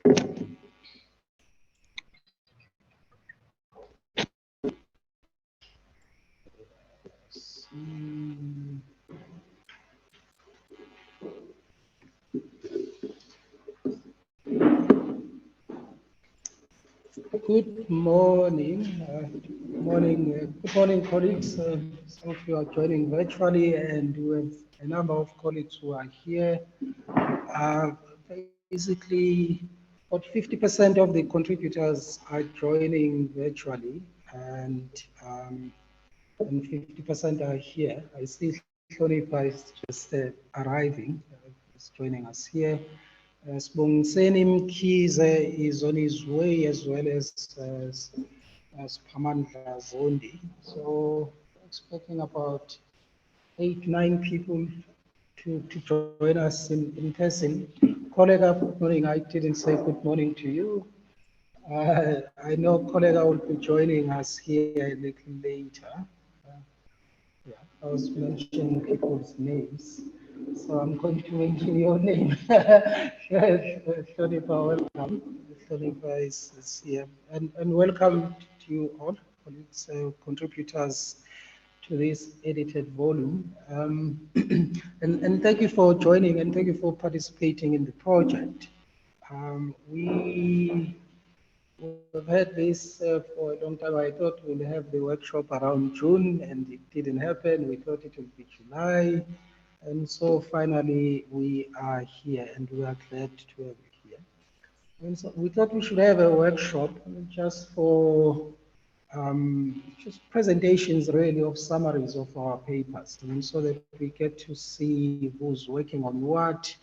Good morning. Good morning, colleagues. Some of you are joining virtually, and we have a number of colleagues who are here. Basically, about 50% of the contributors are joining virtually, and um, 50% are here. I see Hlonipa is just arriving, is joining us here. Sibongiseni Mkhize is on his way, as well as Pamandla Zondi. So expecting about 8, 9 people to join us in person. Colleague, good morning. I didn't say good morning to you. I know colleague will be joining us here a little later. Yeah, I was mentioning people's names, so I'm going to mention your name. Shonipa, welcome. Shonipa is here. And welcome to you all, colleagues, contributors to this edited volume. And thank you for joining, and thank you for participating in the project. We've had this for a long time. I thought we'll have the workshop around June, and it didn't happen. We thought it would be July. And so finally, we are here, and we are glad to have you here. And so we thought we should have a workshop just for just presentations, really, of summaries of our papers, and so that we get to see who's working on what,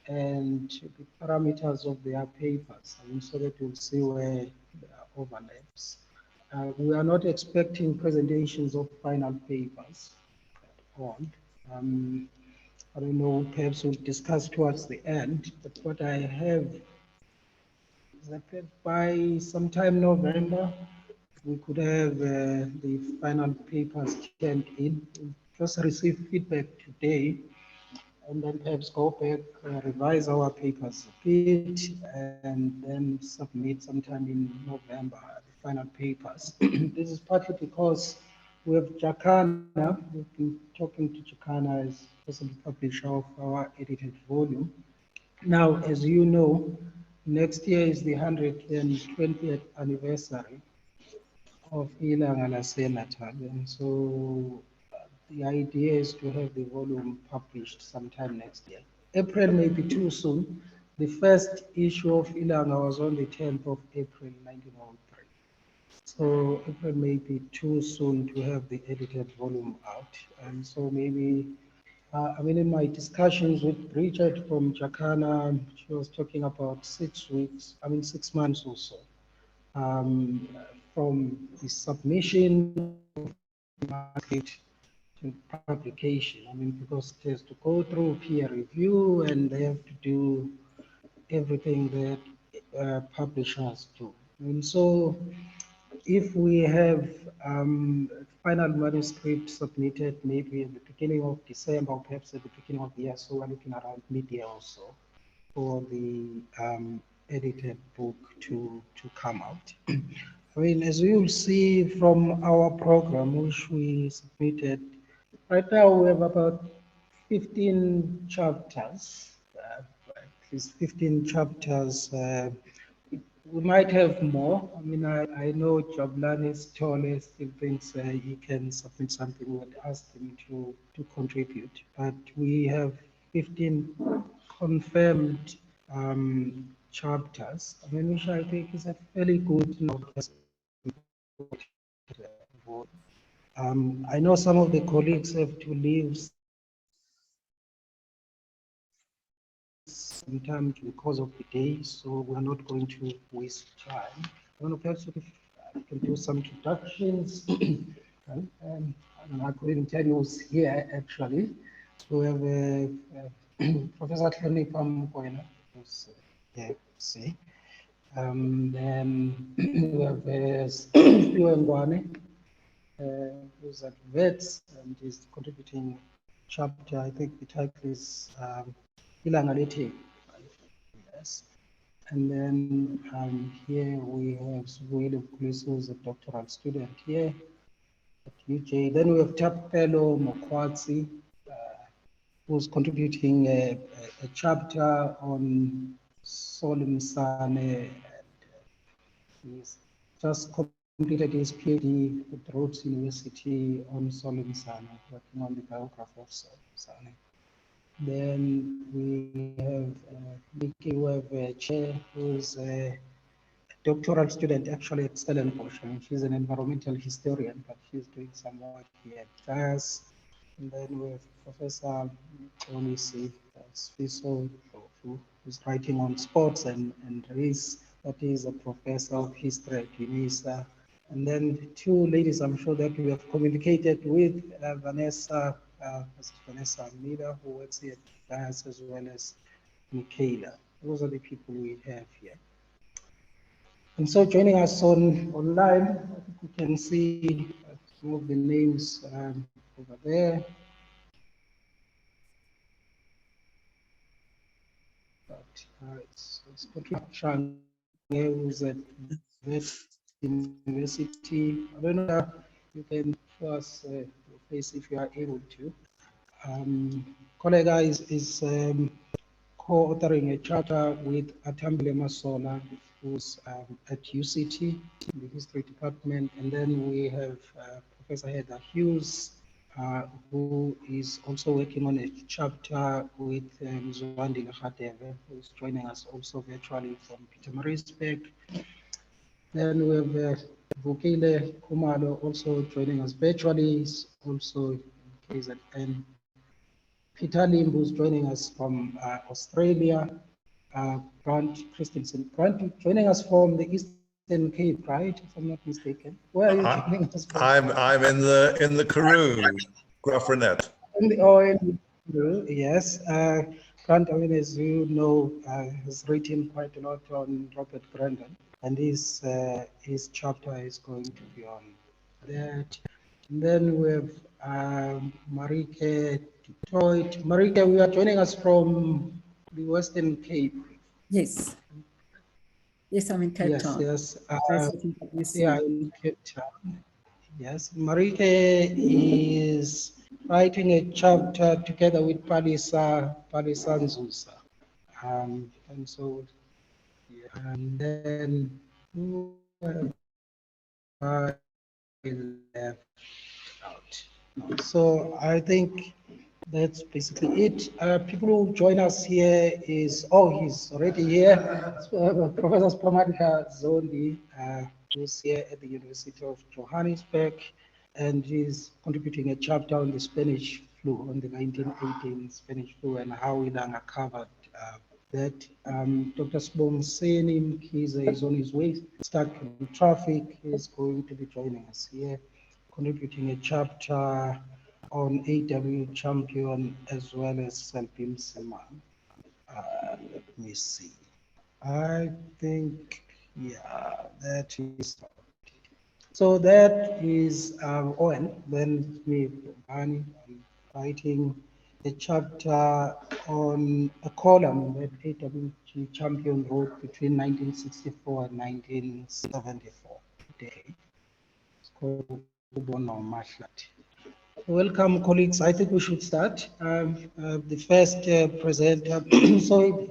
and the parameters of their papers, and so that we'll see where there are overlaps. We are not expecting presentations of final papers at all. I don't know, perhaps we'll discuss towards the end, but what I have is that by sometime November, we could have the final papers turned in. We just received feedback today, and then perhaps go back, revise our papers a bit, and then submit sometime in November the final papers. This is partly because we have Jacana. We've been talking to Jacana as possible publisher of our edited volume. Now, as you know, next year is the 120th anniversary of Ilanga Natal, and so the idea is to have the volume published sometime next year. April may be too soon. The first issue of Ilanga was on the 10th of April 1903. So April may be too soon to have the edited volume out. And so maybe, in my discussions with Bridget from Jacana, she was talking about 6 weeks, 6 months or so, from the submission to publication. Because it has to go through peer review, and they have to do everything that publishers do. And so if we have final manuscript submitted maybe at the beginning of December, or perhaps at the beginning of the year, so we're looking around mid-year also for the edited book to come out. As you will see from our program, which we submitted, right now we have about 15 chapters, at least 15 chapters. We might have more. I know Jablanis Tole still thinks he can submit something. We would ask him to contribute. But we have 15 confirmed chapters, which I think is a fairly good number. I know some of the colleagues have to leave sometimes because of the day, so we're not going to waste time. I don't know, perhaps we can do some introductions. I couldn't tell you who's here actually. So we have Professor Hlonipa Mkwena, who's here, see. Then we have Spiwe Ngwane, who's at VETS and is contributing chapter. I think the title is Ilanga Lethe. Yes. And then here we have Subuile Kulisu, who's a doctoral student here at UJ. Then we have Tapelo Mokwatsi, who's contributing a chapter on Solimsane. He's just completed his PhD at Rhodes University on Solimsane, working on the biography of Solimsane. Then we have Nikki, we have a chair who's a doctoral student actually at Stellenbosch. I mean, she's an environmental historian, but she's doing some work here at GAS. And then we have Professor Olisi Sfiso, who's writing on sports and race. That is a professor of history at UNISA. And then two ladies I'm sure that we have communicated with, Vanessa Miller, who works here at GAS, as well as Michaela. Those are the people we have here. And so joining us online, I think we can see some of the names over there. But it's Chang, who's at Vet University. I don't know if you can show us your face if you are able to. Colleague is co-authoring a chapter with Atambile Masola, who's at UCT in the history department. And then we have Professor Heather Hughes, who is also working on a chapter with Zwandi Legateve, who's joining us also virtually from Pietermaritzburg. Then we have Vukile Kumalo also joining us virtually, he's also in KZN. Peter Lim, who's joining us from Australia. Grant Christensen. Grant, joining us from the Eastern Cape, right? If I'm not mistaken. Where are you joining us from? I'm in the Karoo, Gruffrenet. Yes. Grant, I mean, as you know, has written quite a lot on Robert Grandin, and his chapter is going to be on that. And then we have Marike Detroit. Marike, we are joining us from the Western Cape. Yes. Yes, I'm in Cape Town. Yes. Yeah, in Cape Town. Yes. Marike is writing a chapter together with Palisa Nzusa. And so, yeah. And then who have I left out? So I think that's basically it. People who join us here is, he's already here. Professor Spramadika Zondi, who's here at the University of Johannesburg, and he's contributing a chapter on the Spanish flu, on the 1918 Spanish flu, and how Ilanga covered that. Dr. Sbong Seni Mkiza is on his way, stuck in traffic. He's going to be joining us here, contributing a chapter on AW champion as well as Salpim Seman. Let me see. I think, yeah, that is. So that is Owen. Then me, Bani, writing a chapter on a column that AWG champion wrote between 1964 and 1974. Day. It's called Ubono Mashlat. Welcome, colleagues. I think we should start. The first presenter. So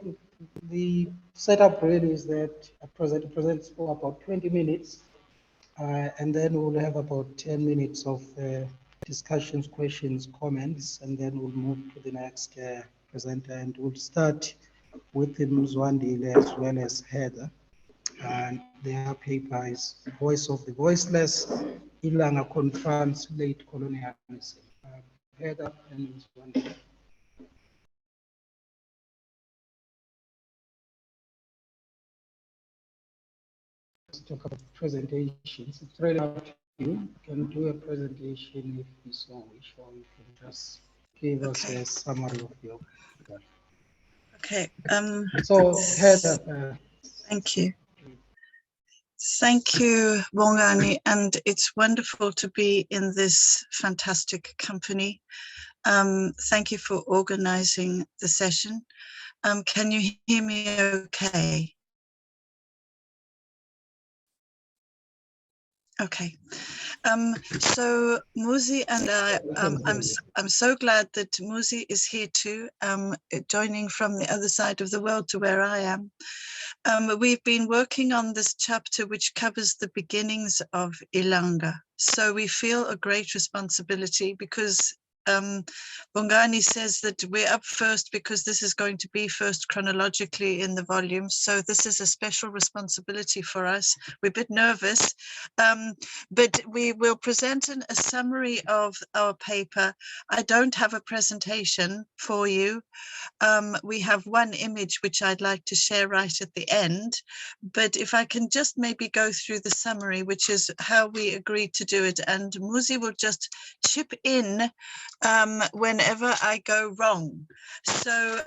the setup really is that a presenter presents for about 20 minutes, and then we'll have about 10 minutes of discussions, questions, comments, and then we'll move to the next presenter, and we'll start with Mzwandile as well as Heather. And their paper is Voice of the Voiceless, Ilanga Confronts Late Colonialism. Heather and Mzwandile. Let's talk about presentations. It's really up to you. You can do a presentation if you so wish, or you can just give us a summary of your work. Okay. So, Heather. Thank you. Thank you, Bongani, and it's wonderful to be in this fantastic company. Thank you for organizing the session. Can you hear me okay? Okay. So Muzi and I, I'm so glad that Muzi is here too, joining from the other side of the world to where I am. We've been working on this chapter which covers the beginnings of Ilanga. So we feel a great responsibility because Bongani says that we're up first because this is going to be first chronologically in the volume. So this is a special responsibility for us. We're a bit nervous, but we will present a summary of our paper. I don't have a presentation for you. We have one image which I'd like to share right at the end, but if I can just maybe go through the summary, which is how we agreed to do it, and Muzi will just chip in whenever I go wrong. So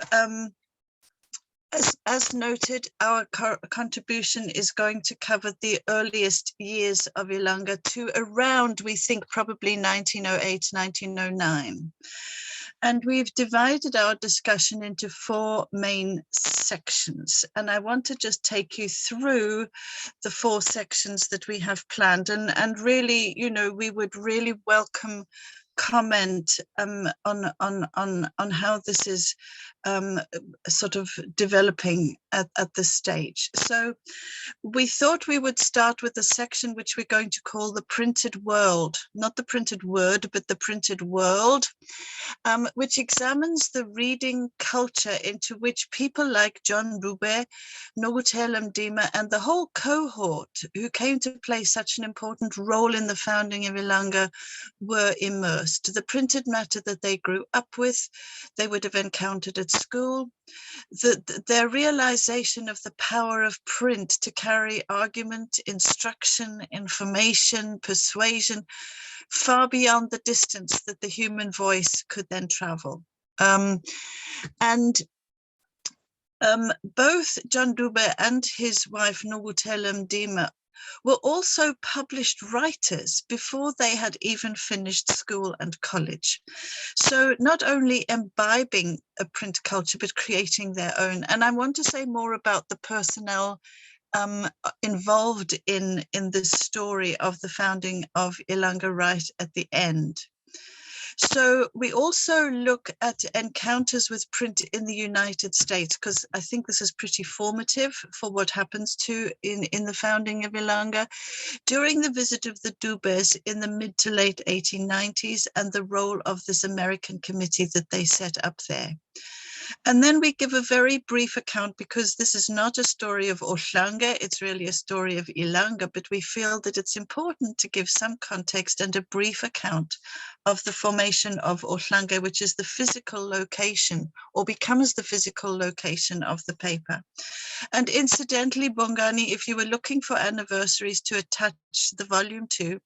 as noted, our contribution is going to cover the earliest years of Ilanga to around, we think, probably 1908, 1909. And we've divided our discussion into 4 main sections. And I want to just take you through the 4 sections that we have planned. And really, you know, we would really welcome comment on how this is sort of developing at this stage. So we thought we would start with a section which we're going to call the printed world, not the printed word, but the printed world, which examines the reading culture into which people like John Dube, Nogutel Mdima, and the whole cohort who came to play such an important role in the founding of Ilanga were immersed. The printed matter that they grew up with, they would have encountered at school, their realization of the power of print to carry argument, instruction, information, persuasion, far beyond the distance that the human voice could then travel. Both John Dube and his wife Nogutel Mdima were also published writers before they had even finished school and college. So not only imbibing a print culture, but creating their own. And I want to say more about the personnel involved in this story of the founding of Ilanga right at the end. So we also look at encounters with print in the United States, because I think this is pretty formative for what happens in the founding of Ilanga during the visit of the Dubes in the mid to late 1890s and the role of this American committee that they set up there. And then we give a very brief account, because this is not a story of Ilanga, it's really a story of Ilanga, but we feel that it's important to give some context and a brief account of the formation of Ilanga, which is the physical location, or becomes the physical location of the paper. And incidentally, Bongani, if you were looking for anniversaries to attach the volume to,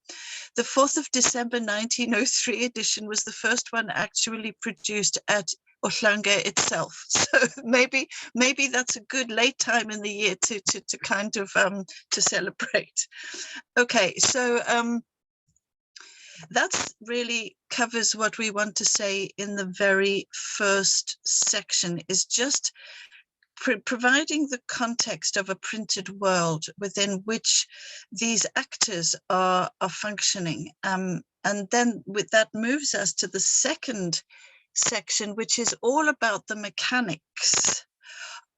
the 4th of December 1903 edition was the first one actually produced at Ilanga itself. So maybe that's a good late time in the year to kind of to celebrate. Okay, so that's really covers what we want to say in the very first section, is just providing the context of a printed world within which these actors are functioning. And then that moves us to the second section, which is all about the mechanics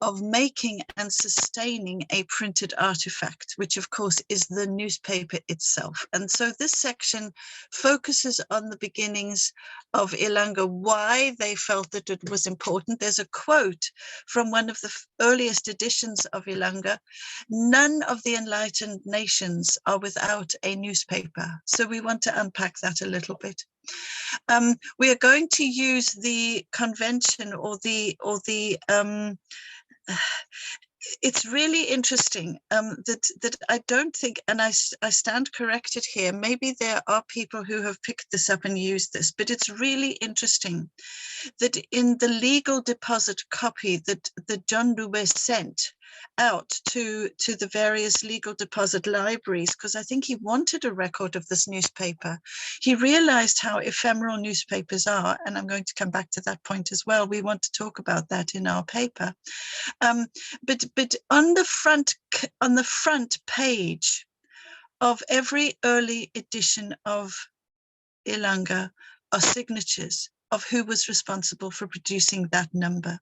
of making and sustaining a printed artifact, which of course is the newspaper itself. And so this section focuses on the beginnings of Ilanga, why they felt that it was important. There's a quote from one of the earliest editions of Ilanga: "None of the enlightened nations are without a newspaper." So we want to unpack that a little bit. We are going to use the convention or the it's really interesting that I don't think, and I stand corrected here, maybe there are people who have picked this up and used this, but it's really interesting that in the legal deposit copy that John Dube sent out to the various legal deposit libraries, because I think he wanted a record of this newspaper. He realized how ephemeral newspapers are, and I'm going to come back to that point as well. We want to talk about that in our paper. But on the front page of every early edition of Ilanga are signatures of who was responsible for producing that number.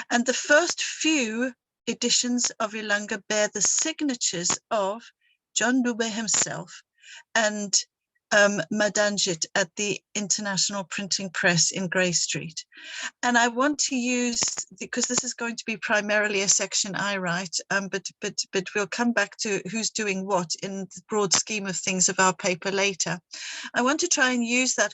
And the first few editions of Ilanga bear the signatures of John Dube himself and Madanjit at the International Printing Press in Grey Street. And I want to use, because this is going to be primarily a section I write, but we'll come back to who's doing what in the broad scheme of things of our paper later. I want to try and use that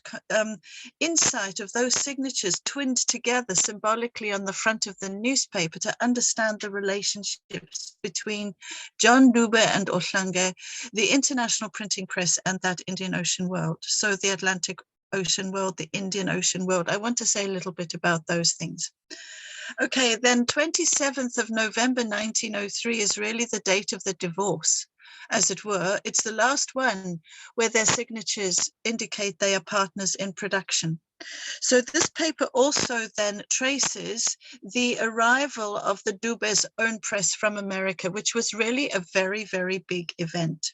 insight of those signatures twinned together symbolically on the front of the newspaper to understand the relationships between John Dube and Ilanga, the International Printing Press, and that Indian Ocean world. So the Atlantic Ocean world, the Indian Ocean world. I want to say a little bit about those things. Okay, then 27th of November 1903 is really the date of the divorce, as it were. It's the last one where their signatures indicate they are partners in production. So this paper also then traces the arrival of the Dube's own press from America, which was really a very, very big event.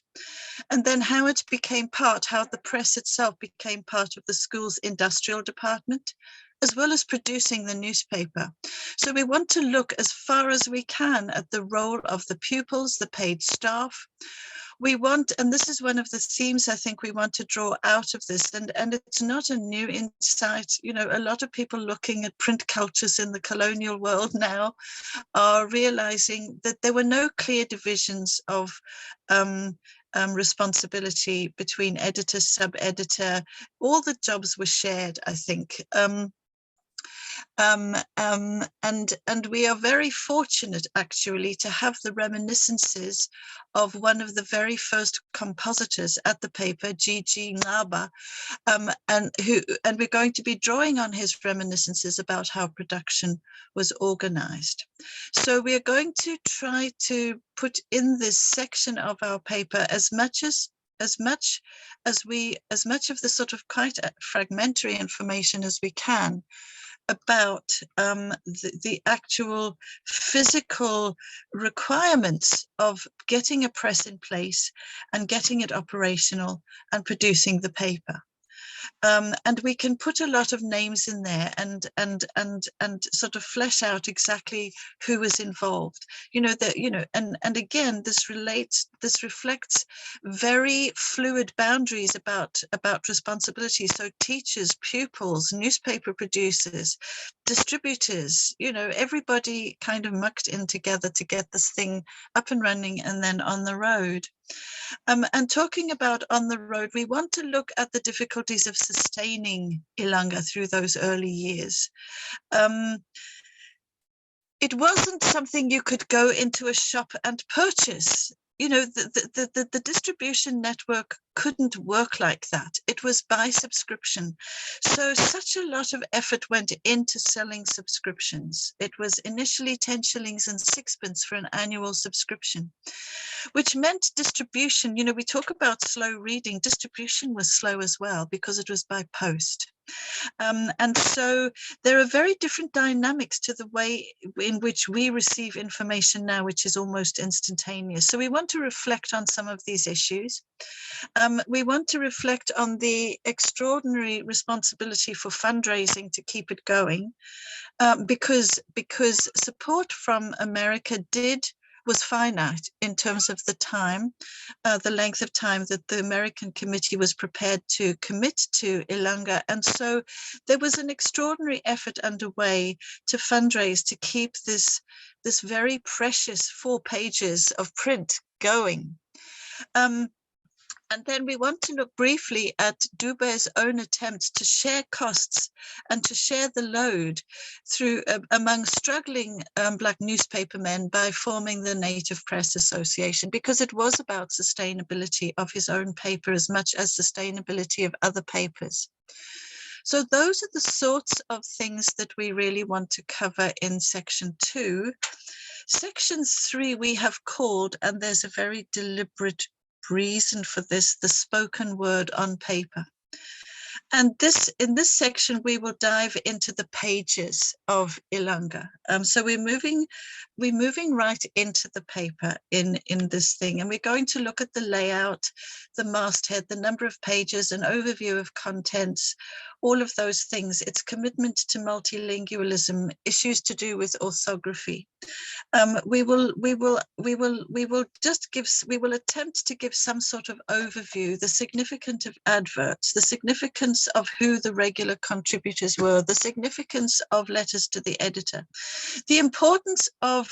And then how it became how the press itself became part of the school's industrial department, as well as producing the newspaper. So we want to look as far as we can at the role of the pupils, the paid staff. We want, and this is one of the themes I think we want to draw out of this, and it's not a new insight. You know, a lot of people looking at print cultures in the colonial world now are realizing that there were no clear divisions of responsibility between editor, sub-editor. All the jobs were shared, I think. And we are very fortunate actually to have the reminiscences of one of the very first compositors at the paper, G.G. Ngaba, and we're going to be drawing on his reminiscences about how production was organized. So we are going to try to put in this section of our paper as much of the sort of quite fragmentary information as we can about the actual physical requirements of getting a press in place and getting it operational and producing the paper. And we can put a lot of names in there and sort of flesh out exactly who is involved. And again, this reflects very fluid boundaries about responsibility. So teachers, pupils, newspaper producers, distributors, everybody kind of mucked in together to get this thing up and running and then on the road. And talking about on the road, we want to look at the difficulties of sustaining Ilanga through those early years. It wasn't something you could go into a shop and purchase. The distribution network couldn't work like that. It was by subscription. So such a lot of effort went into selling subscriptions. It was initially 10 shillings and 6pence for an annual subscription, which meant distribution. We talk about slow reading. Distribution was slow as well because it was by post. And so there are very different dynamics to the way in which we receive information now, which is almost instantaneous. So we want to reflect on some of these issues. We want to reflect on the extraordinary responsibility for fundraising to keep it going, because support from America was finite in terms of the time, the length of time that the American committee was prepared to commit to Ilanga. And so there was an extraordinary effort underway to fundraise to keep this very precious 4 pages of print going. And then we want to look briefly at Dube's own attempts to share costs and to share the load through among struggling Black newspapermen by forming the Native Press Association, because it was about sustainability of his own paper as much as sustainability of other papers. So those are the sorts of things that we really want to cover in section 2. Section 3 we have called, and there's a very deliberate reason for this, the spoken word on paper. And in this section, we will dive into the pages of Ilanga. So we're moving we're moving right into the paper in this thing, and we're going to look at the layout, the masthead, the number of pages, an overview of contents, all of those things. Its commitment to multilingualism, issues to do with orthography. We will attempt to give some sort of overview, the significance of adverts, the significance of who the regular contributors were, the significance of letters to the editor, the importance of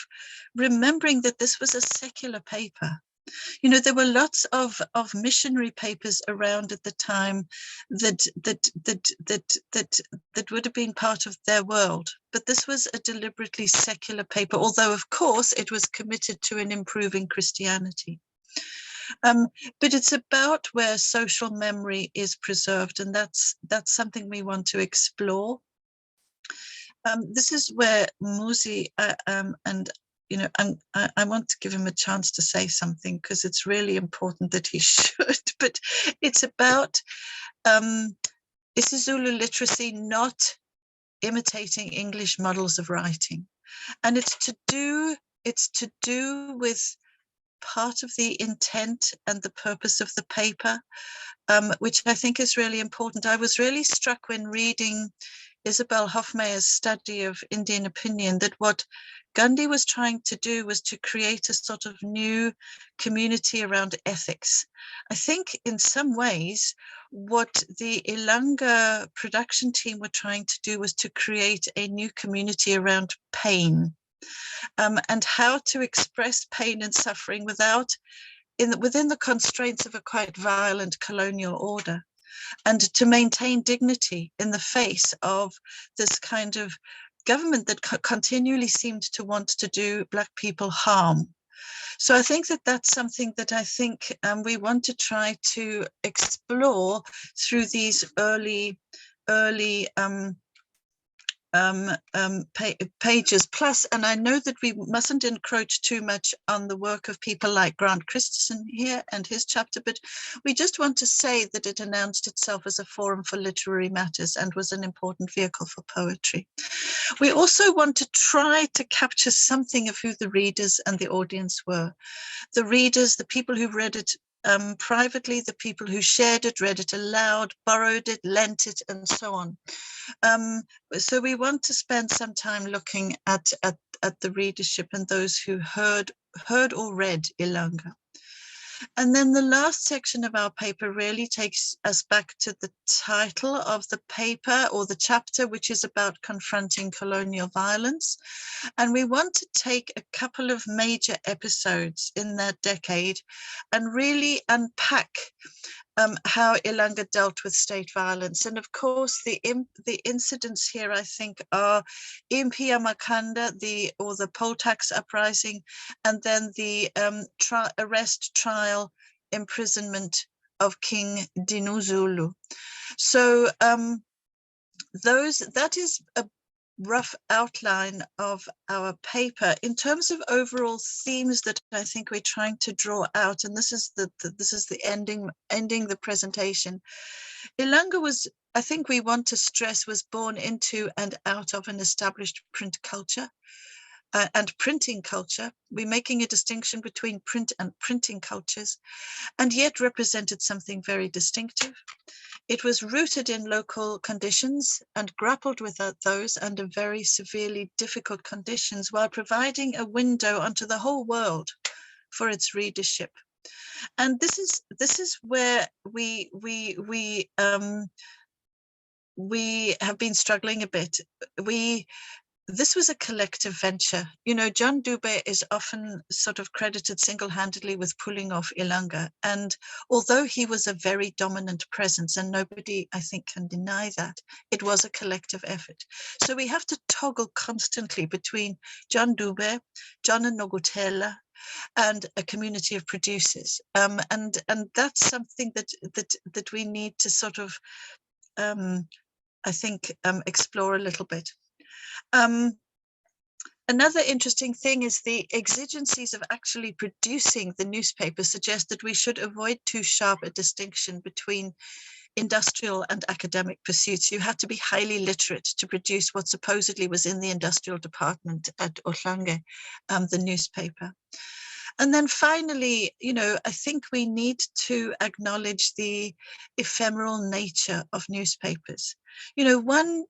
remembering that this was a secular paper. You know, there were lots of missionary papers around at the time that would have been part of their world. But this was a deliberately secular paper, although, of course, it was committed to an improving Christianity. But it's about where social memory is preserved, and that's something we want to explore. This is where Muzi and you know, I want to give him a chance to say something, because it's really important that he should. But it's about isiZulu literacy not imitating English models of writing, and it's to do with part of the intent and the purpose of the paper, which I think is really important. I was really struck when reading Isabel Hofmeyer's study of Indian opinion that what Gandhi was trying to do was to create a sort of new community around ethics. I think in some ways what the Ilanga production team were trying to do was to create a new community around pain, and how to express pain and suffering within the constraints of a quite violent colonial order, and to maintain dignity in the face of this kind of government that continually seemed to want to do Black people harm. So I think that that's something that I think we want to try to explore through these early pages. Plus, and I know that we mustn't encroach too much on the work of people like Grant Christensen here and his chapter, but we just want to say that it announced itself as a forum for literary matters and was an important vehicle for poetry. We also want to try to capture something of who the readers and the audience were. The readers, the people who read it privately, the people who shared it, read it aloud, borrowed it, lent it, and so on. So we want to spend some time looking at the readership and those who heard or read Ilanga. And then the last section of our paper really takes us back to the title of the paper, or the chapter, which is about confronting colonial violence. And we want to take a couple of major episodes in that decade and really unpack how Ilanga dealt with state violence. And of course, the incidents here, I think, are Impi Yamakanda, the poll tax uprising, and then the arrest, trial, imprisonment of King Dinuzulu. So that is a rough outline of our paper. In terms of overall themes that I think we're trying to draw out, and this is the ending the presentation. Ilanga was, I think we want to stress, was born into and out of an established print culture and printing culture. We're making a distinction between print and printing cultures, and yet represented something very distinctive. It was rooted in local conditions and grappled with those under very severely difficult conditions, while providing a window onto the whole world for its readership. And this is where we have been struggling a bit. This was a collective venture. You know, John Dube is often sort of credited single-handedly with pulling off Ilanga. And although he was a very dominant presence, and nobody, I think, can deny that, it was a collective effort. So we have to toggle constantly between John Dube, John and Nogutela, and a community of producers. And that's something that we need to sort of, I think, explore a little bit. Another interesting thing is the exigencies of actually producing the newspaper suggest that we should avoid too sharp a distinction between industrial and academic pursuits. You had to be highly literate to produce what supposedly was in the industrial department at Ilanga, the newspaper. And then finally, you know, I think we need to acknowledge the ephemeral nature of newspapers. You know, one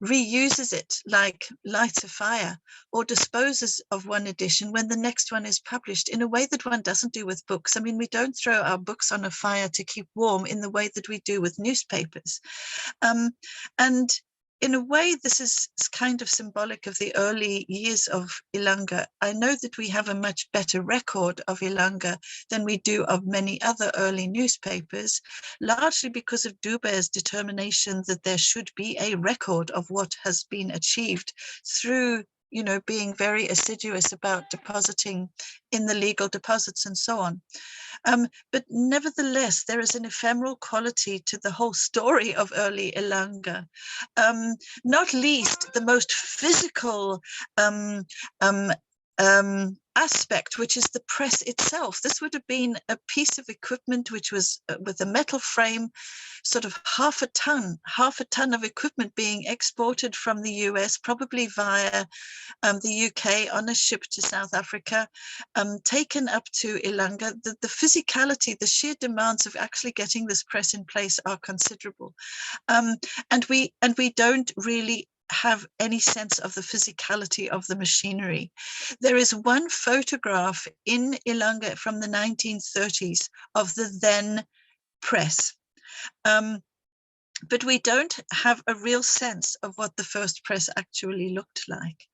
reuses it like lights a fire, or disposes of one edition when the next one is published, in a way that one doesn't do with books. I mean, we don't throw our books on a fire to keep warm in the way that we do with newspapers. And in a way, this is kind of symbolic of the early years of Ilanga. I know that we have a much better record of Ilanga than we do of many other early newspapers, largely because of Dube's determination that there should be a record of what has been achieved through, you know, being very assiduous about depositing in the legal deposits and so on. But nevertheless, there is an ephemeral quality to the whole story of early Ilanga, not least the most physical aspect, which is the press itself. This would have been a piece of equipment which was with a metal frame, sort of half a ton of equipment being exported from the US, probably via the UK on a ship to South Africa, taken up to Ilanga. The physicality, the sheer demands of actually getting this press in place are considerable. And we don't really have any sense of the physicality of the machinery. There is one photograph in Ilanga from the 1930s of the then press. But we don't have a real sense of what the first press actually looked like.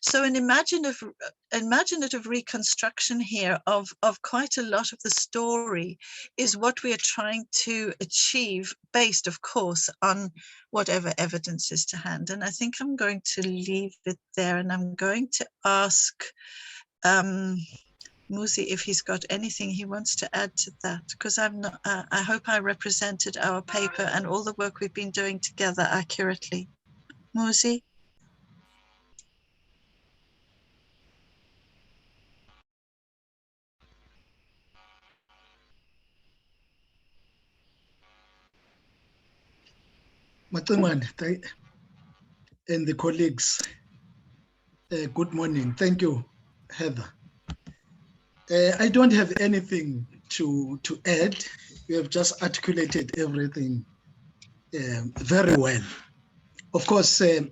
So an imaginative reconstruction here of quite a lot of the story is what we are trying to achieve, based, of course, on whatever evidence is to hand. And I think I'm going to leave it there, and I'm going to ask Musi if he's got anything he wants to add to that, because I'm not, I hope I represented our paper and all the work we've been doing together accurately. Musi? Macingwane and the colleagues, good morning. Thank you, Heather. I don't have anything to add. You have just articulated everything very well. Of course, at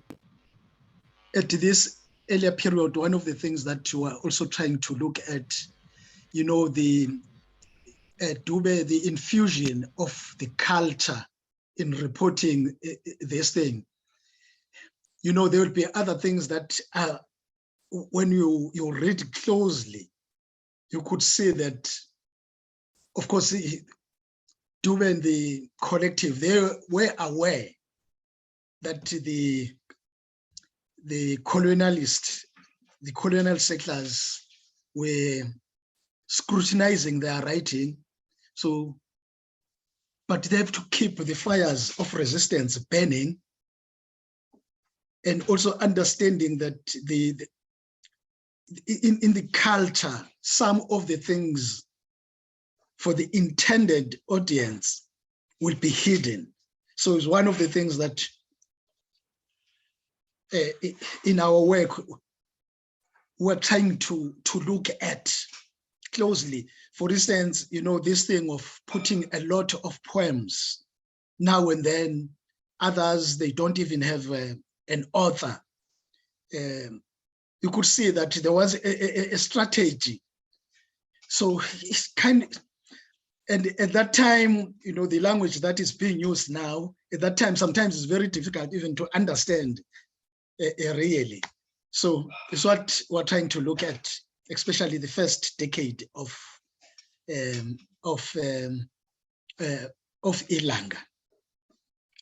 this earlier period, one of the things that you are also trying to look at, you know, the Dube, the infusion of the culture in reporting this thing. You know, there will be other things that when you read closely, you could see that, of course, Dube and the collective, they were aware that the colonialists, the colonial settlers were scrutinizing their writing. So, but they have to keep the fires of resistance burning, and also understanding that in the culture, some of the things for the intended audience will be hidden. So it's one of the things that in our work, we're trying to look at closely. For instance, you know, this thing of putting a lot of poems now and then, others, they don't even have an author. You could see that there was a strategy. So it's kind of, and at that time, you know, the language that is being used now, at that time, sometimes it's very difficult even to understand really. So it's what we're trying to look at, especially the first decade of Ilanga.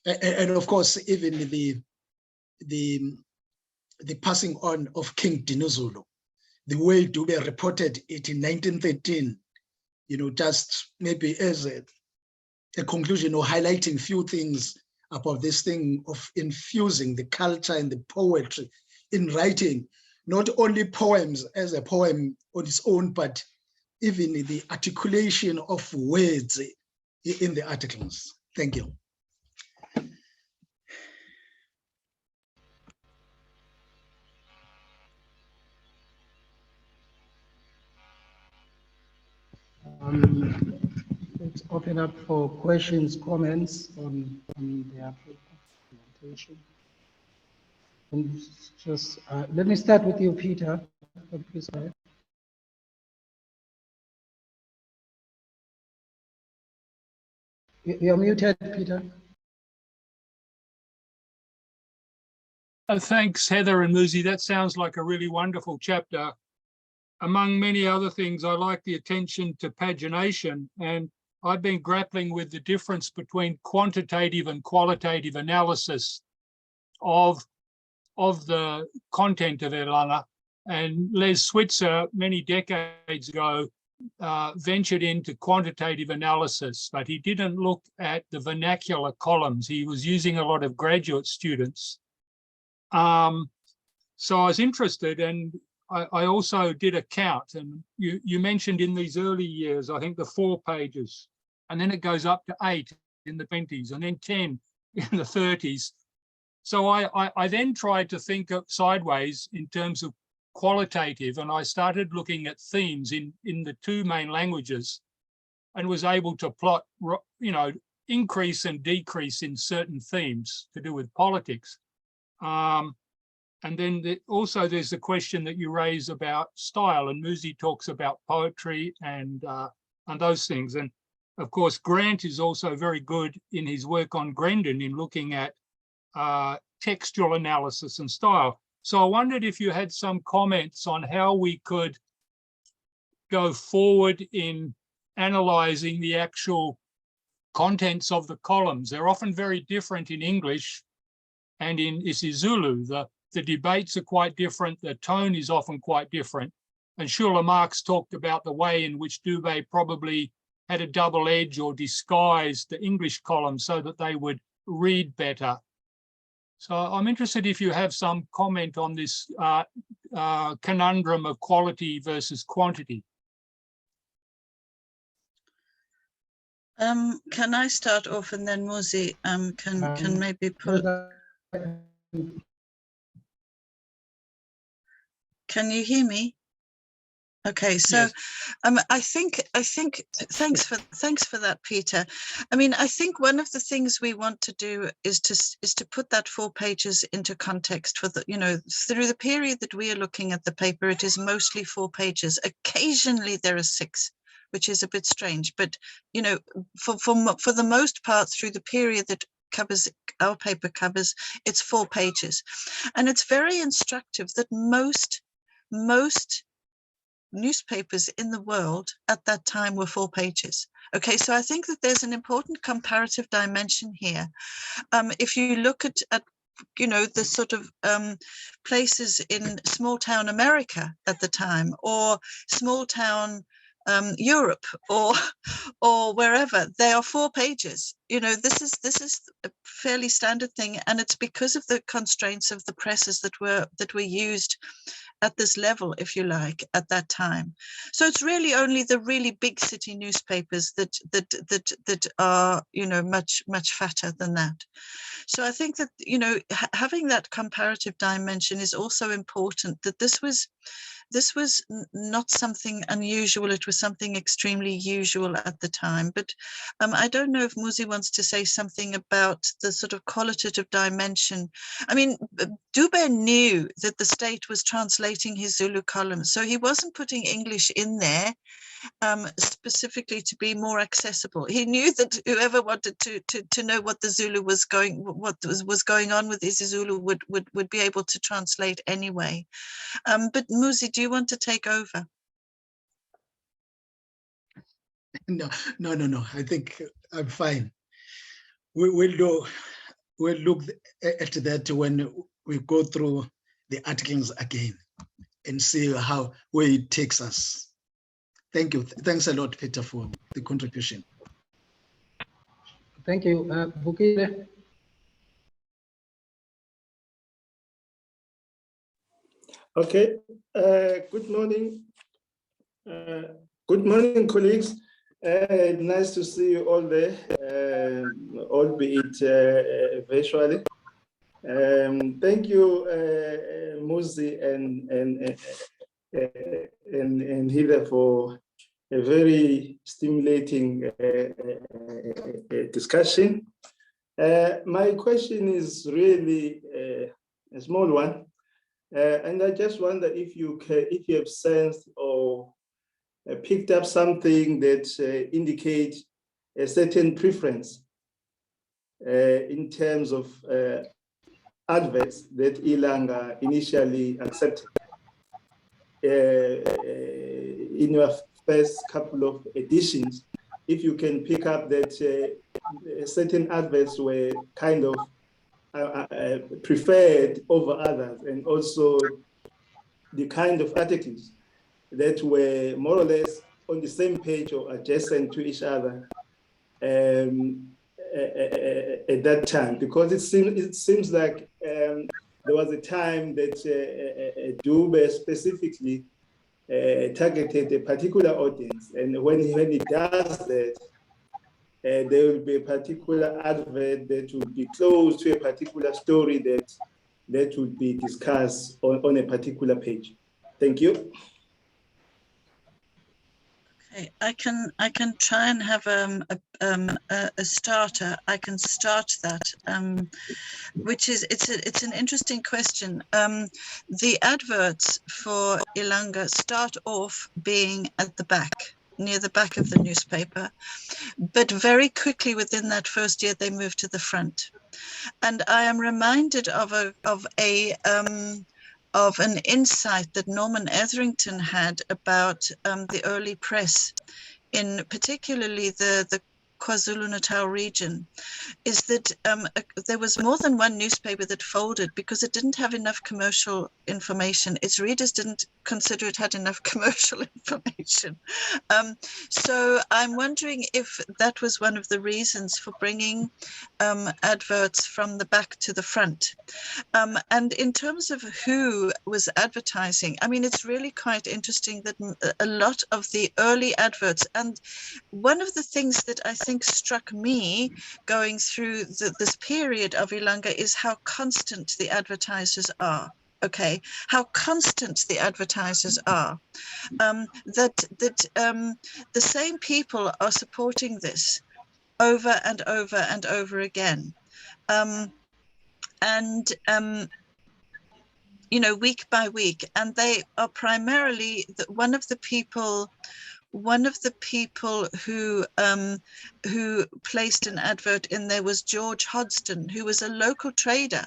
And of course, even the passing on of King Dinuzulu, the way Dube reported it in 1913, you know, just maybe as a conclusion or highlighting few things about this thing of infusing the culture and the poetry in writing, not only poems as a poem on its own, but even the articulation of words in the articles. Thank you. Let's open up for questions, comments on the presentation. And just let me start with you, Peter. Please go ahead. You're muted, Peter. Thanks, Heather and Muzi. That sounds like a really wonderful chapter. Among many other things, I like the attention to pagination, and I've been grappling with the difference between quantitative and qualitative analysis of the content of Ilanga. And Les Switzer, many decades ago, ventured into quantitative analysis, but he didn't look at the vernacular columns. He was using a lot of graduate students. So I was interested, and I also did a count, and you mentioned in these early years, I think the 4 pages, and then it goes up to 8 in the 20s, and then 10 in the 30s. So I then tried to think of sideways in terms of qualitative, and I started looking at themes in the 2 main languages, and was able to plot, increase and decrease in certain themes to do with politics. And then also there's the question that you raise about style, and Muzi talks about poetry and those things. And of course, Grant is also very good in his work on Grendon in looking at textual analysis and style. So I wondered if you had some comments on how we could go forward in analysing the actual contents of the columns. They're often very different in English and in isiZulu. The debates are quite different. The tone is often quite different. And Shula Marx talked about the way in which Dubé probably had a double edge or disguised the English columns so that they would read better. So I'm interested if you have some comment on this conundrum of quality versus quantity. Can I start off, and then Muzi can maybe put. Can you hear me? Okay, so Yes. I think thanks for that, Peter. I mean, I think one of the things we want to do is to put that 4 pages into context for the, through the period that we are looking at the paper, it is mostly 4 pages. Occasionally there are 6, which is a bit strange, but for the most part through the period that our paper covers, it's 4 pages. And it's very instructive that most newspapers in the world at that time were 4 pages. Okay, so I think that there's an important comparative dimension here. If you look at the sort of places in small town America at the time, or small town Europe, or wherever, they are 4 pages. This is a fairly standard thing, and it's because of the constraints of the presses that were used at this level, if you like, at that time. So it's really only the really big city newspapers that are much fatter than that. So I think that having that comparative dimension is also important, that this was not something unusual, it was something extremely usual at the time. But I don't know if Muzi wants to say something about the sort of qualitative dimension. I mean, Dubé knew that the state was translating his Zulu columns, so he wasn't putting English in there specifically to be more accessible. He knew that whoever wanted to know what the Zulu was going on with isiZulu would be able to translate anyway. But Muzi, do you want to take over? No. I think I'm fine. We'll look at that when we go through the articles again and see where it takes us. Thank you. Thanks a lot, Peter, for the contribution. Thank you. Bukile. Okay. Good morning. Good morning, colleagues. Nice to see you all there, albeit virtually. Thank you, Muzi and Heather, for a very stimulating discussion. My question is really a small one, and I just wonder if you have sensed or picked up something that indicates a certain preference in terms of adverts that Ilanga initially accepted. In your first couple of editions, if you can pick up that certain adverts were kind of preferred over others, and also the kind of articles that were more or less on the same page or adjacent to each other at that time, because it seems like there was a time that Dube specifically targeted a particular audience, and when he does that, there will be a particular advert that will be close to a particular story that would be discussed on a particular page. Thank you. Okay, I can try and have a starter. I can start that, which is it's an interesting question. The adverts for Ilanga start off being at the back, near the back of the newspaper, but very quickly within that first year they move to the front. And I am reminded of an insight that Norman Etherington had about the early press, in particularly the KwaZulu-Natal region, is that there was more than one newspaper that folded because it didn't have enough commercial information. Its readers didn't consider it had enough commercial information. So I'm wondering if that was one of the reasons for bringing adverts from the back to the front. And in terms of who was advertising, I mean, it's really quite interesting that a lot of the early adverts, and one of the things that I think struck me going through this period of Ilanga is how constant the advertisers are. Okay, how constant the advertisers are. The same people are supporting this over and over and over again. You know, week by week, and they are primarily one of the people who placed an advert in there was George Hodgson, who was a local trader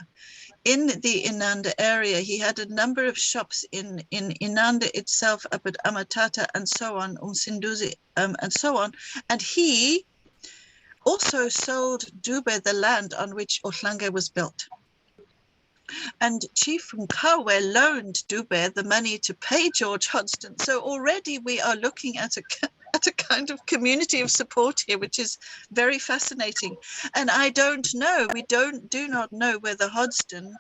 in the Inanda area. He had a number of shops in Inanda itself, up at Amatata and so on, Umsinduzi and so on, and he also sold Dube the land on which Ilanga was built. And Chief Mkawe loaned Dube the money to pay George Hodgson. So already we are looking at a kind of community of support here, which is very fascinating. And I don't know, we do not know whether Hodgson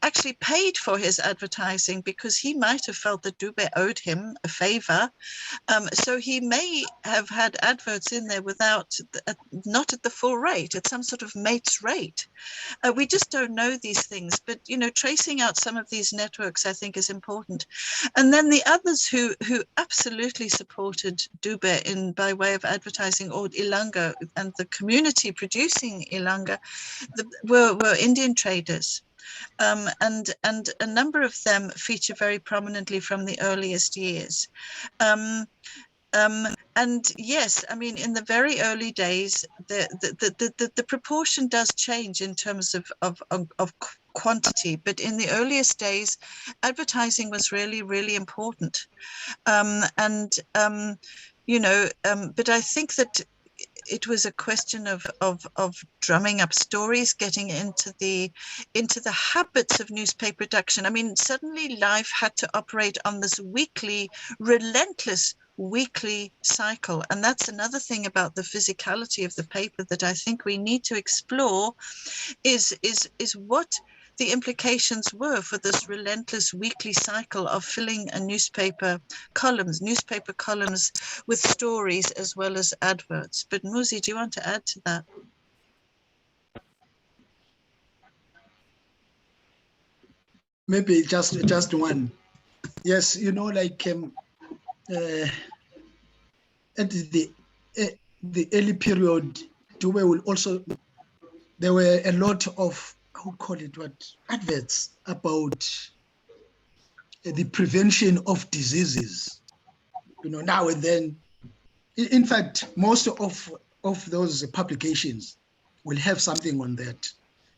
actually paid for his advertising, because he might have felt that Dube owed him a favor. So he may have had adverts in there without, not at the full rate, at some sort of mate's rate. We just don't know these things, but you know, tracing out some of these networks I think is important. And then the others who absolutely supported Dube by way of advertising, or Ilanga and the community producing Ilanga, were Indian traders. And a number of them feature very prominently from the earliest years. And yes, I mean, in the very early days, the proportion does change in terms of quantity, but in the earliest days, advertising was really, really important. You know, but I think that it was a question of drumming up stories, getting into the habits of newspaper production. I mean, suddenly life had to operate on this relentless weekly cycle, and that's another thing about the physicality of the paper that I think we need to explore, is what the implications were for this relentless weekly cycle of filling a newspaper columns with stories as well as adverts. But Muzi, do you want to add to that? Maybe just one. Yes, you know, like at the early period, Dube will also, there were a lot of, how call it, what, adverts about the prevention of diseases, you know, now and then. In fact, most of those publications will have something on that.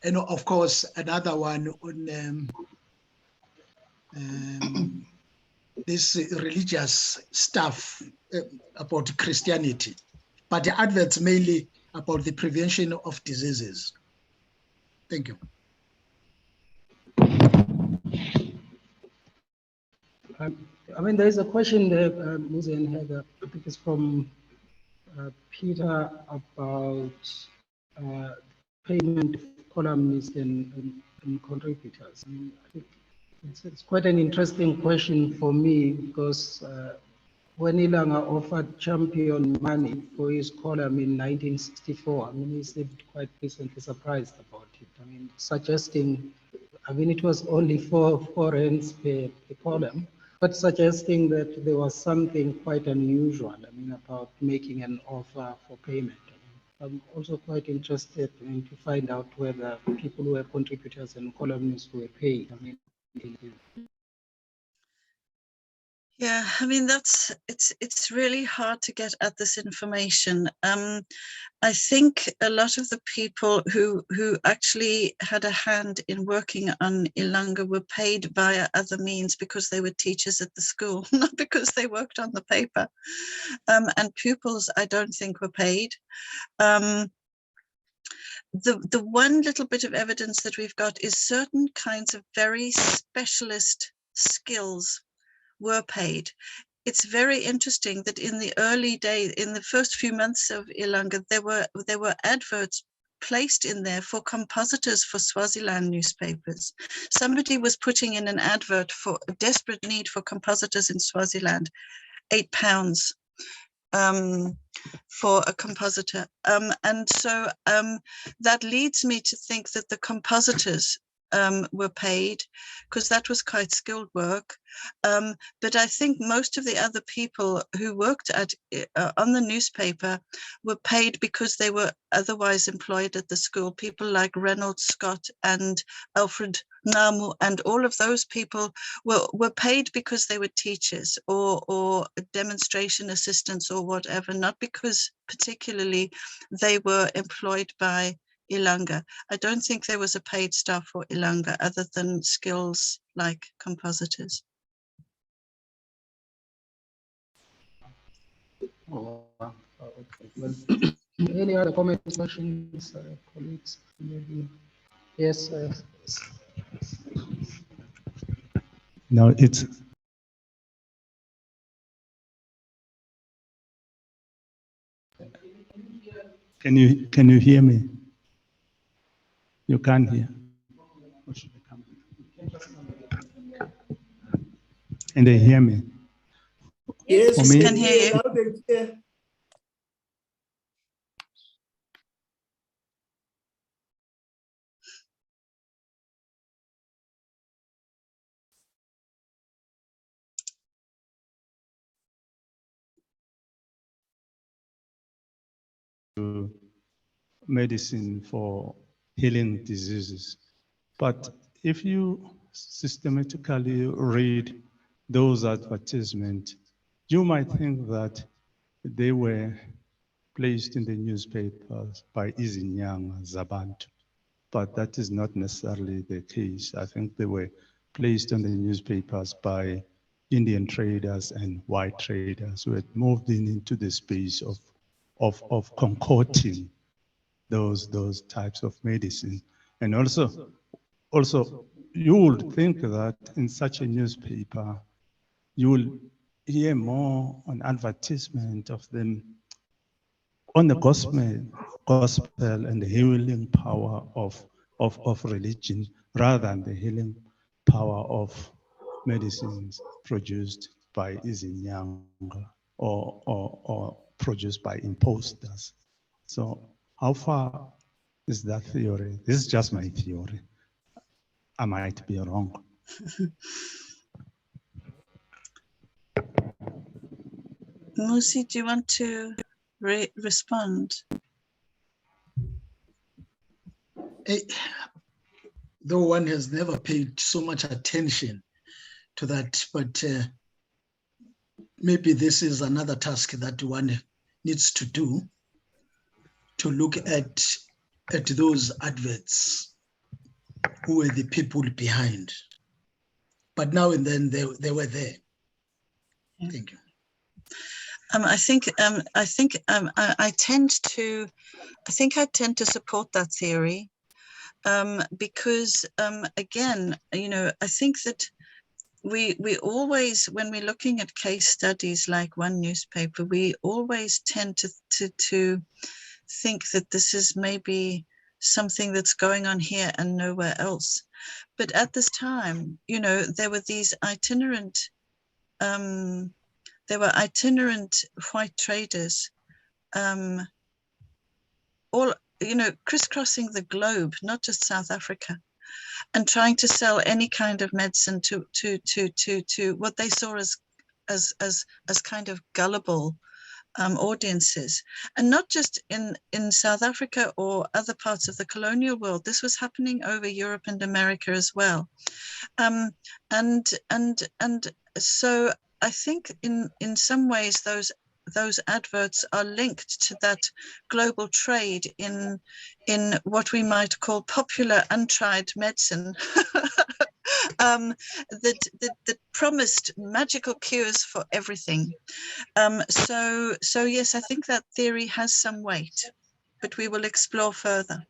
And of course, another one on this religious stuff about Christianity, but the adverts mainly about the prevention of diseases. Thank you. I mean, there is a question there, Muzi and Heather, I think it's from Peter about payment of columnists and contributors. I mean, I think it's quite an interesting question for me because when Ilanga offered Champion money for his column in 1964, I mean, he seemed quite pleasantly surprised about it. I mean, suggesting, I mean, it was only four rands per column, but suggesting that there was something quite unusual, I mean, about making an offer for payment. I mean, I'm also quite interested to find out whether people who were contributors and columnists were paid. I mean, yeah, I mean, it's really hard to get at this information. I think a lot of the people who actually had a hand in working on Ilanga were paid via other means because they were teachers at the school, not because they worked on the paper. And pupils, I don't think, were paid. The one little bit of evidence that we've got is certain kinds of very specialist skills were paid. It's very interesting that in the early days, in the first few months of Ilanga, there were adverts placed in there for compositors for Swaziland newspapers. Somebody was putting in an advert for a desperate need for compositors in Swaziland, £8 for a compositor. And so that leads me to think that the compositors were paid because that was quite skilled work. But I think most of the other people who worked at on the newspaper were paid because they were otherwise employed at the school. People like Reynolds Scott and Alfred Namu and all of those people were paid because they were teachers or demonstration assistants or whatever, not because particularly they were employed by Ilanga. I don't think there was a paid staff for Ilanga other than skills like compositors. oh, wow. Okay. Well, any other comments, questions, colleagues? Maybe. Yes. No, it's can you hear me? You can't hear. And they hear me. Yes, For we me, can hear you. loud and clear. medicine for healing diseases. But if you systematically read those advertisements, you might think that they were placed in the newspapers by Izinyanga Zabantu, but that is not necessarily the case. I think they were placed in the newspapers by Indian traders and white traders who had moved into the space of concocting those types of medicine. And also you would think that in such a newspaper, you will hear more on advertisement of them on the gospel and the healing power of religion rather than the healing power of medicines produced by izinyanga or produced by imposters. So how far is that theory? This is just my theory. I might be wrong. Musi, do you want to respond? Though one has never paid so much attention to that, but maybe this is another task that one needs to do, to look at those adverts, who were the people behind. But now and then they were there. Yeah. Thank you. I tend to support that theory, because again, you know, I think that we always, when we're looking at case studies like one newspaper, we always tend to think that this is maybe something that's going on here and nowhere else. But at this time, you know, there were these itinerant white traders, all, you know, crisscrossing the globe, not just South Africa, and trying to sell any kind of medicine to what they saw as kind of gullible audiences, and not just in South Africa or other parts of the colonial world. This was happening over Europe and America as well, and so I think in some ways those adverts are linked to that global trade in what we might call popular untried medicine. That promised magical cures for everything. So yes, I think that theory has some weight, but we will explore further.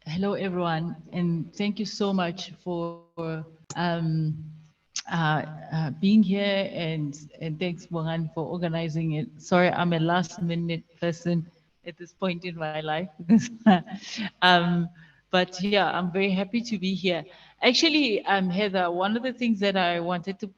Hello, everyone, and thank you so much for being here, and thanks, Mohan, for organizing it. Sorry, I'm a last-minute person at this point in my life. But yeah, I'm very happy to be here. Actually, Heather, one of the things that I wanted to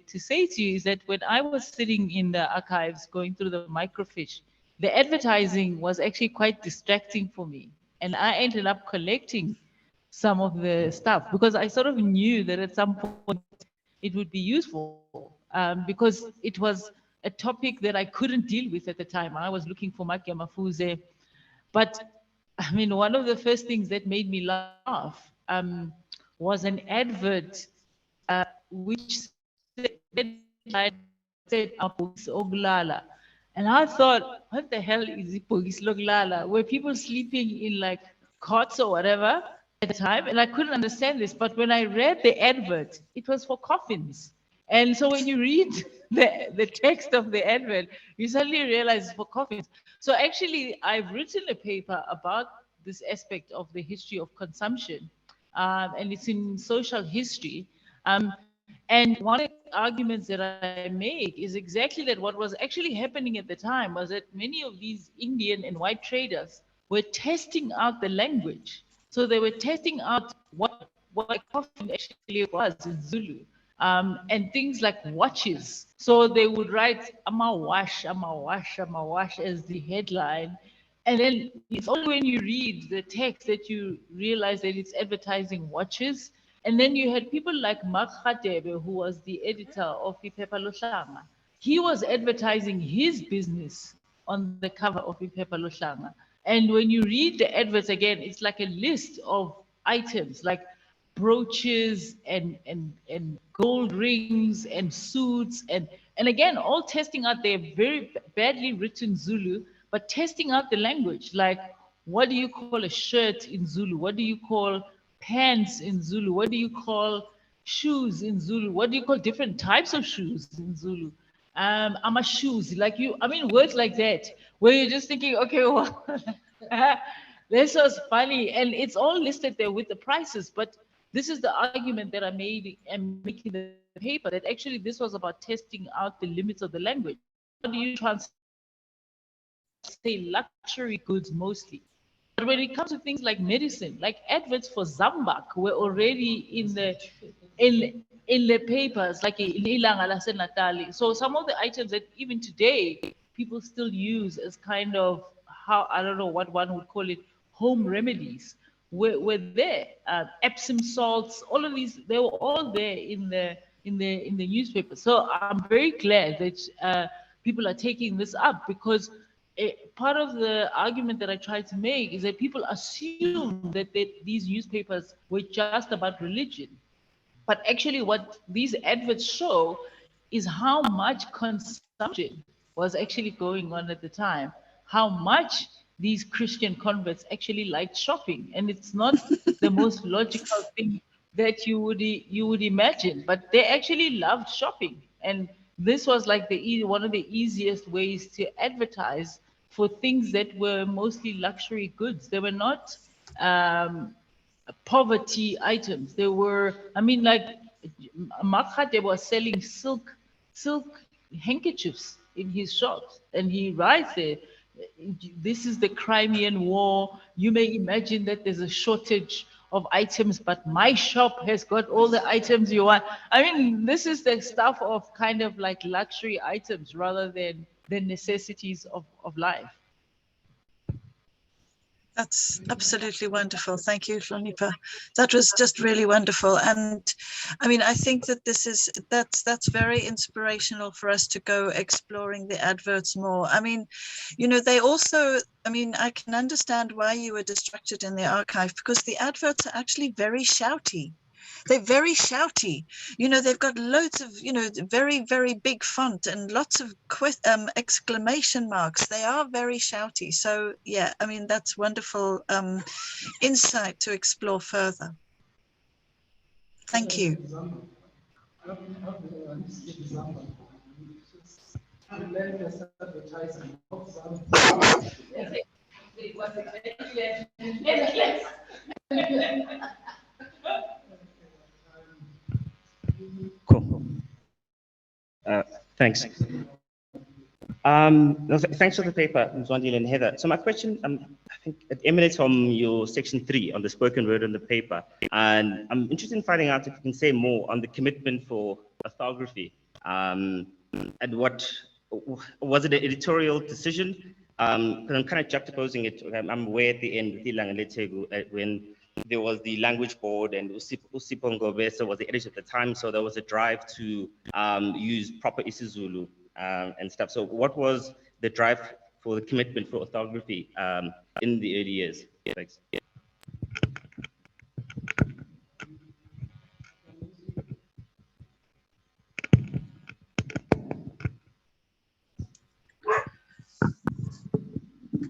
say to you is that when I was sitting in the archives going through the microfiche, the advertising was actually quite distracting for me. And I ended up collecting some of the stuff because I sort of knew that at some point it would be useful, because it was a topic that I couldn't deal with at the time. I was looking for Makia Mafuze. But I mean, one of the first things that made me laugh was an advert which said Apogis Oglala. And I thought, what the hell is Apogis Oglala? Were people sleeping in like cots or whatever at the time? And I couldn't understand this. But when I read the advert, it was for coffins. And so when you read the text of the advert, you suddenly realize it's for coffins. So actually, I've written a paper about this aspect of the history of consumption, and it's in social history. And one of the arguments that I make is exactly that what was actually happening at the time was that many of these Indian and white traders were testing out the language. So they were testing out what a coffin actually was in Zulu. And things like watches. So they would write Amawash, Amawash, Amawash as the headline. And then it's only when you read the text that you realize that it's advertising watches. And then you had people like Mark Hadebe, who was the editor of Iphepha Lohlanga. He was advertising his business on the cover of Iphepha Lohlanga. And when you read the adverts again, it's like a list of items like brooches and gold rings and suits and again, all testing out their very badly written Zulu, but testing out the language. Like, what do you call a shirt in Zulu? What do you call pants in Zulu? What do you call shoes in Zulu? What do you call different types of shoes in Zulu? I'm shoes, like you, I mean, words like that, where you're just thinking, okay, well, this was funny. And it's all listed there with the prices. But this is the argument that I'm making in the paper, that actually this was about testing out the limits of the language. How do you translate say luxury goods mostly. But when it comes to things like medicine, like adverts for Zambak were already in the papers, like in Ilanga Natali. So some of the items that even today people still use as kind of, how, I don't know what one would call it, home remedies, were there. Epsom salts, all of these, they were all there in the newspaper. So I'm very glad that people are taking this up, because part of the argument that I tried to make is that people assume that these newspapers were just about religion. But actually what these adverts show is how much consumption was actually going on at the time, how much these Christian converts actually liked shopping. And it's not the most logical thing that you would imagine, but they actually loved shopping. And this was like one of the easiest ways to advertise for things that were mostly luxury goods. They were not poverty items. They were, I mean, like Makhate was selling silk handkerchiefs in his shops, and he writes there, this is the Crimean War. You may imagine that there's a shortage of items, but my shop has got all the items you want. I mean, this is the stuff of kind of like luxury items rather than the necessities of life. That's absolutely wonderful. Thank you, Flonipa. That was just really wonderful. And I mean, I think that that's very inspirational for us to go exploring the adverts more. I mean, you know, they also, I mean, I can understand why you were distracted in the archive, because the adverts are actually very shouty. They're very shouty. You know, they've got loads of, you know, very, very big font and lots of exclamation marks. They are very shouty. So, yeah, I mean, that's wonderful insight to explore further. Thank you. Cool. Thanks. Thanks for the paper, Mzwandile and Heather. So my question, I think it emanates from your section 3 on the spoken word on the paper. And I'm interested in finding out if you can say more on the commitment for orthography. And what, was it an editorial decision? Because I'm kind of juxtaposing it. I'm aware at the end with Ilanga Letegu, when there was the language board and Usipho Ngobese was the editor at the time. So there was a drive to use proper isiZulu and stuff. So what was the drive for the commitment for orthography in the early years? Thanks.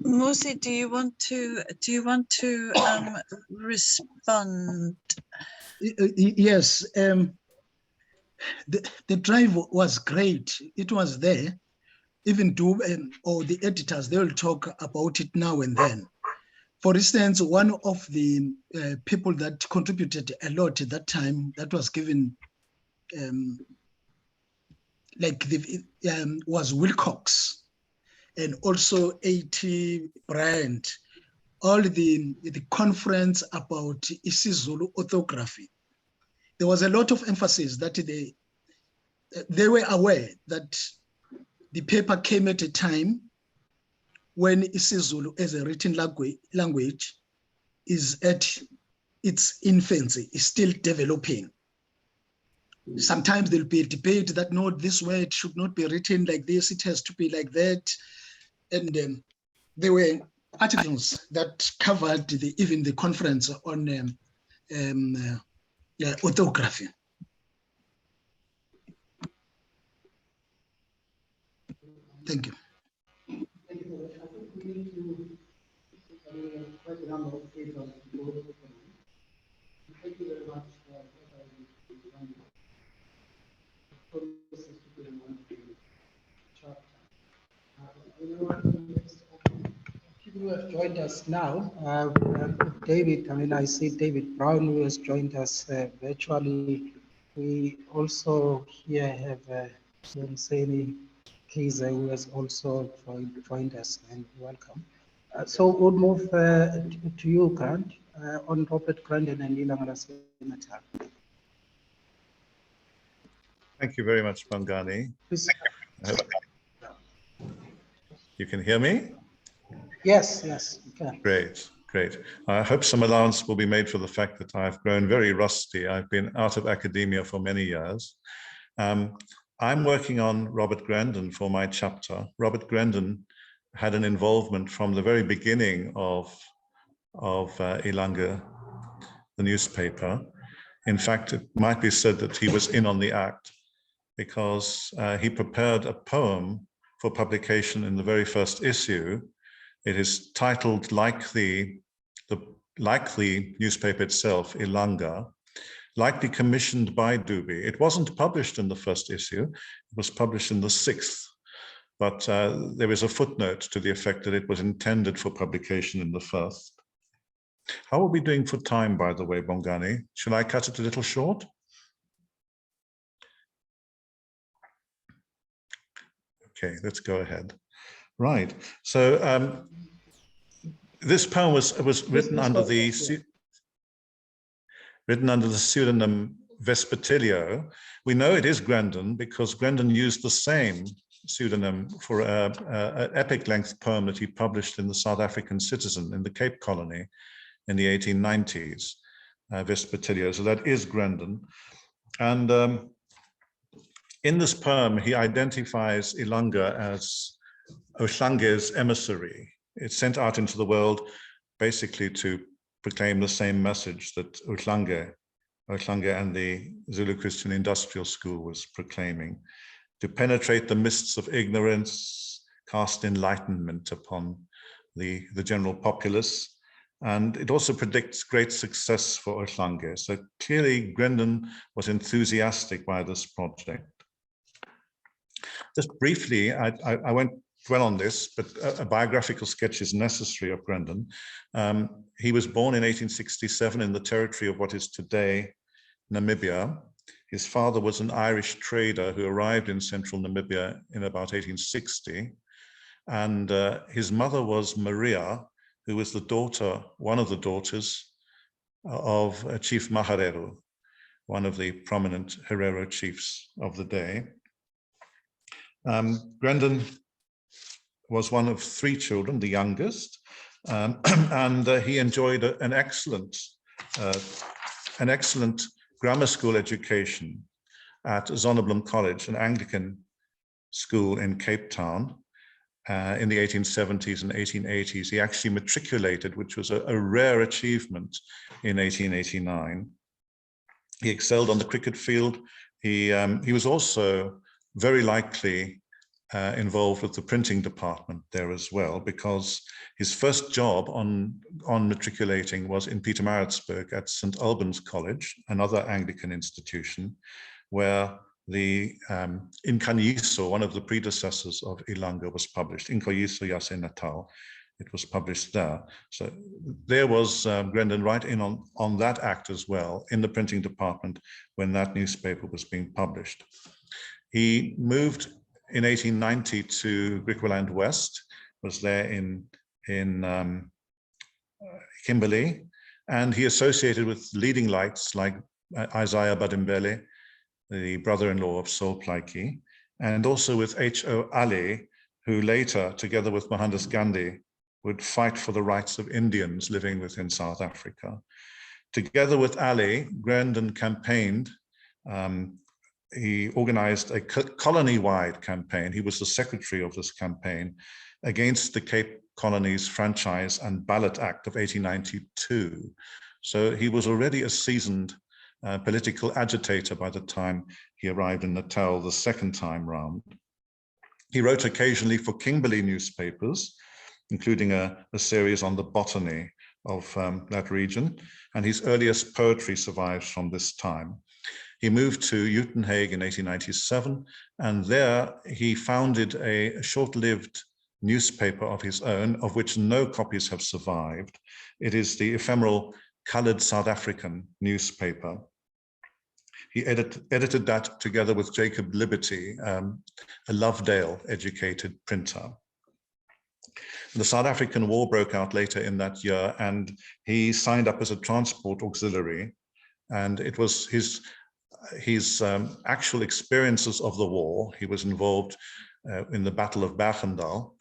Musi, do you want to respond? Yes, the drive was great. It was there. Even or the editors, they will talk about it now and then. For instance, one of the people that contributed a lot at that time, that was given, was Wilcox, and also A.T. Bryant, all the conference about isiZulu orthography. There was a lot of emphasis that they were aware that the paper came at a time when isiZulu as a written language is at its infancy, is still developing. Sometimes there'll be a debate that no, this word should not be written like this, it has to be like that. And there were articles that covered even the conference on orthography. Thank you. Thank you very much. People who have joined us now, David, I mean, I see David Brown, who has joined us virtually. We also here have Seni Kaiser, who has also joined us, and welcome. So we'll move to you, Grant, on Robert Grandin and Ilanga Natal. Thank you very much, Bongani. Please. You can hear me? Yes, yes, you can. Great, great. I hope some allowance will be made for the fact that I've grown very rusty. I've been out of academia for many years. I'm working on Robert Grandin for my chapter. Robert Grandin had an involvement from the very beginning of Ilanga, the newspaper. In fact, it might be said that he was in on the act, because he prepared a poem for publication in the very first issue. It is titled, like the newspaper itself, Ilanga, likely commissioned by Dube. It wasn't published in the first issue, it was published in the 6th, but there is a footnote to the effect that it was intended for publication in the 1st. How are we doing for time, by the way, Bongani? Should I cut it a little short? Okay, let's go ahead. Right, so this poem was written under the pseudonym Vespertilio. We know it is Grandin because Grandin used the same pseudonym for an epic-length poem that he published in the South African Citizen in the Cape Colony in the 1890s, Vespertilio. So that is Grandin. And in this poem, he identifies Ilanga as Ohlange's emissary. It's sent out into the world basically to proclaim the same message that Ohlange and the Zulu Christian Industrial School was proclaiming, to penetrate the mists of ignorance, cast enlightenment upon the general populace. And it also predicts great success for Ohlange. So clearly Grandin was enthusiastic by this project. Just briefly, I won't dwell on this, but a biographical sketch is necessary of Grandin. He was born in 1867 in the territory of what is today Namibia. His father was an Irish trader who arrived in central Namibia in about 1860. And his mother was Maria, who was the daughter, one of the daughters of Chief Maharero, one of the prominent Herero chiefs of the day. Grandin was one of 3 children, the youngest, and he enjoyed an excellent grammar school education at Zonneblom College, an Anglican school in Cape Town. In the 1870s and 1880s, he actually matriculated, which was a rare achievement in 1889. He excelled on the cricket field. He was also very likely involved with the printing department there as well, because his first job on matriculating was in Pietermaritzburg at St. Albans College, another Anglican institution, where the Inkanyiso, one of the predecessors of Ilanga, was published. Inkanyiso Yase Natal, it was published there. So there was Grandin right in on that act as well, in the printing department when that newspaper was being published. He moved in 1890 to Griqualand West, was there in Kimberley, and he associated with leading lights like Isaiah Badimbele, the brother-in-law of Saul Plaatje, and also with H.O. Ali, who later, together with Mohandas Gandhi, would fight for the rights of Indians living within South Africa. Together with Ali, Grandin campaigned. He organized a colony-wide campaign. He was the secretary of this campaign against the Cape Colony's Franchise and Ballot Act of 1892. So he was already a seasoned political agitator by the time he arrived in Natal the second time round. He wrote occasionally for Kimberley newspapers, including a series on the botany of that region, and his earliest poetry survives from this time. He moved to Uitenhage in 1897, and there he founded a short-lived newspaper of his own, of which no copies have survived. It is the ephemeral Coloured South African newspaper. he edited that together with Jacob Liberty, a Lovedale-educated printer. The South African War broke out later in that year, and he signed up as a transport auxiliary. And it was his actual experiences of the war. He was involved in the Battle of Bergendal,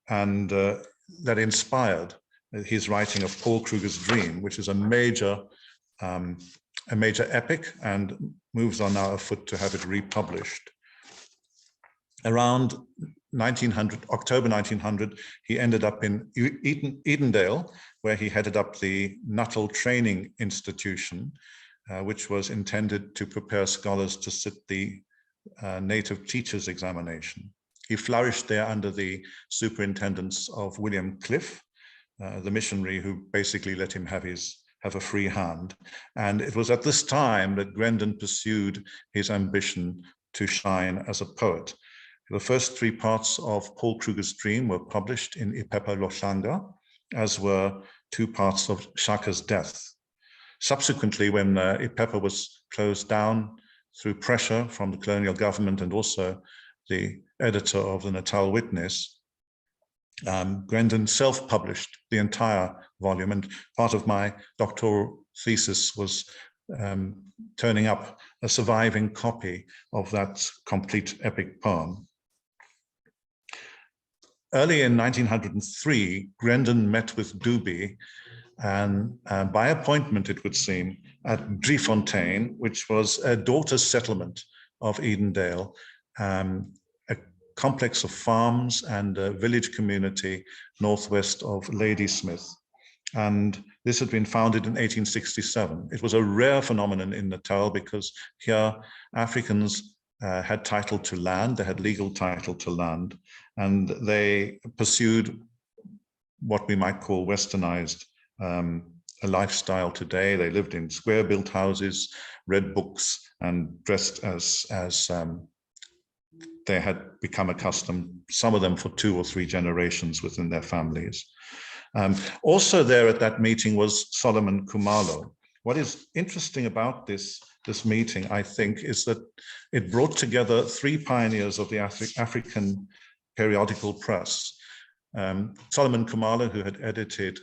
and that inspired his writing of Paul Kruger's Dream, which is a major epic, and moves on now afoot to have it republished. Around 1900, October 1900, he ended up in Edendale, where he headed up the Nuttall Training Institution, which was intended to prepare scholars to sit the native teachers examination. He flourished there under the superintendence of William Cliff, the missionary who basically let him have a free hand. And it was at this time that Grendon pursued his ambition to shine as a poet. The first three parts of Paul Kruger's Dream were published in Ipepa Lohlanga, as were two parts of Shaka's Death. Subsequently, when Ipepa was closed down through pressure from the colonial government and also the editor of the Natal Witness, Grendon self-published the entire volume, and part of my doctoral thesis was turning up a surviving copy of that complete epic poem. Early in 1903, Grendon met with Doobie, and by appointment, it would seem, at Driefontein, which was a daughter settlement of Edendale, a complex of farms and a village community northwest of Ladysmith. And this had been founded in 1867. It was a rare phenomenon in Natal because here Africans had title to land, they had legal title to land, and they pursued what we might call westernized a lifestyle today. They lived in square-built houses, read books, and dressed as they had become accustomed, some of them for 2 or 3 generations within their families. Also there at that meeting was Solomon Khumalo. What is interesting about this meeting, I think, is that it brought together 3 pioneers of the African periodical press. Solomon Khumalo, who had edited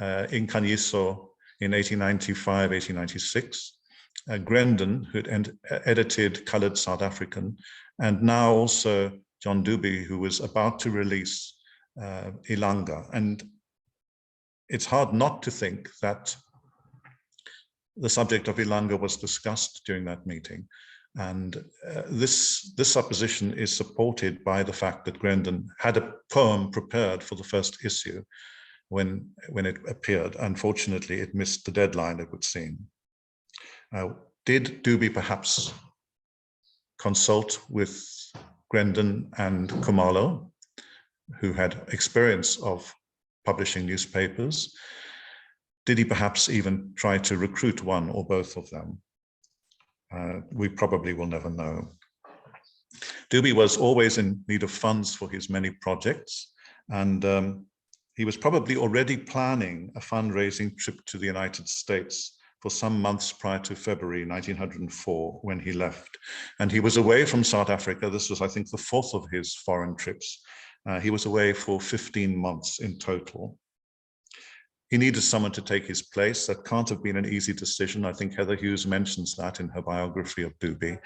Inkanyiso in 1895, 1896, Grendon, who had edited Colored South African, and now also John Doobie, who was about to release Ilanga. And it's hard not to think that the subject of Ilanga was discussed during that meeting. And this supposition is supported by the fact that Grendon had a poem prepared for the first issue when it appeared. Unfortunately, it missed the deadline, it would seem. Did Doobie perhaps consult with Grendon and Khumalo, who had experience of publishing newspapers? Did he perhaps even try to recruit one or both of them? We probably will never know. Doobie was always in need of funds for his many projects, and he was probably already planning a fundraising trip to the United States for some months prior to February 1904 when he left. And he was away from South Africa. This was, I think, the 4th of his foreign trips. He was away for 15 months in total. He needed someone to take his place. That can't have been an easy decision. I think Heather Hughes mentions that in her biography of Doobie.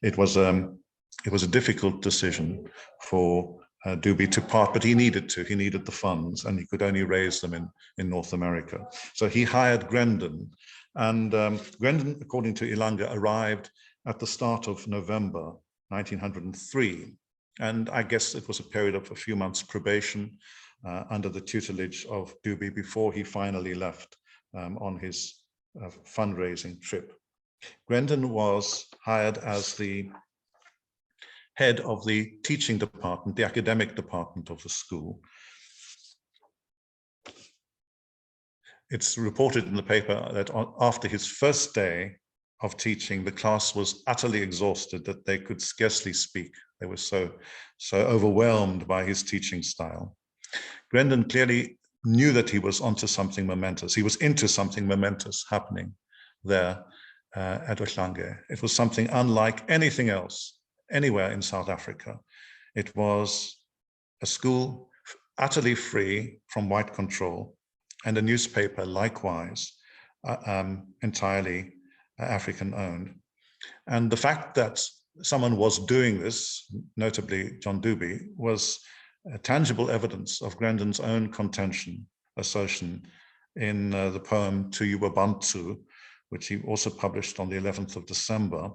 It was a difficult decision for Doobie to part, but he needed to. He needed the funds, and he could only raise them in North America. So he hired Grendon, and Grendon, according to Ilanga, arrived at the start of November 1903. And I guess it was a period of a few months probation under the tutelage of Doobie before he finally left on his fundraising trip. Grendon was hired as the head of the teaching department, the academic department of the school. It's reported in the paper that after his first day of teaching, the class was utterly exhausted, that they could scarcely speak. They were so overwhelmed by his teaching style. Grendon clearly knew that he was onto something momentous. He was into something momentous happening there. at Ilanga. It was something unlike anything else anywhere in South Africa. It was a school utterly free from white control, and a newspaper likewise entirely African owned. And the fact that someone was doing this, notably John Dube, was tangible evidence of Grandin's own contention, assertion in the poem To You Bantu, which he also published on the 11th of December,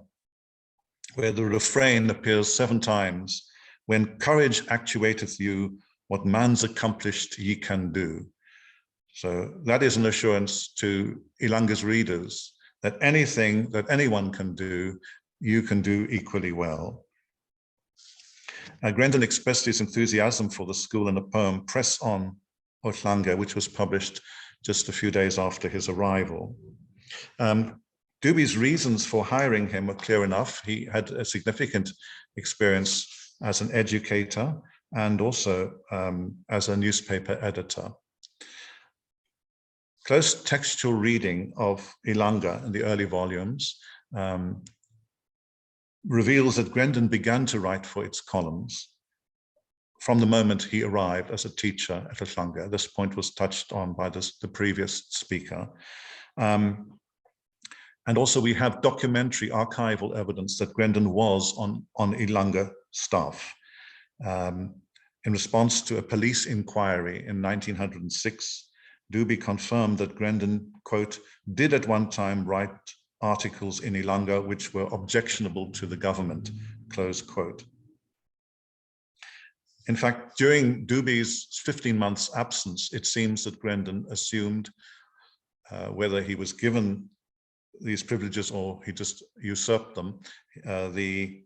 where the refrain appears 7 times: when courage actuateth you, what man's accomplished ye can do. So that is an assurance to Ilanga's readers that anything that anyone can do, you can do equally well. Grandin expressed his enthusiasm for the school in a poem, Press On, Ilanga, which was published just a few days after his arrival. Dube's reasons for hiring him were clear enough. He had a significant experience as an educator and also as a newspaper editor. Close textual reading of Ilanga in the early volumes reveals that Grandin began to write for its columns from the moment he arrived as a teacher at Ilanga. This point was touched on by the previous speaker. And also we have documentary archival evidence that Grandin was on Ilanga staff. In response to a police inquiry in 1906, Dube confirmed that Grandin, quote, did at one time write articles in Ilanga which were objectionable to the government, close quote. In fact, during Dube's 15 months absence, it seems that Grandin assumed, whether he was given these privileges or he just usurped them, the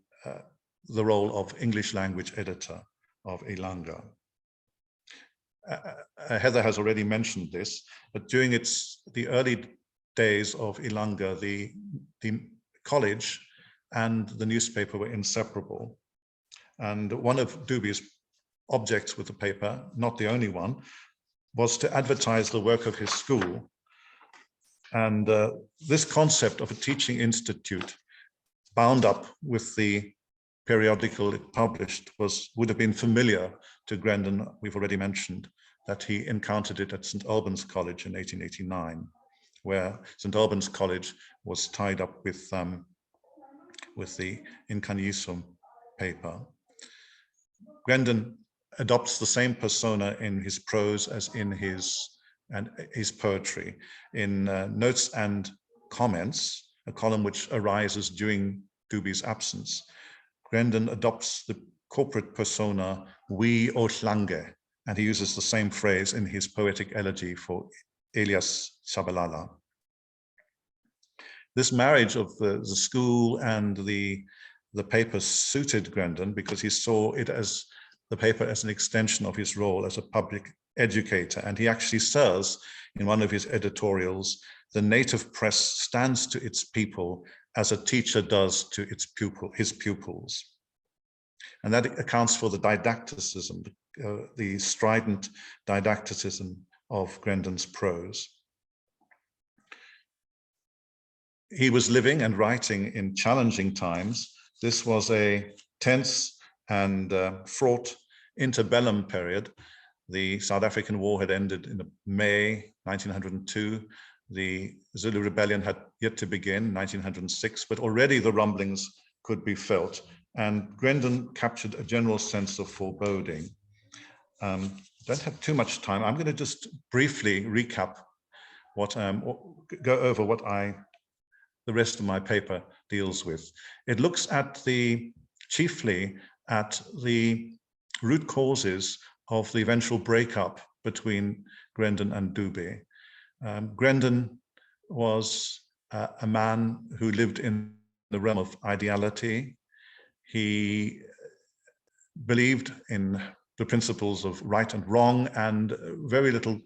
role of English language editor of Ilanga. Heather has already mentioned this, but during the early days of Ilanga, the college and the newspaper were inseparable. And one of Dube's objects with the paper, not the only one, was to advertise the work of his school. And this concept of a teaching institute bound up with the periodical it published would have been familiar to Grandin. We've already mentioned that he encountered it at St. Albans College in 1889, where St. Albans College was tied up with the Incanisum paper. Grandin adopts the same persona in his prose as in his poetry. In Notes and Comments, a column which arises during Dube's absence, Grandin adopts the corporate persona, we Ilanga, and he uses the same phrase in his poetic elegy for Elias Shabalala. This marriage of the school and the paper suited Grandin because he saw it as the paper as an extension of his role as a public educator. And he actually says in one of his editorials, the native press stands to its people as a teacher does to his pupils. And that accounts for the didacticism, the strident didacticism of Grandin's prose. He was living and writing in challenging times. This was a tense and fraught interbellum period. The South African War had ended in May 1902. The Zulu Rebellion had yet to begin, 1906, but already the rumblings could be felt. And Grandin captured a general sense of foreboding. Don't have too much time. I'm going to just briefly recap go over what the rest of my paper deals with. It looks at chiefly at the root causes of the eventual breakup between Grandin and Dube. Grandin was a man who lived in the realm of ideality. He believed in the principles of right and wrong and very little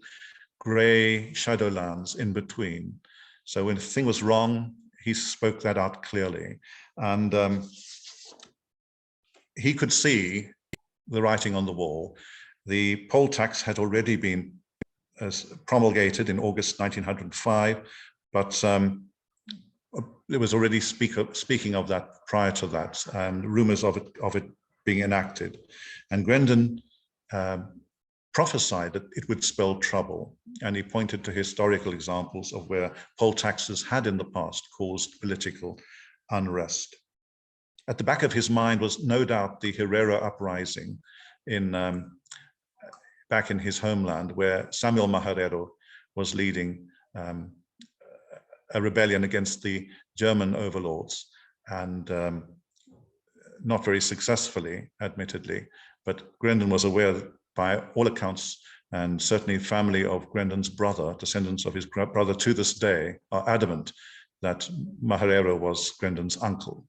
gray shadowlands in between. So when a thing was wrong, he spoke that out clearly. And he could see the writing on the wall. The poll tax had already been promulgated in August 1905, but there was already speaking of that prior to that, and rumors of it being enacted. And Grendon prophesied that it would spell trouble, and he pointed to historical examples of where poll taxes had in the past caused political unrest. At the back of his mind was no doubt the Herero uprising back in his homeland, where Samuel Maharero was leading a rebellion against the German overlords, and not very successfully, admittedly, but Grendon was aware that by all accounts, and certainly family of Grendon's brother, descendants of his brother to this day, are adamant that Maharero was Grendon's uncle.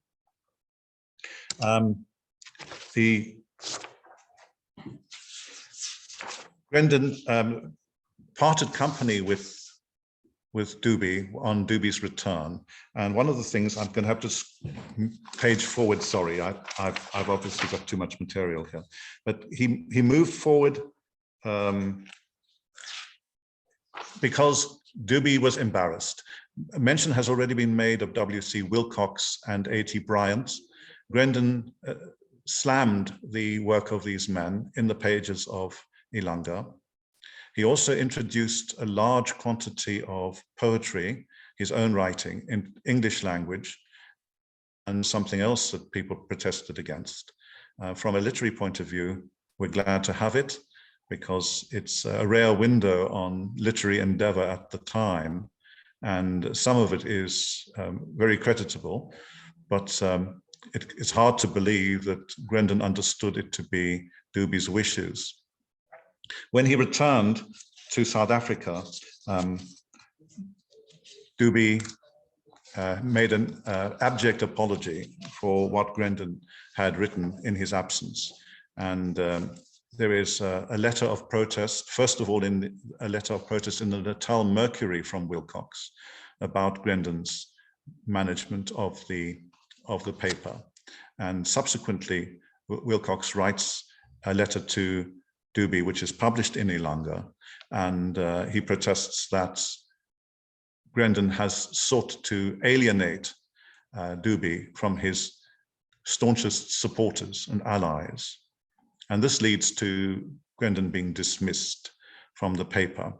Grendon parted company with Dubie on Dubie's return, and one of the things I'm going to have to page forward. Sorry, I've obviously got too much material here, but he moved forward because Dubie was embarrassed. Mention has already been made of W.C. Wilcox and A.T. Bryant. Grendon slammed the work of these men in the pages of Ilanga. He also introduced a large quantity of poetry, his own writing, in English language, and something else that people protested against. From a literary point of view, we're glad to have it, because it's a rare window on literary endeavor at the time, and some of it is very creditable, but it's hard to believe that Grendon understood it to be Dubie's wishes. When he returned to South Africa, Dubie made an abject apology for what Grendon had written in his absence. And there is a letter of protest, first of all, a letter of protest in the Natal Mercury from Wilcox about Grendon's management of the paper. And subsequently, Wilcox writes a letter to Dubie, which is published in Ilanga, and he protests that Grendon has sought to alienate Dubie from his staunchest supporters and allies. And this leads to Grendon being dismissed from the paper.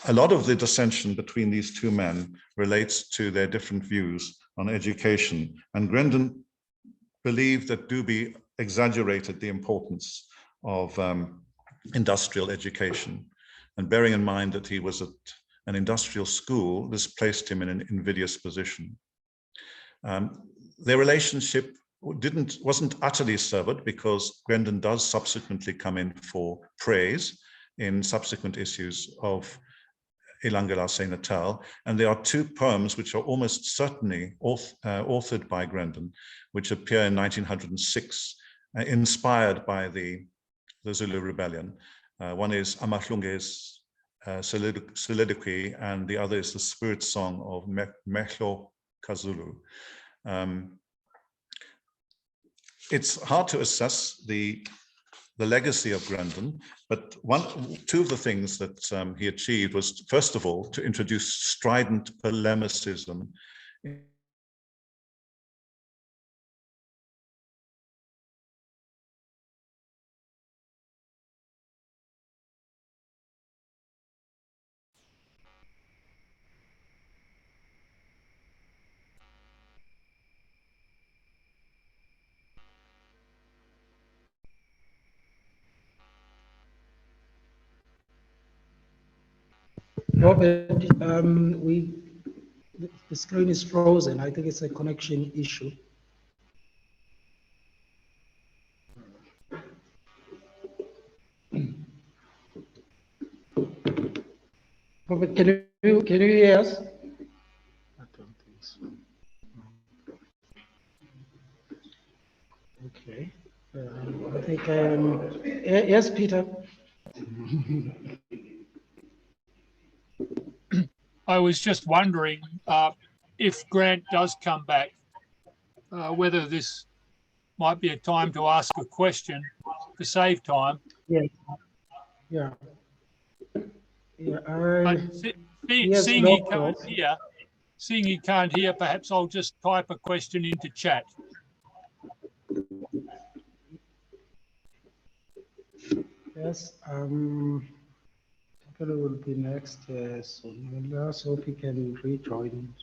A lot of the dissension between these two men relates to their different views on education, and Grendon believed that Dubie exaggerated the importance of industrial education. And bearing in mind that he was at an industrial school, this placed him in an invidious position. Their relationship wasn't utterly severed, because Grendon does subsequently come in for praise in subsequent issues of Ilanga La Se Natal. And there are two poems which are almost certainly authored by Grendon, which appear in 1906, inspired by the Zulu rebellion. One is Amahlunge's soliloquy, and the other is the spirit song of Mehlo Kazulu. It's hard to assess the legacy of Grendon, but two of the things that he achieved was, first of all, to introduce strident polemicism . Robert, the screen is frozen. I think it's a connection issue. Robert, can you hear us? I don't think so. Okay. I think yes, Peter. I was just wondering if Grant does come back, whether this might be a time to ask a question to save time. Yeah. Yeah. Yeah. But seeing he can't hear, seeing he can't hear, perhaps I'll just type a question into chat. Yes, Tapelo will be next soon. Let's hope he can rejoin.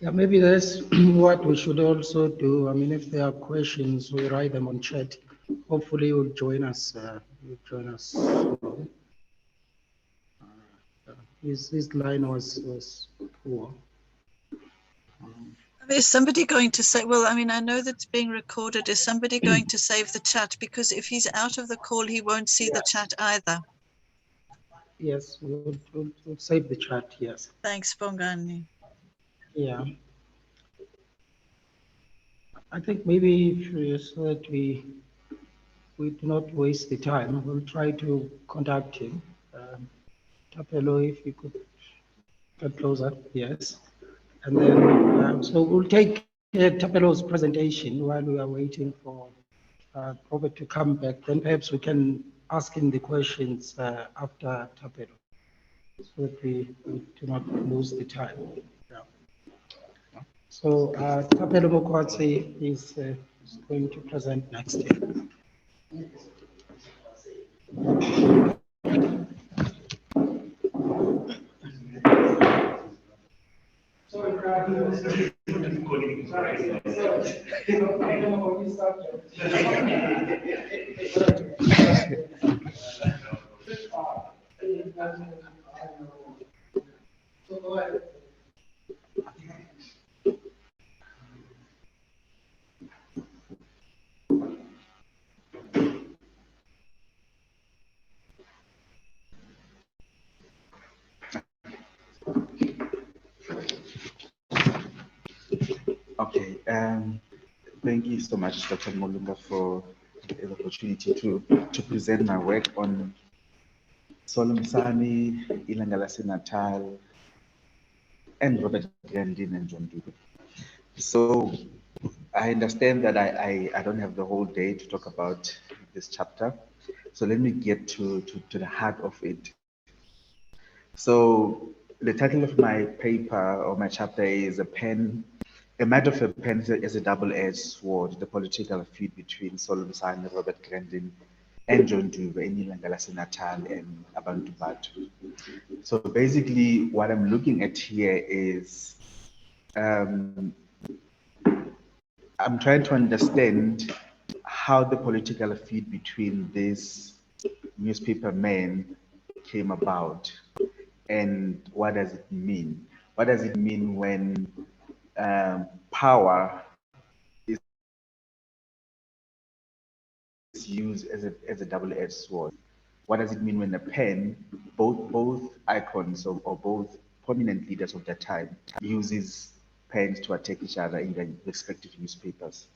Yeah, maybe that's what we should also do. I mean, if there are questions, we write them on chat. Hopefully, you'll join us. Soon. His line was poor. Is somebody going to say, well, I mean, I know that's being recorded. Is somebody going to save the chat? Because if he's out of the call, he won't see the chat either. Yes, we'll save the chat, yes. Thanks, Bongani. Yeah. I think maybe so that we do not waste the time, we'll try to contact him. Tapelo, if you could get closer, yes. And then, so we'll take Tapelo's presentation while we are waiting for Robert to come back. Then perhaps we can ask him the questions after Tapelo, so that we do not lose the time. Yeah. So Tapelo Mokwatsi is going to present next year. Okay, thank you so much, Dr. Molunga, for the opportunity to present my work on Solomsani, Ilanga Natal, and Robert Grandin and John Dube. So I understand that I don't have the whole day to talk about this chapter. So let me get to the heart of it. So the title of my paper or my chapter is A Matter of a Pen is a Double-Edged Sword, the political feud between Solomsani, Robert Grandin, and John Dube in Ilanga Natal and Abantu Batu. So basically what I'm looking at here is I'm trying to understand how the political feud between these newspaper men came about and what does it mean? What does it mean when power is used as a double-edged sword? What does it mean when a pen, both icons or both prominent leaders of that time, uses pens to attack each other in their respective newspapers?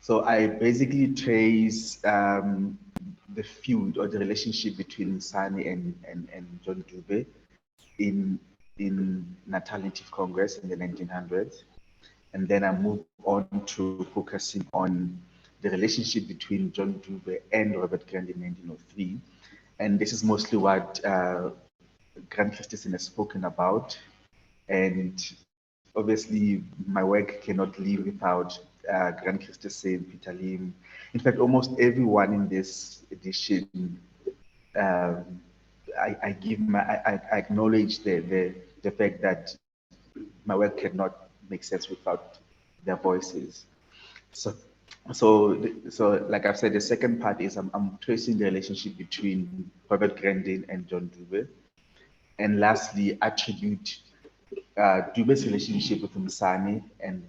So I basically trace the feud or the relationship between Sani and John Dube in Natal Native Congress in the 1900s. And then I move on to focusing on the relationship between John Dube and Robert Grant in 1903. And this is mostly what Grant Christensen has spoken about. And obviously, my work cannot leave without Grant Christensen, Peter Lim. In fact, almost everyone in this edition, I acknowledge the fact that my work cannot make sense without their voices. So like I've said, the second part is I'm tracing the relationship between Robert Grandin and John Dube. And lastly, attribute Dube's relationship with Msani and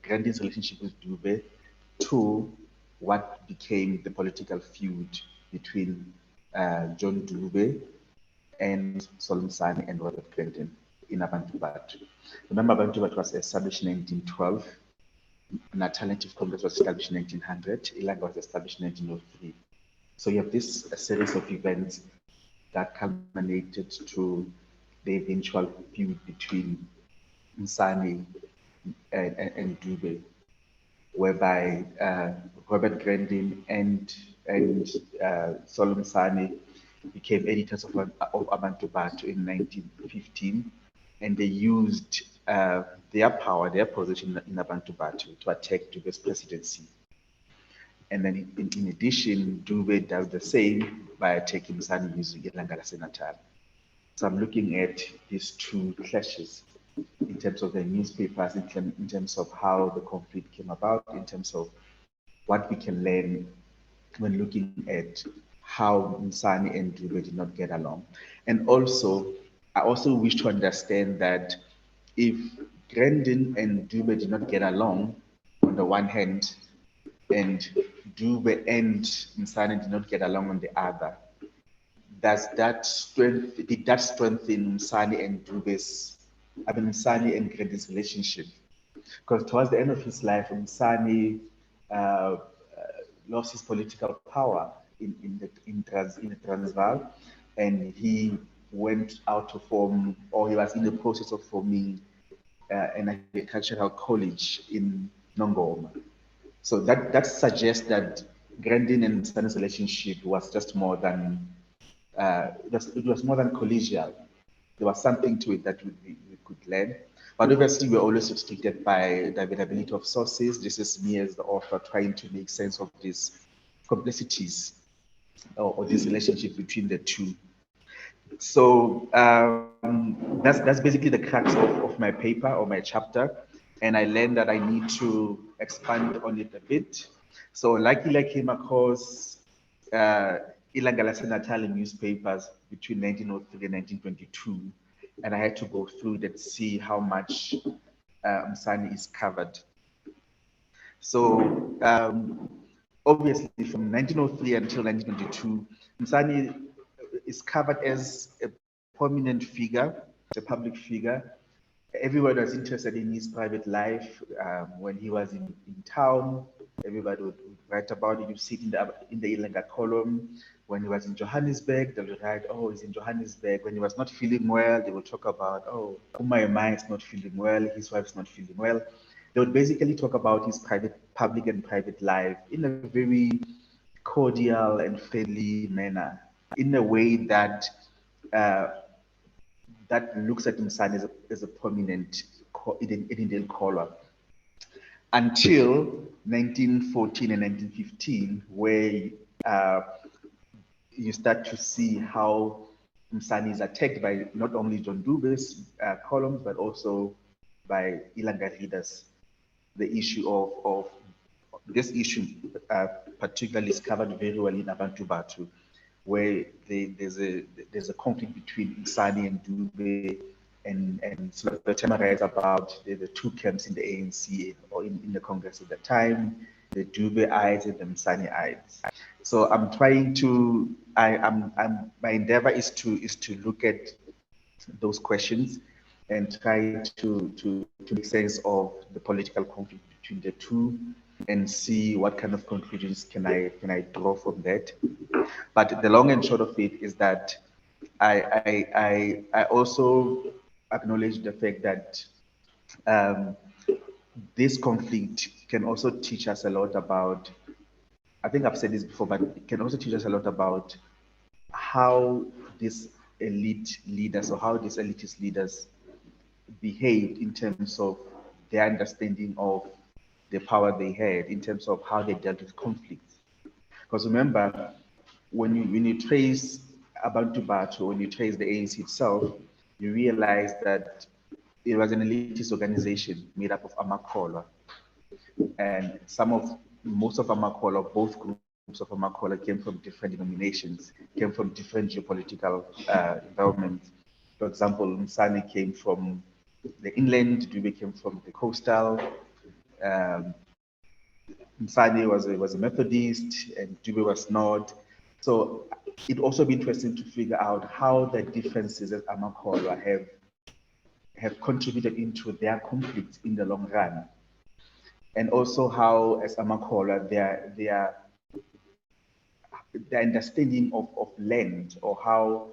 Grandin's relationship with Dube to what became the political feud between John Dube and Solomsani and Robert Grandin in Abantu Batu. Remember, Abantu Batu was established in 1912. Natal Native Congress was established in 1900. Ilanga was established in 1903. So you have this series of events that culminated to the eventual feud between Msani and Dube, whereby Robert Grandin and Solomsani became editors of Abantu Batu in 1915, and they used their power, their position in Abantu Batu to attack Dube's presidency. And then in addition, Dube does the same by attacking Msani using Ilanga Natal. So I'm looking at these two clashes in terms of the newspapers, in terms of how the conflict came about, in terms of what we can learn when looking at how Msani and Dube did not get along. And also, I also wish to understand that if Grandin and Dube did not get along, on the one hand, and Dube and Msani did not get along on the other, did that strengthen Msani and Msani and Grandin's relationship? Because towards the end of his life, Msani lost his political power in the Transvaal, and he went out to form, or he was in the process of forming an agricultural college in Nongoma. So that suggests that Grandin and Msani's relationship was just more than it was more than collegial. There was something to it that we could learn. But obviously, we're always restricted by the availability of sources. This is me as the author trying to make sense of these complexities or this relationship between the two. So that's basically the crux of my paper or my chapter. And I learned that I need to expand on it a bit. So luckily I came across Ilanga Natal newspapers between 1903 and 1922. And I had to go through that, see how much Msani is covered. So obviously from 1903 until 1922, Msani is covered as a prominent figure, a public figure. Everyone was interested in his private life. When he was in town, everybody would write about it. You see it in the Ilanga column. When he was in Johannesburg, they would write, oh, he's in Johannesburg. When he was not feeling well, they would talk about, oh, Umayama is not feeling well, his wife's not feeling well. They would basically talk about his public and private life in a very cordial and friendly manner, in a way that that looks at Msani as a prominent Indian caller. Until 1914 and 1915, where you start to see how Msani is attacked by not only John Dube's columns, but also by Ilanga readers. The issue of this issue particularly is covered very well in Abantu Batu, where there's a conflict between Msani and Dube, and so the time writes about the two camps in the ANC or in the Congress at the time, the Dube eyes and the Msani eyes. So I'm trying to, my endeavor is to look at those questions and try to make sense of the political conflict between the two and see what kind of conclusions can I draw from that. But the long and short of it is that I also acknowledge the fact that this conflict can also teach us a lot about, I think I've said this before, but it can also teach us a lot about how these elite leaders or how these elitist leaders behaved in terms of their understanding of the power they had, in terms of how they dealt with conflicts. Because remember, when you trace Abantu Batu, when you trace the ANC itself, you realize that it was an elitist organization made up of Amakholwa. And most of Amakholwa, both groups of Amakholwa came from different denominations, came from different geopolitical environments. For example, Msani came from the inland, Dube came from the coastal. Msani was a Methodist and Dube was not. So it'd also be interesting to figure out how the differences at Amakholwa have contributed into their conflicts in the long run. And also how, as Amakholwa, their understanding of land, or how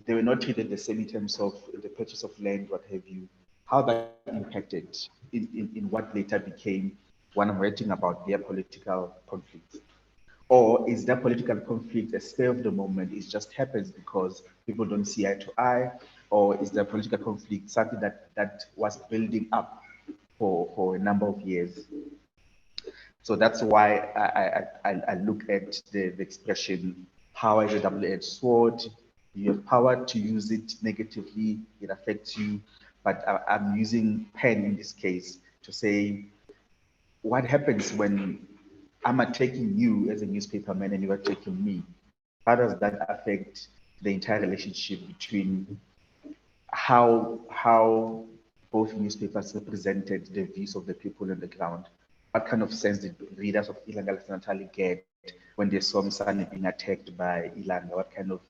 they were not treated the same in terms of the purchase of land, what have you, how that impacted in what later became, when I'm writing about their political conflicts. Or is that political conflict a spur of the moment? It just happens because people don't see eye to eye? Or is the political conflict something that was building up for a number of years? So that's why I look at the expression, power is a double-edged sword. You have power to use it negatively, it affects you. But I'm using pen in this case to say, what happens when I'm attacking you as a newspaperman and you're attacking me? How does that affect the entire relationship between how both newspapers represented the views of the people on the ground? What kind of sense did readers of Ilanga Natali get when they saw Msane being attacked by Ilanga? What kind of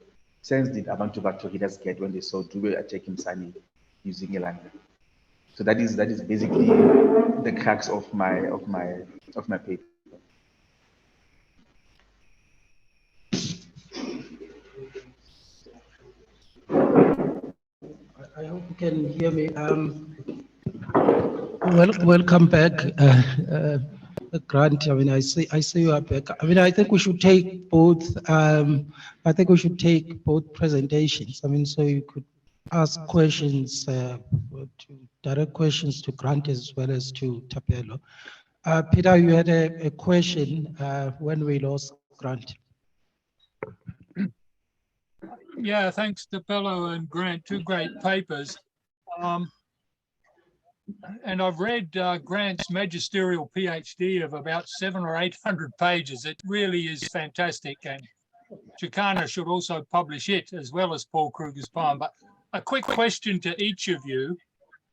sense did Abantu Batu readers get when they saw Dube attacking Msane using Ilanga? So that is basically the crux of my paper. I hope you can hear me. Welcome back, Grant. I mean, I see you are back. I mean, I think we should take both. I think we should take both presentations. I mean, so you could ask questions, direct questions to Grant as well as to Tapelo. Peter, you had a question when we lost Grant. Yeah, thanks to Bello and Grant, two great papers. And I've read Grant's magisterial PhD of about 700 or 800 pages. It really is fantastic. And Chicana should also publish it as well as Paul Kruger's poem. But a quick question to each of you.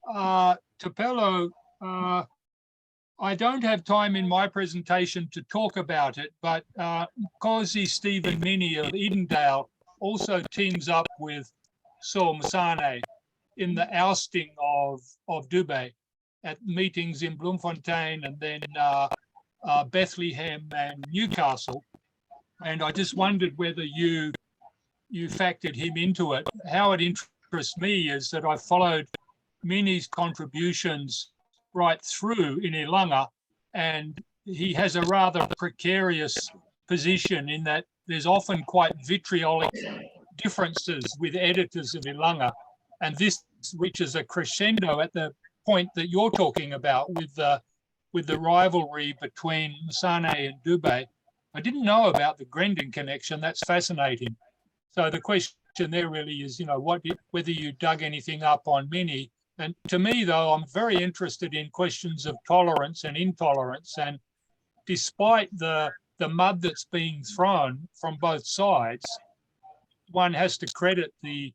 Tapelo, I don't have time in my presentation to talk about it, but Kosi Stephen Mini of Edendale also teams up with Saul Msane in the ousting of Dube at meetings in Bloemfontein and then Bethlehem and Newcastle. And I just wondered whether you factored him into it. How it interests me is that I followed Mini's contributions right through in Ilanga, and he has a rather precarious position in that there's often quite vitriolic differences with editors of Ilanga, and this reaches a crescendo at the point that you're talking about with the rivalry between Msane and Dube. I didn't know about the Grendon connection. That's fascinating. So the question there really is, whether you dug anything up on Mini. And to me, though, I'm very interested in questions of tolerance and intolerance. And despite the mud that's being thrown from both sides, one has to credit the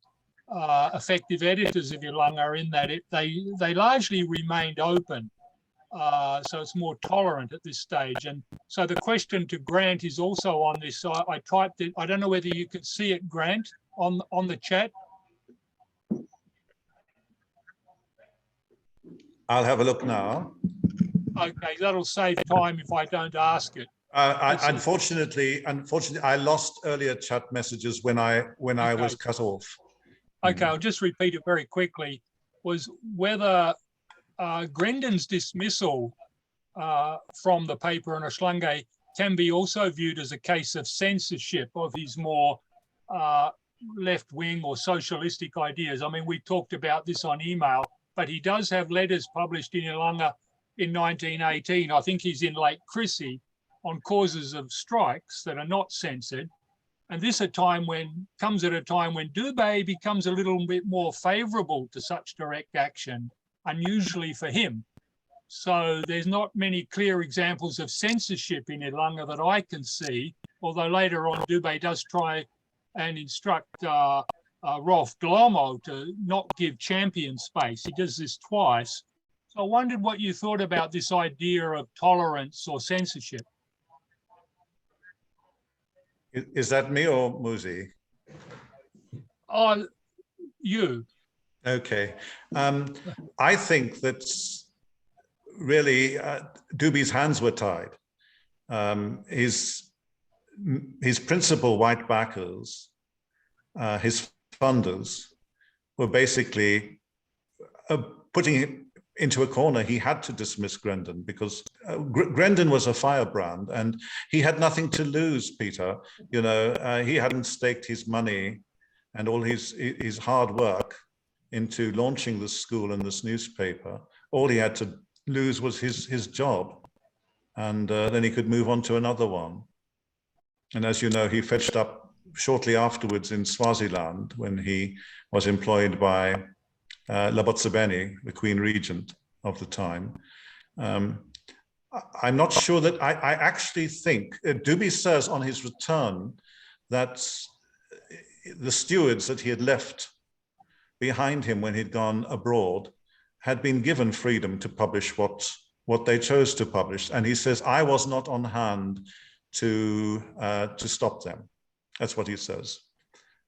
effective editors of Ilanga in that they largely remained open. So it's more tolerant at this stage. And so the question to Grant is also on this. I typed it. I don't know whether you can see it, Grant, on the chat. I'll have a look now. Okay, that'll save time if I don't ask it. Unfortunately, I lost earlier chat messages when I was cut off. Okay, I'll just repeat it very quickly. Was whether Grendon's dismissal from the paper on Ashlange can be also viewed as a case of censorship of his more left-wing or socialistic ideas. I mean, we talked about this on email, but he does have letters published in Ilanga in 1918. I think he's in Lake Chrissy on causes of strikes that are not censored. And this comes at a time when Dube becomes a little bit more favorable to such direct action, unusually for him. So there's not many clear examples of censorship in Ilanga that I can see, although later on Dube does try and instruct Rolf Glomo to not give champion space. He does this twice. So I wondered what you thought about this idea of tolerance or censorship. Is that me or Muzi? You. Okay. I think that really Dube's hands were tied. His principal white backers, his funders, were basically putting into a corner. He had to dismiss Grendon because Grendon was a firebrand and he had nothing to lose, Peter. You know, he hadn't staked his money and all his hard work into launching this school and this newspaper. All he had to lose was his job, and then he could move on to another one. And as you know, he fetched up shortly afterwards in Swaziland when he was employed by Labotsebeni, the Queen Regent of the time. I'm not sure that I actually think, Dubie says on his return that the stewards that he had left behind him when he'd gone abroad had been given freedom to publish what they chose to publish. And he says, I was not on hand to stop them. That's what he says.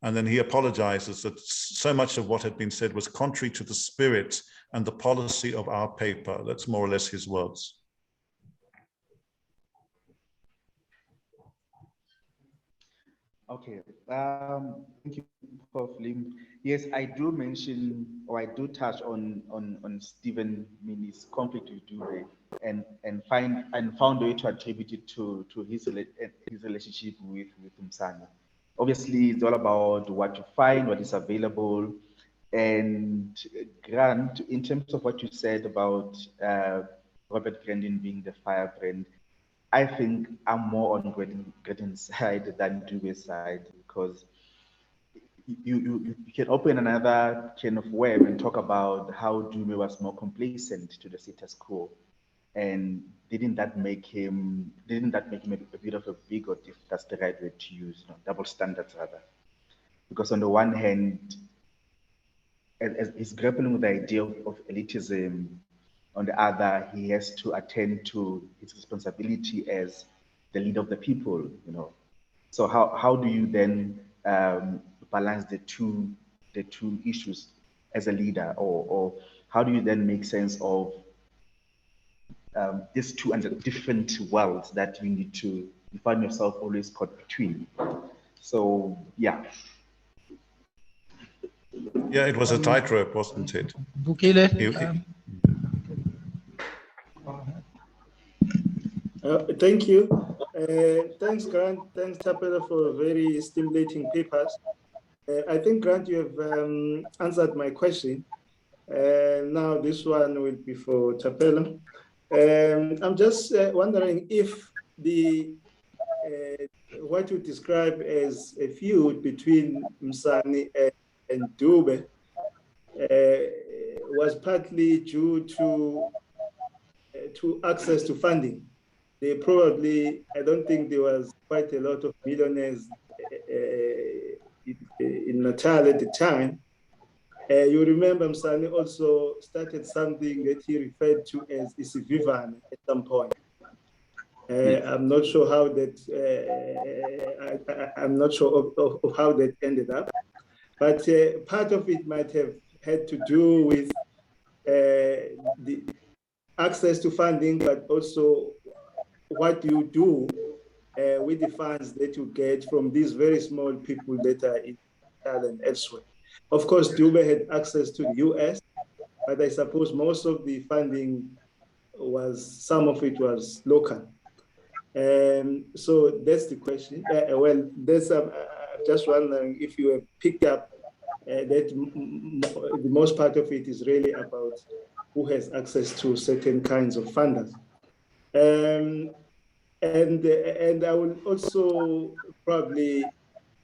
And then he apologizes that so much of what had been said was contrary to the spirit and the policy of our paper. That's more or less his words. Okay, thank you, Prof. Lim. Yes, I do mention, or I do touch on Stephen Mini's conflict with Dube, and found a way to attribute it to his relationship with Msani. Obviously, it's all about what you find, what is available, and Grant, in terms of what you said about Robert Grendon being the firebrand, I think I'm more on Grendon's side than Dube's side, because you can open another can of web and talk about how Dube was more complacent to the status quo, and didn't that make him a bit of a bigot, if that's the right word to use, double standards rather? Because on the one hand, as he's grappling with the idea of elitism, on the other, he has to attend to his responsibility as the leader of the people, So how do you then balance the two issues as a leader, or how do you then make sense of these two different worlds that you find yourself always caught between? So yeah. Yeah, it was a tightrope, wasn't it? Bukile. Thank you. Thanks, Grant. Thanks, Tapela, for very stimulating papers. I think, Grant, you have answered my question. Now this one will be for Tapela. I'm just wondering if what you describe as a feud between Msani and Dube was partly due to access to funding. They probably, I don't think there was quite a lot of millionaires in Natal at the time. You remember Msani also started something that he referred to as Isivivan at some point. I'm not sure how that, I'm not sure of how that ended up, but part of it might have had to do with the access to funding, but also what you do with the funds that you get from these very small people that are in Thailand elsewhere. Of course, Dube had access to the US, but I suppose most of the funding some of it was local. So that's the question. Well, I'm just wondering if you have picked up that the most part of it is really about who has access to certain kinds of funders. And I will also probably,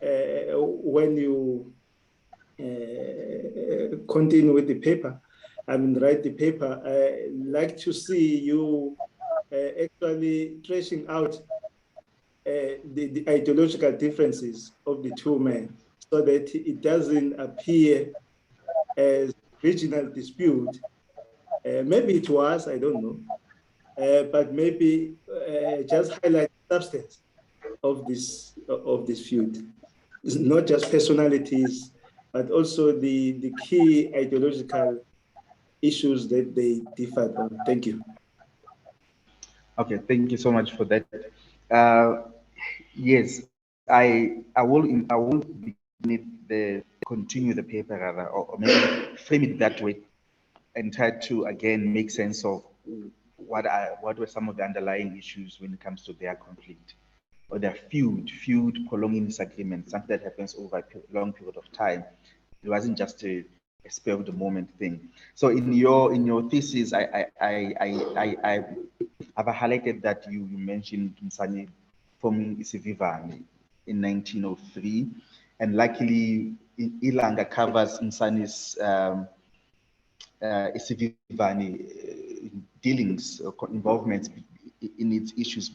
when you continue with the paper, write the paper, I like to see you actually tracing out the ideological differences of the two men, so that it doesn't appear as regional dispute. Maybe it was, I don't know, but maybe just highlight the substance of this feud. It's not just personalities, but also the key ideological issues that they differed on. Thank you. Okay, thank you so much for that. Yes, I will continue the paper rather, or maybe frame it that way. and tried to again make sense of what were some of the underlying issues when it comes to their conflict or their feud prolonging disagreement, something that happens over a long period of time. It wasn't just a spur of the moment thing. So in your thesis, I've highlighted that you mentioned Msane forming Isivivane in 1903, and luckily Ilanga covers Msane's Isivivane dealings or involvements in its issues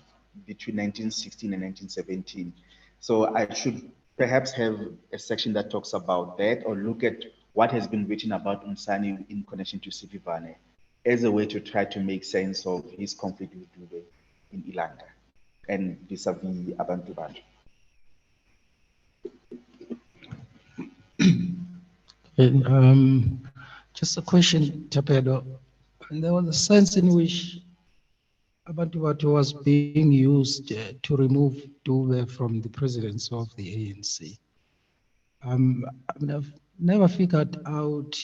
between 1916 and 1917. So I should perhaps have a section that talks about that, or look at what has been written about Msane in connection to Isivivane as a way to try to make sense of his conflict with Dube in Ilanga and vis-a-vis Abantu Bantu. Just a question, Tapedo. There was a sense in which Abantu Bantu was being used to remove Dube from the presidency of the ANC. I mean, I've never figured out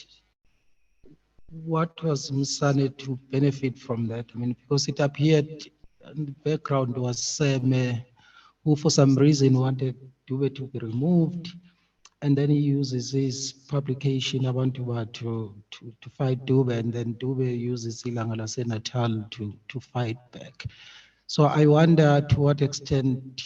what was Msane to benefit from that. I mean, because it appeared in the background was Seme, who for some reason wanted Dube to be removed. And then he uses his publication Abantu to fight Dube, and then Dube uses Ilanga Lase Natal to fight back. So I wonder to what extent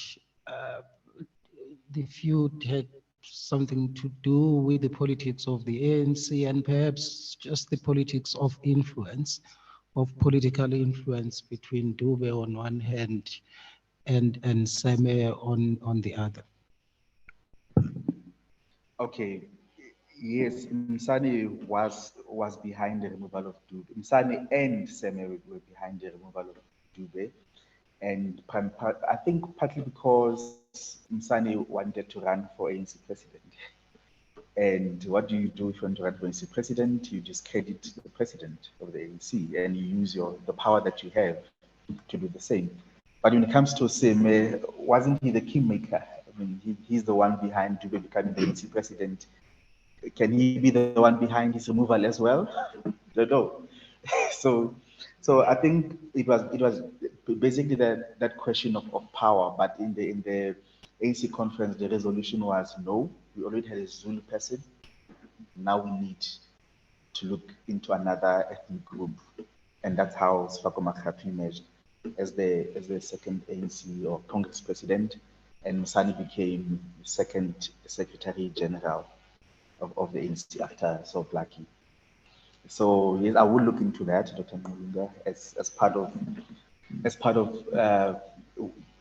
the feud had something to do with the politics of the ANC, and perhaps just the politics of influence, of political influence between Dube on one hand and Seme on the other. Okay, yes, Msane was behind the removal of Dube. Msane and Seme were behind the removal of Dube, and I think partly because Msane wanted to run for ANC president. And what do you do if you want to run for ANC president? You discredit the president of the ANC, and you use the power that you have to do the same. But when it comes to Seme, wasn't he the kingmaker? I mean, he's the one behind Dube becoming the ANC president. Can he be the one behind his removal as well? I don't know. So I think it was basically that question of power. But in the ANC conference, the resolution was no. We already had a Zulu person. Now we need to look into another ethnic group, and that's how Sfako Makhapi emerged as the second ANC or Congress president, and Msane became the second Secretary General of the ANC after Soblaki. So yes, I will look into that, Dr. Mulunga, as part of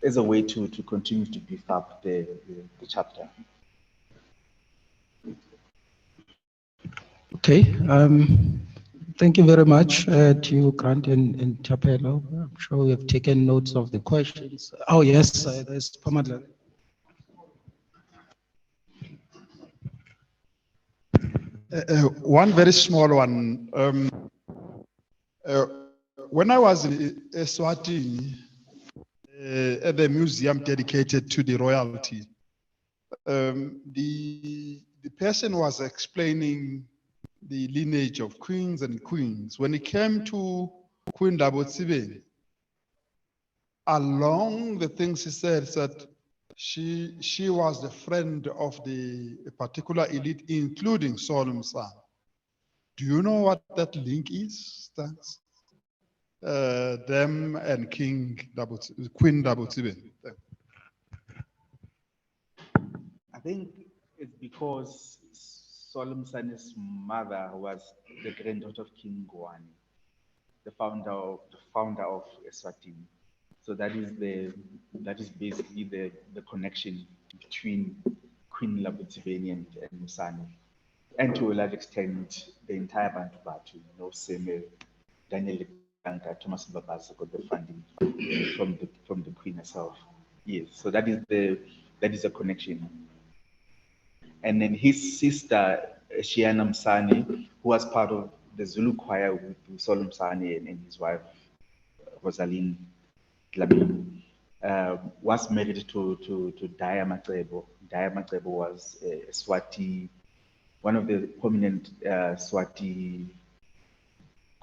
as a way to continue to beef up the chapter. Okay. Thank you very much to you, Grant and Tapelo. I'm sure we have taken notes of the questions. Oh, yes, there's Pamadla. One very small one. When I was in Eswatini, at the museum dedicated to the royalty, the person was explaining the lineage of queens and queens. When it came to Queen Dabotsibeni, along the things he said that she was the friend of the particular elite, including Solomon San. Do you know what that link is? Thanks. Them and Queen Dabotsibeni. I think it's because Solomon San's mother was the granddaughter of King Gwani, the founder of Eswatini. So that is basically the connection between Queen Labotsibeni and Msane, and to a large extent the entire Bantu Batu. Seme, Daniel Ilanga, Thomas Babasa got the funding from the Queen herself. Yes, so that is a connection. And then his sister Shiana Msane, who was part of the Zulu choir with Solomon Msane and his wife Rosaline Dlamini, was married to Daya Macebo. Daya Macebo was a Swati, one of the prominent Swati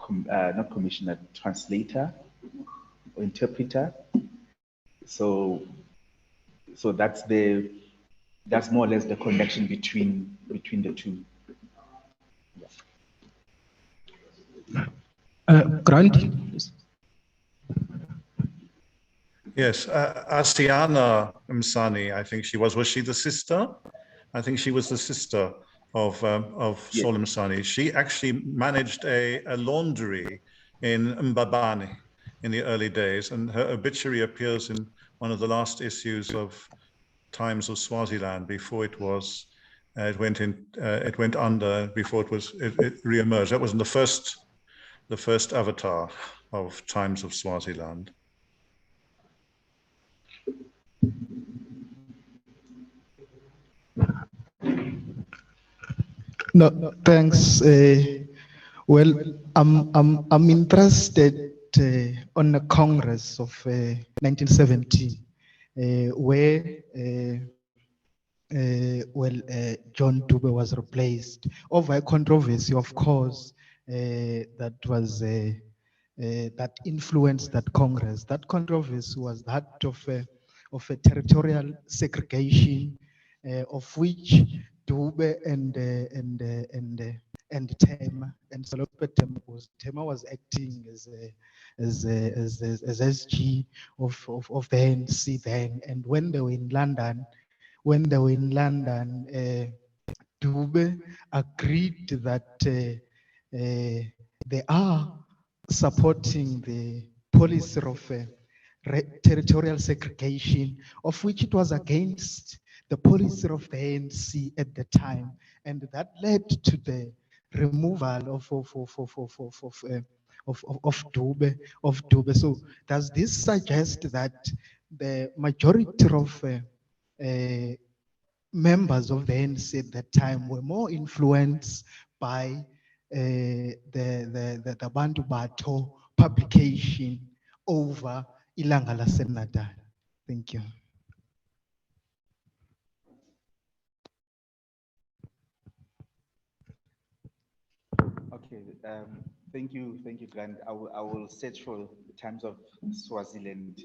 not commissioner, translator or interpreter. So that's more or less the connection between the two. Grant? Yes, Asiana Msani, I think she was she the sister? I think she was the sister of Yes. Saul Msani. She actually managed a laundry in Mbabane in the early days, and her obituary appears in one of the last issues of Times of Swaziland before it was it went under before it re-emerged. That was in the first avatar of Times of Swaziland. No, thanks. Well, I'm interested on the Congress of 1917, where John Dube was replaced over a controversy, of course, that was that influenced that Congress. That controversy was that of a territorial segregation, of which Dube and Tema was acting as SG of the ANC then, and when they were in London. Dube agreed that they are supporting the policy of territorial segregation, of which it was against the policy of the ANC at the time, and that led to the removal of Dube. So does this suggest that the majority of members of the ANC at that time were more influenced by the Bantu Bato publication over Ilanga Lasenatal? Thank you. Okay, thank you, Grant. I will search for the Times of Swaziland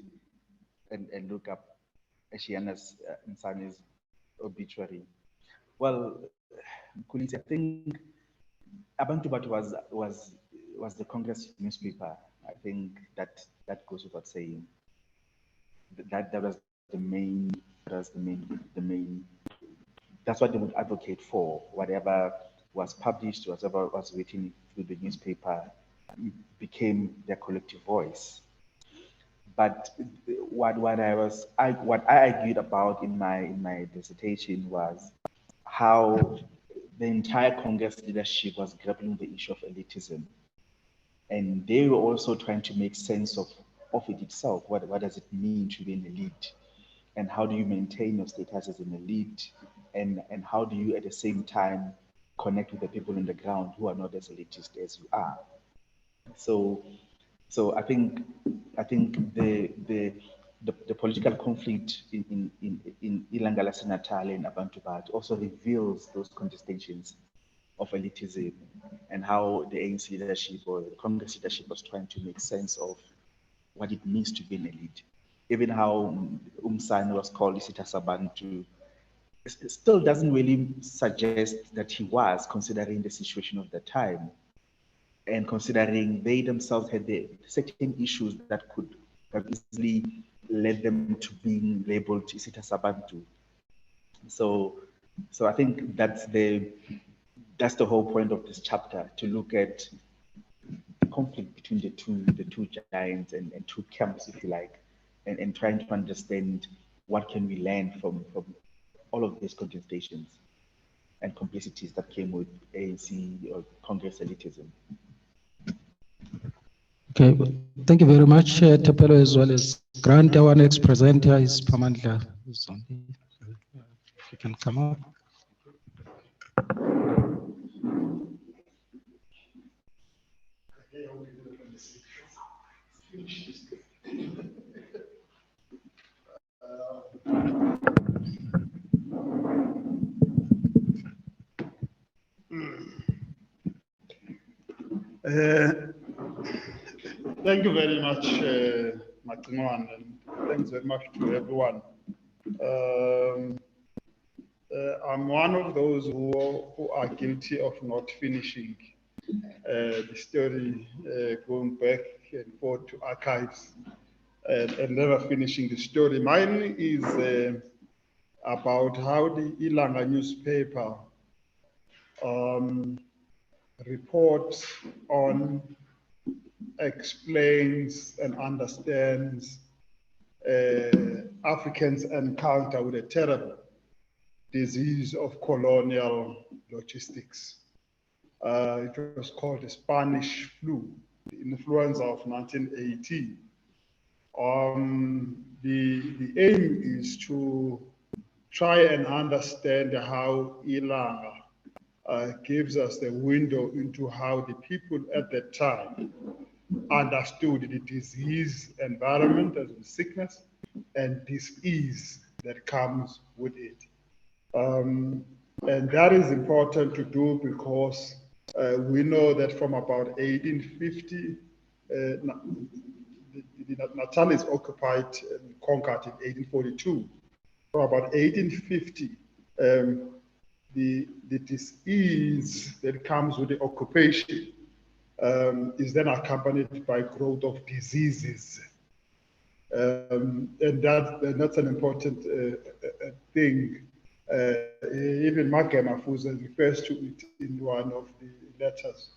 and look up Ashiana's Nsani's obituary. Well, Kulisi, I think Abantu Batu was the Congress newspaper. I think that goes without saying. That was the main. That's what they would advocate for. Whatever was published, whatever was written through the newspaper, became their collective voice. But what I argued about in my dissertation was how the entire Congress leadership was grappling the issue of elitism, and they were also trying to make sense of it itself. What does it mean to be an elite, and how do you maintain your status as an elite, and how do you at the same time connect with the people on the ground who are not as elitist as you are? So I think the political conflict in Ilanga Lasenatal and Abantu Batu also reveals those contestations of elitism and how the ANC leadership or the Congress leadership was trying to make sense of what it means to be an elite. Even how Msani was called Isita Sabantu, it still doesn't really suggest that he was, considering the situation of the time. And considering they themselves had the certain issues that could have easily led them to being labeled Isita Sabantu. So I think that's the whole point of this chapter, to look at the conflict between the two giants and two camps, if you like, and trying to understand what can we learn from all of these contestations and complicities that came with ANC or Congress elitism. Okay, thank you very much, Tepelo, as well as Grant. Our next presenter is Pamandla. If you can come up. Thank you very much, Macingwan, and thanks very much to everyone. I'm one of those who are guilty of not finishing the story, going back and forth to archives and never finishing the story. Mine is about how the Ilanga newspaper reports on, explains and understands Africans' encounter with a terrible disease of colonial logistics. It was called the Spanish flu, the influenza of 1918. The aim is to try and understand how Ilanga gives us the window into how the people at that time understood the disease environment as a sickness and disease that comes with it. And that is important to do because we know that from about 1850, Natal is occupied and conquered in 1842. From about 1850, the disease that comes with the occupation is then accompanied by growth of diseases. And that's an important thing. Even Magema Fuza refers to it in one of the letters.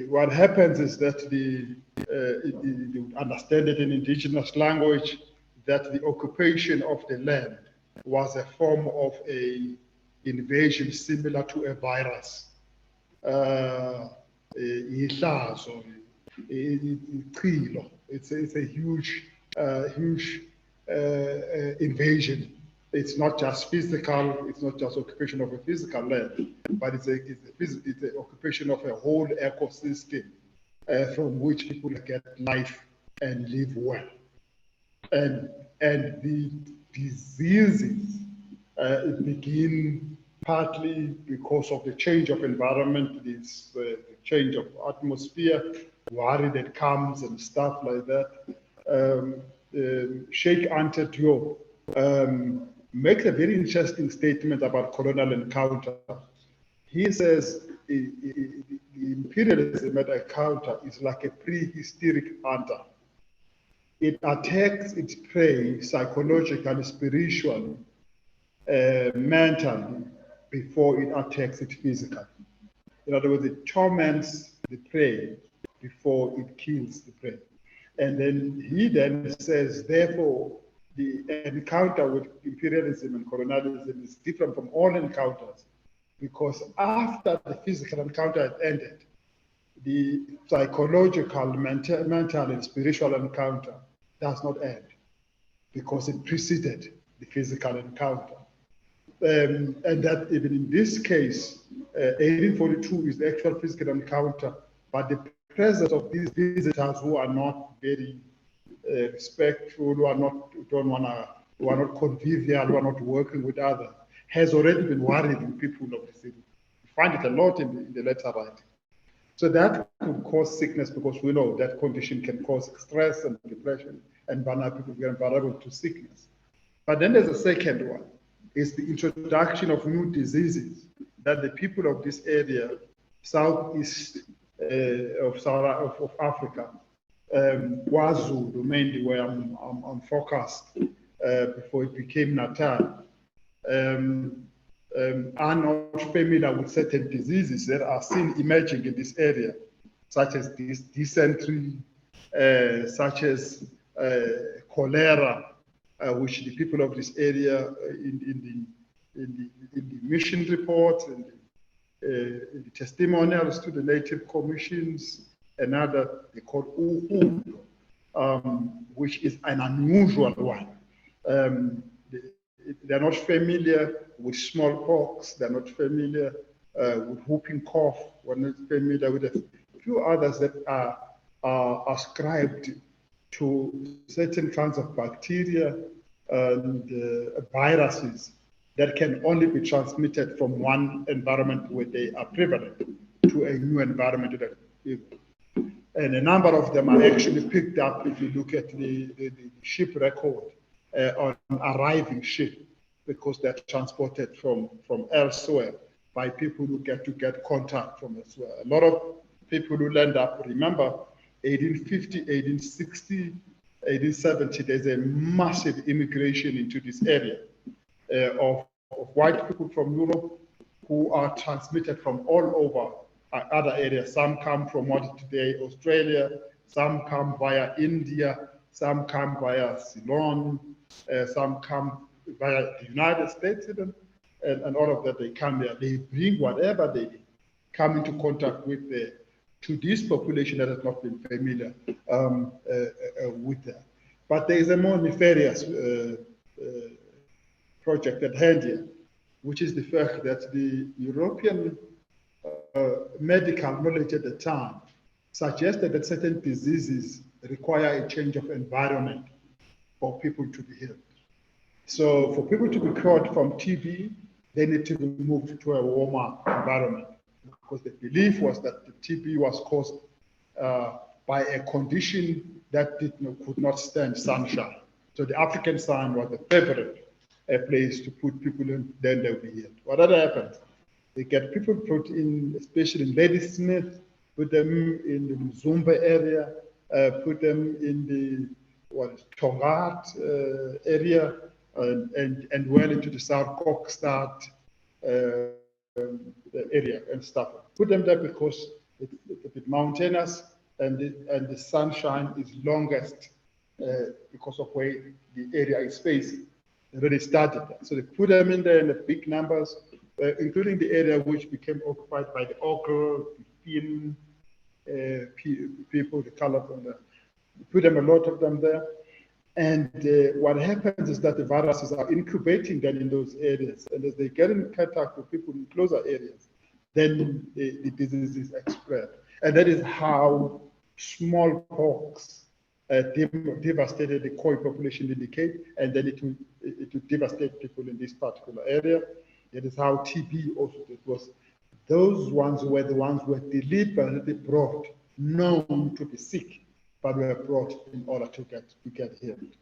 What happens is that you understand it in indigenous language that the occupation of the land was a form of a invasion similar to a virus. It's a huge invasion. It's not just physical, it's not just occupation of a physical land, but it's an occupation of a whole ecosystem from which people get life and live well. And the diseases begin partly because of the change of environment, this the change of atmosphere, worry that comes and stuff like that. Sheikh Anta Diop makes a very interesting statement about colonial encounter. He says the imperialism at encounter is like a prehistoric hunter. It attacks its prey psychologically, spiritually, mentally, before it attacks it physically. In other words, it torments the prey before it kills the prey. And then he then says, therefore, the encounter with imperialism and colonialism is different from all encounters, because after the physical encounter had ended, the psychological, mental, and spiritual encounter does not end, because it preceded the physical encounter. And that even in this case, 1842 is the actual physical encounter, but the presence of these visitors who are not very respectful, who are not convivial, who are not working with others, has already been worrying people of the city. You find it a lot in the letter writing. So that could cause sickness, because we know that condition can cause stress and depression, and people get vulnerable to sickness. But then there's a second one. Is the introduction of new diseases that the people of this area, southeast of Africa, KwaZulu mainly, where I'm focused before it became Natal, are not familiar with certain diseases that are seen emerging in this area, such as dysentery, such as cholera, which the people of this area in the mission reports and in the testimonials to the native commissions, another they call Uhu, which is an unusual one. They're not familiar with smallpox, they're not familiar with whooping cough, we're not familiar with a few others that are ascribed to certain kinds of bacteria and viruses that can only be transmitted from one environment where they are prevalent to a new environment. And a number of them are actually picked up if you look at the ship record on arriving ship, because they're transported from elsewhere by people who get contact from elsewhere. A lot of people who land up, remember, 1850, 1860, 1870, there's a massive immigration into this area of white people from Europe who are transmitted from all over other areas. Some come from what is today Australia, some come via India, some come via Ceylon, some come via the United States, and all of that. They come there, they bring whatever they come into contact with to this population that has not been familiar with them. But there is a more nefarious project at hand here, which is the fact that the European medical knowledge at the time suggested that certain diseases require a change of environment for people to be healed. So for people to be cured from TB, they need to be moved to a warmer environment, because the belief was that the TB was caused by a condition that could not stand sunshine. So the African sun was the favorite place to put people in, then they'll be healed. What happens? They get people put in, especially in Ladysmith, put them in the Mzumba area, put them in the Tongat area, and well into the South Kokstad area and stuff. Put them there because it's a bit mountainous, and the sunshine is longest because of where the area is facing. They already started that. So they put them in there in the big numbers, including the area which became occupied by the Ogre, the Fin people, the colored on there. Put them, a lot of them there. And what happens is that the viruses are incubating then in those areas. And as they get in contact with people in closer areas, then the disease is spread. And that is how smallpox devastated the Khoi population in the Cape, and then it will devastate people in this particular area. That is how TB also, it was those ones were the ones who were deliberately brought, known to be sick, but were brought in order to get healed.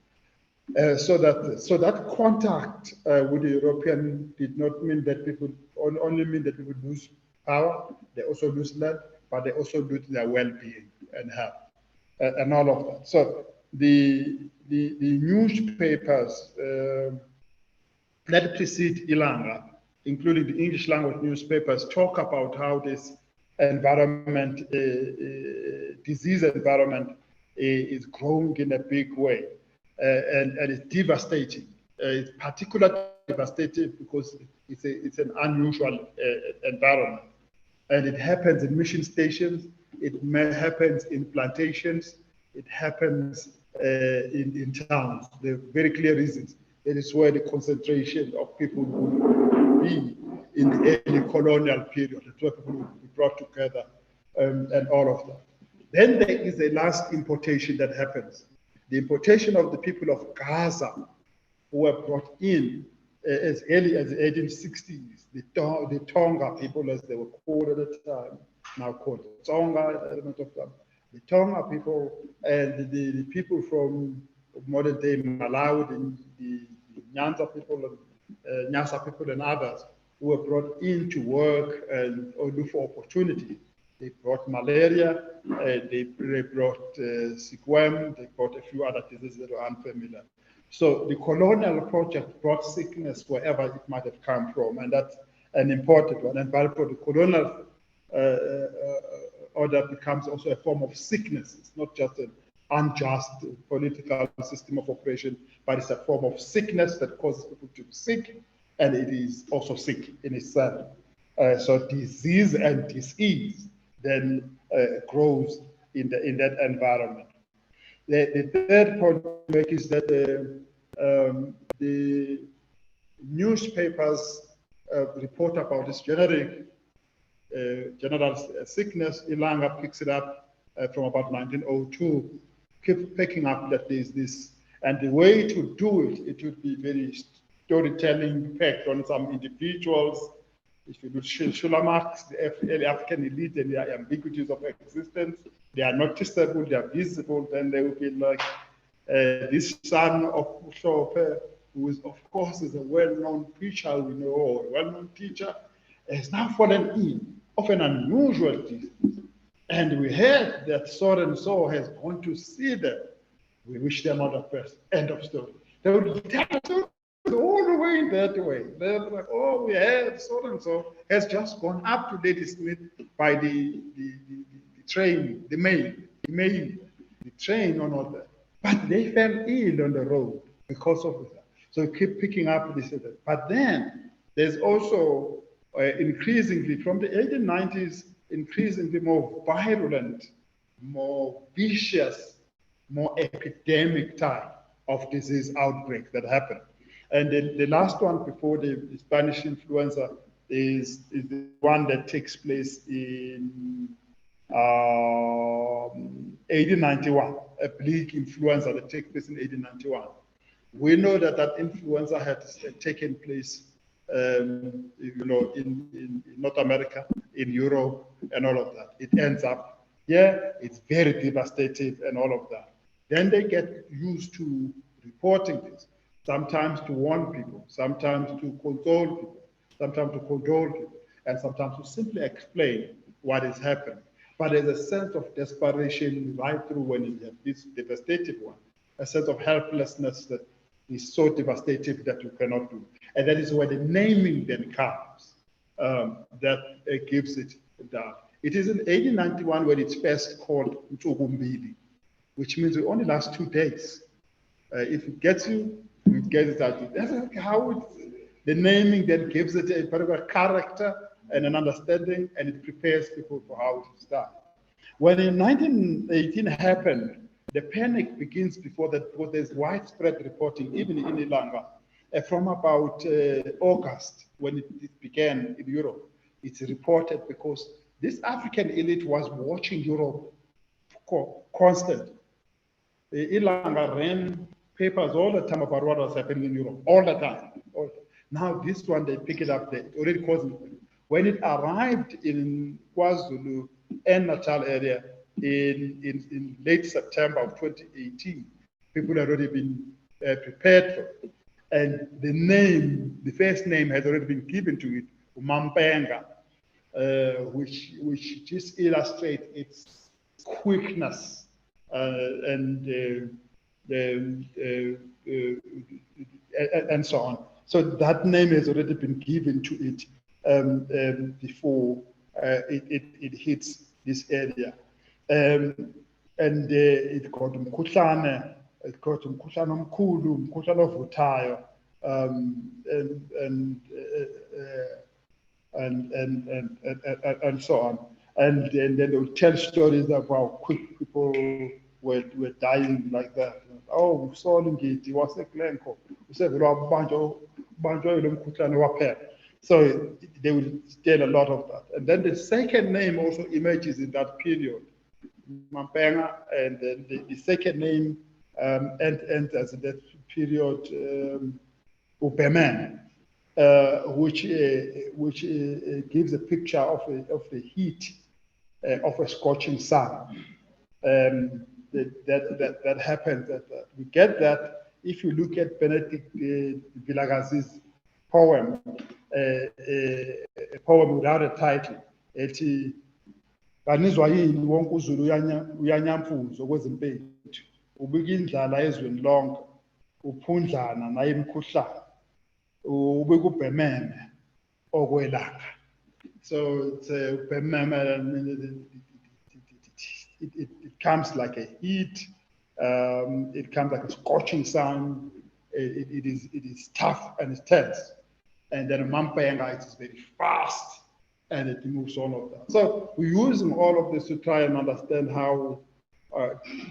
So that contact with the European did not mean that people only mean that people lose power. They also lose land, but they also lose their well-being and health, and all of that. So the newspapers that precede Ilanga, including the English language newspapers, talk about how this environment, disease environment, is growing in a big way, and it's devastating. It's particularly devastating because it's an unusual environment, and it happens in mission stations. It happens in plantations. It happens in towns. There are very clear reasons. It is where the concentration of people would be in the early colonial period. It's where people would be brought together, and all of that. Then there is a last importation that happens. The importation of the people of Gaza, who were brought in as early as the 1860s, the Tonga people, as they were called at the time, now called Tonga, element of them. The Tonga people and the people from modern day Malawi, the Nyanza people, Nyasa people and others, who were brought in to work and or look for opportunity. They brought malaria, they brought sickworm, they brought a few other diseases that were unfamiliar. So the colonial project brought sickness wherever it might have come from, and that's an important one. And for the colonial order becomes also a form of sickness. It's not just an unjust political system of operation, but it's a form of sickness that causes people to be sick, and it is also sick in itself. So disease and disease then grows in that environment. The third point to make is that the newspapers report about this general sickness. Ilanga picks it up from about 1902, keep picking up that there's this, and the way to do it, it would be very storytelling packed on some individuals If you do Shulamarks, the early African elite and their ambiguities of existence, they are noticeable, they are visible, then they will be like this son of Ushope, who is, of course, is a well-known preacher we know, or a well-known teacher, has now fallen in of an unusual disease. And we heard that so and so has gone to see them. We wish them all the best. End of story. They would tell us all the way in that way. They're like, oh, we have so and so has just gone up to Lady Smith by the train, the train on all that. But they fell ill on the road because of that. So we keep picking up this. But then there's also increasingly from the 1890s, increasingly more virulent, more vicious, more epidemic type of disease outbreak that happened. And the last one before the Spanish influenza is the one that takes place in 1891, a bleak influenza that takes place in 1891. We know that that influenza had taken place, you know, in North America, in Europe, and all of that. It ends up here, it's very devastating and all of that. Then they get used to reporting this, sometimes to warn people, sometimes to console people, sometimes to condole people, and sometimes to simply explain what is happening. But there's a sense of desperation right through when you have this devastating one, a sense of helplessness that is so devastating that you cannot do. And that is where the naming then comes, that gives it that. It is in 1891 when it's first called Utugumbili, which means it only lasts 2 days. If it gets you, you get it out. That's how it's, the naming then gives it a particular character and an understanding, and it prepares people for how to start. When in 1918 happened, the panic begins before that, because there's widespread reporting, even in Ilanga, from about August, when it began in Europe. It's reported because this African elite was watching Europe constantly. Ilanga ran papers all the time about what was happening in Europe, all the time. Now this one, they pick it up, they already causing. When it arrived in KwaZulu and Natal area in late September of 2018, people had already been prepared for it. And the name, the first name has already been given to it, Mampenga, which just illustrates its quickness and so on. So that name has already been given to it before it hits this area. And it got umkhuhlane, it got umkhuhlane omkhulu, umkhuhlane ovuthayo, and so on. And then they will tell stories about how quick people were dying like that. Oh, Solingiti was a Glencoe. So they will tell a lot of that. And then the second name also emerges in that period, Mampenga, and then the second name enters in that period, Upeman, which gives a picture of the heat of a scorching sun. That happens. We get that if you look at Benedict Vilakazi's poem, a poem without a title. Ethi kanizwa yini wonke uZulu uyanyamfuza kwezimpethu, ubika indlala ezweni lonke, uphundlana naye imkhuhlane, ubika ubhememe okwelanga. So it's it comes like a heat, it comes like a scorching sun. It is tough and it's tense. And then Mampenga, it is very fast and it moves all of that. So we're using all of this to try and understand how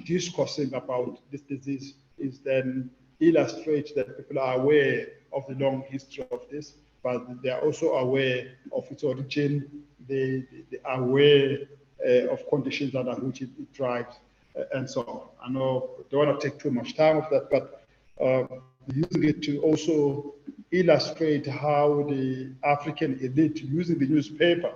discussing about this disease is then illustrates that people are aware of the long history of this, but they are also aware of its origin. They are aware of conditions under which it thrives, and so on. I know I don't want to take too much time of that, but using it to also illustrate how the African elite using the newspaper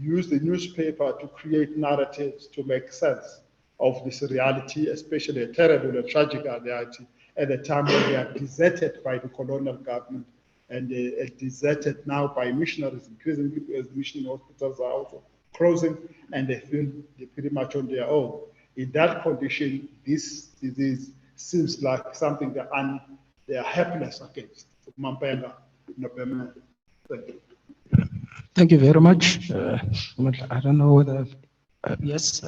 use the newspaper to create narratives to make sense of this reality, especially a terrible and tragic reality at the time when they are deserted by the colonial government and deserted now by missionaries, increasingly as mission hospitals are also closing and they feel they're pretty much on their own. In that condition, this disease seems like something that they are helpless against. Mampenga, Nobema. Thank you. Thank you very much. I don't know whether, yes,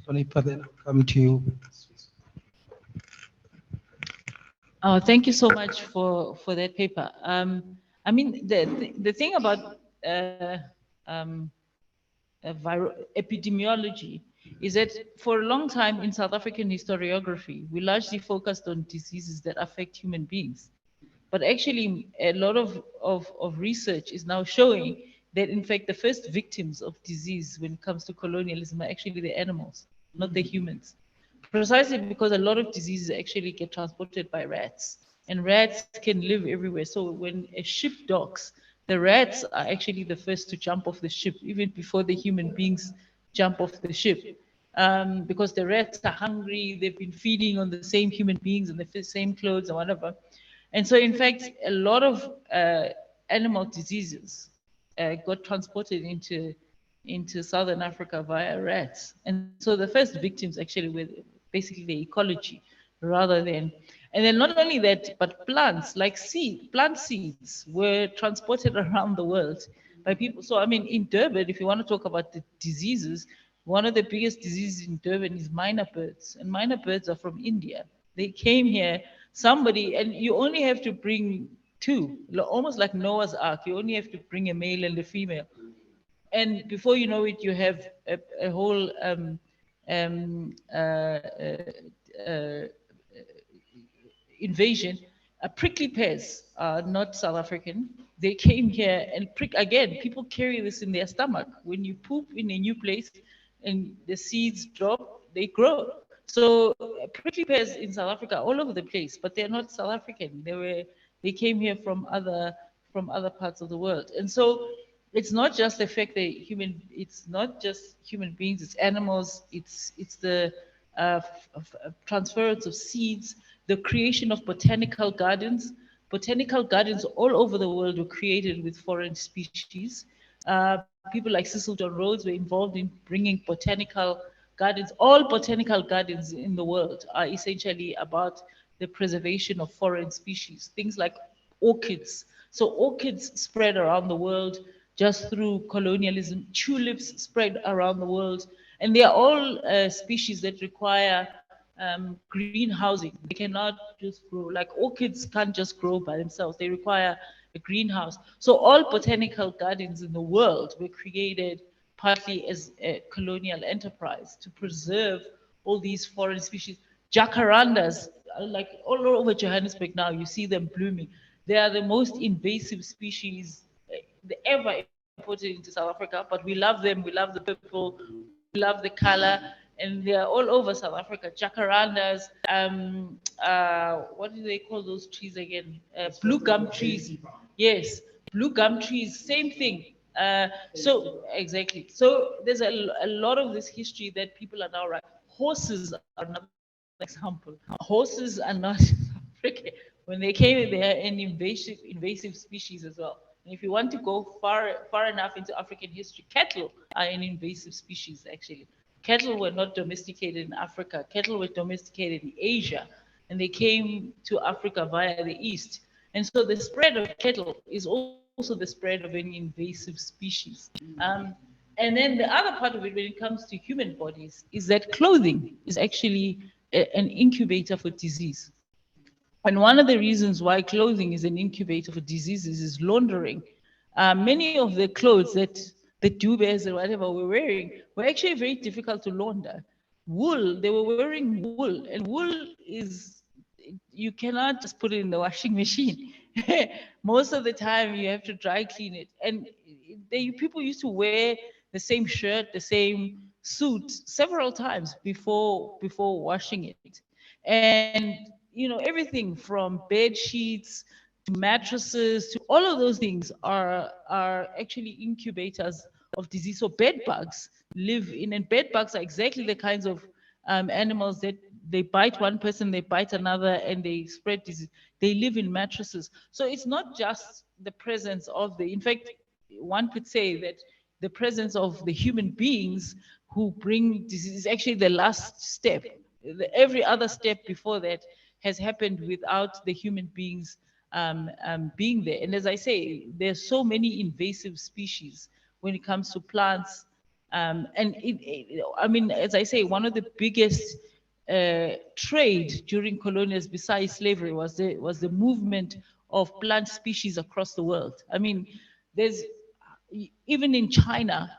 Tonipa, then I'll come to you. Oh, thank you so much for that paper. I mean, the thing about epidemiology is that for a long time in South African historiography, we largely focused on diseases that affect human beings. But actually, a lot of research is now showing that, in fact, the first victims of disease when it comes to colonialism are actually the animals, not the humans. Precisely because a lot of diseases actually get transported by rats, and rats can live everywhere. So when a ship docks, the rats are actually the first to jump off the ship, even before the human beings jump off the ship. Because the rats are hungry, they've been feeding on the same human beings and the same clothes and whatever. And so, in fact, a lot of animal diseases got transported into Southern Africa via rats. And so the first victims actually were basically the ecology rather than, and then not only that, but plants like plant seeds were transported around the world by people. So, I mean, in Durban, if you want to talk about the diseases, one of the biggest diseases in Durban is minor birds, and minor birds are from India. They came here, somebody, and you only have to bring two, almost like Noah's Ark. You only have to bring a male and a female. And before you know it, you have a whole um, uh, uh, uh, invasion. Prickly pears are not South African. They came here and again, people carry this in their stomach. When you poop in a new place and the seeds drop, they grow. So prickly pears in South Africa all over the place, but they're not South African. They came here from other parts of the world. And so it's not just the fact that it's not just human beings, it's animals, it's the transference of seeds, the creation of botanical gardens. Botanical gardens all over the world were created with foreign species. People like Cecil John Rhodes were involved in bringing botanical gardens. All botanical gardens in the world are essentially about the preservation of foreign species, things like orchids. So orchids spread around the world just through colonialism. Tulips spread around the world. And they are all species that require greenhousing. They cannot just grow, like orchids can't just grow by themselves. They require a greenhouse. So all botanical gardens in the world were created partly as a colonial enterprise to preserve all these foreign species. Jacarandas, like all over Johannesburg now, you see them blooming. They are the most invasive species ever imported into South Africa, but we love them. We love the purple, we love the color, and they are all over South Africa. Jacarandas, what do they call those trees again? Blue gum trees. Yes, blue gum trees, same thing. So exactly. So there's a lot of this history that people are now right. Horses are another example. Horses are not African. When they came, they are an invasive species as well. And if you want to go far enough into African history, cattle are an invasive species actually. Cattle were not domesticated in Africa. Cattle were domesticated in Asia, and they came to Africa via the east. And so the spread of cattle is also the spread of an invasive species. And then the other part of it, when it comes to human bodies, is that clothing is actually an incubator for disease. And one of the reasons why clothing is an incubator for diseases is laundering. Many of the clothes that the dubes or whatever were wearing were actually very difficult to launder. Wool, they were wearing wool, and wool is, you cannot just put it in the washing machine. Most of the time you have to dry clean it. And people used to wear the same shirt, the same suit several times before washing it. And everything from bed sheets mattresses, to all of those things are actually incubators of disease. So bed bugs live in, and bed bugs are exactly the kinds of animals that they bite one person, they bite another, and they spread disease. They live in mattresses. So it's not just the presence of in fact, one could say that the presence of the human beings who bring disease is actually the last step. Every other step before that has happened without the human beings being there. And as I say, there's so many invasive species when it comes to plants. I mean, as I say, one of the biggest trade during colonialism, besides slavery, was the movement of plant species across the world. I mean, there's even in China,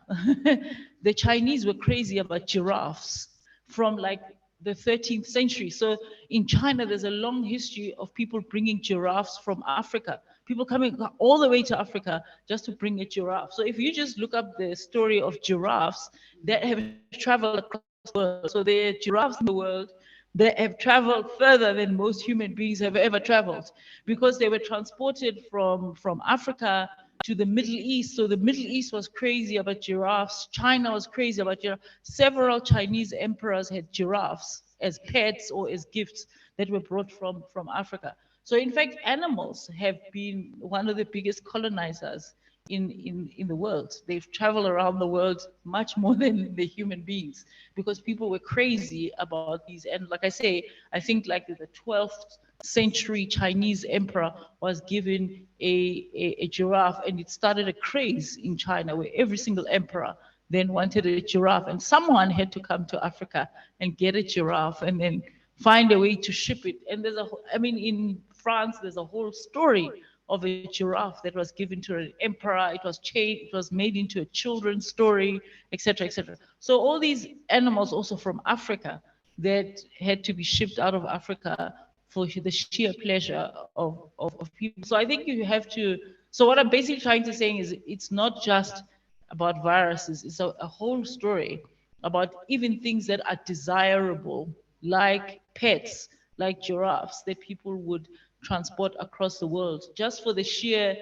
the Chinese were crazy about giraffes from like the 13th century. So in China, there's a long history of people bringing giraffes from Africa. People coming all the way to Africa just to bring a giraffe. So if you just look up the story of giraffes that have traveled across the world, so there are giraffes in the world that have traveled further than most human beings have ever traveled, because they were transported from Africa to the Middle East. So the Middle East was crazy about giraffes. China was crazy about giraffes. Several Chinese emperors had giraffes as pets or as gifts that were brought from Africa. So in fact, animals have been one of the biggest colonizers in the world. They've traveled around the world much more than the human beings, because people were crazy about these. And like I say, I think like the 12th century Chinese emperor was given a giraffe, and it started a craze in China where every single emperor then wanted a giraffe, and someone had to come to Africa and get a giraffe and then find a way to ship it. And I mean, in France, there's a whole story of a giraffe that was given to an emperor. It was changed, it was made into a children's story, etc., etc. So all these animals also from Africa that had to be shipped out of Africa for the sheer pleasure of people. So I think you have to, so what I'm basically trying to say is it's not just about viruses, it's a whole story about even things that are desirable, like pets, like giraffes, that people would transport across the world just for the sheer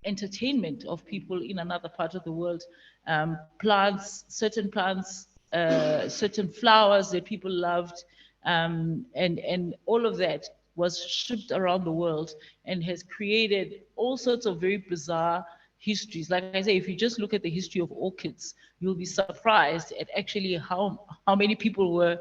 entertainment of people in another part of the world. Plants, certain flowers that people loved, and all of that was shipped around the world and has created all sorts of very bizarre histories. Like I say, if you just look at the history of orchids, you'll be surprised at actually how many people were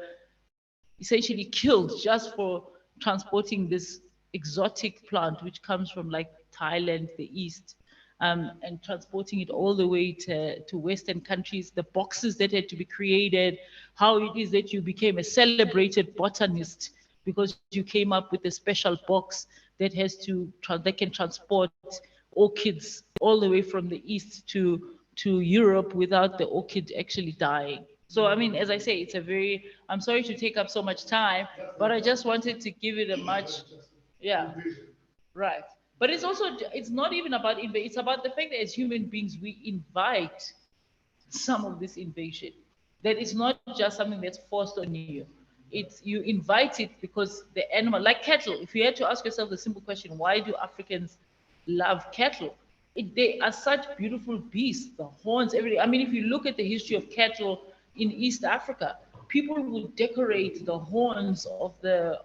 essentially killed just for transporting this exotic plant, which comes from like Thailand, the East, and transporting it all the way to Western countries, the boxes that had to be created, how it is that you became a celebrated botanist because you came up with a special box that that can transport orchids all the way from the East to Europe without the orchid actually dying. So, I mean, as I say, I'm sorry to take up so much time, but I just wanted to give it a much, yeah, right. But it's not even about, it's about the fact that as human beings, we invite some of this invasion. That it's not just something that's forced on you. You invite it because the animal, like cattle, if you had to ask yourself the simple question, why do Africans love cattle? They are such beautiful beasts, the horns, everything. I mean, if you look at the history of cattle in East Africa, people would decorate the horns of the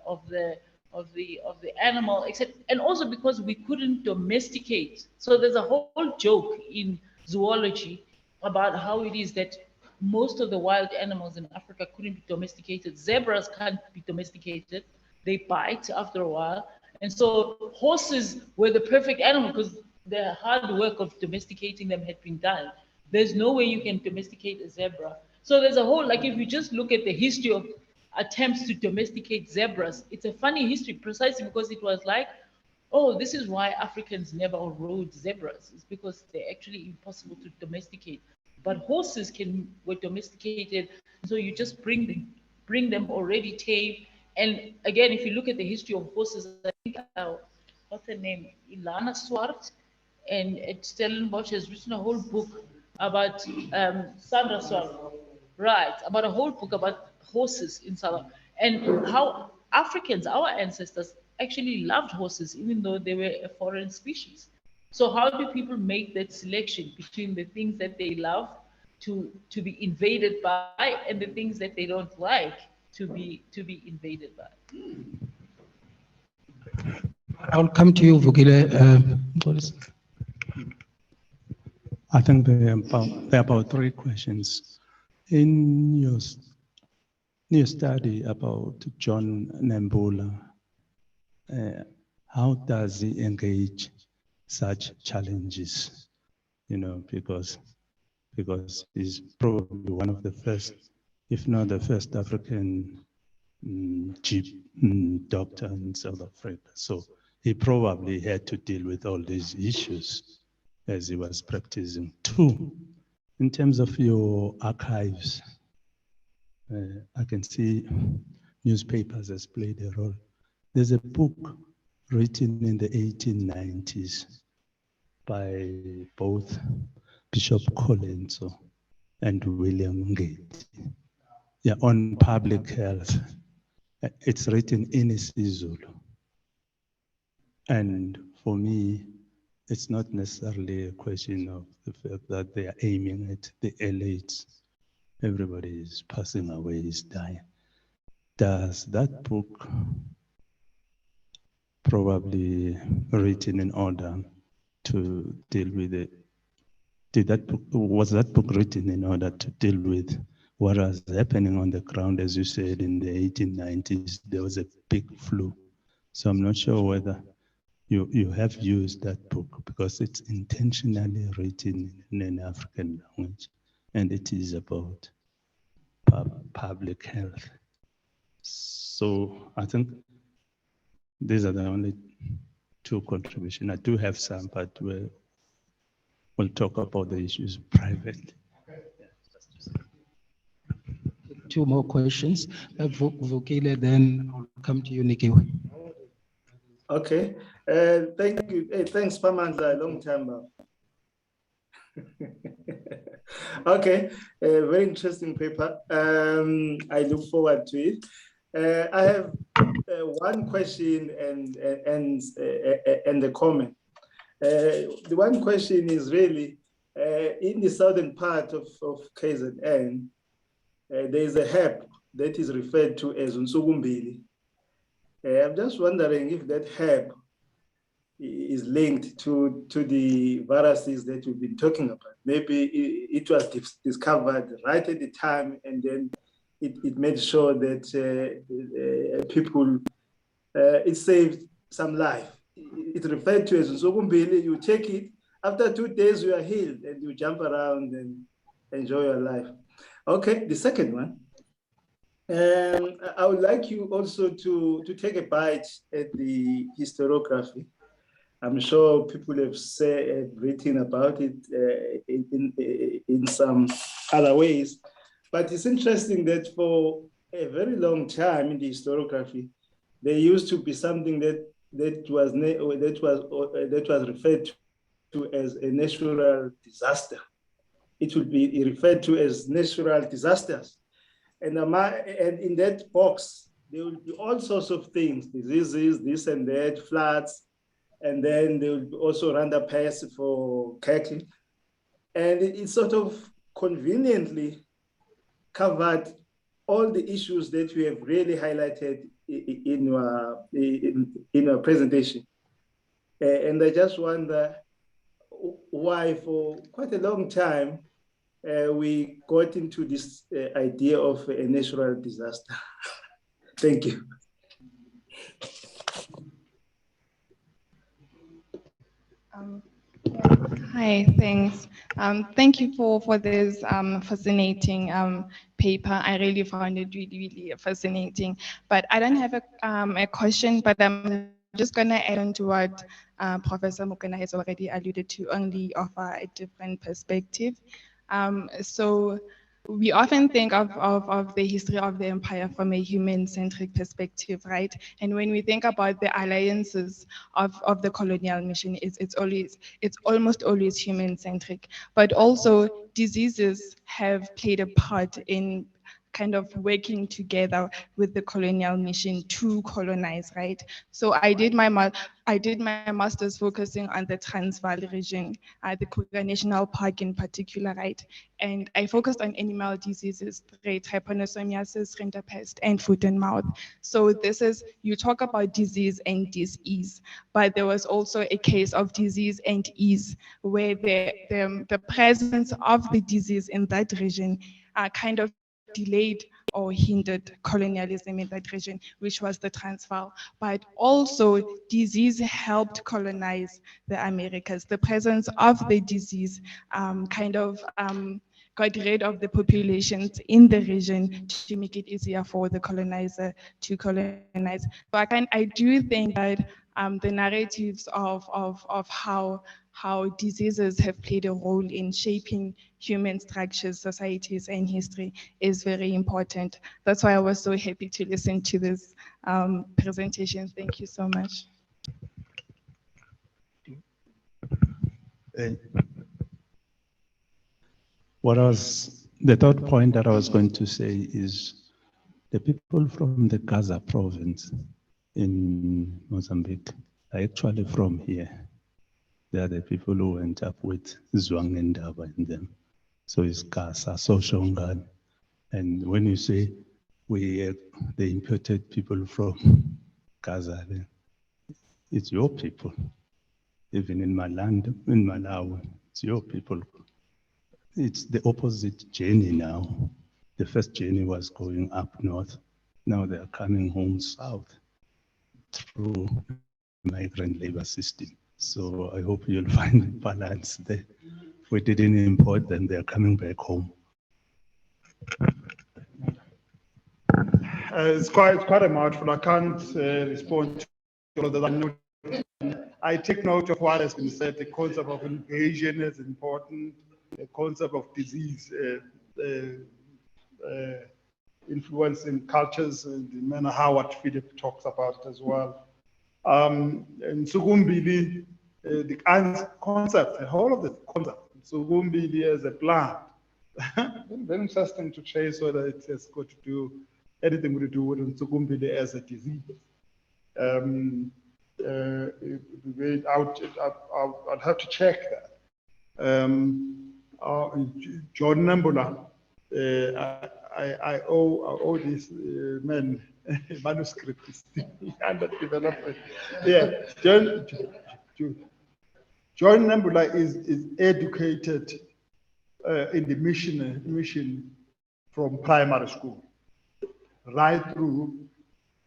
animal, except, and also because we couldn't domesticate. So there's a whole joke in zoology about how it is that most of the wild animals in Africa couldn't be domesticated. Zebras can't be domesticated. They bite after a while. And so horses were the perfect animal because the hard work of domesticating them had been done. There's no way you can domesticate a zebra. So there's a whole, like if you just look at the history of attempts to domesticate zebras, it's a funny history precisely because it was like, oh, this is why Africans never rode zebras. It's because they're actually impossible to domesticate. But horses were domesticated, so you just bring them already tame. And again, if you look at the history of horses, I think what's her name, Ilana Swart, and Stellenbosch has written a whole book about Sandra Swart, right? About a whole book about horses in South Africa and how Africans, our ancestors, actually loved horses, even though they were a foreign species. So how do people make that selection between the things that they love to be invaded by and the things that they don't like to be invaded by? I'll come to you, Vukile. I think there are about 3 questions. In your study about John Nembula, how does he engage such challenges? You know, because he's probably one of the first, if not the first African doctor in South Africa. So he probably had to deal with all these issues as he was practicing. 2, in terms of your archives, I can see newspapers has played a role. There's a book written in the 1890s by both Bishop Colenso and William Ngeti, yeah, on public health. It's written in isiZulu. And for me, it's not necessarily a question of the fact that they are aiming at the elites. Everybody is passing away, is dying. Does that book, probably written in order to deal with it, was that book written in order to deal with what was happening on the ground? As you said, in the 1890s, there was a big flu. So I'm not sure whether you have used that book, because it's intentionally written in an African language, and it is about public health. So I think these are the only 2 contributions. I do have some, but we'll talk about the issues privately. 2 more questions. Vukile, then I'll come to you, Nikiwe. Okay. Thank you. Hey, thanks, Pamandla. Long time now. Okay. Very interesting paper. I look forward to it. I have one question and a comment. The one question is really in the southern part of KZN, there is a herb that is referred to as unsugumbili. I'm just wondering if that herb is linked to the viruses that we've been talking about. Maybe it was discovered right at the time, and then it made sure that people, it saved some life. It's referred to as unsugumbili. You take it, after 2 days you are healed, and you jump around and enjoy your life. Okay, the second one. I would like you also to take a bite at the historiography. I'm sure people have written about it in some other ways, but it's interesting that for a very long time in the historiography, there used to be something that was referred to as a natural disaster. It would be referred to as natural disasters. And in that box, there will be all sorts of things, diseases, this and that, floods, and then there will be also random pests for cattle. And it sort of conveniently covered all the issues that we have really highlighted in your presentation. And I just wonder why for quite a long time, we got into this idea of a natural disaster. Thank you. Hi, thanks. Thank you for this fascinating paper. I really found it really fascinating. But I don't have a question, but I'm just going to add on to what Professor Mukana has already alluded to, only offer a different perspective. So we often think of the history of the empire from a human-centric perspective, right? And when we think about the alliances of the colonial mission, it's almost always human-centric. But also diseases have played a part in kind of working together with the colonial mission to colonize, right? So I did my master's focusing on the Transvaal region, the Kruger National Park in particular, right? And I focused on animal diseases, trypanosomiasis, rinderpest, and foot and mouth. So this is, you talk about disease and dis-ease, but there was also a case of disease and ease, where the presence of the disease in that region kind of delayed or hindered colonialism in that region, which was the Transvaal. But also, disease helped colonize the Americas. The presence of the disease got rid of the populations in the region to make it easier for the colonizer to colonize. So I do think that the narratives of how diseases have played a role in shaping human structures, societies, and history is very important. That's why I was so happy to listen to this presentation. Thank you so much. The third point that I was going to say is the people from the Gaza province in Mozambique are actually from here. They are the people who went up with Zwang and Daba in them. So it's Gaza, Soshongan. And when you say they imported people from Gaza, then it's your people. Even in my land, in Malawi, it's your people. It's the opposite journey now. The first journey was going up north. Now they are coming home south through migrant labor system. So I hope you'll find balance there. If we didn't import them, they're coming back home. It's quite a mouthful. I can't respond to all of that. I take note of what has been said. The concept of invasion is important. The concept of disease influencing cultures, and the manner how what Philip talks about as well. And Sugumbili, the concept, the whole of the concept, Sugumbili as a plant. Very interesting to trace whether it has got to do anything to do with Sugumbili as a disease. I'd have to check that. John Nambula, I owe this man manuscript under development. Yeah, John Nambula is educated in the mission from primary school right through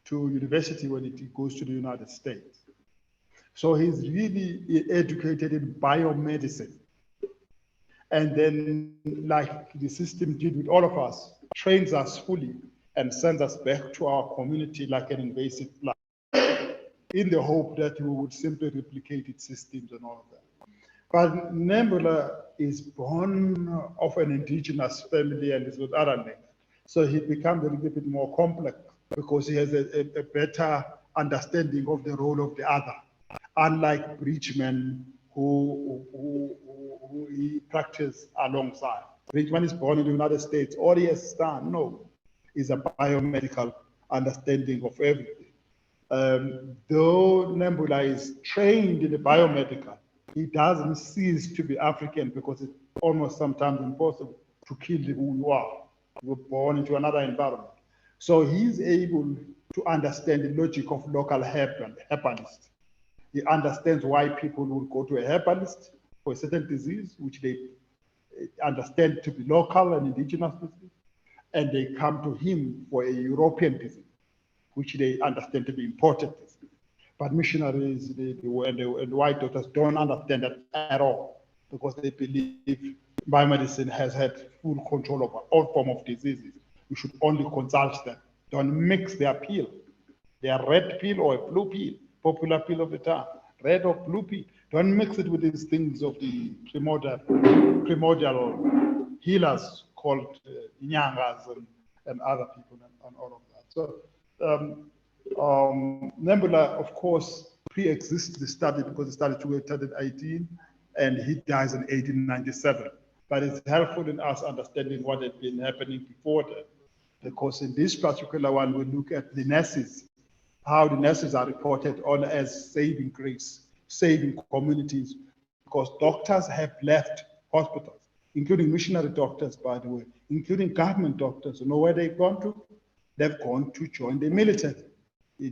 to university when it goes to the United States. So he's really educated in biomedicine. And then, like the system did with all of us, trains us fully and sends us back to our community like an invasive plant, in the hope that we would simply replicate its systems and all of that. But Nambula is born of an indigenous family and is with other names. So he becomes a little bit more complex because he has a better understanding of the role of the other, unlike Bridgman, who he practiced alongside. Bridgman is born in the United States. All he has done, is a biomedical understanding of everything. Though Nambula is trained in the biomedical, he doesn't cease to be African because it's almost sometimes impossible to kill who you are. You were born into another environment. So he's able to understand the logic of local herbalist. He understands why people will go to a herbalist for a certain disease, which they understand to be local and indigenous disease, and they come to him for a European disease, which they understand to be imported disease. But missionaries and white doctors don't understand that at all, because they believe biomedicine has had full control over all forms of diseases. You should only consult them. Don't mix their pill. Their red pill or a blue pill, popular pill of the time, red or blue pill. Don't mix it with these things of the primordial healers called Nyangas and other people and all of that. So Nambula, of course, pre-exists the study because the study started in 18 and he dies in 1897. But it's helpful in us understanding what had been happening before that. because in this particular one, we look at the nurses, how the nurses are reported on as saving grace, saving communities, because doctors have left hospitals, including missionary doctors, by the way, including government doctors. You know where they've gone to? They've gone to join the military.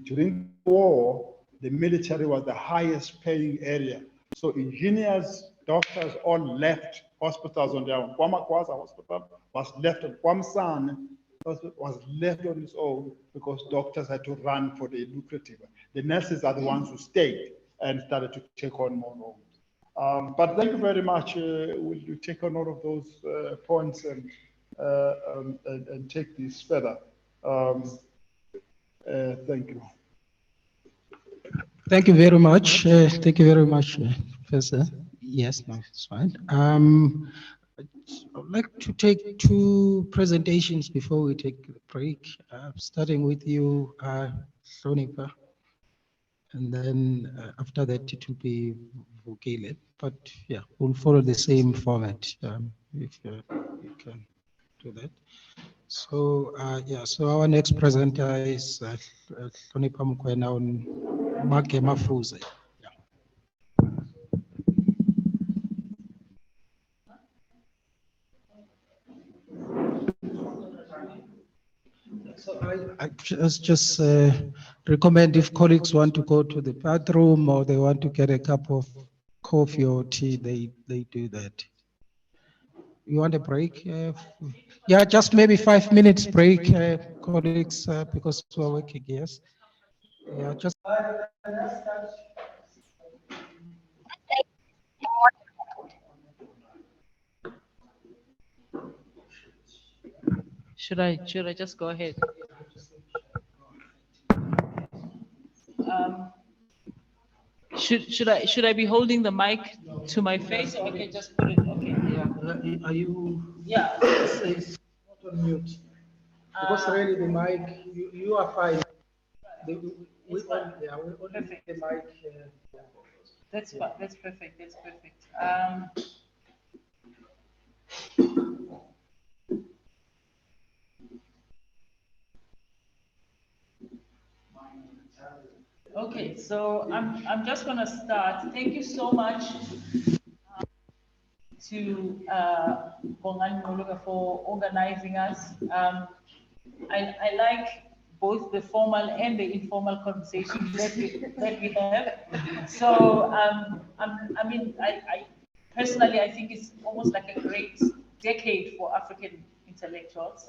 During the war, the military was the highest paying area. So engineers, doctors all left hospitals on their own. Kwamakwaza Hospital was left on Kwamsan, was left on its own because doctors had to run for the lucrative. The nurses are the ones who stayed and started to take on more roles. But thank you very much. We'll take on all of those points and take this further. Thank you. Thank you very much. Thank you very much, Professor. Yes, no, it's fine. I'd like to take two presentations before we take the break, starting with you, Hlonipa, and then after that it will be Vukile. But yeah, we'll follow the same format if you can do that. So yeah, so our next presenter is Hlonipa Mokoena on Makema Fuze. So I just recommend if colleagues want to go to the bathroom or they want to get a cup of coffee or tea, they do that. You want a break? Yeah, just maybe 5 minutes break, colleagues, because we're working, yes. Yeah, just. Should I just go ahead? Should I be holding the mic to my face, or okay, just put it? Okay. Yeah. Are you? Yeah. It's not on mute. Because really the mic, you are fine. We only need the mic. That's fine. That's perfect. That's perfect. Okay, so I'm just gonna start. Thank you so much to Bongani Moluka for organizing us. I like both the formal and the informal conversations that we have. So I mean, I personally, I think it's almost like a great decade for African intellectuals.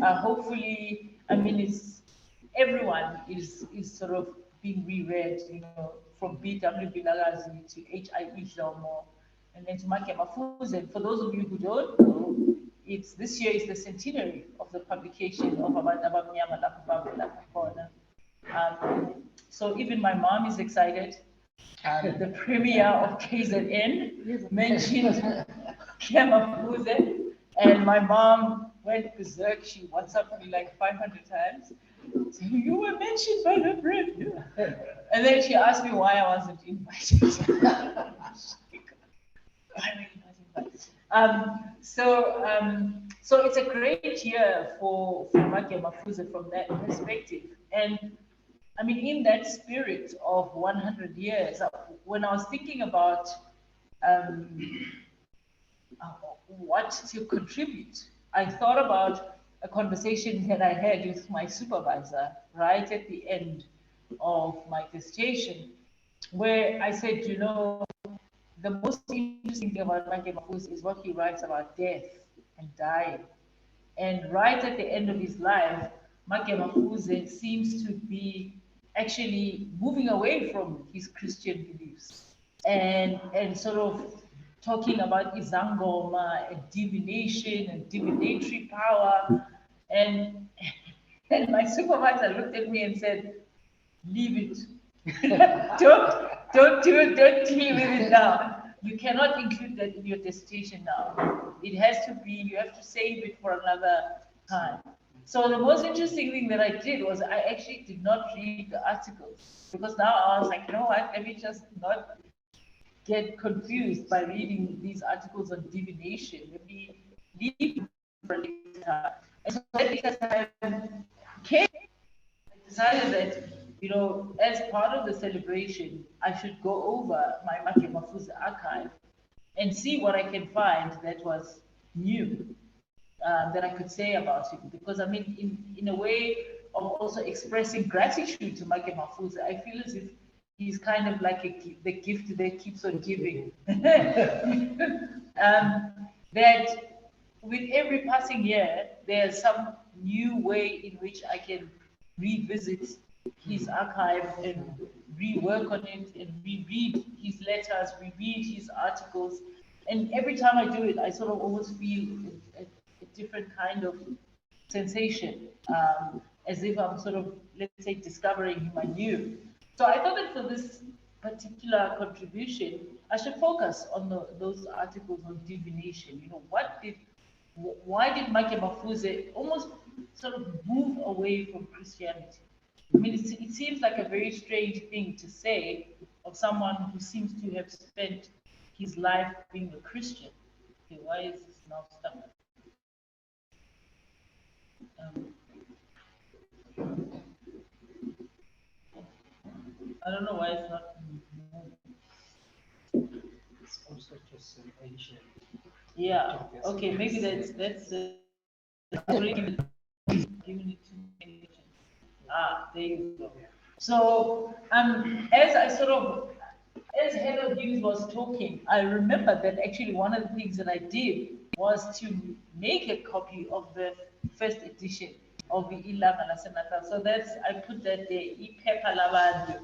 Hopefully, I mean, it's everyone is sort of being reread, you know, from B.W. Bilagazi to H.I.E. Zaumo, and then to Makema Fuze. And for those of you who don't know, this year is the centenary of the publication of Abantu Abamnyama Lapha Babo Lapha Khona. So even my mom is excited. The premier of KZN mentioned Makema Fuze, and my mom went berserk. She WhatsApped me like 500 times. So you were mentioned by the premier. And then she asked me why I wasn't invited. So it's a great year for Makema Fuze from that perspective. And I mean, in that spirit of 100 years, when I was thinking about what to contribute, I thought about a conversation that I had with my supervisor right at the end of my dissertation, where I said, you know, the most interesting thing about Makema Fuze is what he writes about death and dying. And right at the end of his life, Makema Fuze seems to be actually moving away from his Christian beliefs and sort of talking about Izangoma and divination and divinatory power. And my supervisor looked at me and said, leave it. don't deal with it now. You cannot include that in your dissertation now. It has to be, you have to save it for another time. So the most interesting thing that I did was I actually did not read the articles, because now I was like, you know what, let me just not get confused by reading these articles on divination. Let me leave for later. And so that exercise came, I decided that, you know, as part of the celebration, I should go over my Make Mafuze archive and see what I can find that was new, that I could say about him. Because I mean, in a way of also expressing gratitude to Make Mafuze, I feel as if he's kind of like the gift that keeps on giving. That with every passing year, there's some new way in which I can revisit his archive and rework on it and reread his letters, reread his articles. And every time I do it, I sort of always feel a different kind of sensation, as if I'm sort of, let's say, discovering him anew. So I thought that for this particular contribution, I should focus on those articles on divination. You know, why did Make Mafuze almost sort of move away from Christianity? I mean, it seems like a very strange thing to say of someone who seems to have spent his life being a Christian. Okay, why is this now stuck? I don't know why it's not. It's also just an ancient. Yeah. Okay. Maybe that's already given it too many. There you go. So as I sort of, as head of news was talking, I remember that actually one of the things that I did was to make a copy of the first edition of the Ilanga Lasenata. So that's, I put that there, iPhepha Labantu.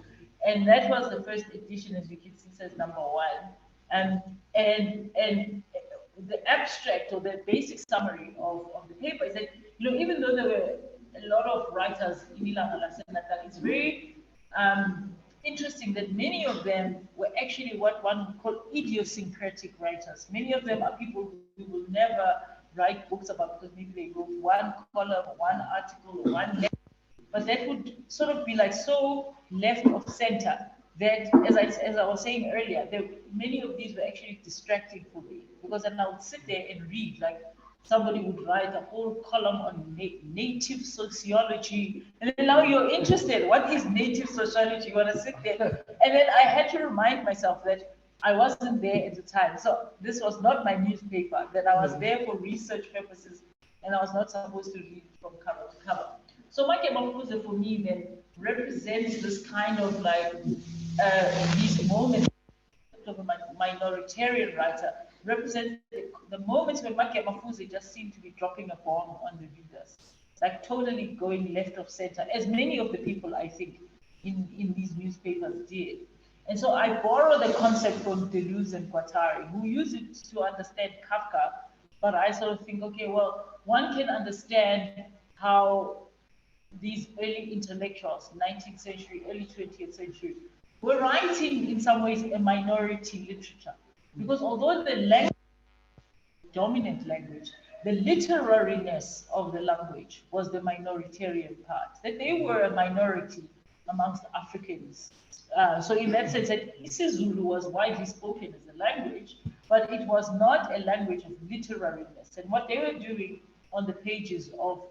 And that was the first edition, as you can see, says #1. And the abstract or the basic summary of the paper is that, you know, even though there were a lot of writers in Ilanga Lasenata, it's very interesting that many of them were actually what one would call idiosyncratic writers. Many of them are people who will never write books about because maybe they wrote one column or one article or one letter, but that would sort of be like so left of center that, as I was saying earlier, many of these were actually distracting for me because then I would sit there and read, like somebody would write a whole column on native sociology, and then now you're interested. What is native sociology? You want to sit there, and then I had to remind myself that I wasn't there at the time. So this was not my newspaper. That I was there for research purposes, and I was not supposed to read from cover to cover. So Make Mafuze for me then represents this kind of like these moments of a minoritarian writer, represents the moments when Make Mafuze just seemed to be dropping a bomb on the readers, like totally going left of center, as many of the people I think in these newspapers did. And so I borrow the concept from Deleuze and Guattari, who use it to understand Kafka, but I sort of think, okay, well, one can understand how these early intellectuals, 19th century, early 20th century, were writing in some ways a minority literature. Because although the language, dominant language, the literariness of the language was the minoritarian part, that they were a minority amongst Africans. So in that sense, that isiZulu was widely spoken as a language, but it was not a language of literariness. And what they were doing on the pages of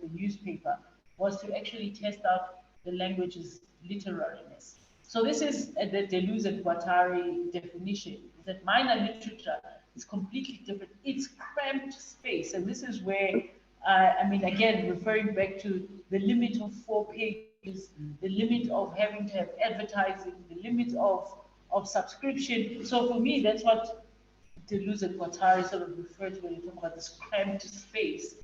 the newspaper was to actually test out the language's literariness. So this is the Deleuze and Guattari definition, that minor literature is completely different. It's cramped space. And this is where, I mean, again, referring back to the limit of 4 pages, the limit of having to have advertising, the limit of subscription. So for me, that's what Deleuze and Guattari sort of refer to when you talk about this cramped space.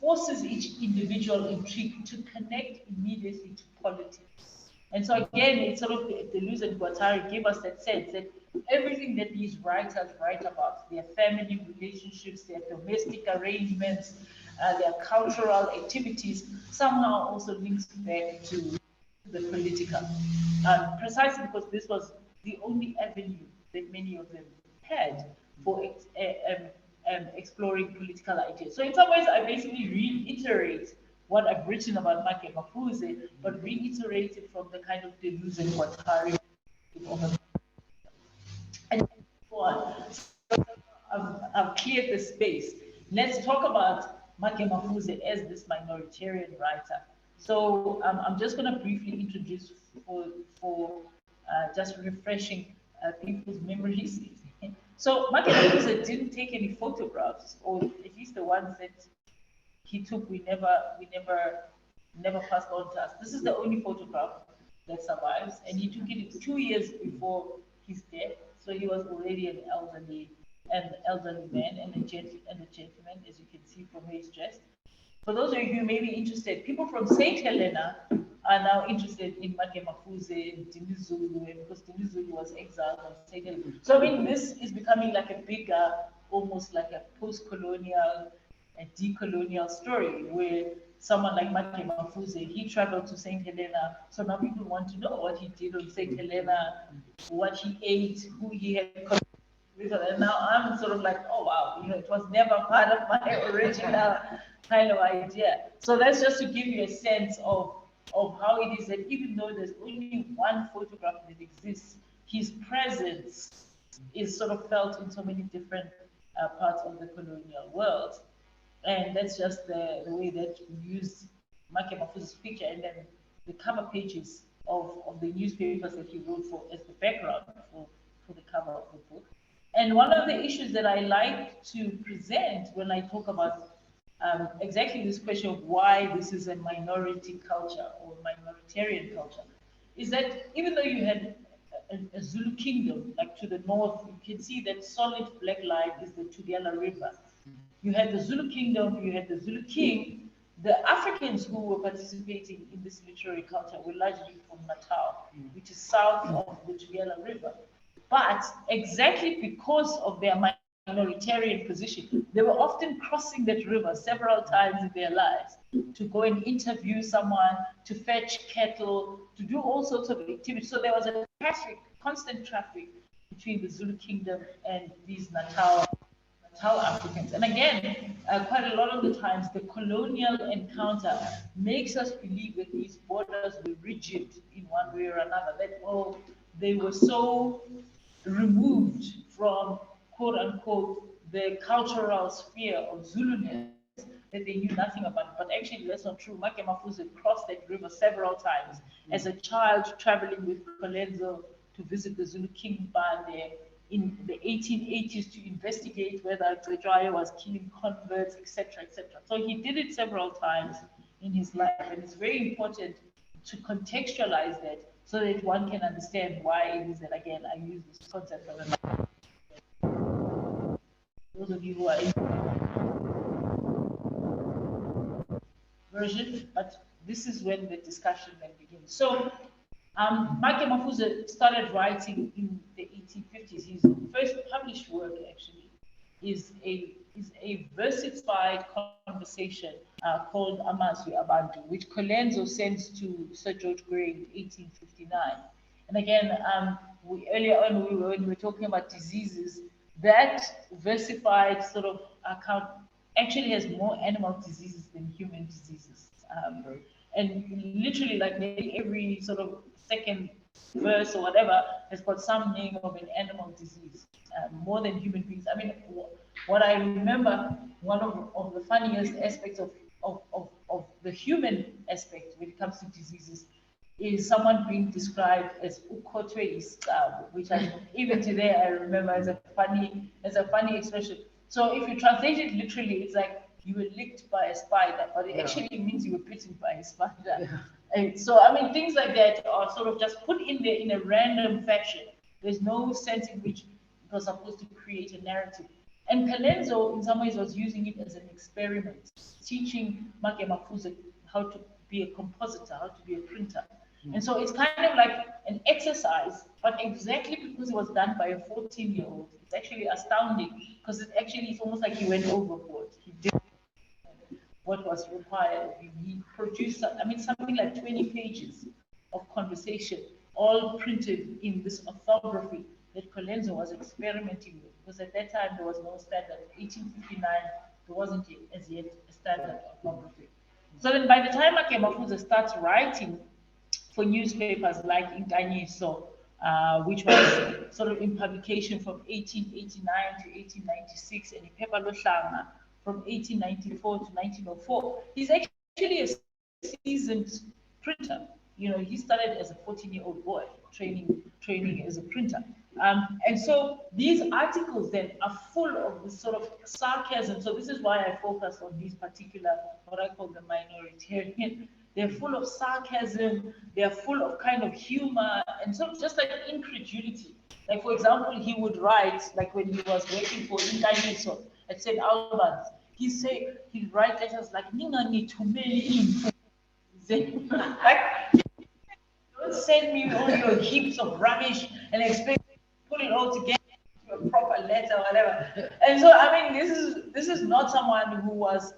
Forces each individual intrigue to connect immediately to politics. And so again, it's sort of Deleuze and Guattari give us that sense that everything that these writers write about, their family relationships, their domestic arrangements, their cultural activities, somehow also links back to the political. Precisely because this was the only avenue that many of them had for exploring political ideas. So in some ways, I basically reiterate what I've written about Make Mafuze, but reiterate it from the kind of Deleuze and Guattari. And so on. I've cleared the space. Let's talk about Make Mafuze as this minoritarian writer. So I'm just going to briefly introduce for just refreshing people's memories. So Make Mafuze didn't take any photographs, or at least the ones that he took, we never passed on to us. This is the only photograph that survives, and he took it 2 years before his death. So he was already an elderly man and a gentleman, as you can see from where he's dressed. For those of you who may be interested, people from St. Helena are now interested in Make Mafuze and Dinizulu, because Dinizulu was exiled from St. Helena. So I mean, this is becoming like a bigger, almost like a post-colonial and decolonial story, where someone like Make Mafuze, he traveled to St. Helena, so now people want to know what he did on St. Helena, what he ate, who he had with, and now I'm sort of like, oh wow, it was never part of my original kind of idea. So that's just to give you a sense of how it is that even though there's only one photograph that exists, his presence is sort of felt in so many different parts of the colonial world. And that's just the way that we use Make Mafuze's picture, and then the cover pages of the newspapers that he wrote for as the background for the cover of the book. And one of the issues that I like to present when I talk about exactly this question of why this is a minority culture or minoritarian culture is that even though you had a Zulu kingdom, like to the north, you can see that solid black line is the Tugela River. You had the Zulu kingdom, you had the Zulu king. The Africans who were participating in this literary culture were largely from Natal, which is south of the Tugela River. But exactly because of their minoritarian position, they were often crossing that river several times in their lives to go and interview someone, to fetch cattle, to do all sorts of activities. So there was a constant traffic between the Zulu kingdom and these Natal Africans. And again, quite a lot of the times, the colonial encounter makes us believe that these borders were rigid in one way or another, that, oh, they were so removed from, quote unquote, the cultural sphere of Zuluness that they knew nothing about it. But actually, that's not true. Make Mafuze crossed that river several times as a child traveling with Colenso to visit the Zulu King Bande in the 1880s to investigate whether Cejwayo was killing converts, etc., etc. So he did it several times in his life, and it's very important to contextualize that so that one can understand why it is that, again, I use this concept of those of you who are in version, but this is when the discussion then begins. So Make Mafuze started writing in the 1850s. His first published work, actually, is a versified conversation called Amazwi Abantu, which Colenso sends to Sir George Grey in 1859. And again, earlier on, when we were talking about diseases, that versified sort of account actually has more animal diseases than human diseases. And literally, like maybe every sort of second verse or whatever has got some name of an animal disease, more than human beings. I mean, what I remember, one of the funniest aspects of the human aspect when it comes to diseases is someone being described as ukotwe isqabu, which even today I remember as a funny expression. So if you translate it literally, it's like you were licked by a spider, but it actually means you were bitten by a spider. Yeah. And so, I mean, things like that are sort of just put in there in a random fashion. There's no sense in which it was supposed to create a narrative. And Colenso, in some ways, was using it as an experiment, teaching Make Mafuze how to be a compositor, how to be a printer. And so it's kind of like an exercise, but exactly because it was done by a 14-year-old, it's actually astounding, because it's almost like he went overboard. He did what was required. He produced, I mean, something like 20 pages of conversation, all printed in this orthography that Colenso was experimenting with, because at that time there was no standard. 1859, there wasn't as yet a standard orthography. So then by the time Make Mafuze starts writing for newspapers like Inkanyiso, which was sort of in publication from 1889 to 1896, and Iphepha Lohlanga, from 1894 to 1904. He's actually a seasoned printer. You know, he started as a 14-year-old boy, training as a printer. And so these articles then are full of this sort of sarcasm. So this is why I focus on these particular, what I call the minoritarian. They're full of sarcasm, they're full of kind of humor, and so just like incredulity. Like, for example, he would write, like when he was working for Ilanga at St. Albans, he'd write letters like, Ninga ni tumeli like, don't send me all your heaps of rubbish and expect me to put it all together into a proper letter or whatever. And so, I mean, this is not someone who was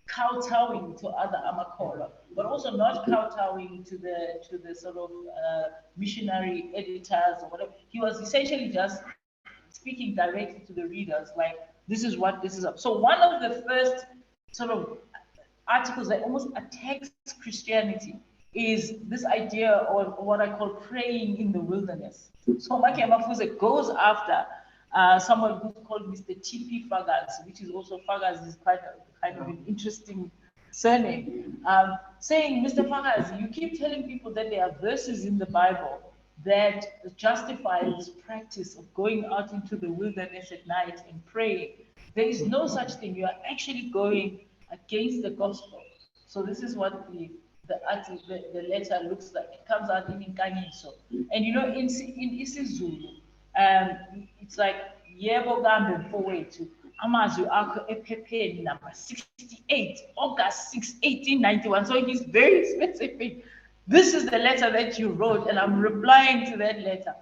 kowtowing to other Amakolo, but also not kowtowing to the sort of missionary editors or whatever. He was essentially just speaking directly to the readers, like, this is what this is up. So one of the first sort of articles that almost attacks Christianity is this idea of what I call praying in the wilderness. So Maki Amafuze goes after someone who's called Mr. T.P. Fagas, which is also Fagas is kind of an interesting surname, saying, Mr. Fagas, you keep telling people that there are verses in the Bible that justify this practice of going out into the wilderness at night and praying. There is no such thing. You are actually going against the gospel. So this is what the letter looks like. It comes out in Inkangiso. And you know, in isiZulu, it's like yebo kambe mfowethu amazwi akho ephepheni number 68, August 6, 1891. So it is very specific. This is the letter that you wrote, and I'm replying to that letter.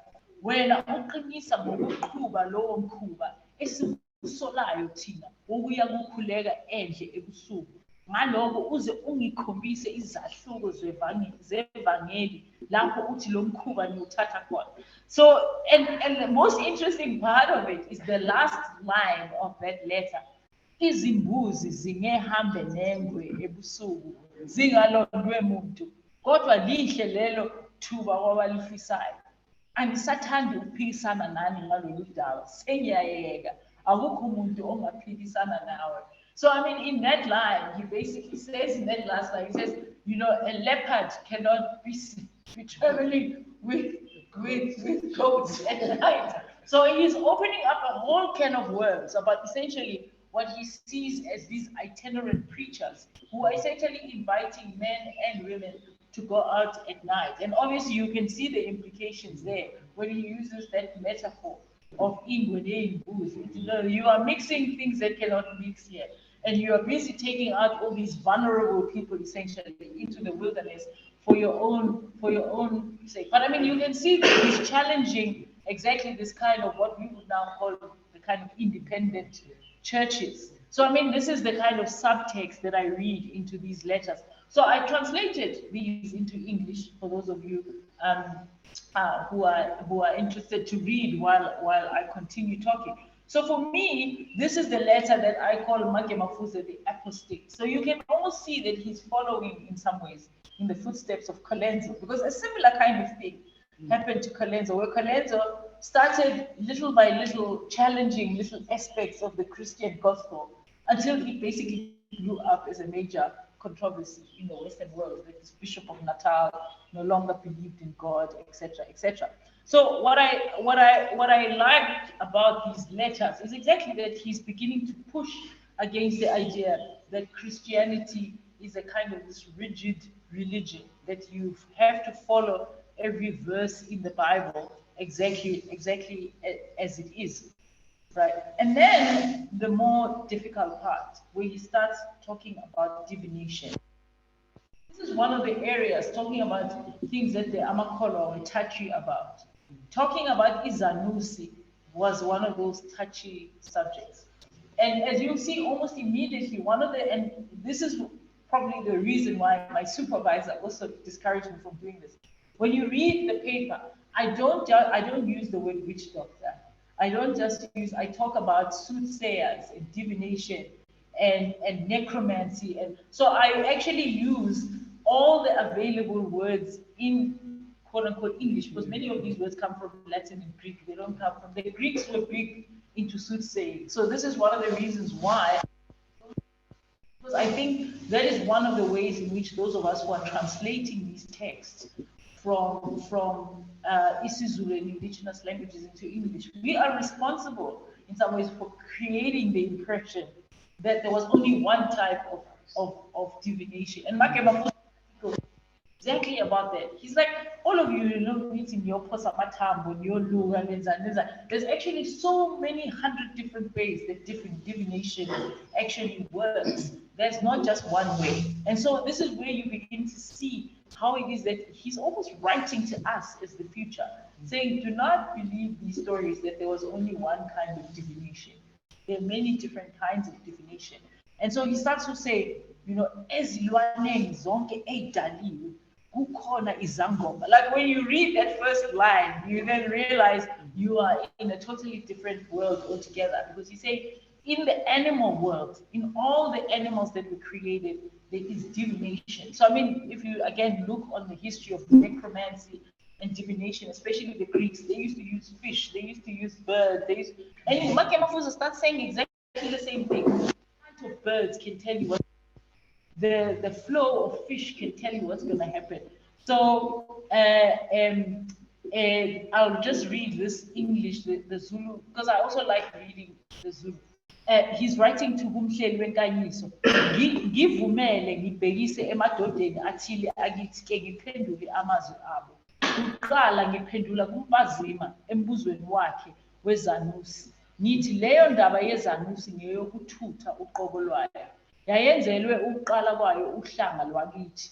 Wena uqinisa ngokuqhuba lowo mkhuba esisolayo thina ukuya kukhuleka endle ebusuku. Ngalokho uze ungikhombise izahluko zevangeli lapho uthi lo mkhuba niwuthatha khona. So, and the most interesting part of it is the last line of that letter. Izimbuzi zingehambe nengwe ebusuku zingalondwe muntu. Kodwa lihle lelo thuba kwabalifisayo. Angisathandi ukuphikisana nani ngalolu daba. Sengiyayeka. Akukho umuntu ongaphikisana nawe. So, I mean, in that line, he basically says in that last line, he says, you know, a leopard cannot be traveling with goats at night. So he's opening up a whole can of worms about essentially what he sees as these itinerant preachers who are essentially inviting men and women to go out at night. And obviously you can see the implications there when he uses that metaphor of ingwede imbuzi. You are mixing things that cannot mix here. And you are busy taking out all these vulnerable people essentially into the wilderness for your own sake. But I mean, you can see that he's challenging exactly this kind of what we would now call the kind of independent churches. So I mean, this is the kind of subtext that I read into these letters. So I translated these into English for those of you who are interested to read while I continue talking. So for me, this is the letter that I call Make Mafuze the apostate. So you can almost see that he's following in some ways in the footsteps of Colenso, because a similar kind of thing happened to Colenso, where Colenso started little by little challenging little aspects of the Christian gospel until he basically blew up as a major controversy in the Western world. That this Bishop of Natal no longer believed in God, etc., etc. So what I like about these letters is exactly that he's beginning to push against the idea that Christianity is a kind of this rigid religion, that you have to follow every verse in the Bible exactly as it is, right? And then the more difficult part, where he starts talking about divination. This is one of the areas talking about things that the Amakolo were touchy about. Talking about Izanusi was one of those touchy subjects. And as you'll see almost immediately, and this is probably the reason why my supervisor also discouraged me from doing this. When you read the paper, I don't use the word witch doctor. I talk about soothsayers and divination and necromancy. And so I actually use all the available words in quote unquote English, because many of these words come from Latin and Greek. They don't come from, the Greeks were big into soothsaying. So this is one of the reasons why, because I think that is one of the ways in which those of us who are translating these texts from isiZulu and indigenous languages into English, we are responsible in some ways for creating the impression that there was only one type of divination. And Makeba exactly about that. He's like, all of you know, meeting your posamatambo, your luga, there's actually so many hundred different ways that different divination actually works. There's not just one way. And so this is where you begin to see how it is that he's almost writing to us as the future, saying, do not believe these stories that there was only one kind of divination. There are many different kinds of divination. And so he starts to say, you know, ezilwaneni zonke ey'daliwe kukhona izangoma. Like when you read that first line, you then realize you are in a totally different world altogether. Because you say, in the animal world, in all the animals that were created, there is divination. So I mean, if you again look on the history of necromancy and divination, especially the Greeks, they used to use fish, they used to use birds, and Makemafuza starts saying exactly the same thing. The kind of birds can tell you what the flow of fish can tell you what's going to happen. So I'll just read this English, the Zulu, because I also like reading the Zulu. He's writing to Humhleli weNkanyiso. Ngivumele ngibhekise emadodeni athile akithi ke ngiphendule amazwi abo. Uqala ngiphendula kuMpazima embuzweni wakhe weZanusi. Ngithi leyo ndaba yeZanusi ngeyokuthutha uqobo lwayo. Yayenzelwe ukuqala kwayo uhlanga lwakithi.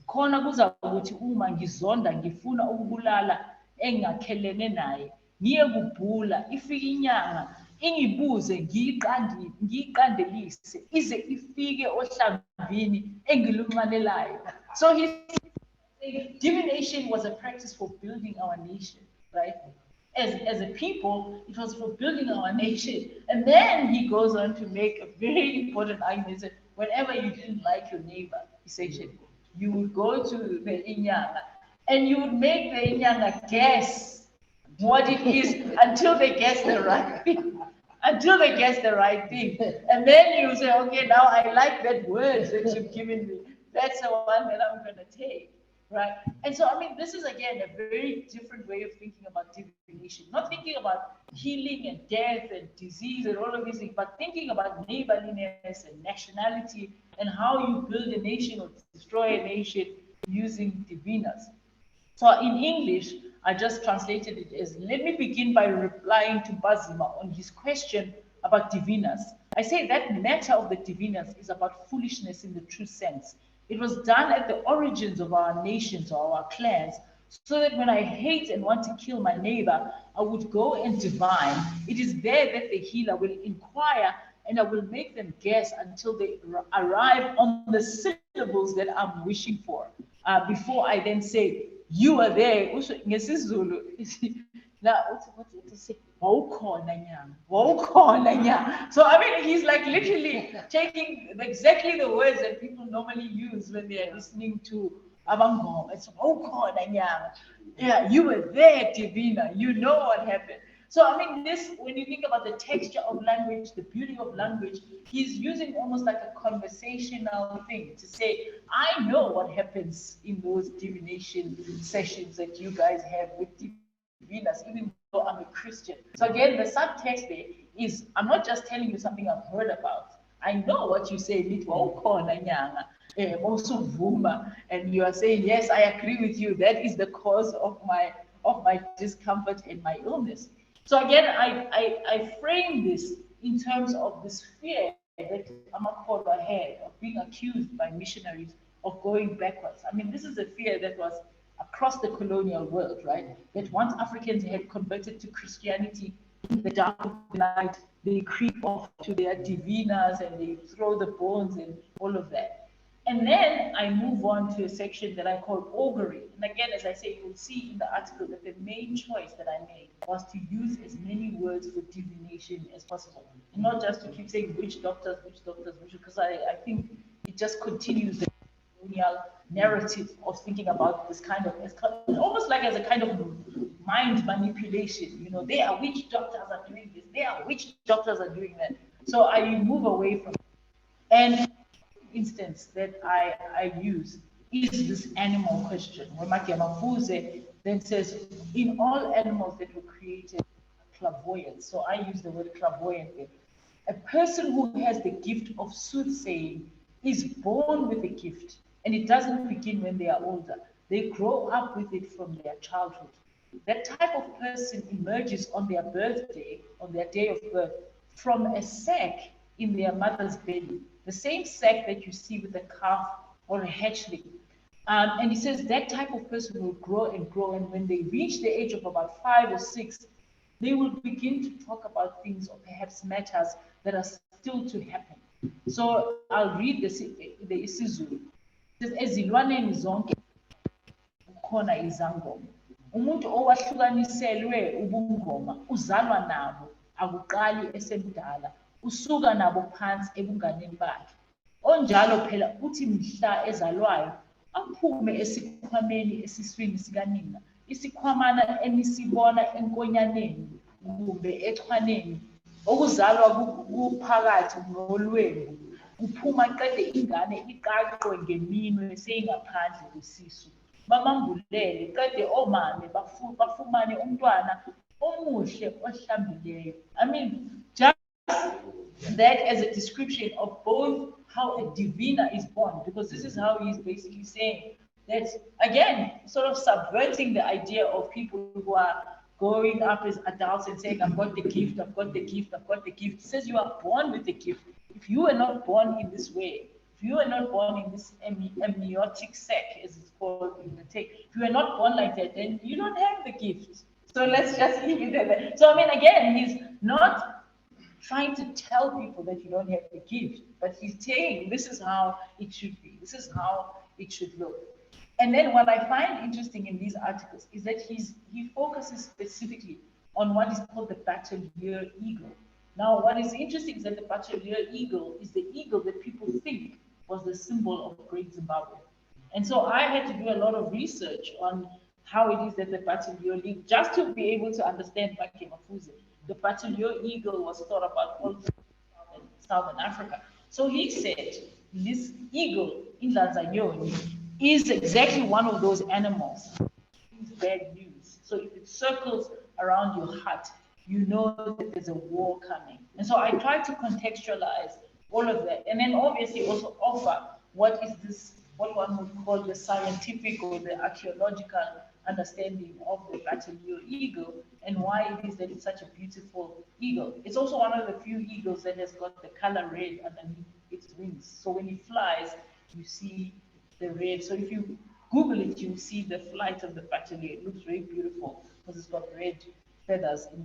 Khona kuzakuthi uma ngizonda ngifuna ukubulala engakhelene naye, ngiye kubhula ifike inyanga ingibuze ngiyiqandelise ize ifike ohlambini engilunxanelayo. So he's saying divination was a practice for building our nation, right? As a people, it was for building our nation. And then he goes on to make a very important argument that whenever you didn't like your neighbor, essentially, you would go to the Inyanga and you would make the Inyanga guess what it is until they guess the right thing. Until they guess the right thing. And then you say, okay, now I like that word that you've given me. That's the one that I'm going to take. Right? And so, I mean, this is again a very different way of thinking about divination. Not thinking about healing and death and disease and all of these things, but thinking about neighborliness and nationality and how you build a nation or destroy a nation using divinas. So in English, I just translated it as, let me begin by replying to Bazima on his question about divinas. I say that matter of the divinas is about foolishness in the true sense. It was done at the origins of our nations or our clans, so that when I hate and want to kill my neighbor, I would go and divine. It is there that the healer will inquire, and I will make them guess until they arrive on the syllables that I'm wishing for. Before I then say, you are there. Now, what's it to say? So I mean, he's like literally taking exactly the words that people normally use when they are listening to Abangom. It's yeah, you were there, Divina. You know what happened. So I mean, this, when you think about the texture of language, the beauty of language, he's using almost like a conversational thing to say, I know what happens in those divination sessions that you guys have with Divinas, even though I'm a Christian. So again, the subtext there is, I'm not just telling you something I've heard about. I know what you say, and you are saying, yes, I agree with you. That is the cause of my discomfort and my illness. So again, I frame this in terms of this fear that Amakola had of being accused by missionaries of going backwards. I mean, this is a fear that was across the colonial world, right? That once Africans had converted to Christianity, in the dark of the night, they creep off to their divinas and they throw the bones and all of that. And then I move on to a section that I call augury. And again, as I say, you'll see in the article that the main choice that I made was to use as many words for divination as possible. And not just to keep saying which doctors, because I think it just continues the colonial narrative of thinking about this kind of, almost like as a kind of mind manipulation. You know, they are witch doctors are doing this. There are witch doctors are doing that. So I move away from it. And instance that I use is this animal question, where Mafuze then says, in all animals that were created, clairvoyant. So I use the word clairvoyant there. A person who has the gift of soothsaying is born with the gift, and it doesn't begin when they are older. They grow up with it from their childhood. That type of person emerges on their birthday, on their day of birth, from a sac in their mother's belly, the same sac that you see with a calf or a hatchling. And he says that type of person will grow and grow, and when they reach the age of about 5 or 6, they will begin to talk about things or perhaps matters that are still to happen. So I'll read the isiZulu. It says, ezilwaneni zonke kukhona izangoma. Umuntu owahlukaniselwe ubungoma uzalwa nabo, akuqali esemdala, usuka nabo phansi ebunganeni bakhe. Onjalo phela uthi mhla ezalwayo aphume esikhwameni esiswini sikanina, isikhwamana enisibona enkonyaneni kumbe exhwaneni, okuzalwa kuphakathi nolwembu, kuphuma qede ingane iqaqwe ngeminwe seyingaphandle kwesisu. Bamambulele qede omame bafumane umntwana omuhle ohlambileyo. I mean, just that as a description of both how a divina is born, because this is how he's basically saying that, again, sort of subverting the idea of people who are growing up as adults and saying, I've got the gift, I've got the gift, I've got the gift. He says you are born with the gift. If you were not born in this way, if you were not born in this amniotic sac, as it's called in the text, if you were not born like that, then you don't have the gift. So let's just leave it at that. So I mean, again, he's not trying to tell people that you don't have the gift, but he's saying this is how it should be. This is how it should look. And then what I find interesting in these articles is that he focuses specifically on what is called the Batelier eagle. Now, what is interesting is that the Batelier eagle is the eagle that people think was the symbol of Great Zimbabwe. And so I had to do a lot of research on how it is that the Batelier eagle, just to be able to understand Mafuze, the Batelier eagle was thought about all through Southern Africa. So he said, this eagle in Lanzanyoni is exactly one of those animals. It's bad news. So if it circles around your hut, you know that there's a war coming. And so I try to contextualize all of that. And then obviously also offer what is this, what one would call the scientific or the archaeological understanding of the Batelier eagle and why it is that it's such a beautiful eagle. It's also one of the few eagles that has got the color red underneath its wings. So when it flies, you see the red. So if you Google it, you see the flight of the Batelier. It looks very beautiful because it's got red feathers in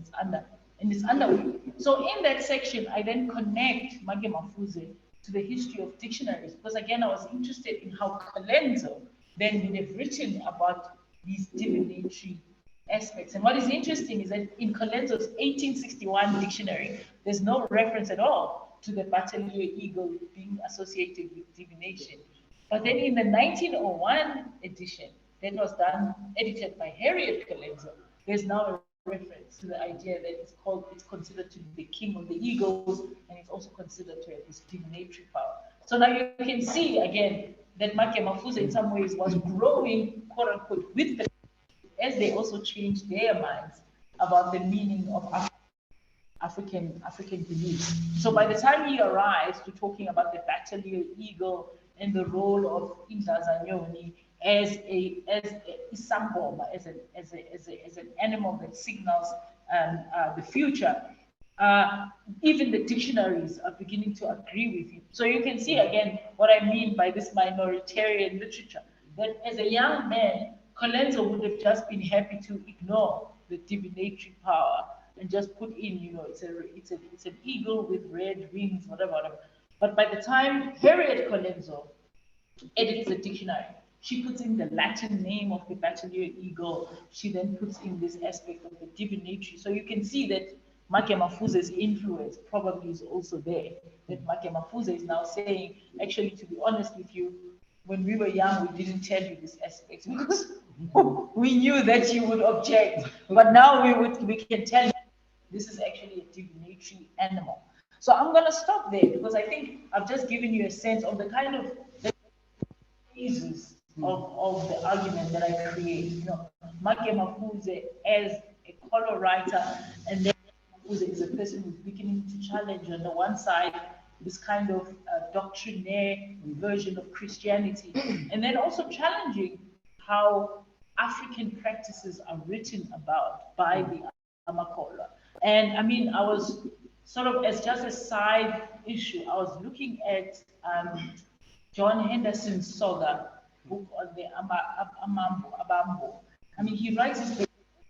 its underwing. So in that section, I then connect Mafuze to the history of dictionaries, because again, I was interested in how Colenso then would have written about these divinatory aspects. And what is interesting is that in Colenso's 1861 dictionary, there's no reference at all to the Batelier eagle being associated with divination. But then in the 1901 edition, that was edited by Harriet Colenso, there's now a reference to the idea that it's considered to be the king of the eagles, and it's also considered to have this divinatory power. So now you can see again that Mafuze in some ways was growing, quote unquote, with the, as they also changed their minds about the meaning of African beliefs. So by the time he arrives to talking about the Batelier eagle and the role of Indazanyoni as a Isangoma, as an animal that signals the future, even the dictionaries are beginning to agree with him. So you can see again what I mean by this minoritarian literature, that as a young man, Colenso would have just been happy to ignore the divinatory power and just put in, you know, it's an eagle with red wings, whatever. But by the time Harriet Colenso edits the dictionary, she puts in the Latin name of the Batelier eagle. She then puts in this aspect of the divinatory. So you can see that Mafuze's influence probably is also there. That Mafuze is now saying, actually, to be honest with you, when we were young, we didn't tell you this aspect because we knew that you would object. But now we can tell you this is actually a divinatory animal. So I'm going to stop there because I think I've just given you a sense of the kind of phases of the argument that I create. You know, Make Mafuze as a color writer, and then Mafuze is a person who's beginning to challenge on the one side this kind of doctrinaire version of Christianity, and then also challenging how African practices are written about by the Amakola. And I mean, I was sort of, as just a side issue, I was looking at John Henderson's saga book on the Abambo. I mean, he writes this book.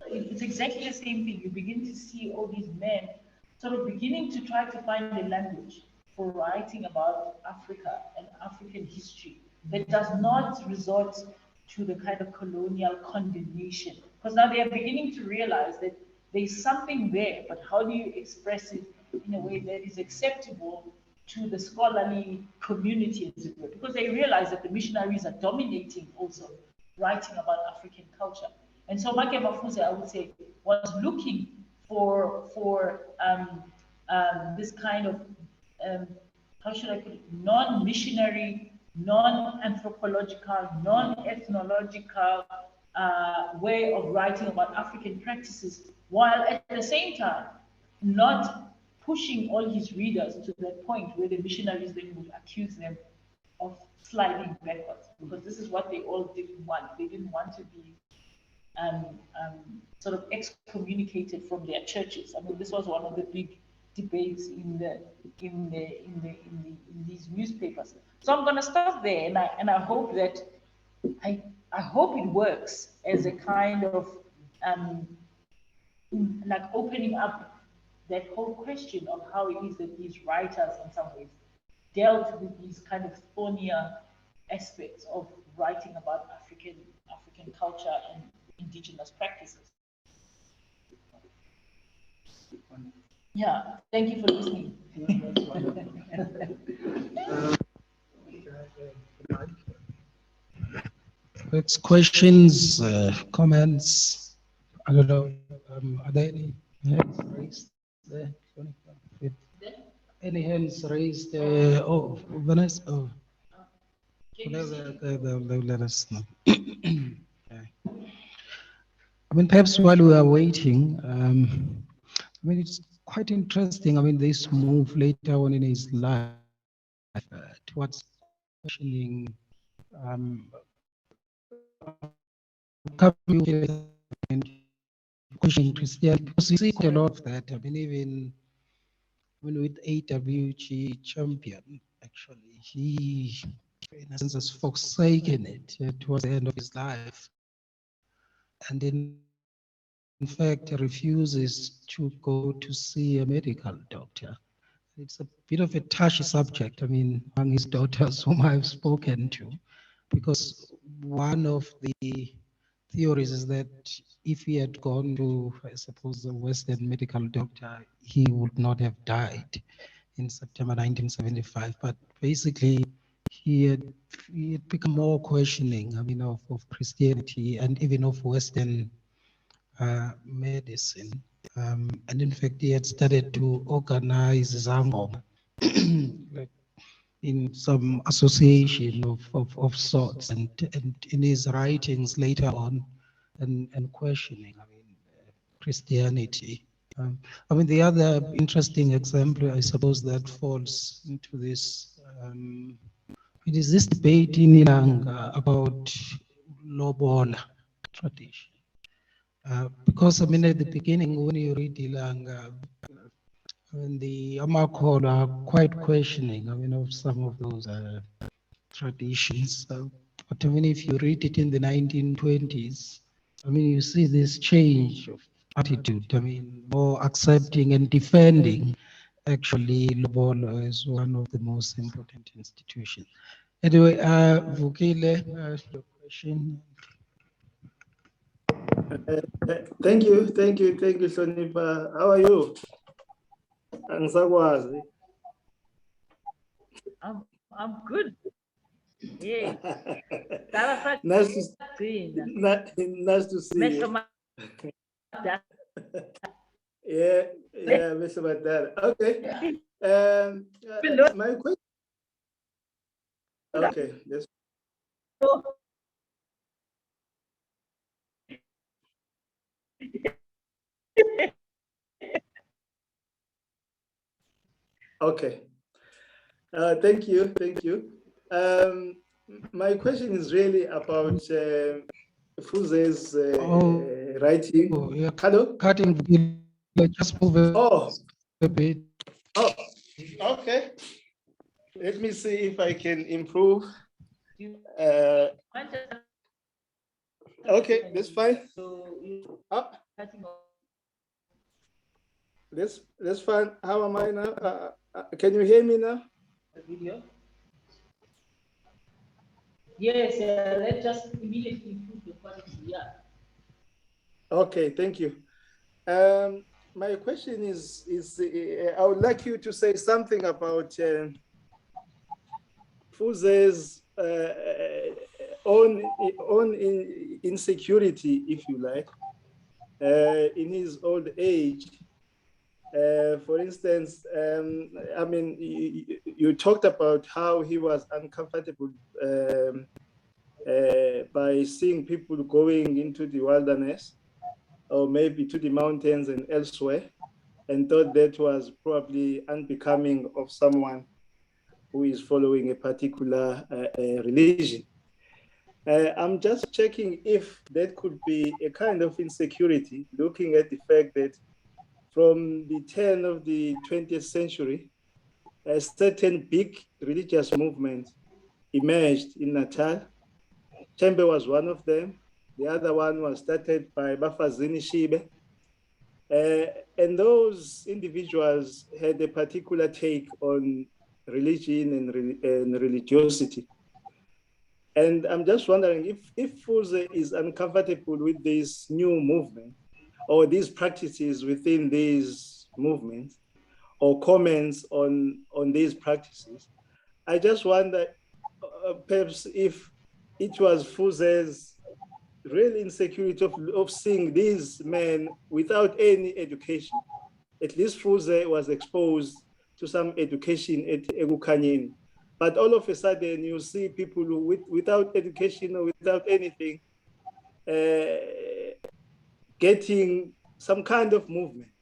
It's exactly the same thing. You begin to see all these men sort of beginning to try to find a language for writing about Africa and African history that does not resort to the kind of colonial condemnation. Because now they are beginning to realize that there's something there, but how do you express it in a way that is acceptable to the scholarly community, as it were? Because they realize that the missionaries are dominating also writing about African culture. And so Make Mafuze, I would say, was looking for this kind of, how should I put it, non-missionary, non-anthropological, non-ethnological way of writing about African practices, while at the same time not pushing all his readers to that point where the missionaries then would accuse them of sliding backwards, because this is what they all didn't want. They didn't want to be sort of excommunicated from their churches. I mean, this was one of the big debates in these newspapers. So I'm going to stop there, and I hope that I hope it works as a kind of like opening up that whole question of how it is that these writers, in some ways, dealt with these kind of thornier aspects of writing about African culture and indigenous practices. Yeah, thank you for listening. Next questions, comments. I don't know. Are there any hands raised there? Any hands raised? Oh, Vanessa. Oh. They'll let us know. Okay. I mean, perhaps while we are waiting, I mean, it's quite interesting. I mean, this move later on in his life towards questioning questioning Christianity, because you see quite a lot of that. I mean, even with AWG champion, actually, he, in a sense, has forsaken it towards the end of his life, and in fact refuses to go to see a medical doctor. It's a bit of a touchy subject, I mean, among his daughters whom I've spoken to, because one of the theories is that if he had gone to, I suppose, a Western medical doctor, he would not have died in September 1975. But basically, he had become more questioning, I mean, of Christianity and even of Western medicine. And in fact, he had started to organize Zangoma like in some association of sorts, and in his writings later on, and questioning, I mean, Christianity. I mean, the other interesting example, I suppose, that falls into this, it is this debate in Ilanga about Lobola tradition. Because, I mean, at the beginning, when you read Ilanga, I mean, the Amakor are quite questioning, I mean, of some of those traditions. But I mean, if you read it in the 1920s, I mean, you see this change of attitude. I mean, more accepting and defending, actually, Lobola is one of the most important institutions. Anyway, Vukile, your question. Thank you, Sonipa. How are you? Angisakwazi. I'm good. Yeah. Nice to see you. Yeah, Yeah, Mr. Badal. Okay. My question. Okay. That's okay. Thank you. Thank you. My question is really about Fuze's writing. You're Hello? cutting the video. Just move a bit. Oh, okay. Let me see if I can improve. Okay, that's fine. Oh, that's fine. How am I now? Can you hear me now? Video. Yes, let's just immediately improve the quality. Yeah. Okay, thank you. My question is I would like you to say something about Fuze's own insecurity, if you like, in his old age. For instance, I mean, you talked about how he was uncomfortable by seeing people going into the wilderness or maybe to the mountains and elsewhere, and thought that was probably unbecoming of someone who is following a particular religion. I'm just checking if that could be a kind of insecurity, looking at the fact that from the turn of the 20th century, a certain big religious movement emerged in Natal. Chembe was one of them. The other one was started by Bafazini Shibe. And those individuals had a particular take on religion and religiosity. And I'm just wondering if Fuze is uncomfortable with this new movement or these practices within these movements or comments on these practices, I just wonder perhaps if it was Fuze's real insecurity of seeing these men without any education. At least Fuze was exposed to some education at Egukanyeni. But all of a sudden, you see people who, without education or without anything, getting some kind of movement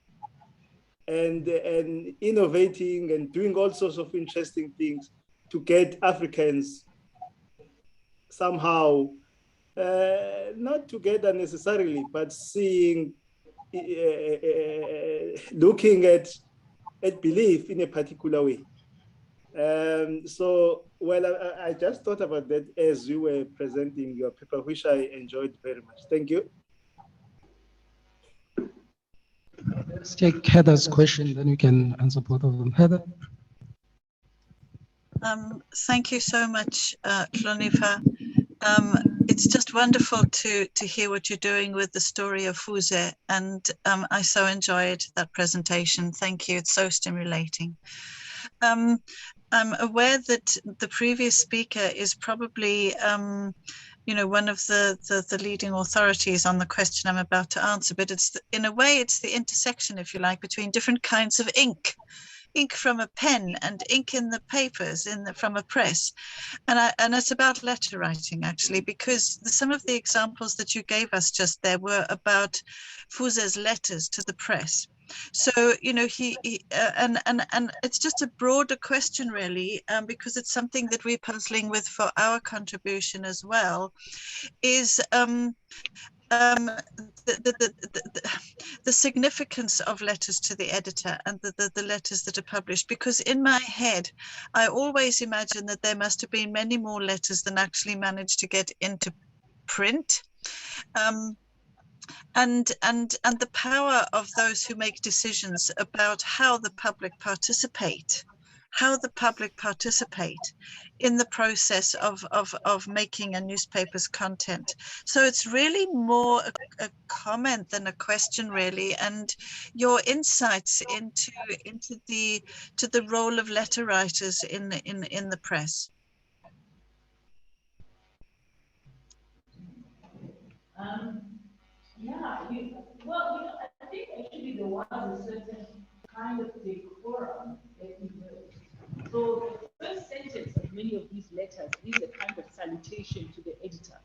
and innovating and doing all sorts of interesting things to get Africans somehow not together necessarily, but seeing, looking at belief in a particular way. So, well, I just thought about that as you were presenting your paper, which I enjoyed very much. Thank you. Let's take Heather's question, then we can answer both of them. Heather? Thank you so much, Hlonifa. It's just wonderful to hear what you're doing with the story of Fuze, and I so enjoyed that presentation. Thank you. It's so stimulating. I'm aware that the previous speaker is probably one of the leading authorities on the question I'm about to answer, but in a way it's the intersection, if you like, between different kinds of ink from a pen and ink in the papers from a press. And it's about letter writing, actually, because some of the examples that you gave us just there were about Fuze's letters to the press. So, he and it's just a broader question, really, because it's something that we're puzzling with for our contribution as well, is the significance of letters to the editor and the letters that are published, because in my head I always imagine that there must have been many more letters than actually managed to get into print. And the power of those who make decisions about how the public participate in the process of making a newspaper's content. So it's really more a comment than a question, really, and your insights into the role of letter writers in the press. Yeah, well, I think actually there was a certain editors is a kind of salutation to the editor.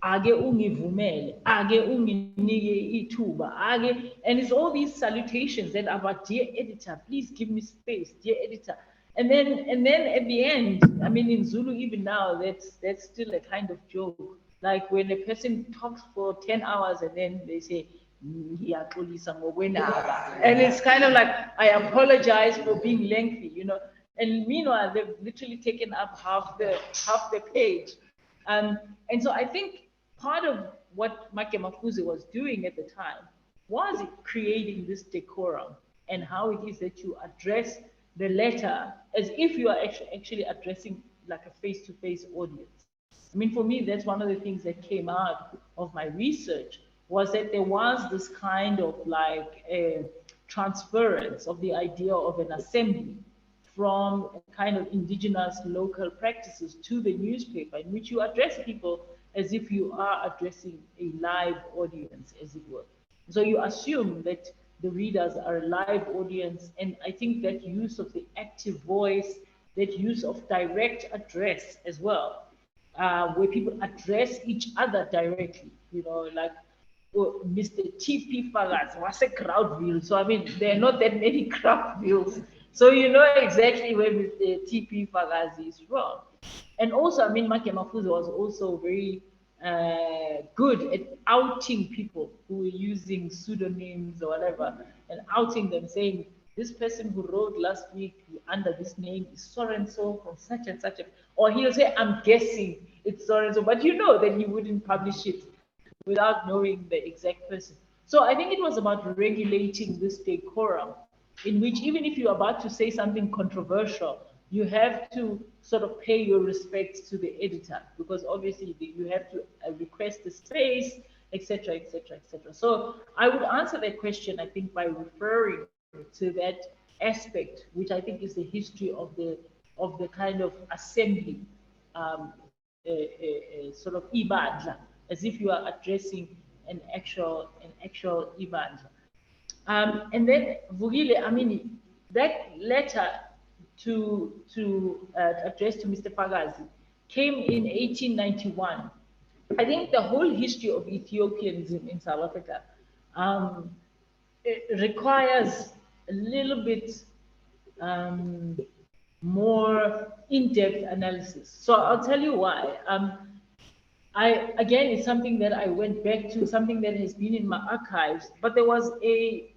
Ake ungivumele, ake unginike ithuba, ake, and it's all these salutations that are about, dear editor, please give me space, dear editor. And then at the end, I mean, in Zulu, even now, that's still a kind of joke. Like when a person talks for 10 hours and then they say, and it's kind of like, I apologize for being lengthy, you know. And meanwhile, they've literally taken up half the page. And so I think part of what Make Mafuze was doing at the time was creating this decorum and how it is that you address the letter as if you are actually addressing like a face-to-face audience. I mean, for me, that's one of the things that came out of my research, was that there was this kind of like a transference of the idea of an assembly from kind of indigenous local practices to the newspaper, in which you address people as if you are addressing a live audience, as it were. So you assume that the readers are a live audience, and I think that use of the active voice, that use of direct address as well, where people address each other directly, you know, like Mr. TP Fagas was a crowd wheel. So, I mean, there are not that many crowd wheels. So, you know exactly where Mr. TP Fagas is from. And also, I mean, Make Mafuze was also very good at outing people who were using pseudonyms or whatever, and outing them, saying, this person who wrote last week under this name is so-and-so from such and such. Or he'll say, I'm guessing it's so-and-so, but you know that he wouldn't publish it without knowing the exact person. So I think it was about regulating this decorum, in which even if you're about to say something controversial, you have to sort of pay your respects to the editor, because obviously you have to request the space, etc., etc., etc. So I would answer that question, I think, by referring to that aspect, which I think is the history of the kind of assembly, sort of ibandla, as if you are addressing an actual ibandla. And then Vugile, I mean, that letter to address to Mr. Pagazi came in 1891. I think the whole history of Ethiopianism in South Africa it requires a little bit more in-depth analysis. So I'll tell you why. Again, it's something that I went back to, something that has been in my archives, but there was a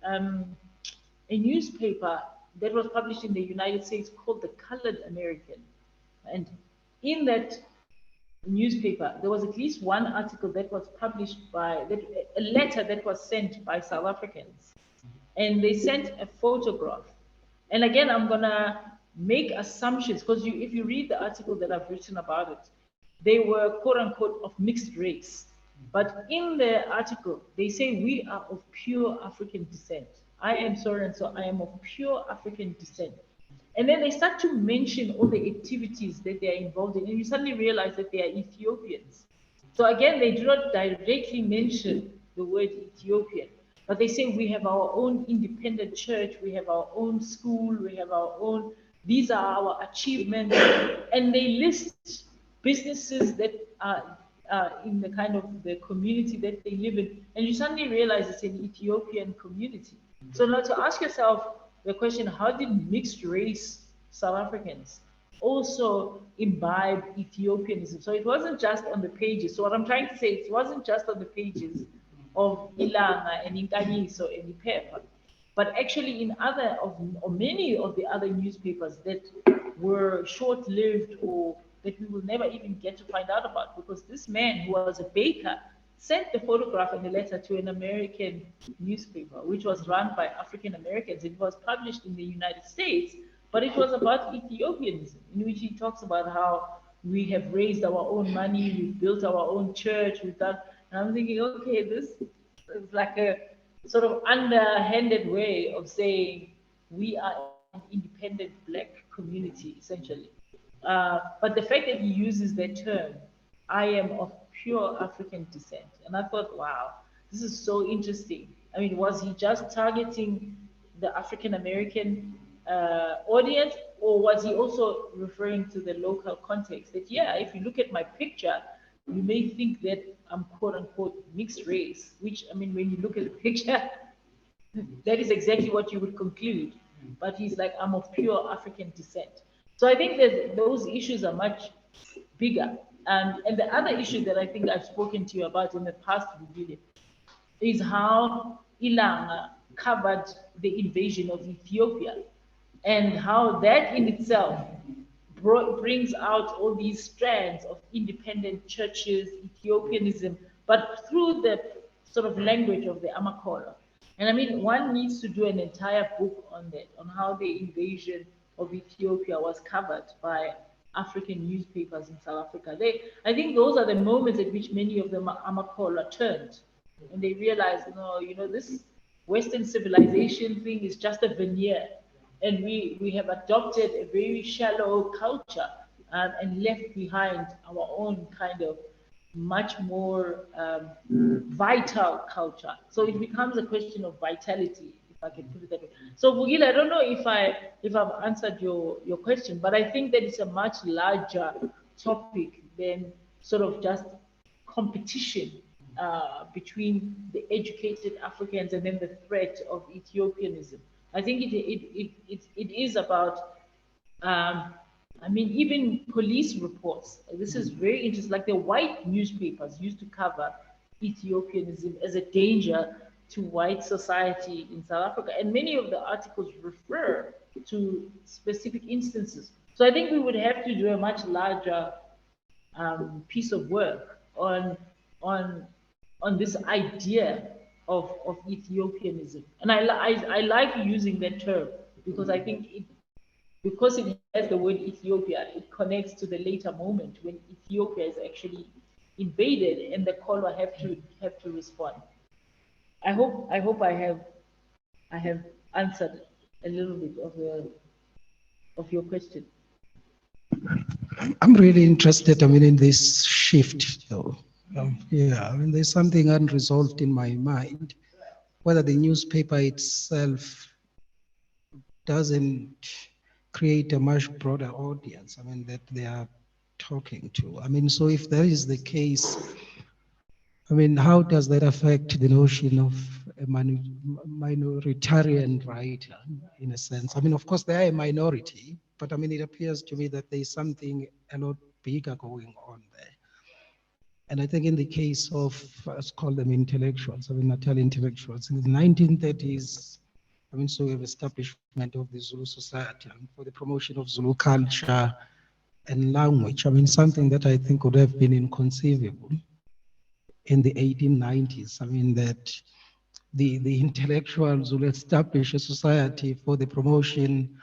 newspaper that was published in the United States called the Colored American. And in that newspaper, there was at least one article that was published by, a letter that was sent by South Africans. And they sent a photograph. And again, I'm gonna make assumptions, because if you read the article that I've written about it, they were quote unquote of mixed race. But in the article, they say we are of pure African descent. I am so and so, I am of pure African descent. And then they start to mention all the activities that they are involved in, and you suddenly realize that they are Ethiopians. So again, they do not directly mention the word Ethiopian, but they say we have our own independent church, we have our own school, we have our own, these are our achievements, and they list businesses that are in the kind of the community that they live in, and you suddenly realize it's an Ethiopian community. So now to ask yourself the question, how did mixed race South Africans also imbibe Ethiopianism? So it wasn't just on the pages. So what I'm trying to say, it wasn't just on the pages of Ilanga and Inkanyiso and Iphepha, but actually in or many of the other newspapers that were short-lived or that we will never even get to find out about, because this man who was a baker sent the photograph and the letter to an American newspaper, which was run by African Americans. It was published in the United States, but it was about Ethiopianism, in which he talks about how we have raised our own money, we've built our own church, we've done, and I'm thinking, okay, this is like a sort of underhanded way of saying we are an independent Black community, essentially. But the fact that he uses that term, I am of pure African descent. And I thought, wow, this is so interesting. I mean, was he just targeting the African American audience, or was he also referring to the local context? That, yeah, if you look at my picture, you may think that I'm quote unquote mixed race, which, I mean, when you look at the picture, that is exactly what you would conclude. But he's like, I'm of pure African descent. So I think that those issues are much bigger. And the other issue that I think I've spoken to you about in the past, Vukile, is how Ilanga covered the invasion of Ethiopia, and how that in itself brings out all these strands of independent churches, Ethiopianism, but through the sort of language of the Amakhola. And I mean, one needs to do an entire book on that, on how the invasion of Ethiopia was covered by African newspapers in South Africa. I think those are the moments at which many of the Amakhola turned, and they realized, no, you know, this Western civilization thing is just a veneer, and we have adopted a very shallow culture, and left behind our own kind of much more vital culture. So it becomes a question of vitality, if I can put it that way. So Vukile, I don't know if I've answered your question, but I think that it's a much larger topic than sort of just competition between the educated Africans and then the threat of Ethiopianism. I think it is about, I mean, even police reports. This is very interesting. Like the white newspapers used to cover Ethiopianism as a danger to white society in South Africa. And many of the articles refer to specific instances. So I think we would have to do a much larger piece of work on on this idea of Ethiopianism. And I like using that term because I think because it has the word Ethiopia, it connects to the later moment when Ethiopia is actually invaded and the Kolwa have to respond. I hope I have answered a little bit of your question. I'm really interested, I mean, in this shift, though. Yeah, I mean, there's something unresolved in my mind, whether the newspaper itself doesn't create a much broader audience, I mean, that they are talking to. I mean, so if that is the case, I mean, how does that affect the notion of a minoritarian writer, in a sense? I mean, of course, they are a minority, but I mean, it appears to me that there's something a lot bigger going on there. And I think in the case of, let's call them intellectuals, I mean, Natal intellectuals, in the 1930s, I mean, so we have establishment of the Zulu Society and for the promotion of Zulu culture and language. I mean, something that I think would have been inconceivable in the 1890s. I mean, that the intellectuals will establish a society for the promotion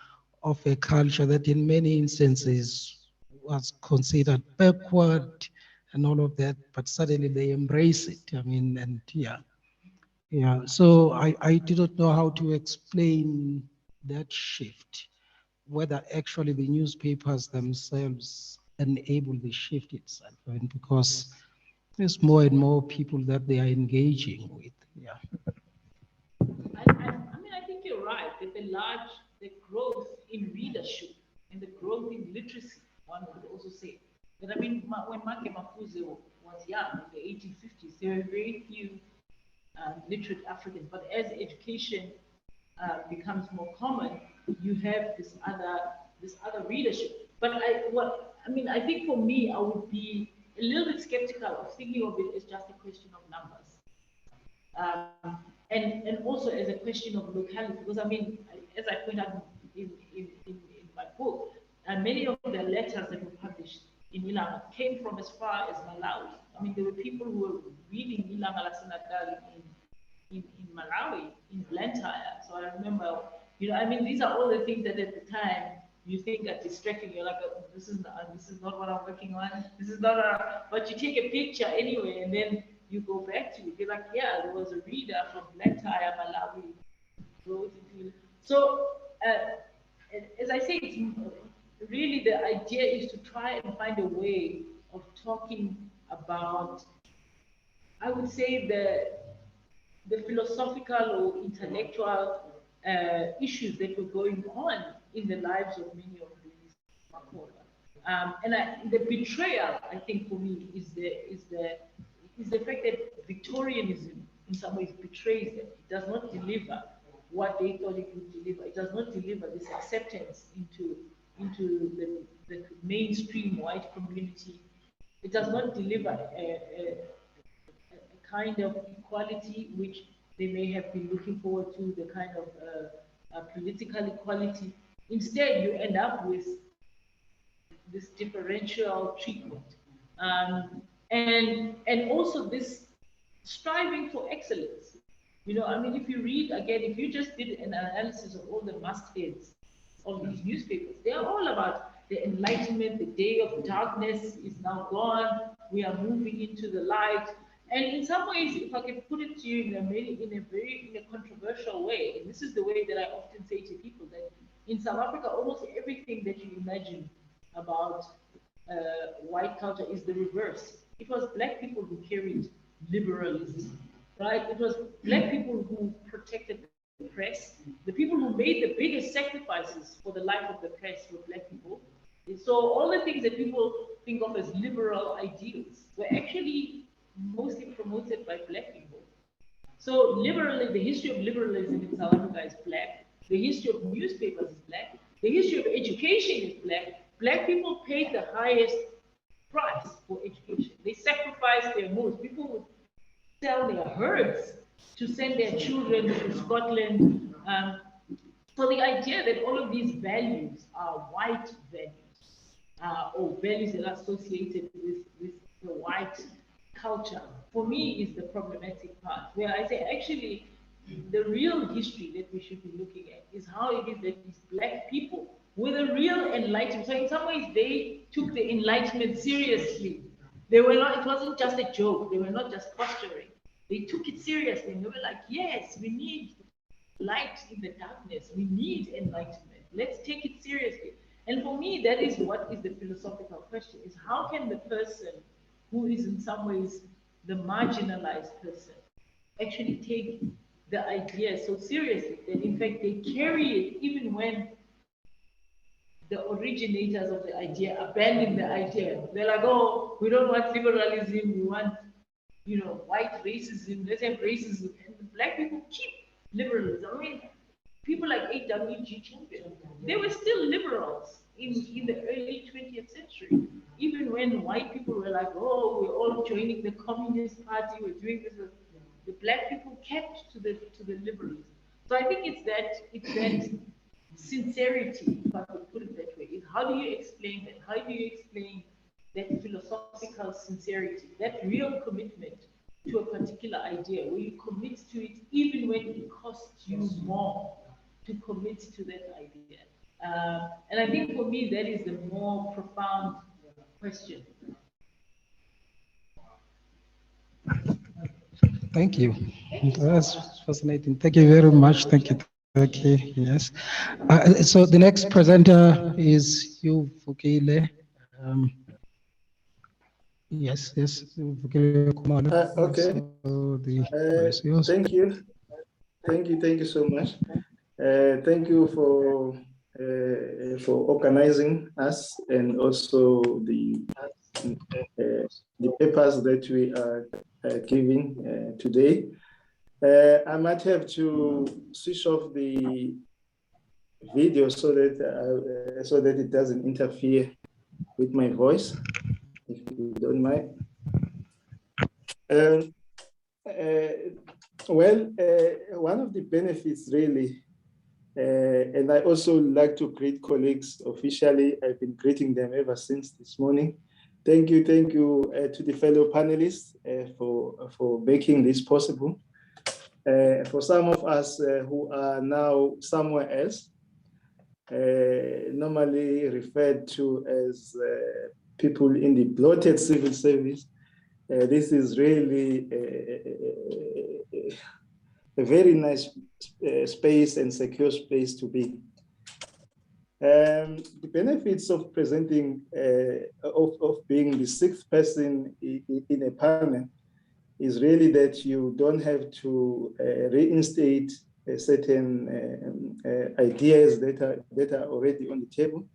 of a culture that in many instances was considered backward and all of that, but suddenly they embrace it. I mean, and yeah. So I do not know how to explain that shift, whether actually the newspapers themselves enable the shift itself, I mean, because there's more and more people that they are engaging with. Yeah. I mean, I think you're right that the growth in readership and the growth in literacy, one would also say. But I mean, when Make Mafuze was young in the 1850s, there were very few literate Africans. But as education becomes more common, you have this other readership. But I think for me, I would be a little bit skeptical of thinking of it as just a question of numbers. And also as a question of locality, because I mean, as I point out in my book, many of the letters that were published in Ilanga came from as far as Malawi. I mean, there were people who were reading Ilanga Lasinatali in Malawi, in Blantyre. So I remember, you know, I mean, these are all the things that at the time you think are distracting. You're like, oh, this is not what I'm working on. This is not but you take a picture anyway, and then you go back to it. You're like, yeah, there was a reader from Blantyre, Malawi, wrote into it. So, as I say, it's really the idea is to try and find a way of talking about, I would say, the philosophical or intellectual issues that were going on in the lives of many of these Makhola. The betrayal, I think, for me, is the fact that Victorianism, in some ways, betrays them. It does not deliver what they thought it would deliver. It does not deliver this acceptance into the mainstream white community. It does not deliver a kind of equality which they may have been looking forward to, the kind of political equality. Instead, you end up with this differential treatment. And also this striving for excellence. You know, I mean, if you read, again, if you just did an analysis of all the mastheads of these newspapers, they are all about the Enlightenment, the day of darkness is now gone, we are moving into the light. And in some ways, if I can put it to you in a very controversial way, and this is the way that I often say to people, that in South Africa, almost everything that you imagine about white culture is the reverse. It was Black people who carried liberalism, right? It was Black people who protected the press. The people who made the biggest sacrifices for the life of the press were Black people. And so all the things that people think of as liberal ideals were actually mostly promoted by Black people. So liberally, the history of liberalism in South Africa is Black. The history of newspapers is Black. The history of education is Black. Black people paid the highest price for education. They sacrificed their most. People would sell their herds to send their children to Scotland. So the idea that all of these values are white values, or values that are associated with the white culture, for me is the problematic part, where I say actually the real history that we should be looking at is how it is that these Black people were the real enlightenment. So in some ways they took the Enlightenment seriously. They were not, it wasn't just a joke, they were not just posturing. They took it seriously and they were like, yes, we need light in the darkness, we need enlightenment, let's take it seriously. And for me, that is what is the philosophical question, is how can the person who is in some ways the marginalized person actually take the idea so seriously that in fact they carry it even when the originators of the idea abandon the idea. They're like, oh, we don't want liberalism, we want, you know, white racism, let's have racism. And the Black people keep liberalism. I mean, people like A.W.G. Champion, they were still liberals in the early 20th century. Even when white people were like, oh, we're all joining the Communist Party, we're doing this, the Black people kept to the liberalism. So I think it's that sincerity, if I could put it that way, is how do you explain that? How do you explain that philosophical sincerity, that real commitment to a particular idea, where you commit to it even when it costs you more to commit to that idea? And I think for me, that is the more profound question. Thank you. That's fascinating. Thank you very much. Thank you. Yes. So the next presenter is you, Vukile. Yes. Vukile Kumalo. Okay. So the floor is yours. Thank you so much. Thank you for organizing us, and also the papers that we are giving today. I might have to switch off the video so that it doesn't interfere with my voice, if you don't mind. One of the benefits really, and I also like to greet colleagues officially. I've been greeting them ever since this morning. Thank you to the fellow panelists for making this possible. For some of us who are now somewhere else, normally referred to as people in the bloated civil service, this is really a very nice space and secure space to be. The benefits of presenting, of being the sixth person in a panel is really that you don't have to reinstate certain ideas that are already on the table.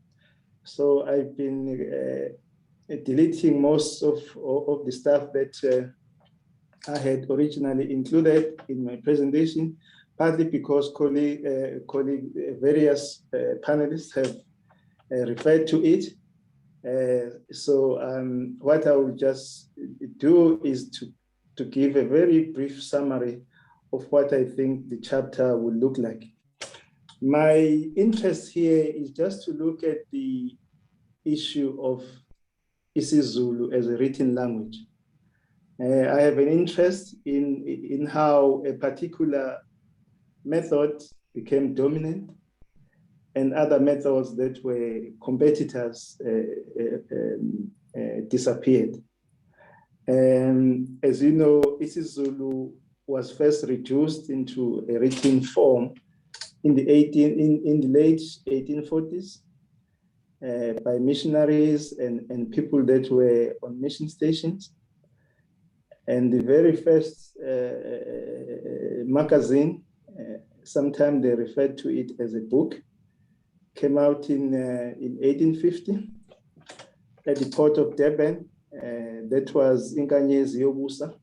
So I've been deleting most of the stuff that I had originally included in my presentation, partly because various panelists have referred to it. So what I will just do is to give a very brief summary of what I think the chapter will look like. My interest here is just to look at the issue of isiZulu as a written language. I have an interest in how a particular method became dominant and other methods that were competitors disappeared. As you know, isiZulu was first reduced into a written form in the late 1840s by missionaries and people that were on mission stations. And the very first magazine, sometimes they referred to it as a book, came out in 1850 at the port of Durban. That was Inkanyezi Yobusa.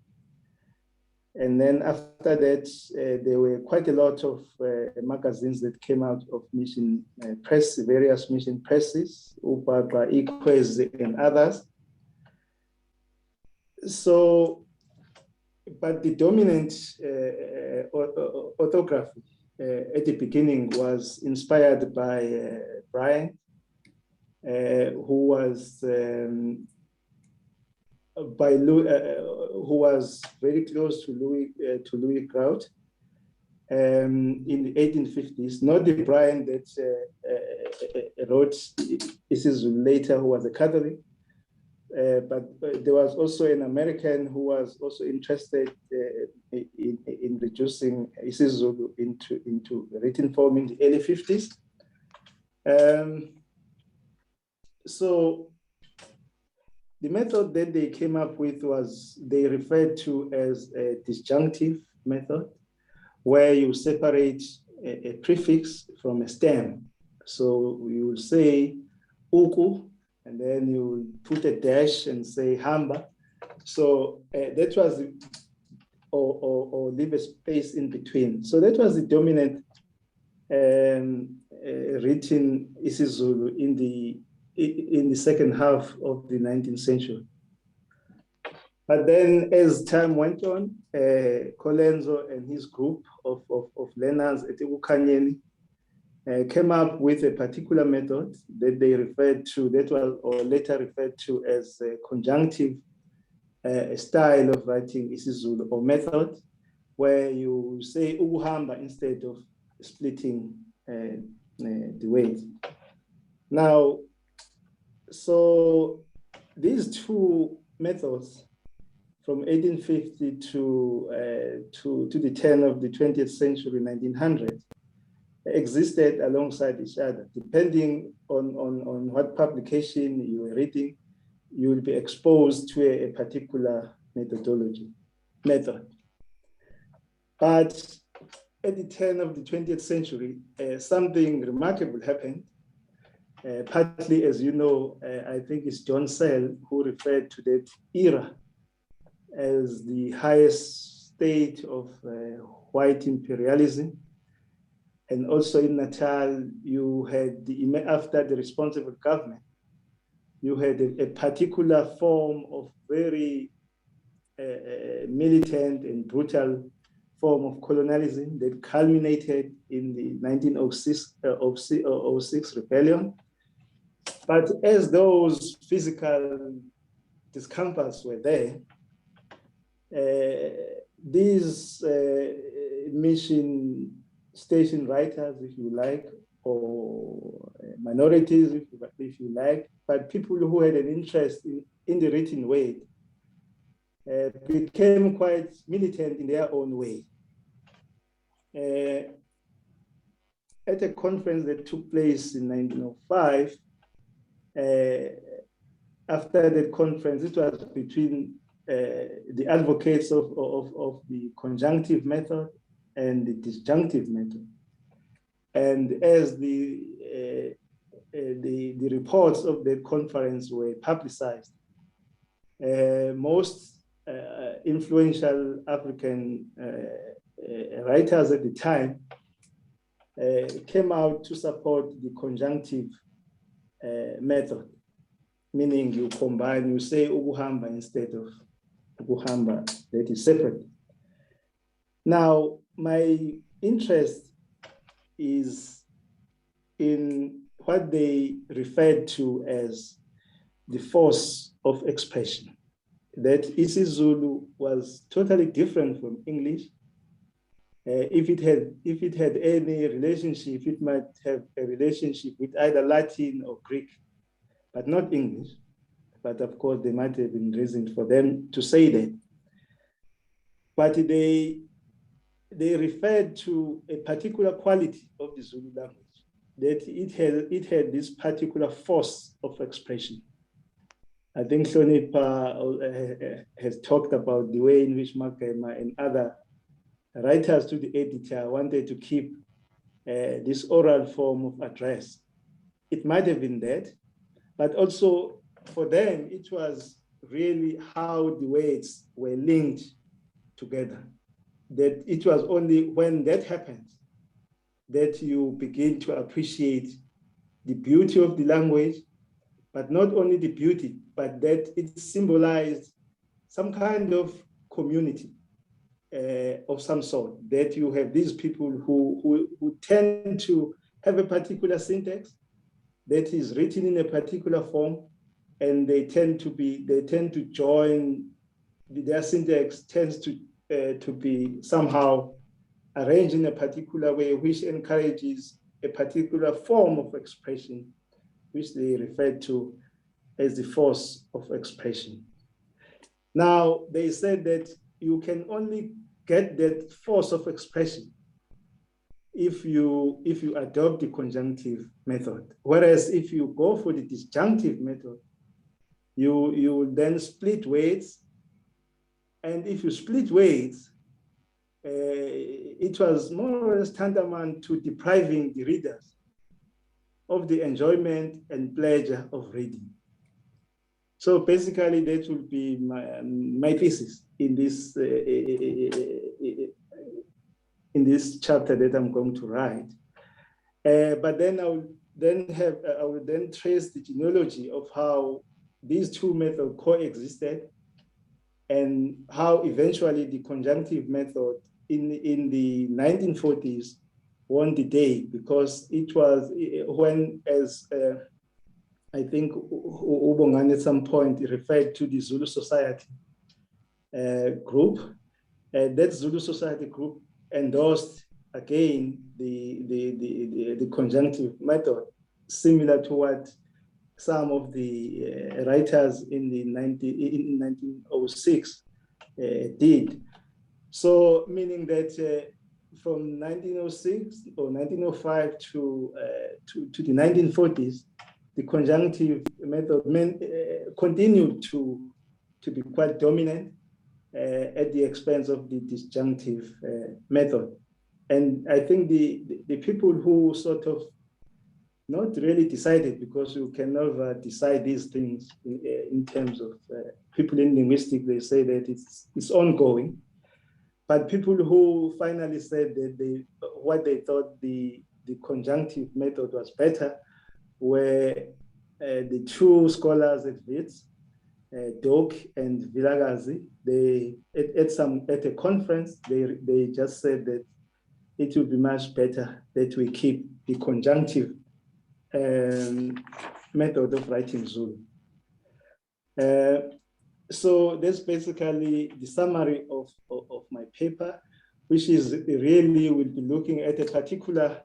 And then after that, there were quite a lot of magazines that came out of mission press, various mission presses, Upapa, Ikwezi, and others. So, but the dominant orthography at the beginning was inspired by Brian, who was who was very close to Louis Grout in the 1850s. Not the Brian that wrote isiZulu later, who was a Catholic, but there was also an American who was also interested in reducing isiZulu into written form in the early 50s. So the method that they came up with was they referred to as a disjunctive method, where you separate a prefix from a stem. So you will say uku, and then you put a dash and say hamba. So that was, or leave a space in between. So that was the dominant written isiZulu in the second half of the 19th century. But then as time went on, Colenso and his group of learners at Ukanyeni came up with a particular method that they referred to, that was or later referred to as a conjunctive style of writing isiZulu, or method, where you say ukuhamba instead of splitting the weight. Now, so these two methods from 1850 to the turn of the 20th century, 1900, existed alongside each other. Depending on what publication you were reading, you will be exposed to a particular method. But at the turn of the 20th century, something remarkable happened. Partly, as you know, I think it's John Searle who referred to that era as the highest state of white imperialism. And also in Natal, you had, after the responsible government, you had a particular form of very militant and brutal form of colonialism that culminated in the 1906 rebellion. But as those physical discomforts were there, these mission station writers, if you like, or minorities, if you like, but people who had an interest in the written word became quite militant in their own way. At a conference that took place in 1905, after the conference, it was between the advocates of the conjunctive method and the disjunctive method. And as the reports of that conference were publicized, most influential African writers at the time came out to support the conjunctive method, meaning you combine, you say ukuhamba instead of ukuhamba, that is separate. Now, my interest is in what they referred to as the force of expression, that isiZulu was totally different from English. If it had any relationship, it might have a relationship with either Latin or Greek, but not English. But of course, there might have been reason for them to say that. But they referred to a particular quality of the Zulu language, that it had this particular force of expression. I think Hlonipha has talked about the way in which Makema and other writers to the editor wanted to keep this oral form of address. It might have been that, but also for them, it was really how the words were linked together. That it was only when that happened that you begin to appreciate the beauty of the language, but not only the beauty, but that it symbolized some kind of community of some sort, that you have these people who tend to have a particular syntax that is written in a particular form, and they tend to join, their syntax tends to be somehow arranged in a particular way, which encourages a particular form of expression, which they refer to as the force of expression. Now, they said that you can only get that force of expression if you adopt the conjunctive method. Whereas if you go for the disjunctive method, you then split weights. And if you split weights, it was more or less tantamount to depriving the readers of the enjoyment and pleasure of reading. So basically, that will be my thesis in this chapter that I'm going to write. But then I will then trace the genealogy of how these two methods coexisted, and how eventually the conjunctive method in the 1940s won the day, because it was when, as I think Ubongan at some point referred to the Zulu Society group. That Zulu Society group endorsed again the conjunctive method, similar to what some of the writers in 1906 did. So meaning that from 1906 or 1905 to the 1940s, the conjunctive method continued to be quite dominant at the expense of the disjunctive method. And I think the people who sort of not really decided, because you can never decide these things in terms of people in linguistics, they say that it's ongoing. But people who finally said that what they thought the conjunctive method was better were the two scholars at Wits, Doak and Vilagazi. They at a conference they just said that it would be much better that we keep the conjunctive method of writing Zulu. So that's basically the summary of my paper, which is really will be looking at a particular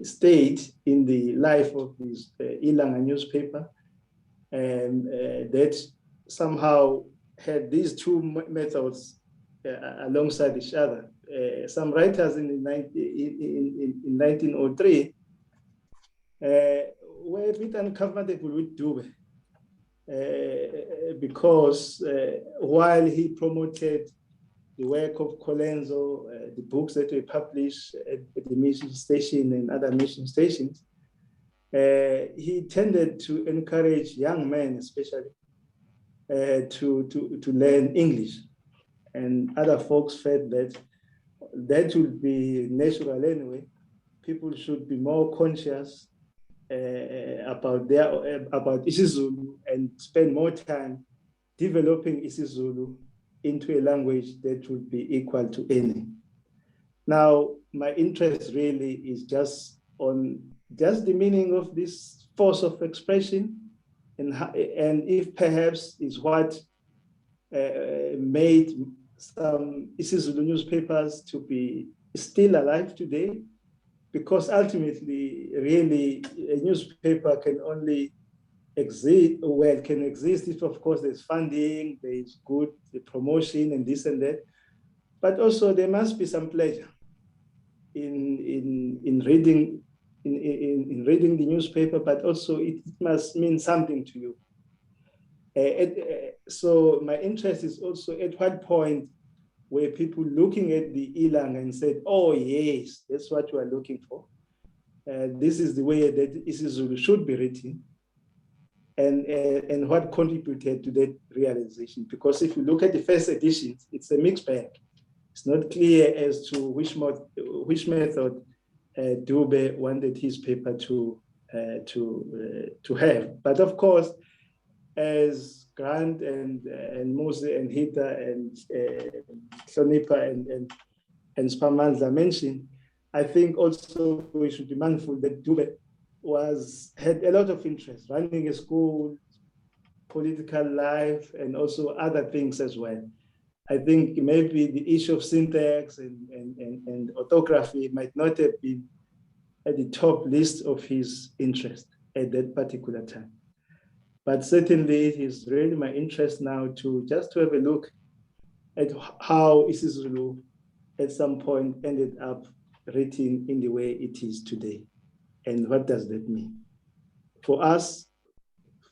state in the life of this Ilanga newspaper, that somehow had these two methods alongside each other. Some writers in 1903 were a bit uncomfortable with Dube, because while he promoted the work of Colenso, the books that were published at the mission station and other mission stations, he tended to encourage young men, especially, to learn English. And other folks felt that that would be natural anyway. People should be more conscious about isiZulu and spend more time developing isiZulu into a language that would be equal to any. Now, my interest really is just on just the meaning of this force of expression, and if perhaps is what made some isiZulu newspapers to be still alive today, because ultimately, really, a newspaper can only exist if, of course, there's funding, there's good promotion and this and that, but also there must be some pleasure in reading the newspaper, but also it must mean something to you. So my interest is also at what point were people looking at the Ilanga and said, oh yes, that's what we are looking for. This is the way that isiZulu should be written, and what contributed to that realization. Because if you look at the first editions, it's a mixed bag. It's not clear as to which method Dube wanted his paper to have. But of course, as Grant and Mose and Hita and Sonipa and Spamanza mentioned, I think also we should be mindful that Dube had a lot of interest, running a school, political life, and also other things as well. I think maybe the issue of syntax and orthography might not have been at the top list of his interest at that particular time. But certainly it is really my interest now to have a look at how isiZulu at some point ended up written in the way it is today. And what does that mean for us,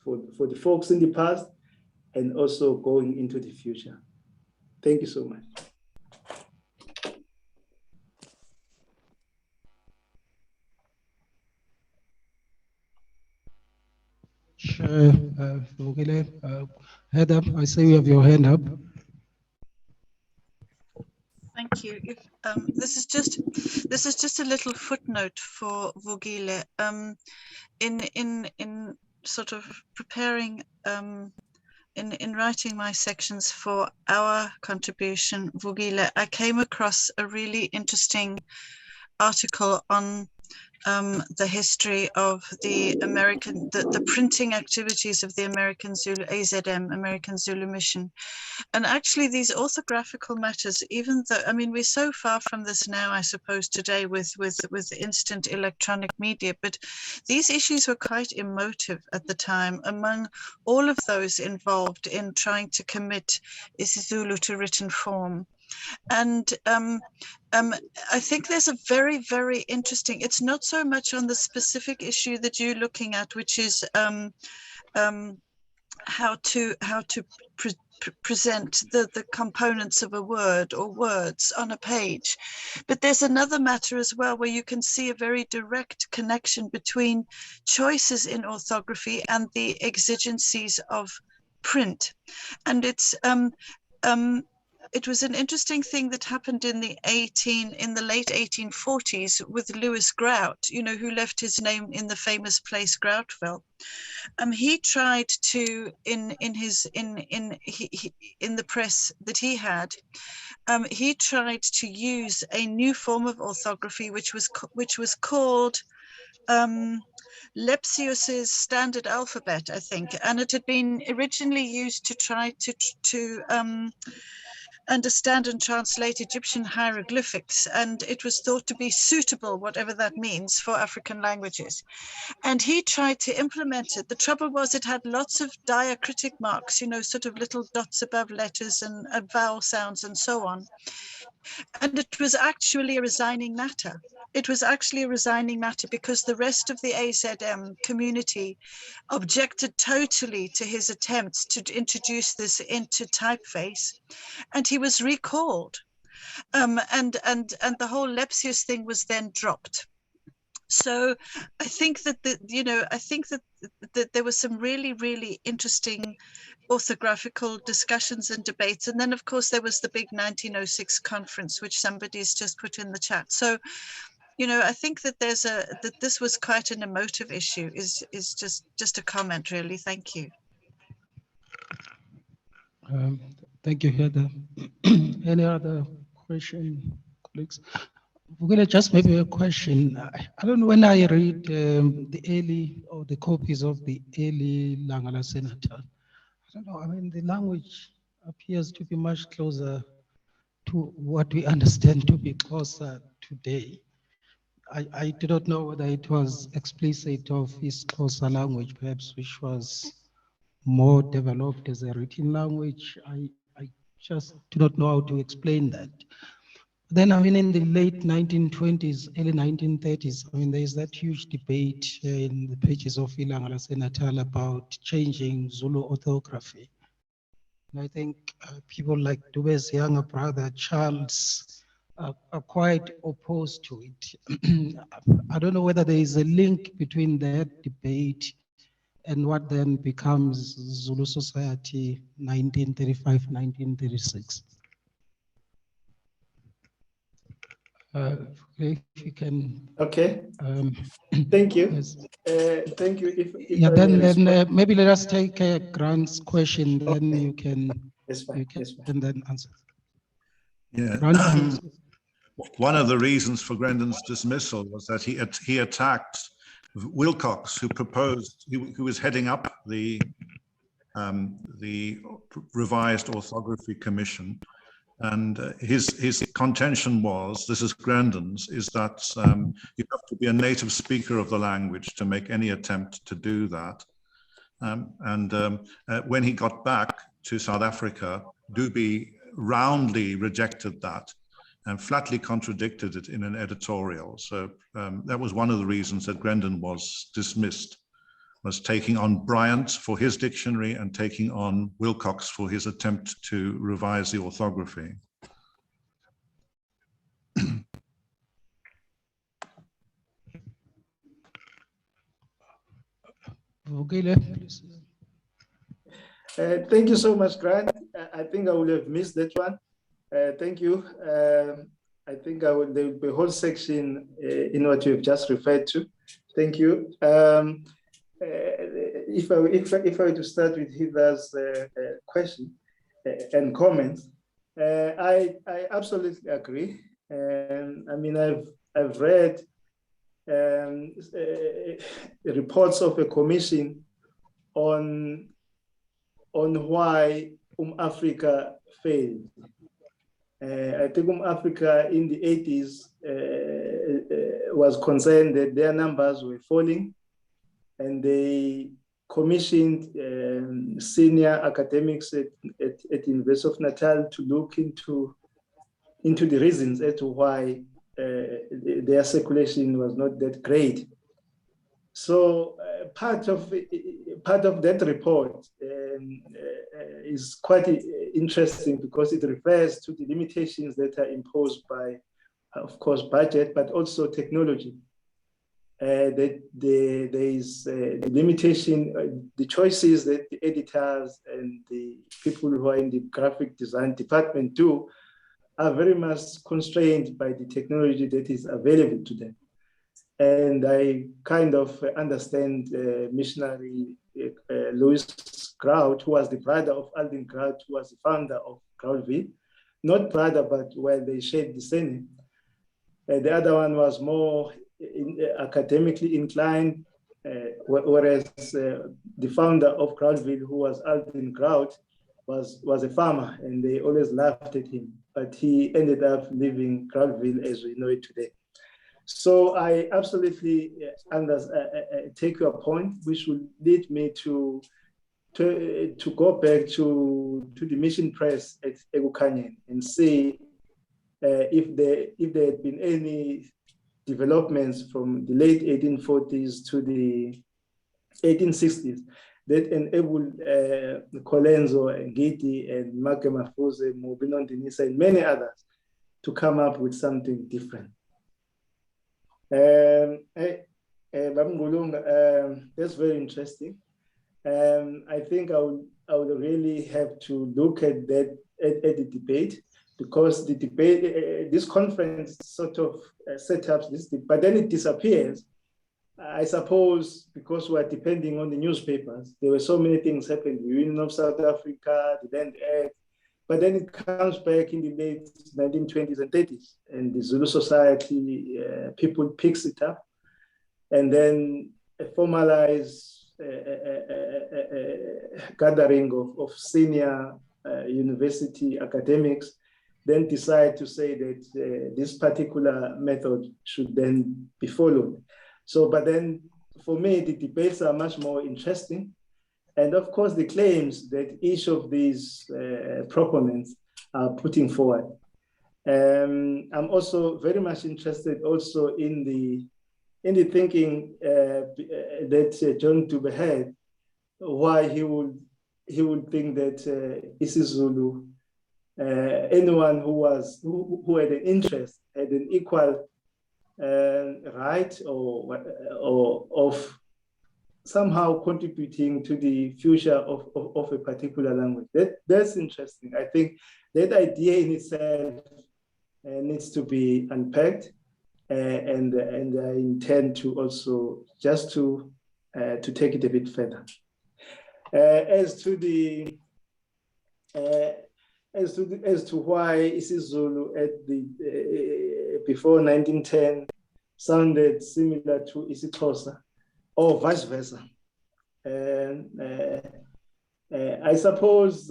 for the folks in the past, and also going into the future? Thank you so much. Heather, I see you have your hand up. Thank you. This is just a little footnote for Vugile. In sort of preparing in writing my sections for our contribution, Vugile, I came across a really interesting article on the history of the printing activities of the American Zulu, AZM, American Zulu Mission. And actually these orthographical matters, even though, I mean, we're so far from this now, I suppose, today with instant electronic media, but these issues were quite emotive at the time among all of those involved in trying to commit isiZulu to written form. And I think there's a very, very interesting, it's not so much on the specific issue that you're looking at, which is how to present the components of a word or words on a page. But there's another matter as well where you can see a very direct connection between choices in orthography and the exigencies of print. And it was an interesting thing that happened in the late 1840s with Lewis Grout, you know, who left his name in the famous place Groutville. He tried to in the press that he had, he tried to use a new form of orthography which was called Lepsius's standard alphabet, I think, and it had been originally used to try to understand and translate Egyptian hieroglyphics, and it was thought to be suitable, whatever that means, for African languages. And he tried to implement it. The trouble was it had lots of diacritic marks, you know, sort of little dots above letters and vowel sounds and so on. And it was actually a resigning matter. it was actually a resigning matter because the rest of the AZM community objected totally to his attempts to introduce this into typeface, and he was recalled. And the whole Lepsius thing was then dropped. So I think that that there was some really interesting orthographical discussions and debates. And then of course there was the big 1906 conference, which somebody's just put in the chat. So, I think that that this was quite an emotive issue is just a comment really. Thank you. Thank you, Heather. Any other question, colleagues? We're going to just maybe a question. I don't know, when I read the early or the copies of the early Ilanga Natal, I don't know, I mean, the language appears to be much closer to what we understand to be Xhosa today. I do not know whether it was explicit of his Xhosa language, perhaps, which was more developed as a written language. I just do not know how to explain that. Then, I mean, in the late 1920s, early 1930s, I mean, there's that huge debate in the pages of Ilanga Natal about changing Zulu orthography. And I think people like Dube's younger brother, Charles, are quite opposed to it. I don't know whether there is a link between that debate and what then becomes Zulu Society 1935, 1936. If you can. Okay. Thank you. Yes. Thank you. If Yeah, I may then maybe let us take Grant's question, then you can, and then answer. Yeah. Grant, one of the reasons for Grendon's dismissal was that he attacked Wilcox, who proposed, who was heading up the revised orthography commission, and his contention was, this is Grendon's, is that you have to be a native speaker of the language to make any attempt to do that. When he got back to South Africa, Dube roundly rejected that and flatly contradicted it in an editorial. So that was one of the reasons that Grendon was dismissed, was taking on Bryant for his dictionary and taking on Wilcox for his attempt to revise the orthography. Thank you so much, Grant. I think I would have missed that one. Thank you. I think there will be a whole section in what you've just referred to. Thank you. If I were to start with Heather's question and comments, I absolutely agree. I mean, I've read reports of a commission on why Africa failed. I think Africa in the 80s was concerned that their numbers were falling, and they commissioned senior academics at University of Natal to look into the reasons as to why their circulation was not that great. So part of that report is quite interesting because it refers to the limitations that are imposed by, of course, budget, but also technology. That there is the limitation, the choices that the editors and the people who are in the graphic design department do are very much constrained by the technology that is available to them. And I kind of understand missionary Louis Grout, who was the brother of Alvin Grout, who was the founder of Groutville. Not brother, but they shared the same. The other one was more academically inclined, whereas the founder of Groutville, who was Alvin Grout, was a farmer, and they always laughed at him. But he ended up leaving Groutville as we know it today. So I absolutely take your point, which will lead me to go back to the mission press at Egukanyen and see if there had been any developments from the late 1840s to the 1860s that enabled Colenso, Ngidi, and Make Mafuze, Mobino Ndinisa, and many others to come up with something different. That's very interesting. I think I would really have to look at that at the debate, because the debate, this conference sort of set up this, but then it disappears. I suppose because we are depending on the newspapers. There were so many things happening, the Union of South Africa, the Land Act, but then it comes back in the late 1920s and 30s, and the Zulu Society, people picks it up, and then a formalized gathering of senior university academics then decide to say that this particular method should then be followed. So, but then for me, the debates are much more interesting. And of course, the claims that each of these proponents are putting forward. I'm also very much interested also in the thinking that John Dube had, why he would think that isiZulu, anyone who had an interest, had an equal right or of somehow contributing to the future of a particular language. That's interesting. I think that idea in itself needs to be unpacked, and I intend to also just to take it a bit further. As to why isiZulu at the before 1910 sounded similar to isiXhosa, or vice versa. I suppose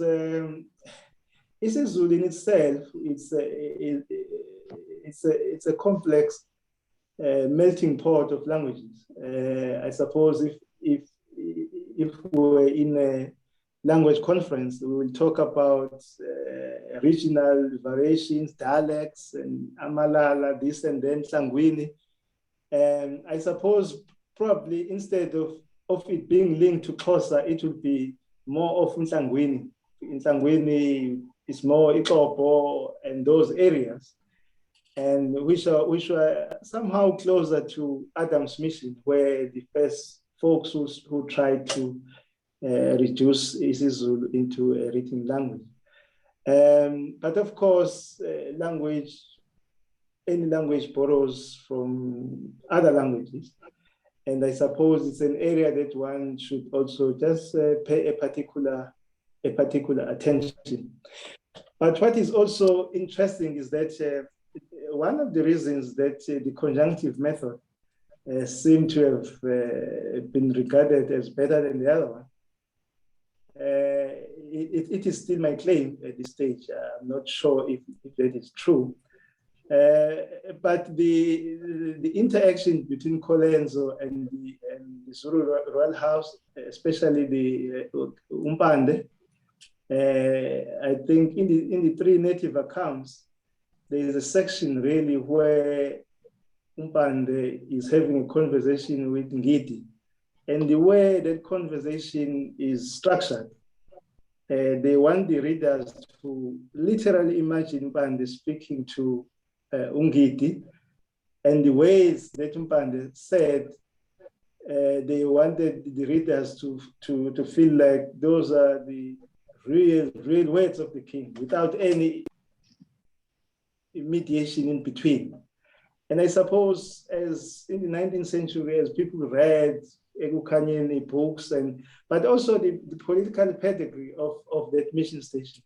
isiZulu in itself, it's a complex melting pot of languages. I suppose if we were in a language conference, we will talk about regional variations, dialects, and Amalala, this and then Tlangwini. And I suppose probably instead of it being linked to Xhosa, it would be more of Tlangwini. In Tlangwini, it's more Ikopo and those areas, and which were somehow closer to Adam's mission, where the first folks who tried to reduce isiZulu into a written language. But of course, any language borrows from other languages. And I suppose it's an area that one should also just pay a particular attention. But what is also interesting is that one of the reasons that the conjunctive method seemed to have been regarded as better than the other one, it is still my claim at this stage. I'm not sure if that is true. But the interaction between Colenso and the Zulu Royal House, especially the Umpande, I think in the three native accounts, there is a section really where Umpande is having a conversation with Ngidi. And the way that conversation is structured, they want the readers to literally imagine Umpande speaking to Ngidi, and the ways that Umpande said, they wanted the readers to feel like those are the real words of the king, without any mediation in between. And I suppose as in the 19th century, as people read Ekukanyeni books, but also the political pedigree of that mission station,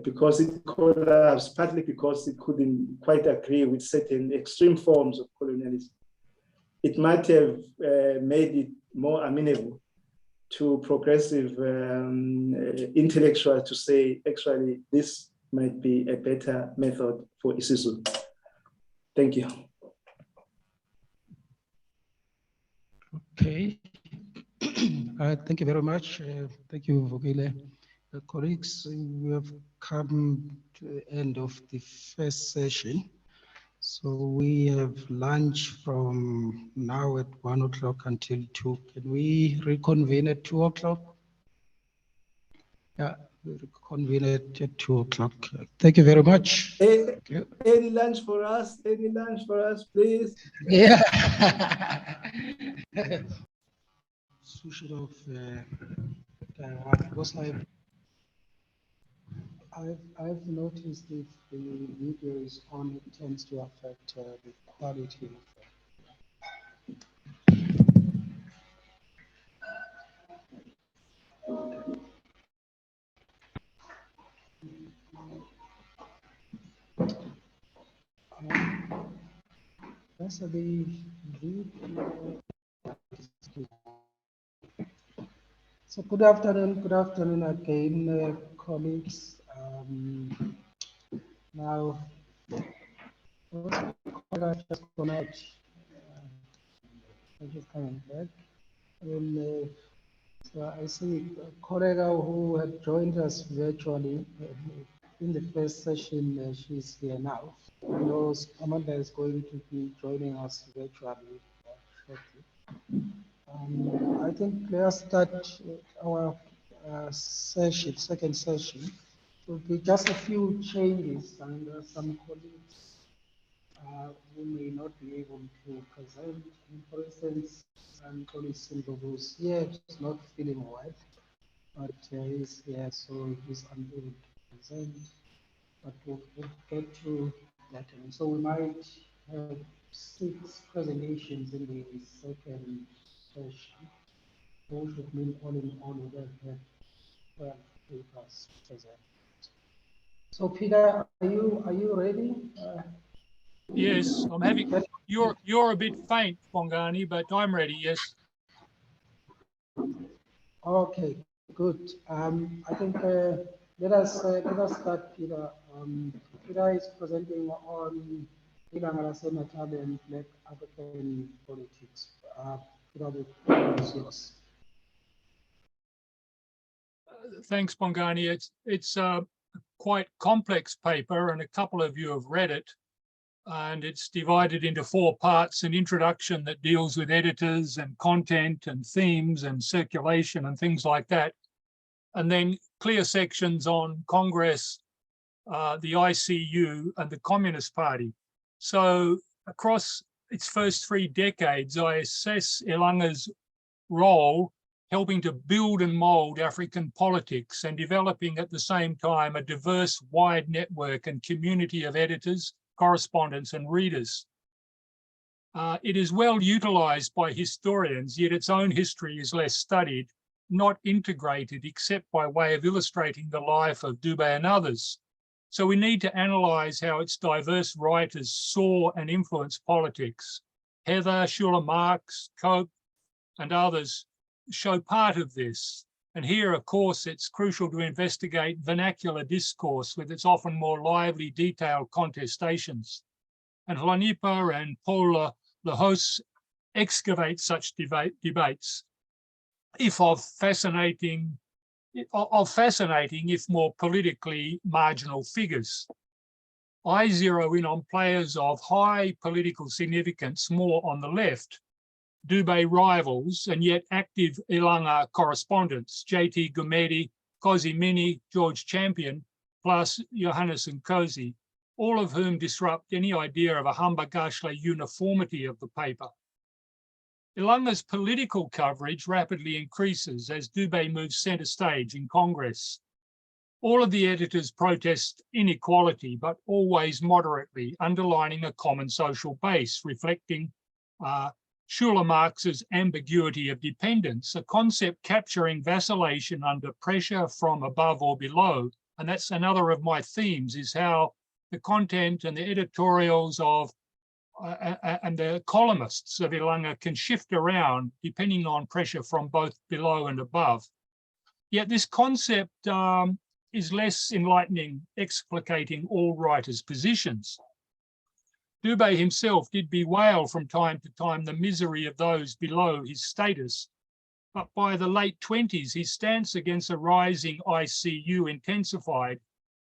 because it collapsed, partly because it couldn't quite agree with certain extreme forms of colonialism. It might have made it more amenable to progressive intellectuals to say, actually, this might be a better method for isiZulu. Thank you. Okay. Thank you very much. Thank you, Vukile. Colleagues, we have come to the end of the first session. So we have lunch from now at 1 o'clock until 2. Can we reconvene at 2 o'clock? Yeah, we reconvene at 2 o'clock. Thank you very much. Any lunch for us? Any lunch for us, please? Yeah. Switch it off. Because I've noticed if the video is on, it tends to affect the quality. That's the video. So good afternoon again, colleagues. Now, just gone out. I'm just coming back. And, so I see a colleague who had joined us virtually in the first session. She's here now. I know Amanda is going to be joining us virtually shortly. I think let's start our session, second session. It will be just a few changes and some colleagues who may not be able to present. For instance, colleague Simbo, who's here, is not feeling well, but he's here, so he's unable to present. But we'll get to that. And so we might have 6 presentations in the second session. Which would mean all in all, we will have 12 papers present. So Peter, are you ready? Yes, I'm having. You're a bit faint, Bongani, but I'm ready. Yes. Okay, good. I think let us start, Peter. Peter is presenting on Ilanga, Natal and Black African politics. Peter, the floor is yours. Thanks, Bongani. It's a quite complex paper, and a couple of you have read it. And it's divided into 4 parts: an introduction that deals with editors and content and themes and circulation and things like that. And then clear sections on Congress, the ICU and the Communist Party. So across its first 3 decades, I assess Ilanga's role helping to build and mold African politics and developing at the same time a diverse, wide network and community of editors, correspondents and readers. It is well utilized by historians, yet its own history is less studied, not integrated except by way of illustrating the life of Dubé and others. So we need to analyze how its diverse writers saw and influenced politics. Heather, Shula Marx, Cope and others show part of this. And here, of course, it's crucial to investigate vernacular discourse with its often more lively, detailed contestations. And Hlonipa and Paul Lehos excavate such debates, if of fascinating, if more politically marginal figures. I zero in on players of high political significance more on the left, Dubé rivals and yet active Ilanga correspondents, J.T. Gumedi, Kosi Mini, George Champion, plus Johannes Nkosi, all of whom disrupt any idea of a Hamba-Gashle uniformity of the paper. Ilanga's political coverage rapidly increases as Dubé moves centre stage in Congress. All of the editors protest inequality, but always moderately, underlining a common social base, reflecting Shula Marx's ambiguity of dependence, a concept capturing vacillation under pressure from above or below. And that's another of my themes, is how the content and the editorials of and the columnists of Ilanga can shift around depending on pressure from both below and above. Yet this concept is less enlightening, explicating all writers' positions. Dubé himself did bewail from time to time the misery of those below his status, but by the late 20s, his stance against a rising ICU intensified,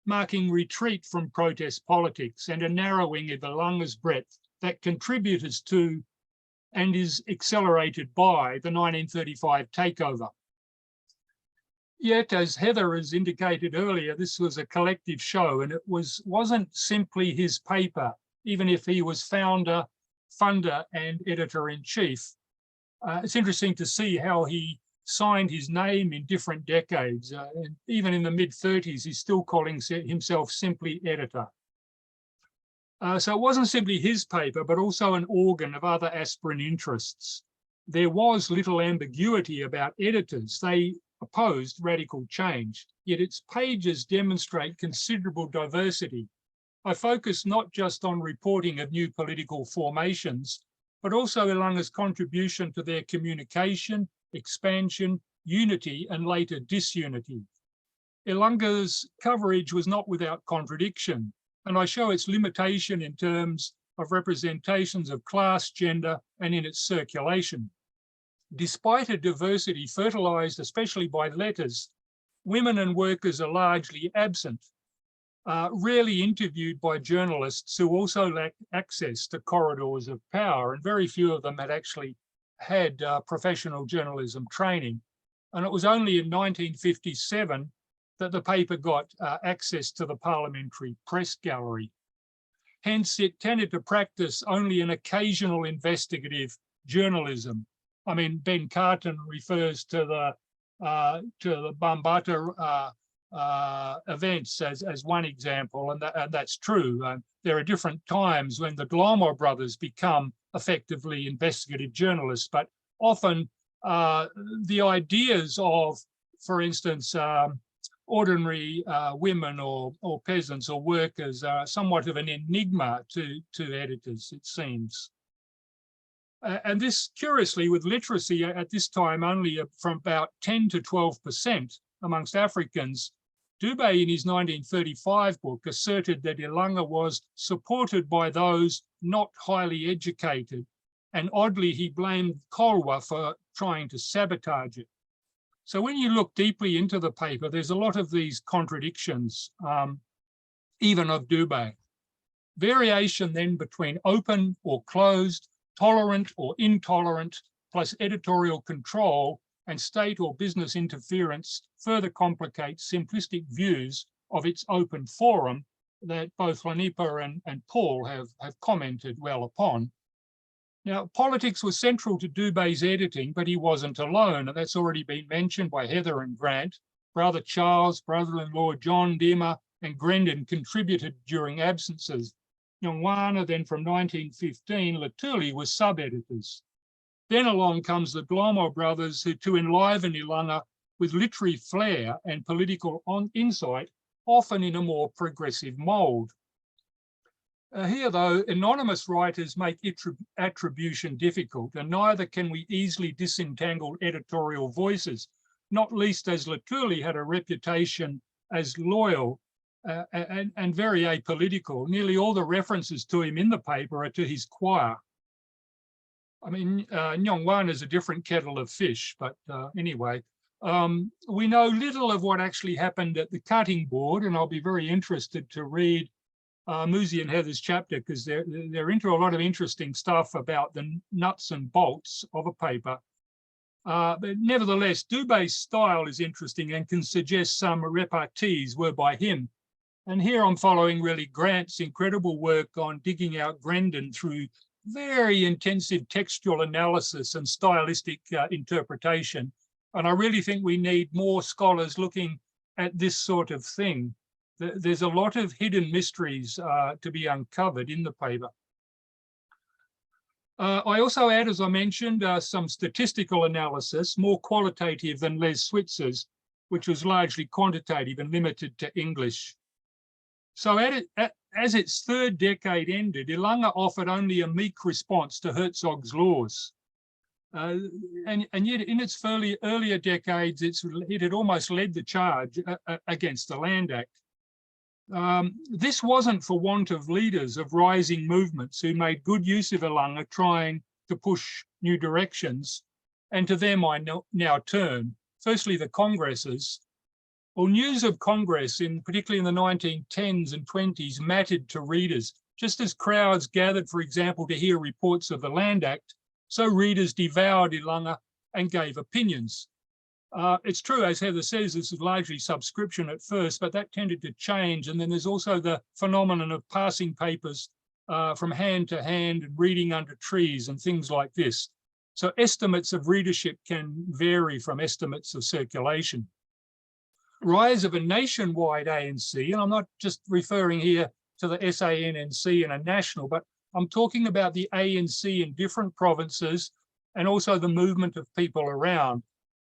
marking retreat from protest politics and a narrowing of Ilanga's breadth that contributed to and is accelerated by the 1935 takeover. Yet, as Heather has indicated earlier, this was a collective show, and it wasn't simply his paper, even if he was founder, funder, and editor-in-chief. It's interesting to see how he signed his name in different decades. And even in the mid-30s, he's still calling himself simply editor. So it wasn't simply his paper, but also an organ of other aspirant interests. There was little ambiguity about editors. They opposed radical change, yet its pages demonstrate considerable diversity. I focus not just on reporting of new political formations, but also Ilanga's contribution to their communication, expansion, unity, and later disunity. Ilanga's coverage was not without contradiction, and I show its limitation in terms of representations of class, gender, and in its circulation. Despite a diversity fertilized especially by letters, women and workers are largely absent, rarely interviewed by journalists who also lack access to corridors of power, and very few of them had actually had professional journalism training. And it was only in 1957 that the paper got access to the parliamentary press gallery. Hence, it tended to practice only an occasional investigative journalism. I mean, Ben Carton refers to the Bambata events as one example, and that's true. There are different times when the Glomar brothers become effectively investigative journalists, but often the ideas of, for instance, ordinary women or peasants or workers are somewhat of an enigma to editors, it seems. And this, curiously, with literacy at this time only from about 10 to 12% amongst Africans, Dubé in his 1935 book asserted that Ilanga was supported by those not highly educated, and oddly he blamed Kolwa for trying to sabotage it. So when you look deeply into the paper, there's a lot of these contradictions, even of Dubé. Variation then between open or closed, tolerant or intolerant, plus editorial control and state or business interference further complicates simplistic views of its open forum that both Lanipa and Paul have commented well upon. Now, politics was central to Dubé's editing, but he wasn't alone, and that's already been mentioned by Heather and Grant. Brother Charles, brother-in-law John Dima, and Grendon contributed during absences. Nyong'wana, then from 1915, Latuli was sub-editors. Then along comes the Glomar brothers who, to enliven Ilanga with literary flair and political insight, often in a more progressive mould. Here, though, anonymous writers make attribution difficult, and neither can we easily disentangle editorial voices, not least as Latuli had a reputation as loyal and very apolitical. Nearly all the references to him in the paper are to his choir. I mean, Nyong'wana is a different kettle of fish, but anyway, we know little of what actually happened at the cutting board, and I'll be very interested to read Muzi and Heather's chapter because they're into a lot of interesting stuff about the nuts and bolts of a paper. But nevertheless, Dubé's style is interesting and can suggest some repartees were by him. And here I'm following really Grant's incredible work on digging out Grendon through very intensive textual analysis and stylistic interpretation. And I really think we need more scholars looking at this sort of thing. There's a lot of hidden mysteries to be uncovered in the paper. I also add, as I mentioned, some statistical analysis, more qualitative than Les Switzer's, which was largely quantitative and limited to English. So as its third decade ended, Ilanga offered only a meek response to Herzog's laws. And yet in its earlier decades, it had almost led the charge against the Land Act. This wasn't for want of leaders of rising movements who made good use of Ilanga trying to push new directions, and to them I now turn. Firstly, the Congresses, Well, news of Congress, particularly in the 1910s and 20s, mattered to readers. Just as crowds gathered, for example, to hear reports of the Land Act, so readers devoured Ilanga and gave opinions. It's true, as Heather says, this is largely subscription at first, but that tended to change. And then there's also the phenomenon of passing papers from hand to hand and reading under trees and things like this. So estimates of readership can vary from estimates of circulation. Rise of a nationwide ANC, and I'm not just referring here to the SANNC and a national, but I'm talking about the ANC in different provinces and also the movement of people around.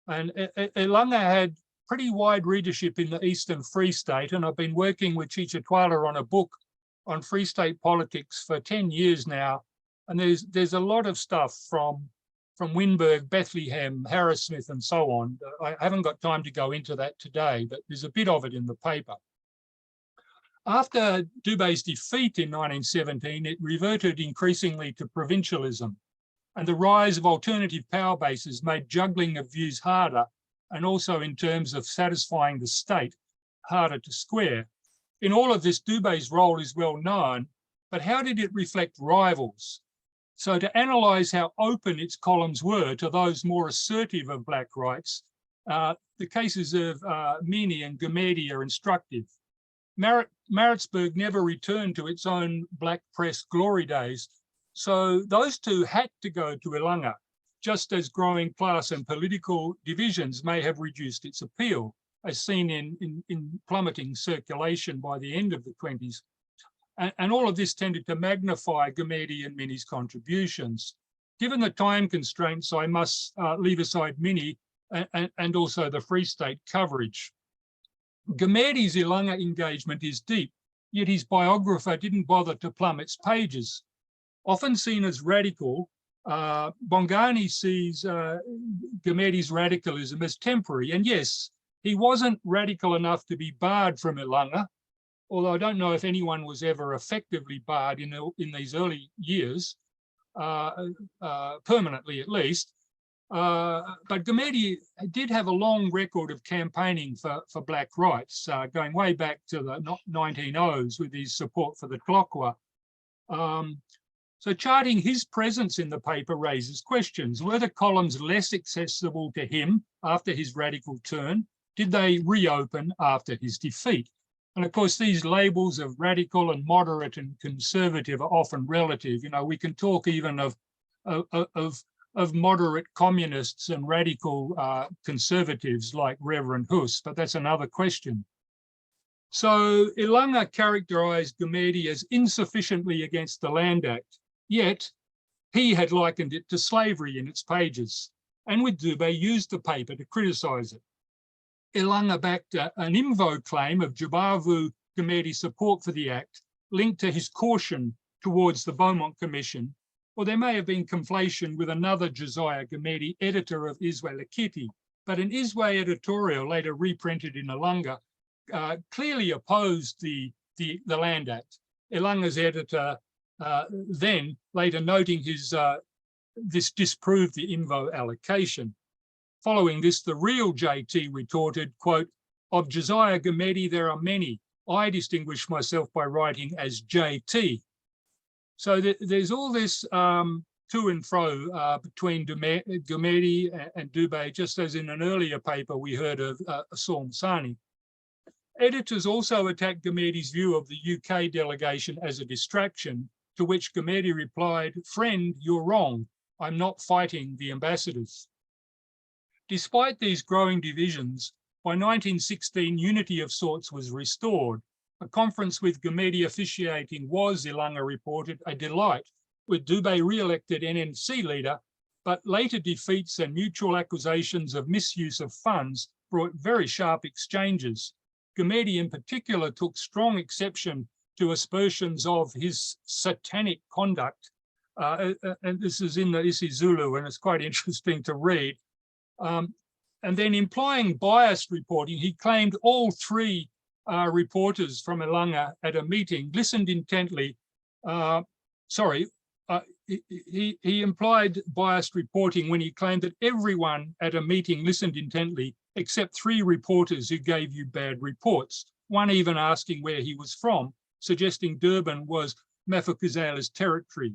And Ilanga had pretty wide readership in the Eastern Free State, and I've been working with Chicha Twala on a book on Free State politics for 10 years now. And there's a lot of stuff from Wynberg, Bethlehem, Harrismith, and so on. I haven't got time to go into that today, but there's a bit of it in the paper. After Dubé's defeat in 1917, it reverted increasingly to provincialism, and the rise of alternative power bases made juggling of views harder, and also in terms of satisfying the state, harder to square. In all of this, Dubé's role is well known, but how did it reflect rivals? So to analyse how open its columns were to those more assertive of black rights, the cases of Mini and Gumede are instructive. Maritzburg never returned to its own black press glory days, so those two had to go to Ilanga, just as growing class and political divisions may have reduced its appeal, as seen in plummeting circulation by the end of the 20s. And all of this tended to magnify Gumede and Mini's contributions. Given the time constraints, I must leave aside Mini and also the Free State coverage. Gumede's Ilanga engagement is deep, yet his biographer didn't bother to plumb its pages. Often seen as radical, Bongani sees Gumede's radicalism as temporary. And yes, he wasn't radical enough to be barred from Ilanga, although I don't know if anyone was ever effectively barred in these early years, permanently at least. But Gumede did have a long record of campaigning for black rights, going way back to the 1900s with his support for the Tlokwa. So charting his presence in the paper raises questions. Were the columns less accessible to him after his radical turn? Did they reopen after his defeat? And of course, these labels of radical and moderate and conservative are often relative. You know, we can talk even of moderate communists and radical conservatives like Reverend Hus, but that's another question. So Ilanga characterized Gumede as insufficiently against the Land Act, yet he had likened it to slavery in its pages, and with Dubé used the paper to criticize it. Ilanga backed an IMVO claim of Jabavu Gumede's support for the Act, linked to his caution towards the Beaumont Commission, or there may have been conflation with another Josiah Gumede, editor of Iswe Lekiti, but an Iswe editorial later reprinted in Ilanga clearly opposed the Land Act. Ilanga's editor then later noting this disproved the IMVO allocation. Following this, the real JT retorted, quote, "Of Josiah Gumede there are many. I distinguish myself by writing as JT." So there's all this to and fro between Gumede and Dubé, just as in an earlier paper we heard of Saum Sani. Editors also attacked Gumede's view of the UK delegation as a distraction, to which Gumede replied, "Friend, you're wrong. I'm not fighting the ambassadors." Despite these growing divisions, by 1916, unity of sorts was restored. A conference with Gumede officiating was, Ilanga reported, a delight, with Dubé re-elected NNC leader, but later defeats and mutual accusations of misuse of funds brought very sharp exchanges. Gumede in particular took strong exception to aspersions of his satanic conduct. And this is in the isiZulu, and it's quite interesting to read. And then implying biased reporting, he claimed all three reporters from Ilanga at a meeting listened intently. He implied biased reporting when he claimed that everyone at a meeting listened intently except 3 reporters who gave you bad reports, one even asking where he was from, suggesting Durban was Mafukuzela's territory.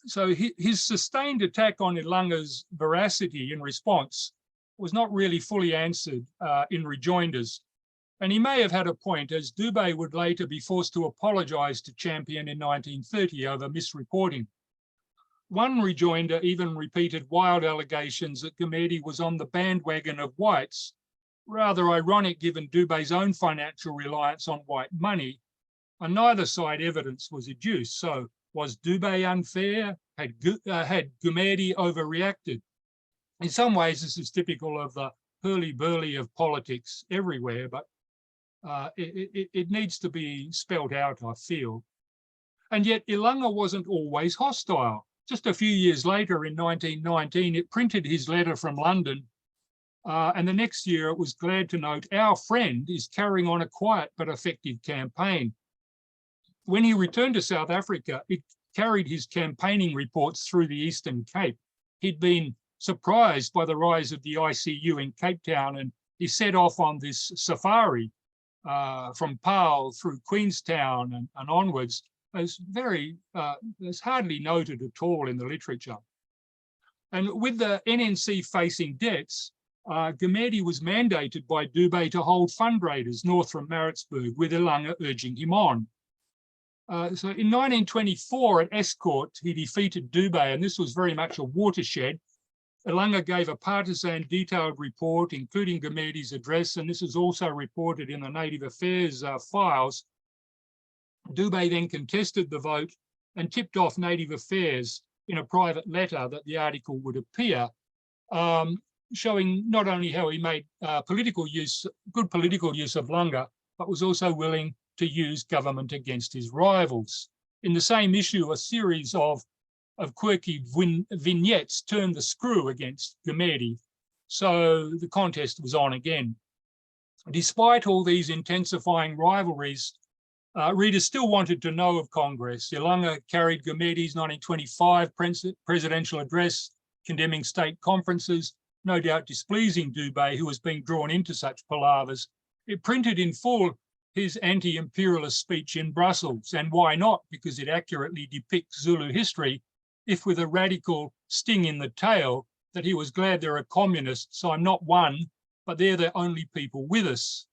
So his sustained attack on Ilanga's veracity in response was not really fully answered in rejoinders. And he may have had a point, as Dubé would later be forced to apologise to Champion in 1930 over misreporting. One rejoinder even repeated wild allegations that Gumede was on the bandwagon of whites, rather ironic given Dubé's own financial reliance on white money. On neither side evidence was adduced. So was Dubé unfair? Had Gumede overreacted? In some ways, this is typical of the hurly-burly of politics everywhere, but it needs to be spelled out, I feel. And yet Ilanga wasn't always hostile. Just a few years later, in 1919, it printed his letter from London, and the next year it was glad to note our friend is carrying on a quiet but effective campaign. When he returned to South Africa, it carried his campaigning reports through the Eastern Cape. He'd been surprised by the rise of the ICU in Cape Town, and he set off on this safari from Paarl through Queenstown and onwards. It's hardly noted at all in the literature. And with the NNC facing debts, Gumede was mandated by Dubé to hold fundraisers north from Maritzburg, with Ilanga urging him on. So in 1924 at Escourt, he defeated Dubé, and this was very much a watershed. Ilanga gave a partisan detailed report, including Gumede's address, and this is also reported in the Native Affairs files. Dubé then contested the vote and tipped off Native Affairs in a private letter that the article would appear, showing not only how he made good political use of Langa, but was also willing to use government against his rivals. In the same issue, a series of quirky vignettes turned the screw against Gumede, so the contest was on again. Despite all these intensifying rivalries, readers still wanted to know of Congress. Ilanga carried Gumede's 1925 presidential address condemning state conferences, no doubt displeasing Dubé, who was being drawn into such palavers. It printed in full his anti-imperialist speech in Brussels, and why not? Because it accurately depicts Zulu history, if with a radical sting in the tail that he was glad there are communists, so I'm not one, but they're the only people with us.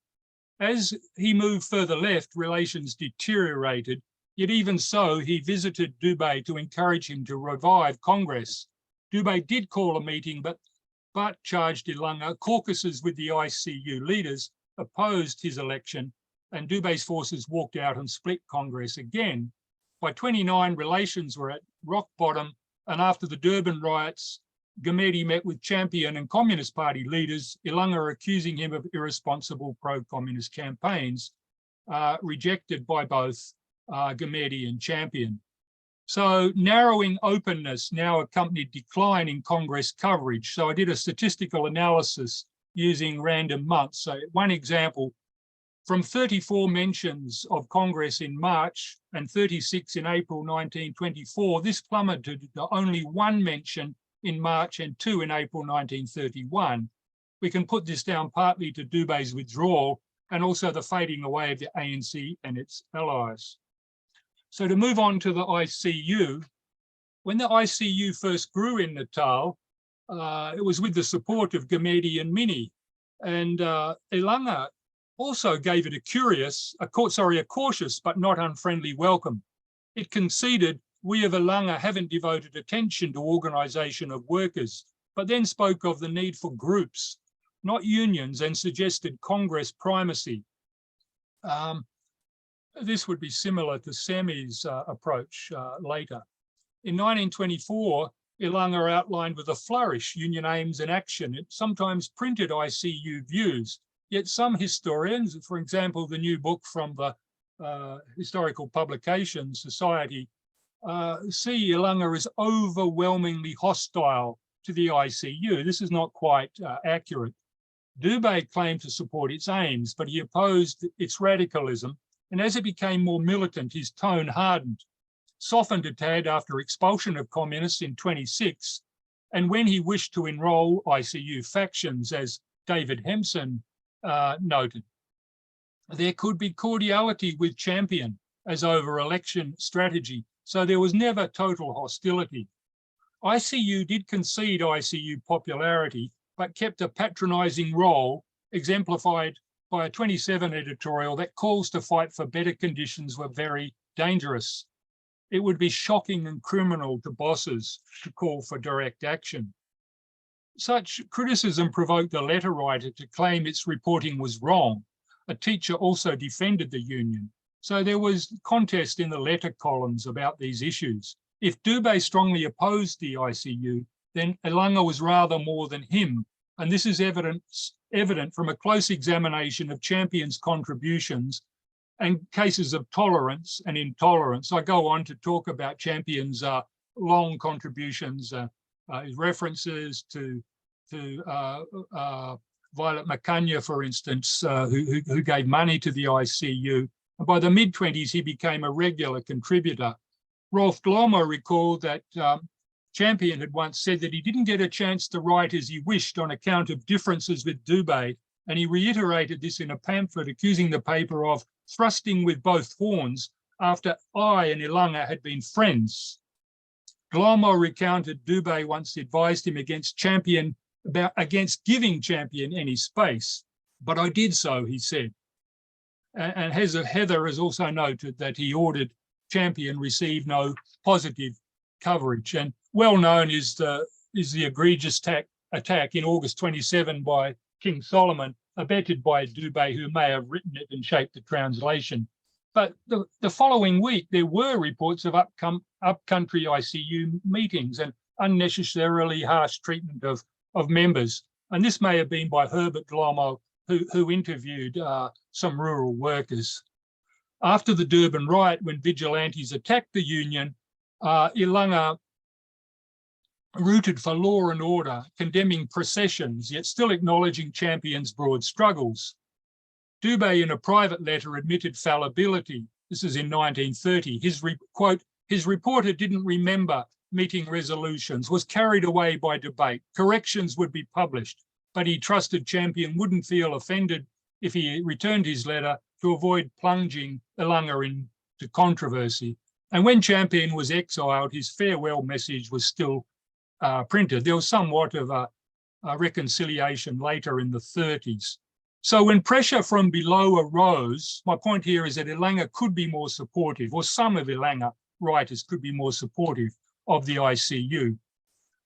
As he moved further left, relations deteriorated, yet even so, he visited Dubé to encourage him to revive Congress. Dubé did call a meeting, but charged Ilanga, caucuses with the ICU leaders opposed his election, and Dubé's forces walked out and split Congress again. By 1929, relations were at rock bottom, and after the Durban riots, Gumede met with Champion and Communist Party leaders, Ilanga accusing him of irresponsible pro-communist campaigns, rejected by both Gumede and Champion. So narrowing openness now accompanied decline in Congress coverage. So I did a statistical analysis using random months. So one example, from 34 mentions of Congress in March and 36 in April 1924, this plummeted to only 1 mention in March and 2 in April 1931. We can put this down partly to Dubé's withdrawal and also the fading away of the ANC and its allies. So to move on to the ICU, when the ICU first grew in Natal, it was with the support of Gumede and Mini, and Ilanga also gave it a cautious but not unfriendly welcome. It conceded, we of Ilanga haven't devoted attention to organisation of workers, but then spoke of the need for groups, not unions, and suggested Congress primacy. This would be similar to Semi's approach later. In 1924, Ilanga outlined with a flourish union aims and action. It sometimes printed ICU views, yet some historians, for example, the new book from the Historical Publications Society, see Ilanga as overwhelmingly hostile to the ICU. This is not quite accurate. Dubé claimed to support its aims, but he opposed its radicalism, and as it became more militant, his tone hardened, softened a tad after expulsion of communists in 1926, And when he wished to enroll ICU factions, as David Hempson noted, there could be cordiality with Champion as over election strategy. So there was never total hostility. ICU did concede ICU popularity, but kept a patronising role exemplified by a 27 editorial that calls to fight for better conditions were very dangerous. It would be shocking and criminal to bosses to call for direct action. Such criticism provoked the letter writer to claim its reporting was wrong. A teacher also defended the union. So there was contest in the letter columns about these issues. If Dube strongly opposed the ICU, then Ilanga was rather more than him. And this is evident from a close examination of Champion's contributions and cases of tolerance and intolerance. I go on to talk about Champion's long contributions, his references to Violet Makanya, for instance, who gave money to the ICU. And by the mid-20s, he became a regular contributor. Rolf Glomo recalled that Champion had once said that he didn't get a chance to write as he wished on account of differences with Dube, and he reiterated this in a pamphlet accusing the paper of thrusting with both horns after I and Ilanga had been friends. Glomo recounted Dube once advised him against giving Champion any space, but I did so, he said. And Heather has also noted that he ordered Champion receive no positive coverage. And well known is the egregious attack in August 27 by King Solomon, abetted by Dube, who may have written it and shaped the translation. But the following week, there were reports of upcountry ICU meetings and unnecessarily harsh treatment of members. And this may have been by Herbert Glomo, who interviewed some rural workers. After the Durban riot, when vigilantes attacked the union, Ilanga rooted for law and order, condemning processions, yet still acknowledging Champion's broad struggles. Dube, in a private letter, admitted fallibility. This is in 1930. Quote, his reporter didn't remember meeting resolutions, was carried away by debate. Corrections would be published, but he trusted Champion wouldn't feel offended if he returned his letter to avoid plunging Ilanga into controversy. And when Champion was exiled, his farewell message was still printed. There was somewhat of a reconciliation later in the 30s. So when pressure from below arose, my point here is that Ilanga could be more supportive, or some of Ilanga writers could be more supportive of the ICU.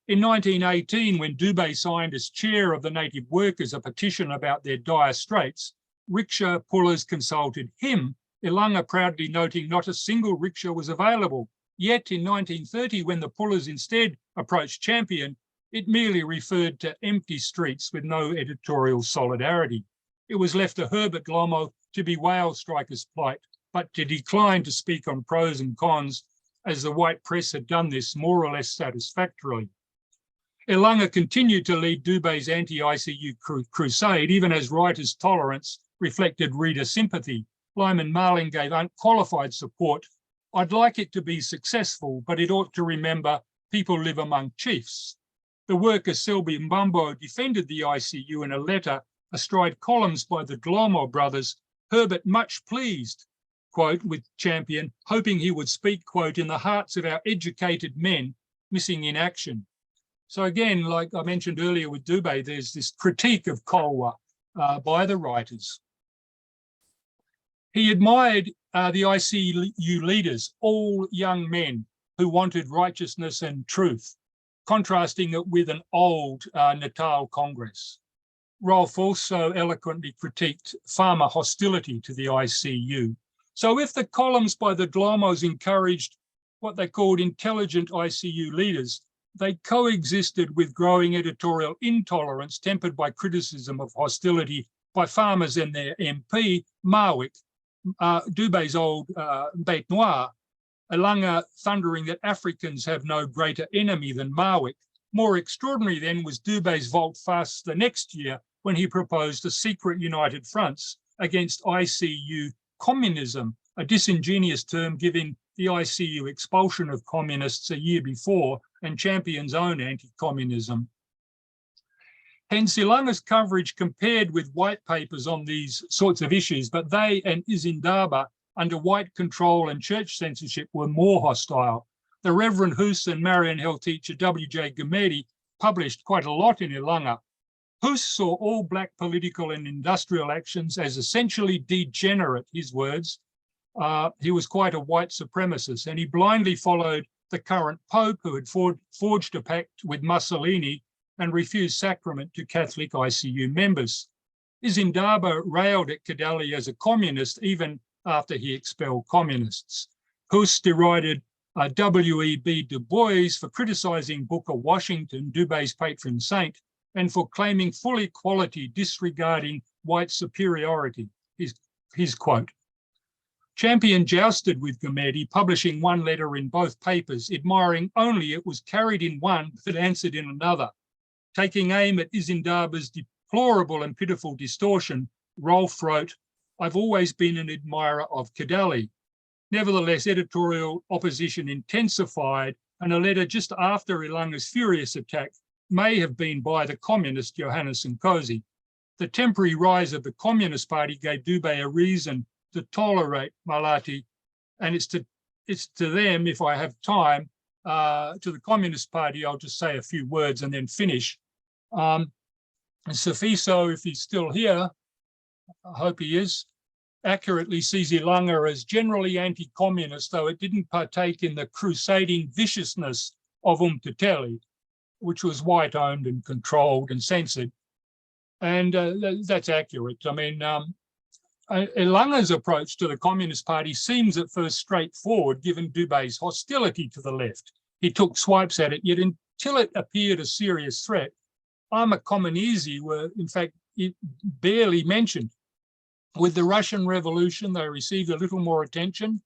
In 1918, when Dube signed as chair of the native workers a petition about their dire straits, rickshaw pullers consulted him, Ilanga proudly noting not a single rickshaw was available. Yet in 1930, when the pullers instead approached Champion, it merely referred to empty streets with no editorial solidarity. It was left to Herbert Glomo to bewail strikers' plight, but to decline to speak on pros and cons, as the white press had done this more or less satisfactorily. Ilanga continued to lead Dube's anti-ICU crusade, even as writers' tolerance reflected reader sympathy. Lyman Marling gave unqualified support. I'd like it to be successful, but it ought to remember people live among chiefs. The worker Selby Mbambo defended the ICU in a letter astride columns by the Glomo brothers, Herbert much pleased, quote, with Champion, hoping he would speak, quote, in the hearts of our educated men missing in action. So again, like I mentioned earlier with Dube, there's this critique of Kolwa by the writers. He admired the ICU leaders, all young men who wanted righteousness and truth, contrasting it with an old Natal Congress. Rolf also eloquently critiqued farmer hostility to the ICU. So if the columns by the Glomos encouraged what they called intelligent ICU leaders, they coexisted with growing editorial intolerance tempered by criticism of hostility by farmers and their MP, Marwick, Dube's old bête noire, Ilanga thundering that Africans have no greater enemy than Marwick. More extraordinary then was Dube's volte-face the next year when he proposed a secret united fronts against ICU communism, a disingenuous term given the ICU expulsion of communists a year before and champions own anti-communism. Hence, Ilanga's coverage compared with white papers on these sorts of issues, but they and Izindaba, under white control and church censorship, were more hostile. The Reverend Hus and Marian Hell teacher W.J. Gumedi published quite a lot in Ilanga. Hus saw all black political and industrial actions as essentially degenerate, his words. He was quite a white supremacist, and he blindly followed the current Pope, who had forged a pact with Mussolini and refused sacrament to Catholic ICU members. Izindaba railed at Kadali as a communist even after he expelled communists. Hus derided W.E.B. Du Bois for criticising Booker Washington, Dubé's patron saint, and for claiming full equality, disregarding white superiority, his quote. Champion jousted with Gumedi, publishing one letter in both papers, admiring only it was carried in one but answered in another. Taking aim at Izindaba's deplorable and pitiful distortion, Rolfe wrote, "I've always been an admirer of Kadali." Nevertheless, editorial opposition intensified, and a letter just after Ilanga's furious attack may have been by the communist Johannes Nkosi. The temporary rise of the Communist Party gave Dubé a reason to tolerate Malati, and it's to them, if I have time, to the Communist Party, I'll just say a few words and then finish. Safiso, if he's still here, I hope he is, accurately sees Ilanga as generally anti-communist, though it didn't partake in the crusading viciousness of Umteteli, which was white-owned and controlled and censored. And that's accurate. I mean, Ilanga's approach to the Communist Party seems at first straightforward, given Dubé's hostility to the left. He took swipes at it, yet until it appeared a serious threat, Ama Komunizi were, in fact, barely mentioned. With the Russian Revolution, they received a little more attention.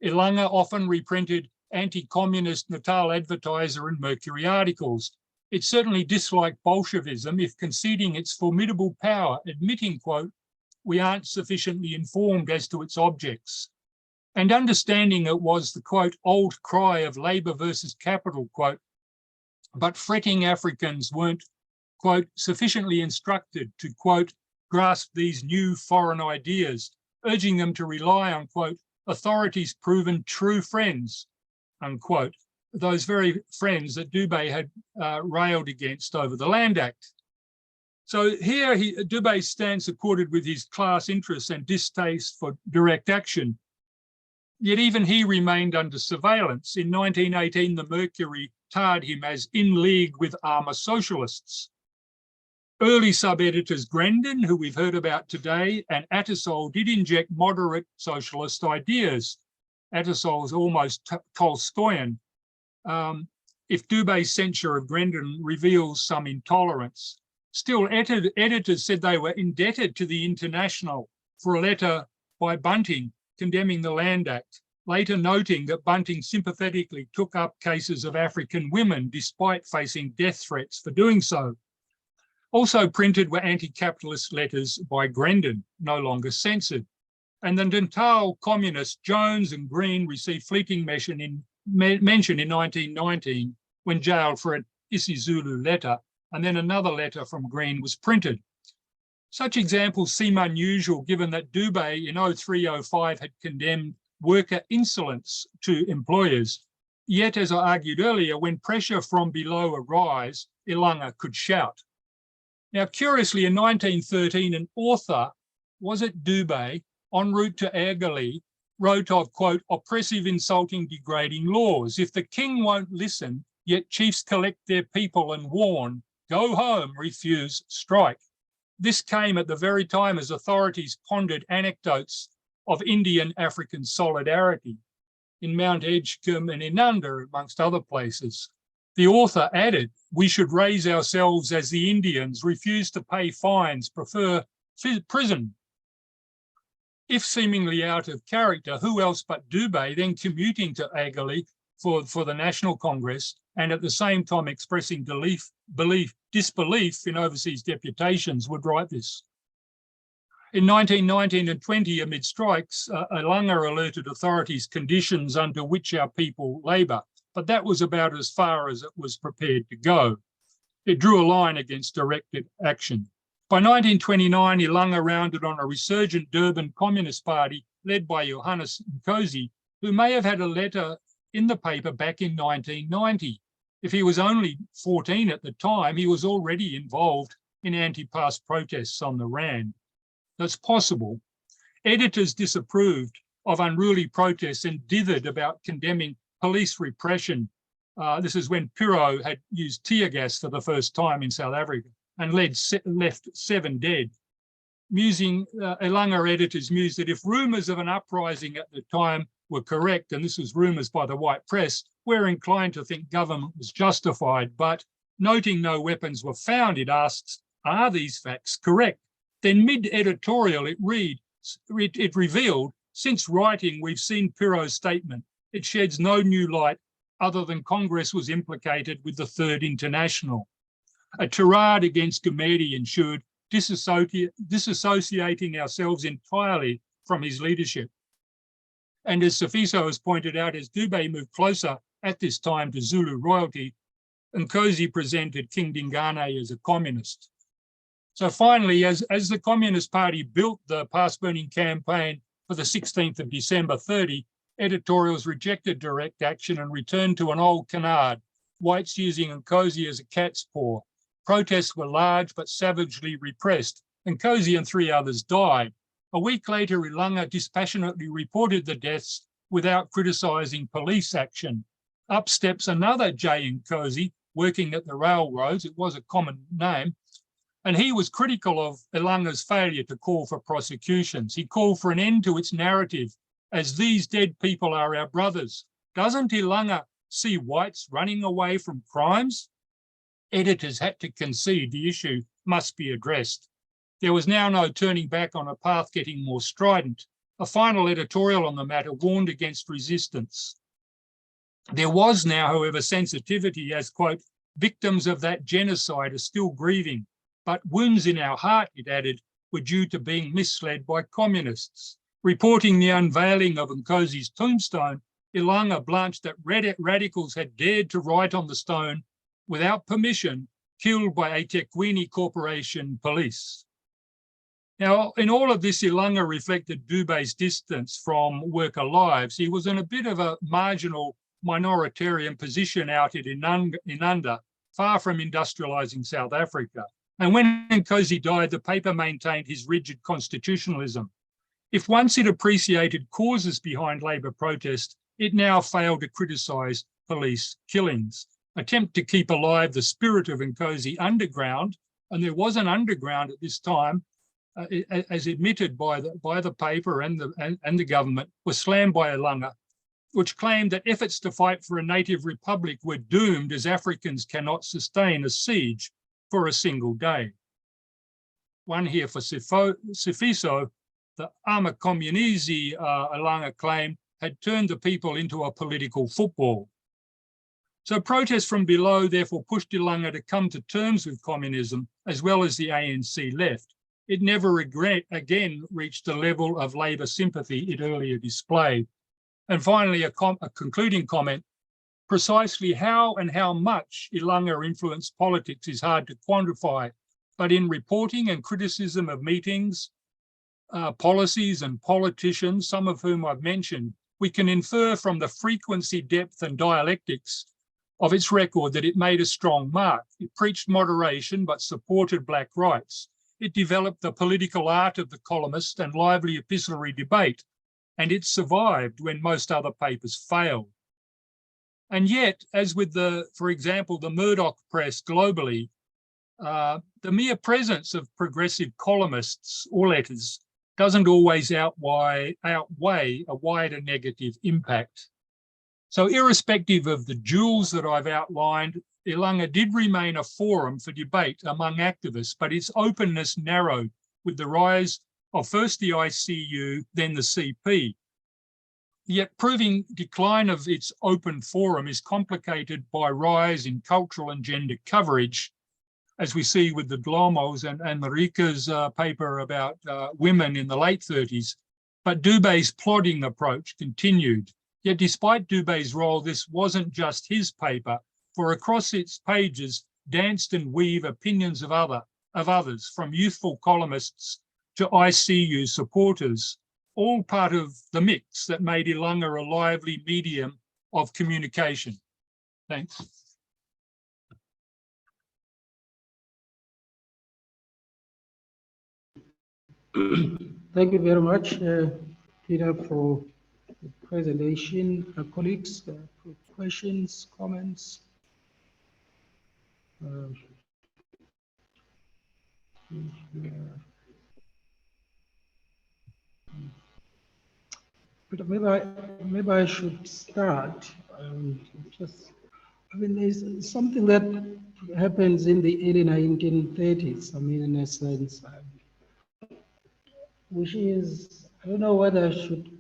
Ilanga often reprinted anti-communist Natal Advertiser and Mercury articles. It certainly disliked Bolshevism, if conceding its formidable power, admitting, quote, "We aren't sufficiently informed as to its objects." And understanding it was the, quote, "old cry of labor versus capital," quote, but fretting Africans weren't, quote, "sufficiently instructed to," quote, "grasp these new foreign ideas," urging them to rely on, quote, "authorities proven true friends," unquote, those very friends that Dubé had railed against over the Land Act. So here Dubé's stance accorded with his class interests and distaste for direct action. Yet even he remained under surveillance. In 1918, the Mercury tarred him as in league with armour socialists. Early sub-editors Grendon, who we've heard about today, and Attersol did inject moderate socialist ideas. Attersol's almost Tolstoyan. If Dubé's censure of Grendon reveals some intolerance. Still, editors said they were indebted to the International for a letter by Bunting condemning the Land Act, later noting that Bunting sympathetically took up cases of African women despite facing death threats for doing so. Also printed were anti-capitalist letters by Grendon, no longer censored. And the Natal communists Jones and Green received fleeting mention in 1919 when jailed for an isiZulu letter, and then another letter from Green was printed. Such examples seem unusual given that Dubé in 03-05 had condemned worker insolence to employers. Yet, as I argued earlier, when pressure from below arose, Ilanga could shout. Now, curiously, in 1913, an author, was it Dubé, en route to Ergali, wrote of, quote, "oppressive, insulting, degrading laws. If the king won't listen, yet chiefs collect their people and warn, go home, refuse, strike." This came at the very time as authorities pondered anecdotes of Indian-African solidarity in Mount Edgecombe and Inanda, amongst other places. The author added, "We should raise ourselves as the Indians, refuse to pay fines, prefer prison." If seemingly out of character, who else but Dubé, then commuting to Ergali for the National Congress and at the same time expressing disbelief in overseas deputations, would write this? In 1919 and 20, amid strikes, Ilanga alerted authorities conditions under which our people labour. but that was about as far as it was prepared to go. It drew a line against directed action. By 1929, Ilanga rounded on a resurgent Durban Communist Party led by Johannes Nkosi, who may have had a letter in the paper back in 1990. If he was only 14 at the time, he was already involved in anti-pass protests on the Rand. That's possible. Editors disapproved of unruly protests and dithered about condemning police repression. This is when Piro had used tear gas for the first time in South Africa and left 7 dead. Ilanga editors mused that if rumours of an uprising at the time were correct, and this was rumours by the white press, we're inclined to think government was justified, but noting no weapons were found, it asks, are these facts correct? Then mid-editorial, it revealed, since writing, we've seen Piro's statement. It sheds no new light other than Congress was implicated with the Third International. A tirade against Gumede ensued, disassociating ourselves entirely from his leadership. And as Sifiso has pointed out, as Dube moved closer at this time to Zulu royalty, Nkosi presented King Dingane as a communist. So finally, as the Communist Party built the pass-burning campaign for the 16th of December 30, editorials rejected direct action and returned to an old canard, whites using Nkosi as a cat's paw. Protests were large but savagely repressed. Nkosi and 3 others died. A week later, Ilanga dispassionately reported the deaths without criticising police action. Up steps another J. Nkosi, working at the railroads, it was a common name, and he was critical of Ilanga's failure to call for prosecutions. He called for an end to its narrative, as these dead people are our brothers. Doesn't Ilanga see whites running away from crimes? Editors had to concede the issue must be addressed. There was now no turning back on a path getting more strident. A final editorial on the matter warned against resistance. There was now, however, sensitivity as, quote, victims of that genocide are still grieving, but wounds in our heart, it added, were due to being misled by communists. Reporting the unveiling of Nkosi's tombstone, Ilanga blanched that radicals had dared to write on the stone, without permission, killed by a eThekwini Corporation police. Now, in all of this, Ilanga reflected Dube's distance from worker lives. He was in a bit of a marginal minoritarian position out at Inanda, far from industrialising South Africa. And when Nkosi died, the paper maintained his rigid constitutionalism. If once it appreciated causes behind labour protest, it now failed to criticise police killings. Attempt to keep alive the spirit of Nkosi underground, and there was an underground at this time, as admitted by the paper and the government, was slammed by Ilanga, which claimed that efforts to fight for a native republic were doomed as Africans cannot sustain a siege for a single day. One here for Sifiso, the Ama Komunizi Ilanga claimed had turned the people into a political football. So protests from below therefore pushed Ilanga to come to terms with communism as well as the ANC left. It never again reached the level of labour sympathy it earlier displayed. And finally, a concluding comment, precisely how and how much Ilanga influenced politics is hard to quantify, but in reporting and criticism of meetings, policies and politicians, some of whom I've mentioned, we can infer from the frequency, depth and dialectics of its record that it made a strong mark. It preached moderation but supported black rights. It developed the political art of the columnist and lively epistolary debate, and it survived when most other papers failed. And yet, as with for example, the Murdoch press globally, the mere presence of progressive columnists or letters doesn't always outweigh a wider negative impact. So irrespective of the jewels that I've outlined, Ilanga did remain a forum for debate among activists, but its openness narrowed with the rise of first the ICU, then the CP. Yet proving decline of its open forum is complicated by rise in cultural and gender coverage, as we see with the Glomos and Marika's paper about women in the late 30s. But Dube's plodding approach continued. Yet despite Dubé's role, this wasn't just his paper, for across its pages danced and weave opinions of others, from youthful columnists to ICU supporters, all part of the mix that made Ilanga a lively medium of communication. Thanks. Thank you very much, Peter, for the presentation. Colleagues, questions, comments? But maybe I should start. Just, I mean, there's something that happens in the early 1930s. I mean, in a sense, which is, I don't know whether I should.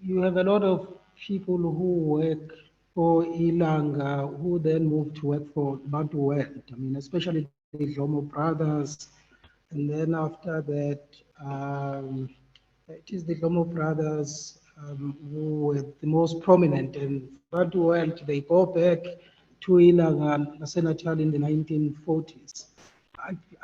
You have a lot of people who work for Ilanga who then move to work for Bantu World. I mean, especially the Lomo brothers, and then after that, it is the Lomo brothers who were the most prominent. And Bantu World, they go back to Ilanga and Senatal in the 1940s.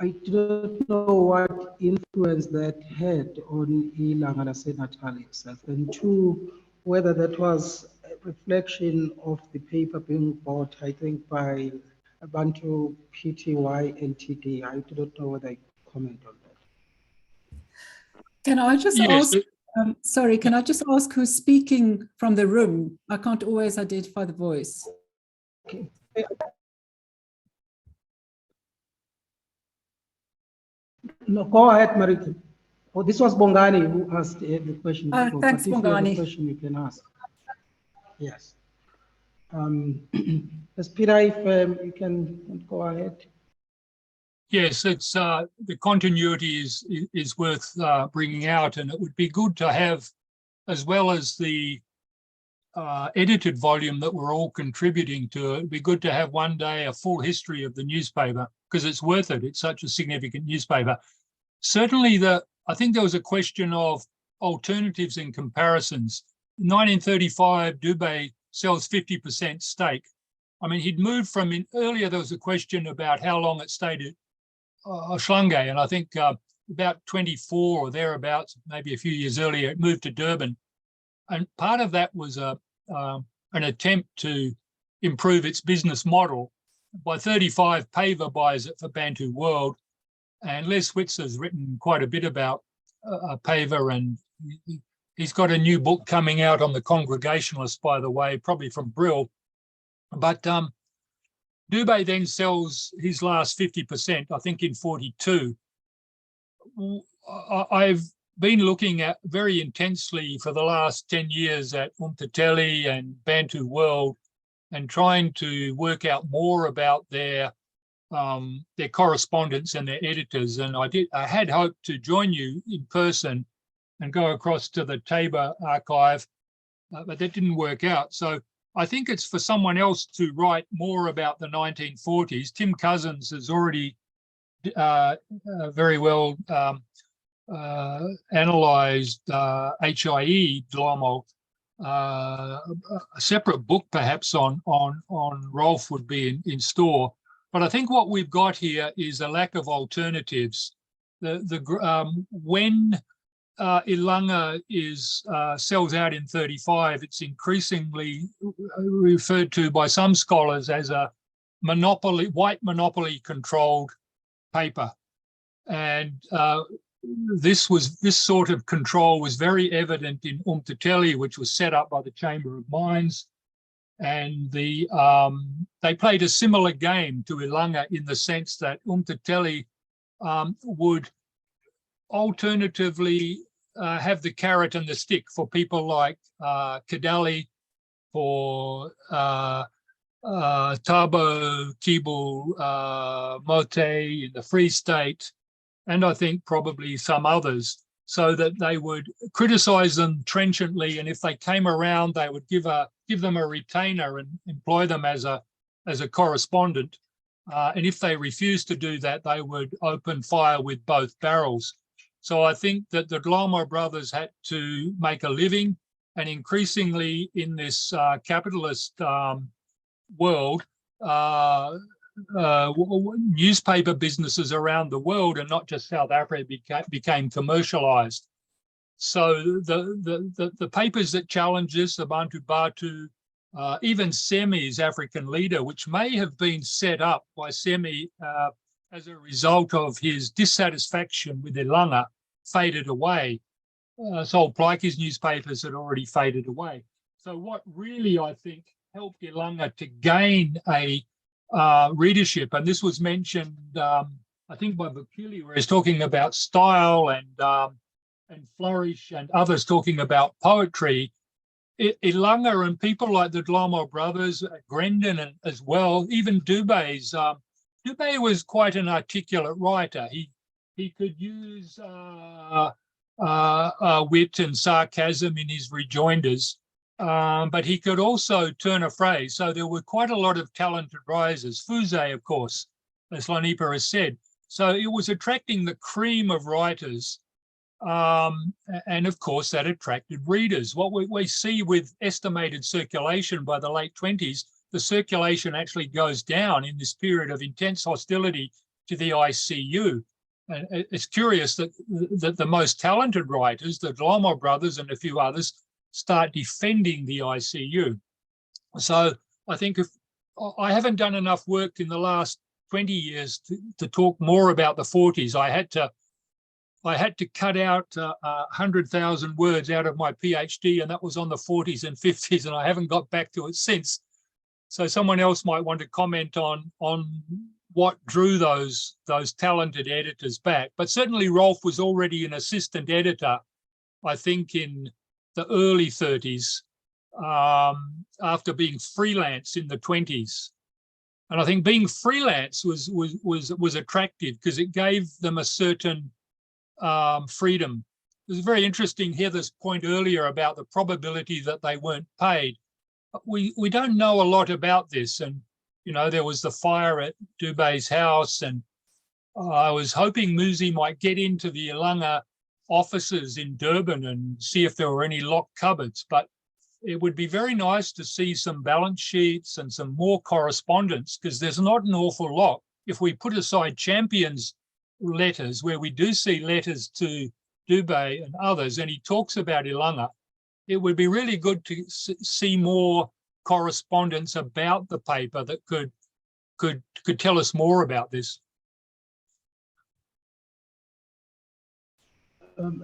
I do not know what influence that had on Ilanga Natal itself, and two, whether that was a reflection of the paper being bought, I think, by Bantu PTY and TD. I do not know whether I comment on that. Can I just Yes, ask, sorry, can I just ask who's speaking from the room? I can't always identify the voice. Okay. No, go ahead, Marita. Oh, this was Bongani who asked the question before. Thanks, but if you have a Bongani. question, you can ask. Yes. Yes, Peter, if you can go ahead. yes, it's the continuity is worth bringing out, and it would be good to have, as well as the edited volume that we're all contributing to, it'd be good to have one day a full history of the newspaper, because it's worth it. It's such a significant newspaper. Certainly, I think there was a question of alternatives and comparisons. In 1935, Dubé sells 50% stake. I mean, he'd moved from, earlier there was a question about how long it stayed at Ilanga, and I think about 24 or thereabouts, maybe a few years earlier, it moved to Durban. And part of that was an attempt to improve its business model. By 35, Paver buys it for Bantu World, and Les Switzer's written quite a bit about Paver, and he's got a new book coming out on the Congregationalists, by the way, probably from Brill. But Dubé then sells his last 50%, I think in 42. I've been looking at very intensely for the last 10 years at Umtateli and Bantu World, and trying to work out more about their correspondence and their editors. And I had hoped to join you in person and go across to the Tabor archive, but that didn't work out. So I think it's for someone else to write more about the 1940s. Tim Cousins has already very well analysed HIE Dlomo. A separate book perhaps on Rolf would be in store. But I think what we've got here is a lack of alternatives. When Ilanga sells out in 35, it's increasingly referred to by some scholars as a white monopoly controlled paper. And this sort of control was very evident in Umtateli, which was set up by the Chamber of Mines. And they played a similar game to Ilanga in the sense that Umtateli would alternatively have the carrot and the stick for people like Kadali, for Thabo, Kibu, Mote in the Free State, and I think probably some others, so that they would criticize them trenchantly, and if they came around, they would give them a retainer and employ them as a correspondent. And if they refused to do that, they would open fire with both barrels. So I think that the Dlomo brothers had to make a living. And increasingly in this capitalist world, newspaper businesses around the world, and not just South Africa, became commercialized. So the papers that challenge this, the Bantu Batu, even Semi's African leader, which may have been set up by Semi as a result of his dissatisfaction with Ilanga, faded away. Sol Plaatje's newspapers had already faded away. So what really, I think, helped Ilanga to gain a readership, and this was mentioned, I think, by Bukili, where he's talking about style and flourish, and others talking about poetry. Ilanga and people like the Dlomo brothers, Grendon and as well, even Dubé's. Dubé was quite an articulate writer. He could use wit and sarcasm in his rejoinders, but he could also turn a phrase. So there were quite a lot of talented writers. Fuse, of course, as Lanipa has said. So it was attracting the cream of writers. And of course, that attracted readers. What we see with estimated circulation by the late 20s, the circulation actually goes down in this period of intense hostility to the ICU. And it's curious that the most talented writers, the Dlomo brothers and a few others, start defending the ICU. So I think if I haven't done enough work in the last 20 years to talk more about the 40s, I had to cut out 100,000 words out of my PhD, and that was on the 40s and 50s, and I haven't got back to it since. So someone else might want to comment on what drew those talented editors back. But certainly Rolf was already an assistant editor, I think, in the early 30s, after being freelance in the 20s. And I think being freelance was attractive because it gave them a certain freedom. It was very interesting, Heather's point earlier about the probability that they weren't paid. We don't know a lot about this, and you know, there was the fire at Dubé's house, and I was hoping Muzi might get into the Ilanga offices in Durban and see if there were any locked cupboards, but it would be very nice to see some balance sheets and some more correspondence, because there's not an awful lot. If we put aside Champion's letters, where we do see letters to Dubé and others, and he talks about Ilanga, it would be really good to see more correspondence about the paper that could tell us more about this.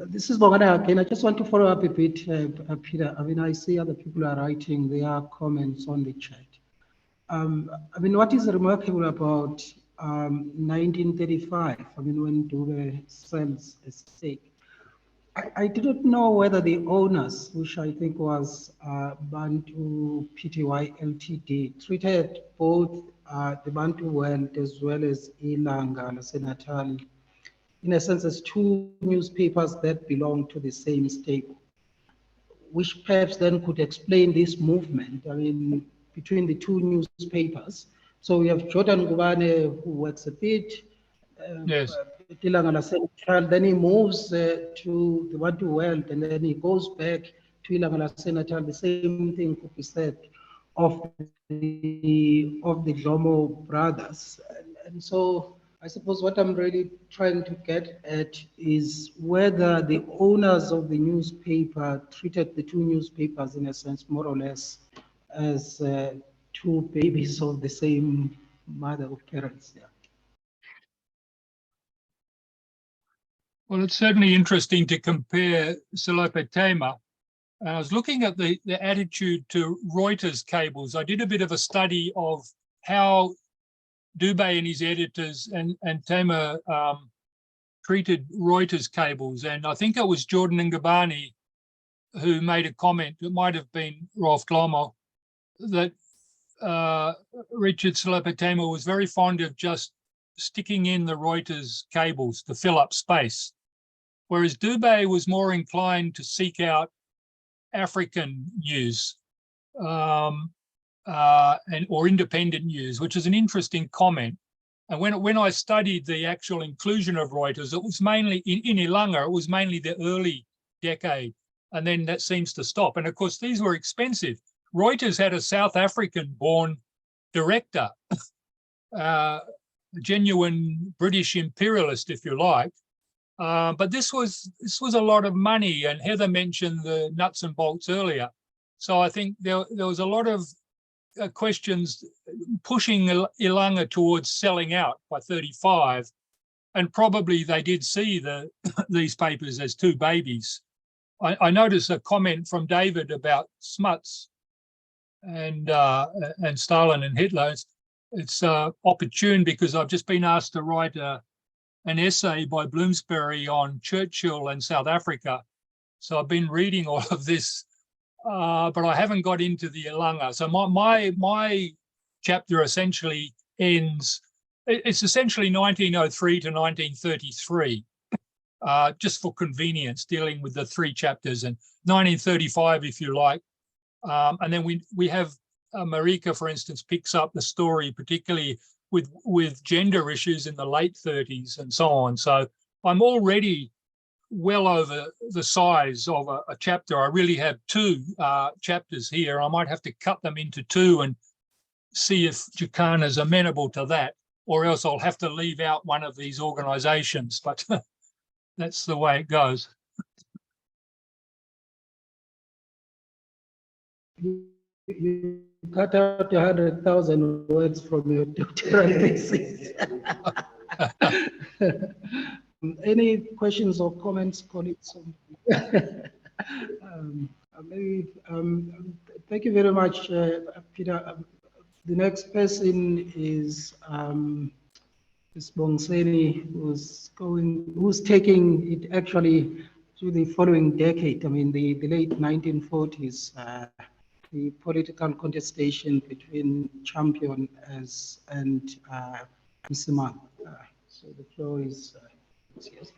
This is Bogada again. I just want to follow up a bit, Peter. I mean, I see other people are writing their comments on the chat. I mean, what is remarkable about 1935, I mean, when Dube sells a stake, I didn't know whether the owners, which I think was Bantu Pty Ltd, treated both the Bantu World as well as Ilanga and Natal, in a sense, as two newspapers that belong to the same stable, which perhaps then could explain this movement, I mean, between the two newspapers. So we have Jordan Gubane, who works a bit, yes. Then he moves to the Bantu World, and then he goes back to Ilanga Senator. The same thing could be said of the Dlomo brothers. And so I suppose what I'm really trying to get at is whether the owners of the newspaper treated the two newspapers, in a sense, more or less, as two babies of the same mother or parents. Yeah. Well, it's certainly interesting to compare Selope Tema. I was looking at the attitude to Reuters cables. I did a bit of a study of how Dubé and his editors and Tema treated Reuters cables. And I think it was Jordan Ngubane who made a comment, it might have been Rolf Dlomo, that Richard Selope Tema was very fond of just sticking in the Reuters cables to fill up space, whereas Dubé was more inclined to seek out African news or independent news, which is an interesting comment. And when I studied the actual inclusion of Reuters, it was mainly in Ilanga, it was mainly the early decade. and then that seems to stop. And of course, these were expensive. Reuters had a South African-born director, a genuine British imperialist, if you like. But this was a lot of money, and Heather mentioned the nuts and bolts earlier. So I think there was a lot of questions pushing Ilanga towards selling out by 35, and probably they did see these papers as two babies. I noticed a comment from David about Smuts and Stalin and Hitler. It's opportune because I've just been asked to write an essay by Bloomsbury on Churchill and South Africa. So I've been reading all of this, but I haven't got into the Ilanga. So my chapter essentially ends, it's essentially 1903 to 1933, just for convenience, dealing with the 3 chapters, and 1935, if you like. And then we have Marika, for instance, picks up the story, particularly with gender issues in the late 30s and so on. So I'm already well over the size of a chapter. I really have 2 chapters here. I might have to cut them into 2 and see if Jacana is amenable to that, or else I'll have to leave out one of these organizations, but that's the way it goes. You cut out 100,000 words from your doctoral thesis. Any questions or comments, colleagues? Thank you very much, Peter. The next person is Bongseni, who's taking it actually to the following decade. I mean, the late 1940s. The political contestation between Champion and Msimang. So the floor is yours.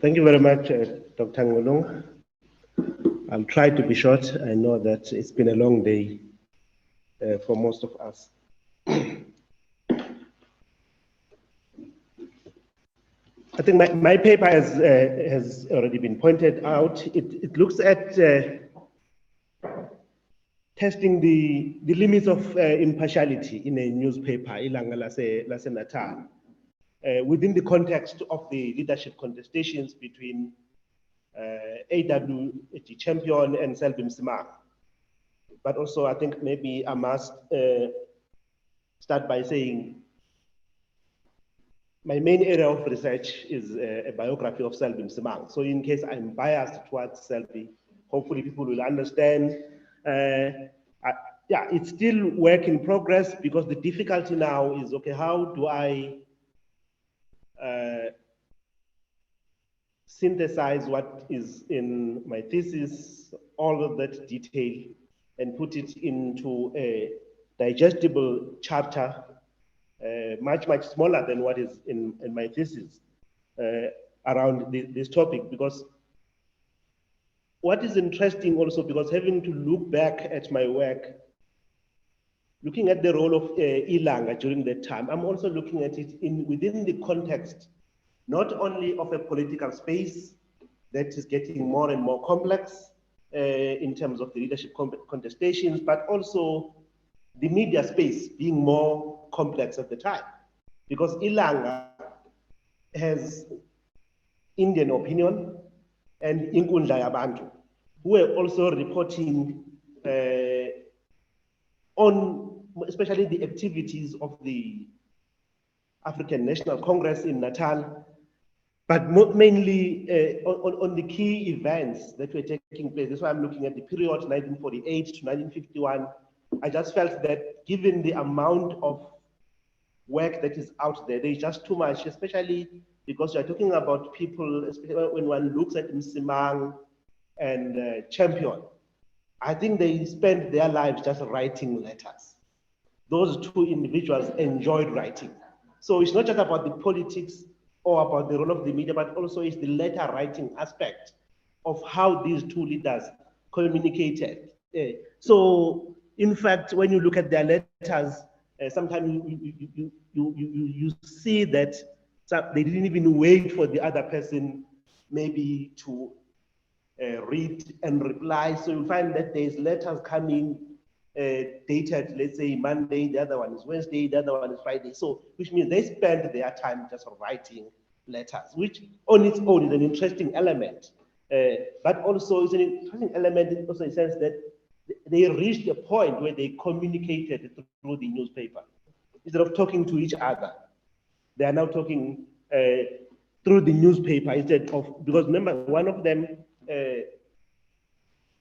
Thank you very much, Dr. Ngolong. I'll try to be short. I know that it's been a long day for most of us. I think my paper has already been pointed out. It looks at testing the limits of impartiality in a newspaper, Ilanga Lase Natal. Within the context of the leadership contestations between AW, Champion, and Selvin Msimang. But also, I think maybe I must start by saying my main area of research is a biography of Selvin Msimang. So in case I'm biased towards Selby, hopefully people will understand. Yeah, it's still work in progress, because the difficulty now is, okay, how do I synthesize what is in my thesis, all of that detail, and put it into a digestible chapter, much smaller than what is in my thesis around this topic. Because what is interesting also, because having to look back at my work, looking at the role of Ilanga during that time, I'm also looking at it within the context, not only of a political space that is getting more and more complex in terms of the leadership contestations, but also the media space being more complex at the time. Because Ilanga has Indian Opinion and Inkundla Yabantu, who were also reporting on especially the activities of the African National Congress in Natal, but mainly on the key events that were taking place. That's why I'm looking at the period 1948 to 1951. I just felt that given the amount of work that is out there, there's just too much, especially because you're talking about people, especially when one looks at Msimang and Champion. I think they spent their lives just writing letters. Those two individuals enjoyed writing. So it's not just about the politics or about the role of the media, but also it's the letter writing aspect of how these two leaders communicated. So, in fact, when you look at their letters, sometimes you see that they didn't even wait for the other person maybe to read and reply. So you find that there's letters coming dated, let's say Monday, the other one is Wednesday, the other one is Friday. So, which means they spend their time just writing letters, which on its own is an interesting element. But also it's an interesting element also in the sense that they reached a point where they communicated through the newspaper. Instead of talking to each other, they are now talking through the newspaper instead of, because remember, one of them,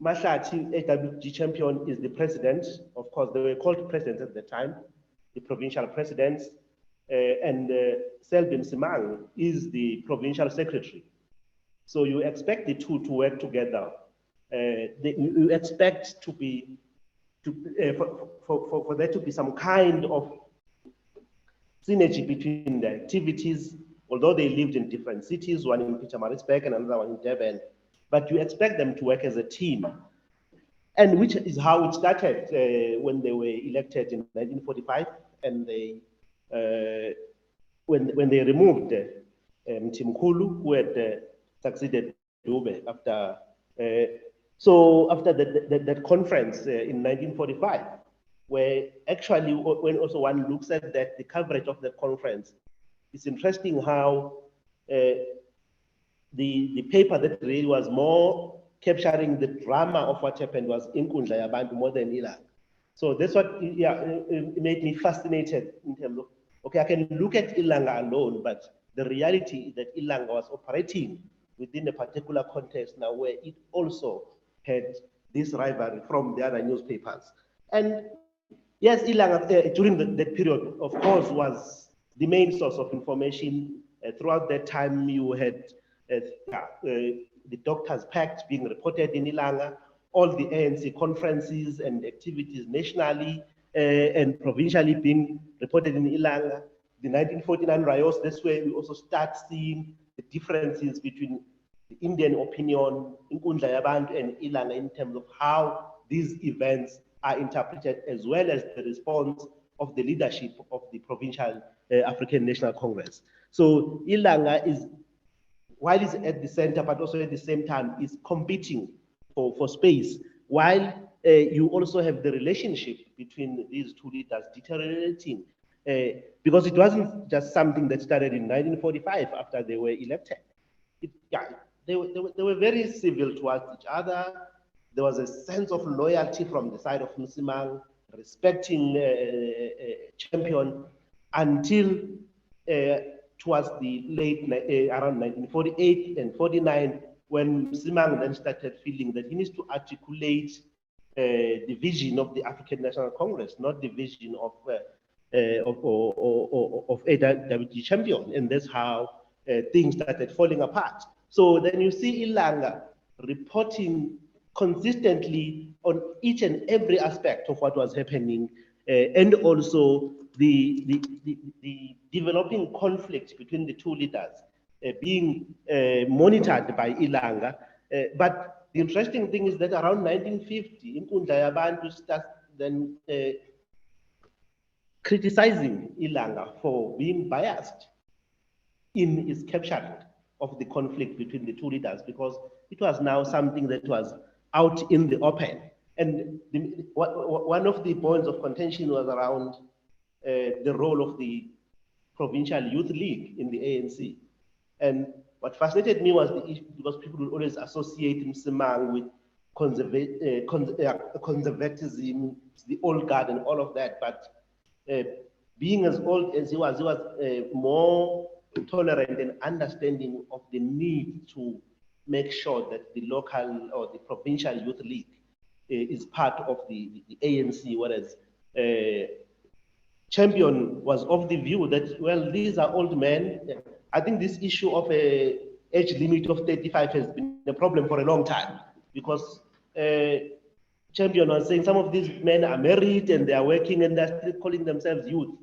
Mahlati, AWG champion, is the president. Of course, they were called presidents at the time, the provincial presidents, and Selbin Simang is the provincial secretary. So you expect the two to work together. You expect to be, for there to be some kind of synergy between the activities, although they lived in different cities, one in Pietermaritzburg and another one in Durban, but you expect them to work as a team. And which is how it started when they were elected in 1945, and they, when they removed Mthimkhulu, who had succeeded Dube after, so after that conference in 1945, where actually when also one looks at that, the coverage of the conference, it's interesting how the paper that really was more capturing the drama of what happened was Inkundla Yabantu more than Ilanga. So that's what it made me fascinated in terms of, okay, I can look at Ilanga alone, but the reality is that Ilanga was operating within a particular context now where it also had this rivalry from the other newspapers. And yes, Ilanga during that period, of course, was the main source of information. Throughout that time, you had the Doctors' Pact being reported in Ilanga, all the ANC conferences and activities nationally and provincially being reported in Ilanga. The 1949 riots, that's where we also start seeing the differences between the Indian opinion, Inkundla Yabantu and Ilanga in terms of how these events are interpreted, as well as the response of the leadership of the provincial African National Congress. So Ilanga is, while it's at the center, but also at the same time is competing for space, while you also have the relationship between these two leaders deteriorating, because it wasn't just something that started in 1945 after they were elected. They were very civil towards each other. There was a sense of loyalty from the side of Msimang, respecting champion, until towards the late, around 1948 and 49, when Msimang then started feeling that he needs to articulate the vision of the African National Congress, not the vision of AWG champion. And that's how things started falling apart. So then you see Ilanga reporting consistently on each and every aspect of what was happening, and also the developing conflict between the two leaders being monitored by Ilanga. But the interesting thing is that around 1950, Inkundla Yabantu starts then criticizing Ilanga for being biased in its capturing of the conflict between the two leaders, because it was now something that was out in the open. And one of the points of contention was around the role of the Provincial Youth League in the ANC. And what fascinated me was the issue, because people would always associate Msimang with conservatism, the old guard and all of that. But being as old as he was more tolerant and understanding of the need to make sure that the local or the Provincial Youth League is part of the ANC, whereas Champion was of the view that, well, these are old men. I think this issue of a age limit of 35 has been a problem for a long time, because Champion was saying some of these men are married and they are working and they're still calling themselves youth.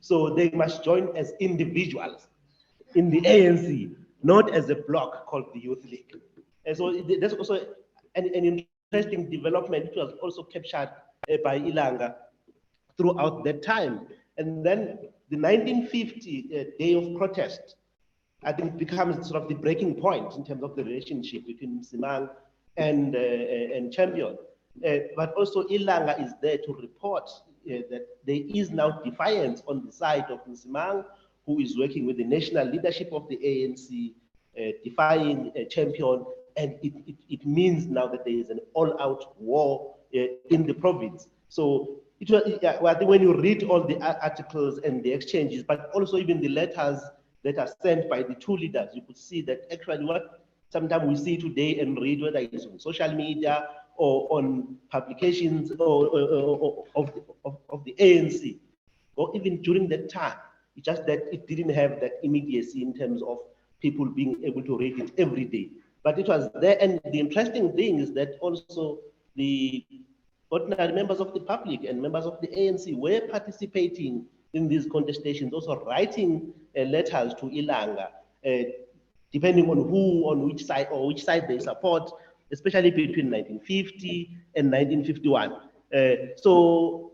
So they must join as individuals in the ANC, not as a bloc called the Youth League. And so there's also an interesting development which was also captured by Ilanga throughout that time. And then the 1950 day of protest, I think, becomes sort of the breaking point in terms of the relationship between Msimang and Champion. But also Ilanga is there to report that there is now defiance on the side of Msimang, who is working with the national leadership of the ANC, defying Champion, and it means now that there is an all-out war in the province. So it was, I think when you read all the articles and the exchanges, but also even the letters that are sent by the two leaders, you could see that actually what sometimes we see today and read, whether it's on social media or on publications of the ANC, or even during that time, it's just that it didn't have that immediacy in terms of people being able to read it every day. But it was there, and the interesting thing is that also the ordinary members of the public and members of the ANC were participating in these contestations, also writing letters to Ilanga, depending on who, on which side they support, especially between 1950 and 1951. So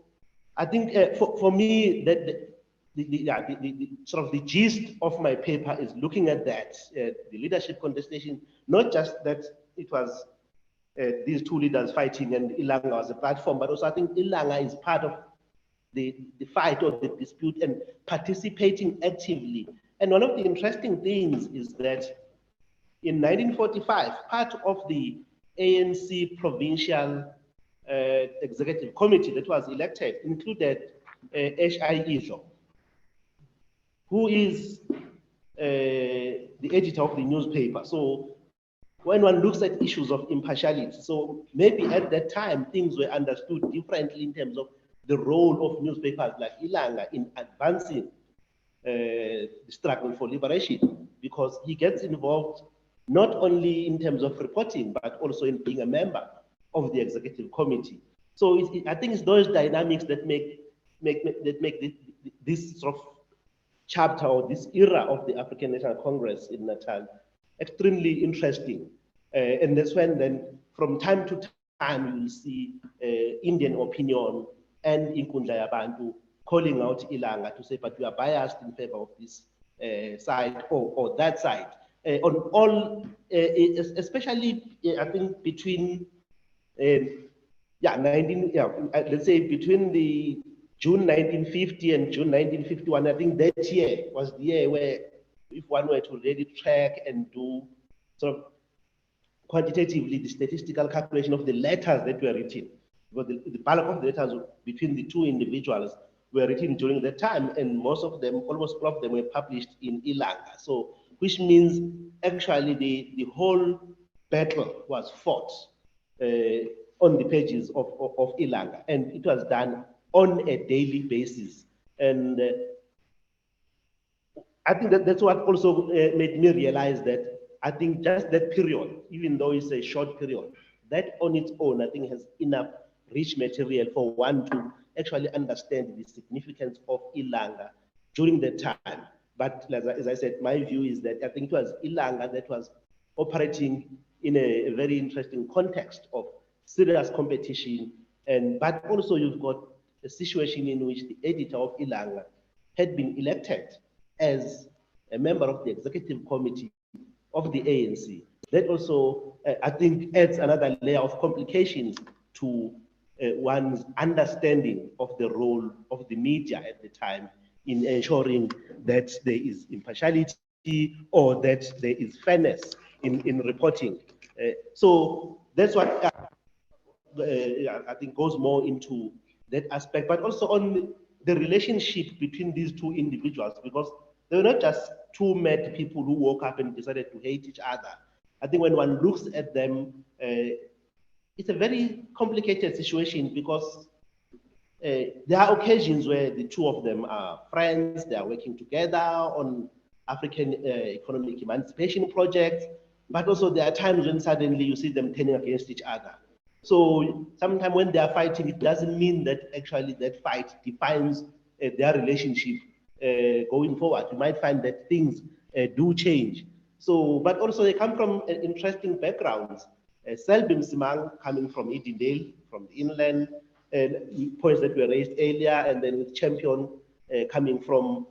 I think for me, that the sort of the gist of my paper is looking at that, the leadership contestation, not just that it was these two leaders fighting and Ilanga was a platform, but also I think Ilanga is part of the fight or the dispute and participating actively. And one of the interesting things is that in 1945, part of the ANC provincial executive committee that was elected included H.I. Izo, who is the editor of the newspaper. So when one looks at issues of impartiality, so maybe at that time things were understood differently in terms of the role of newspapers like Ilanga in advancing the struggle for liberation, because he gets involved not only in terms of reporting, but also in being a member of the executive committee. So I think it's those dynamics that make this sort of chapter or this era of the African National Congress in Natal extremely interesting. And that's when then from time to time you will see Indian opinion and Inkundla Yabantu calling out Ilanga to say, but we are biased in favor of this side or that side. On all, especially I think between, let's say between the June 1950 and June 1951, I think that year was the year where, if one were to really track and do sort of quantitatively the statistical calculation of the letters that were written, because the bulk of the letters between the two individuals were written during that time, and most of them, almost all of them, were published in Ilanga. So, which means actually the whole battle was fought on the pages of Ilanga, and it was done on a daily basis. And I think that's what also made me realize that I think just that period, even though it's a short period, that on its own, I think has enough rich material for one to actually understand the significance of Ilanga during that time. But as I said, my view is that I think it was Ilanga that was operating in a very interesting context of serious competition, but also you've got a situation in which the editor of Ilanga had been elected as a member of the executive committee of the ANC. That also, I think, adds another layer of complications to one's understanding of the role of the media at the time in ensuring that there is impartiality or that there is fairness in reporting. So that's what I think goes more into that aspect, but also on the relationship between these two individuals, because they were not just two mad people who woke up and decided to hate each other. I think when one looks at them, it's a very complicated situation, because there are occasions where the two of them are friends, they are working together on African economic emancipation projects, but also there are times when suddenly you see them turning against each other. So sometimes when they are fighting, it doesn't mean that actually that fight defines their relationship going forward. You might find that things do change. So, but also they come from interesting backgrounds. Selbin Simang coming from Edendale, from the inland, points that were raised earlier, and then with Champion coming from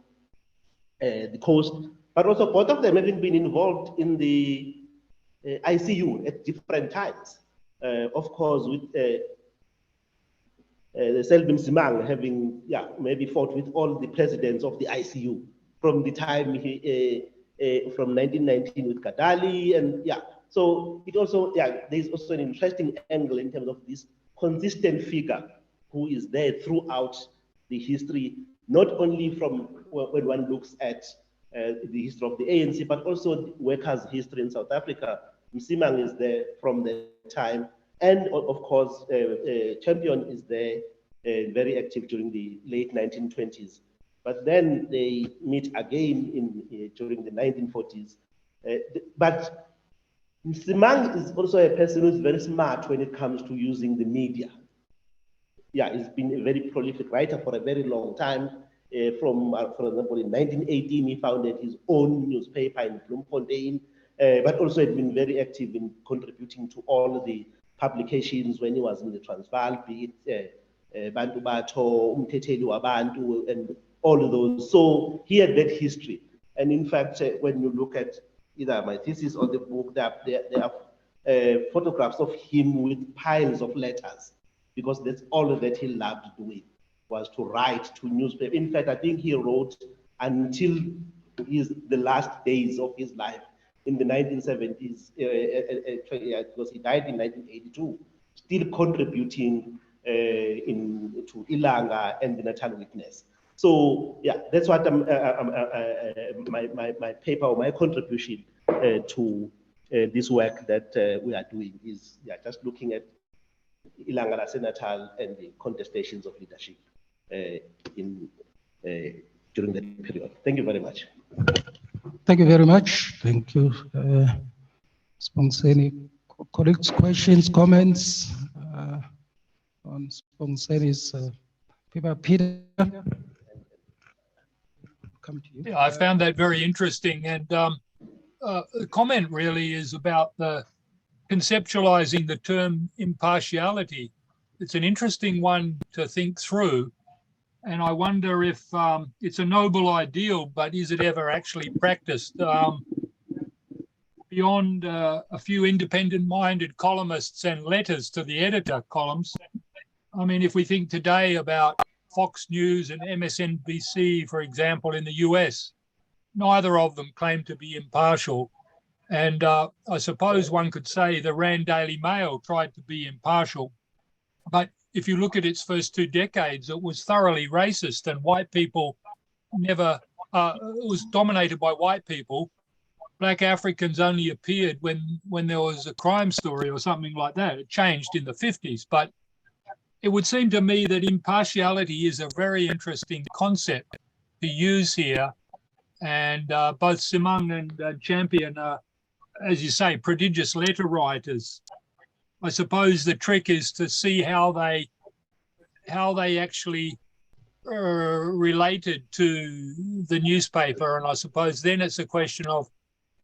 the coast, but also both of them having been involved in the ICU at different times. Of course, with Selbin Simang having, maybe fought with all the presidents of the ICU from the time he, from 1919 with Kadali, and so it also, there's also an interesting angle in terms of this consistent figure who is there throughout the history, not only from when one looks at the history of the ANC, but also the workers' history in South Africa. Msimang is there from the time, and of course, Champion is there, very active during the late 1920s. But then they meet again during the 1940s. But Msimang is also a person who's very smart when it comes to using the media. He's been a very prolific writer for a very long time. For example, in 1918, he founded his own newspaper in Bloemfontein, but also had been very active in contributing to all of the publications when he was in the Transvaal, be it Bantu Bato, Umthetheli Wabantu, and all of those. So he had that history. And in fact, when you look at either my thesis or the book, there are photographs of him with piles of letters, because that's all that he loved doing, was to write to newspaper. In fact, I think he wrote until the last days of his life in the 1970s, because he died in 1982, still contributing to Ilanga and the Natal Witness. So that's what my paper or my contribution to this work that we are doing is just looking at Ilanga Natal and the contestations of leadership during that period. Thank you very much. Thank you very much. Thank you. Sponseni, colleagues, questions, comments on Sponseni's paper? Peter, come to you. Yeah, I found that very interesting. And the comment really is about the conceptualizing the term impartiality. It's an interesting one to think through. And I wonder if it's a noble ideal, but is it ever actually practiced? Beyond a few independent-minded columnists and letters to the editor columns, I mean, if we think today about Fox News and MSNBC, for example, in the US, neither of them claim to be impartial. And I suppose one could say the Rand Daily Mail tried to be impartial. But if you look at its first 2 decades, it was thoroughly racist, and white people never, it was dominated by white people. Black Africans only appeared when there was a crime story or something like that. It changed in the 50s. But it would seem to me that impartiality is a very interesting concept to use here. And both Simang and Champion are, as you say, prodigious letter writers. I suppose the trick is to see how they actually related to the newspaper. And I suppose then it's a question of,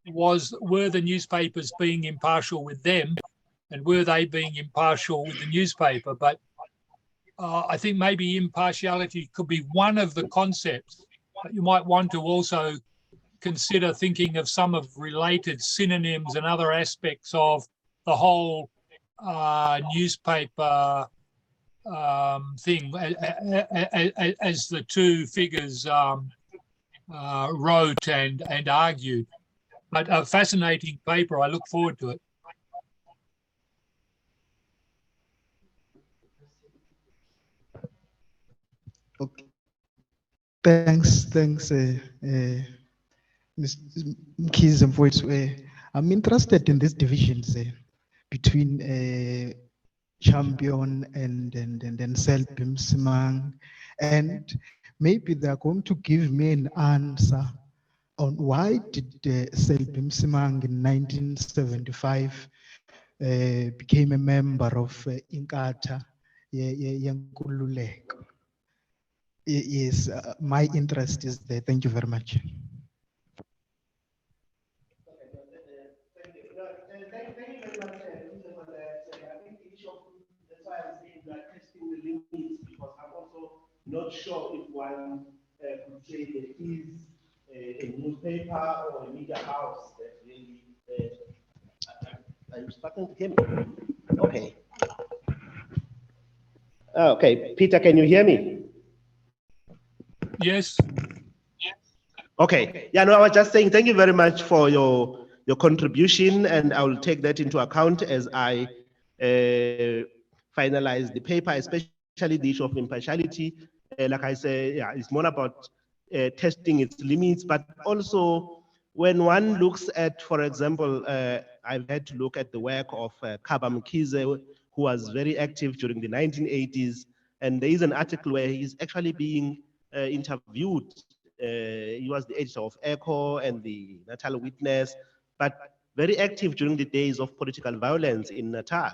were the newspapers being impartial with them, and were they being impartial with the newspaper? But I think maybe impartiality could be one of the concepts, but you might want to also consider thinking of some of related synonyms and other aspects of the whole newspaper thing, as the two figures wrote and argued. But a fascinating paper. I look forward to it. Okay. Thanks, Ms. Mkhize. I'm interested in these divisions between Champion and Selbin Msimang, and maybe they're going to give me an answer on why did Selbin Msimang in 1975 became a member of Inkatha Yenkululeko. Yes, my interest is there. Thank you very much. Not sure if one could say there is a newspaper or a media house that really. Are you starting to hear me? Okay. Okay, Peter, can you hear me? Yes. Okay. Yeah, no, I was just saying thank you very much for your contribution, and I will take that into account as I finalize the paper, especially the issue of impartiality. Like I say, yeah, it's more about testing its limits, but also when one looks at, for example, I've had to look at the work of Kaba Mkize, who was very active during the 1980s, and there is an article where he's actually being interviewed. He was the editor of Echo and the Natal Witness, but very active during the days of political violence in Natal,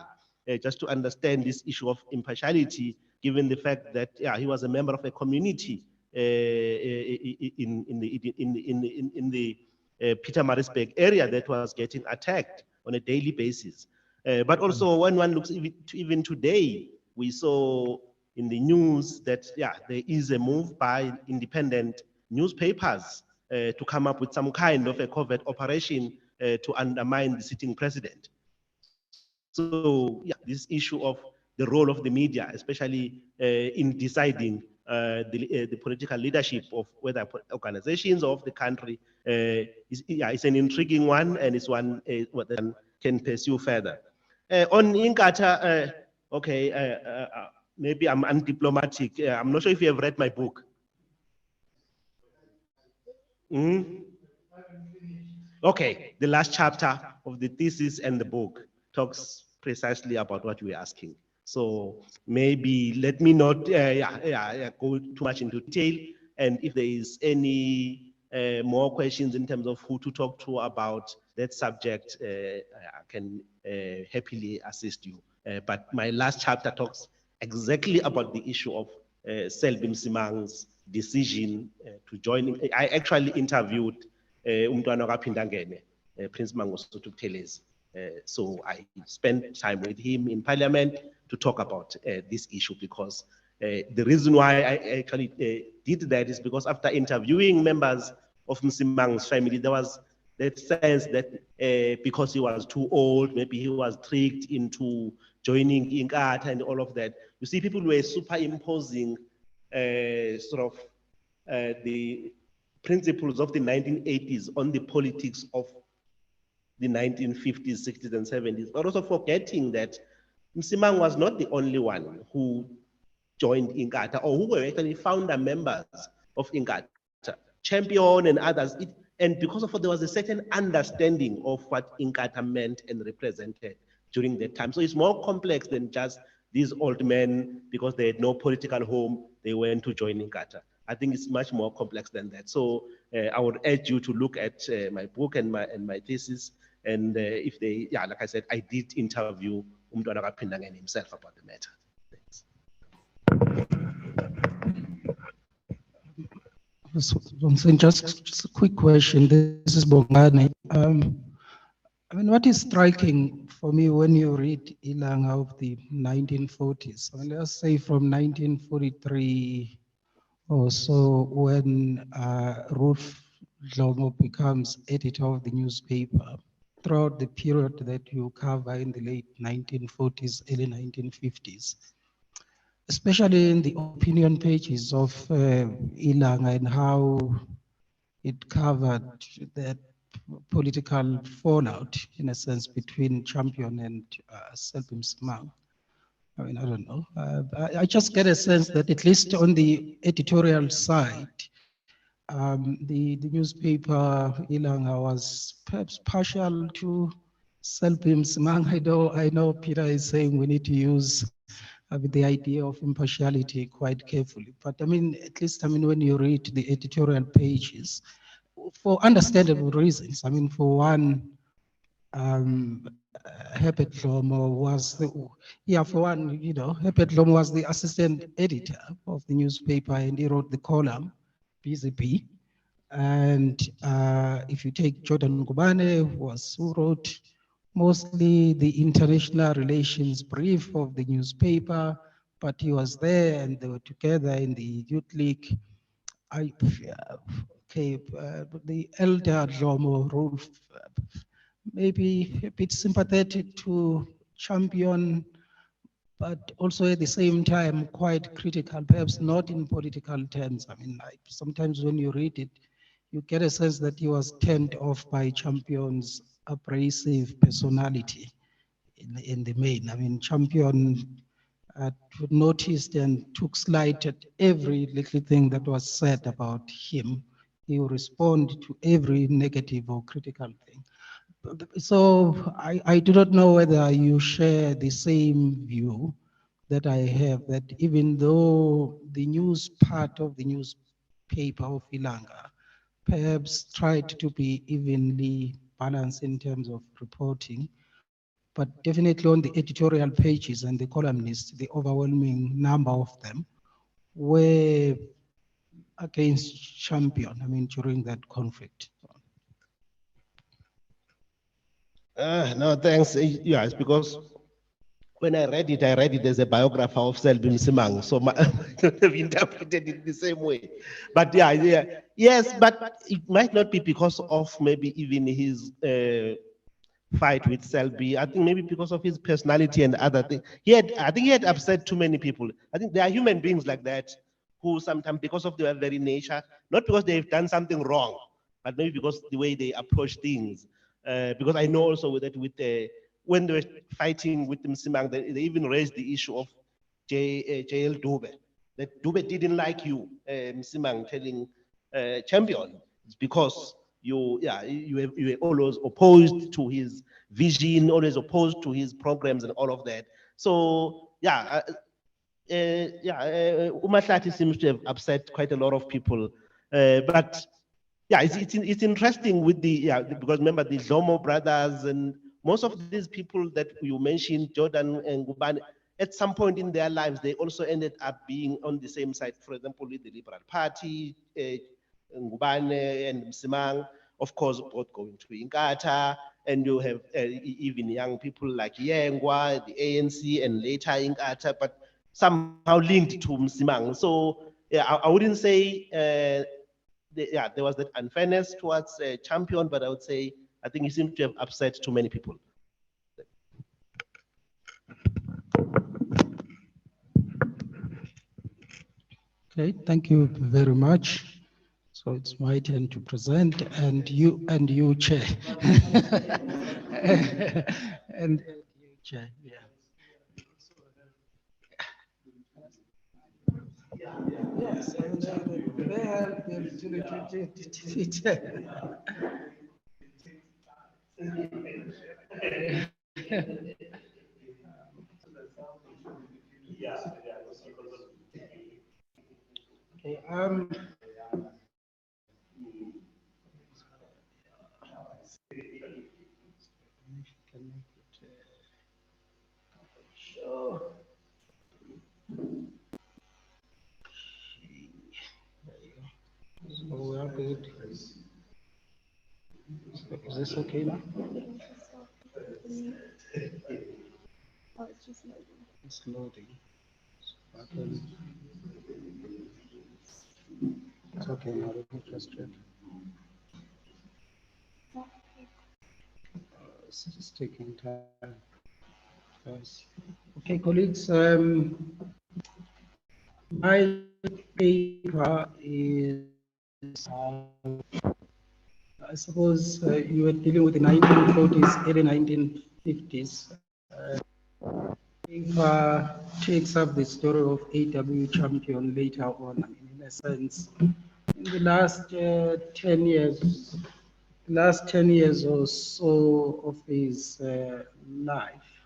just to understand this issue of impartiality, given the fact that he was a member of a community in the Peter Marisburg area that was getting attacked on a daily basis. But also when one looks even today, we saw in the news that there is a move by independent newspapers to come up with some kind of a covert operation to undermine the sitting president. So this issue of the role of the media, especially in deciding the political leadership of whether organizations of the country, is an intriguing one, and it's one what one can pursue further. On Inkatha, maybe I'm undiplomatic. I'm not sure if you have read my book. Okay, the last chapter of the thesis and the book talks precisely about what we're asking. So maybe let me not go too much into detail. And if there is any more questions in terms of who to talk to about that subject, I can happily assist you. But my last chapter talks exactly about the issue of Selby Msimang's decision to join. I actually interviewed umntwana kaPhinda Ngene, Prince Mangosuthu Buthelezi. So I spent time with him in Parliament to talk about this issue, because the reason why I actually did that is because after interviewing members of Msimang's family, there was that sense that because he was too old, maybe he was tricked into joining Inkatha and all of that. You see, people were superimposing the principles of the 1980s on the politics of the 1950s, 60s, and 70s, but also forgetting that Msimang was not the only one who joined Inkatha, or who were actually founder members of Inkatha, Champion and others. And because of what, there was a certain understanding of what Inkatha meant and represented during that time. So it's more complex than just these old men, because they had no political home, they went to join Inkatha. I think it's much more complex than that. So I would urge you to look at my book and my thesis. And if they, like I said, I did interview umntwana kaPhinda Ngene himself about the matter. Thanks. So just a quick question. This is Bongani. I mean, what is striking for me when you read Ilanga of the 1940s, I mean, let's say from 1943 or so, when Ruth Dlomo becomes editor of the newspaper, throughout the period that you cover in the late 1940s, early 1950s, especially in the opinion pages of Ilanga and how it covered that political fallout, in a sense, between Champion and Selby Msimang. I mean, I don't know. I just get a sense that at least on the editorial side, the newspaper Ilanga was perhaps partial to Selby Msimang. I know Peter is saying we need to use the idea of impartiality quite carefully. But I mean, at least, I mean, when you read the editorial pages, for understandable reasons, I mean, for one, Herbert Dlomo was the, yeah, for one, you know, Herbert Dlomo was the assistant editor of the newspaper and he wrote the column, BZP. And if you take Jordan Ngubane, who wrote mostly the international relations brief of the newspaper, but he was there and they were together in the youth league. The elder Dlomo Rolf, maybe a bit sympathetic to champion, but also at the same time quite critical, perhaps not in political terms. I mean, sometimes when you read it, you get a sense that he was turned off by champion's abrasive personality in the main. I mean, champion noticed and took slight at every little thing that was said about him. He would respond to every negative or critical thing. So I do not know whether you share the same view that I have, that even though the news part of the newspaper of Ilanga perhaps tried to be evenly balanced in terms of reporting, but definitely on the editorial pages and the columnists, the overwhelming number of them were against champion, I mean, during that conflict. No, thanks. Yeah, it's because when I read it as a biographer of Selby Msimang, so I don't have interpreted it the same way. But yes, but it might not be because of maybe even his fight with Selby. I think maybe because of his personality and other things. I think he had upset too many people. I think there are human beings like that who sometimes, because of their very nature, not because they've done something wrong, but maybe because the way they approach things. Because I know also that when they were fighting with Msimang, they even raised the issue of JL Dube. That Dube didn't like you, Msimang telling Champion. It's because you were always opposed to his vision, always opposed to his programs and all of that. So Umahlati seems to have upset quite a lot of people. But yeah, it's interesting with because remember the Zomo brothers and most of these people that you mentioned, Jordan and Ngubane, at some point in their lives, they also ended up being on the same side. For example, with the Liberal Party, Ngubane and Msimang, of course, both going to Inkatha, and you have even young people like Yengwa, the ANC, and later Inkatha, but somehow linked to Msimang. So yeah, I wouldn't say there was that unfairness towards Champion, but I would say I think he seemed to have upset too many people. Okay, thank you very much. So it's my turn to present, and you chair, and you chair, yeah. Yes, and they have the Okay, sure. So we are good. Is this okay now? Oh, it's just loading. It's loading. Okay. It's okay now. Let me just check. It's taking time. Yes. Okay, colleagues. My paper is, I suppose you were dealing with the 1940s, early 1950s. Paper takes up the story of AW Champion later on. I mean, in a sense, in the last 10 years, or so of his life.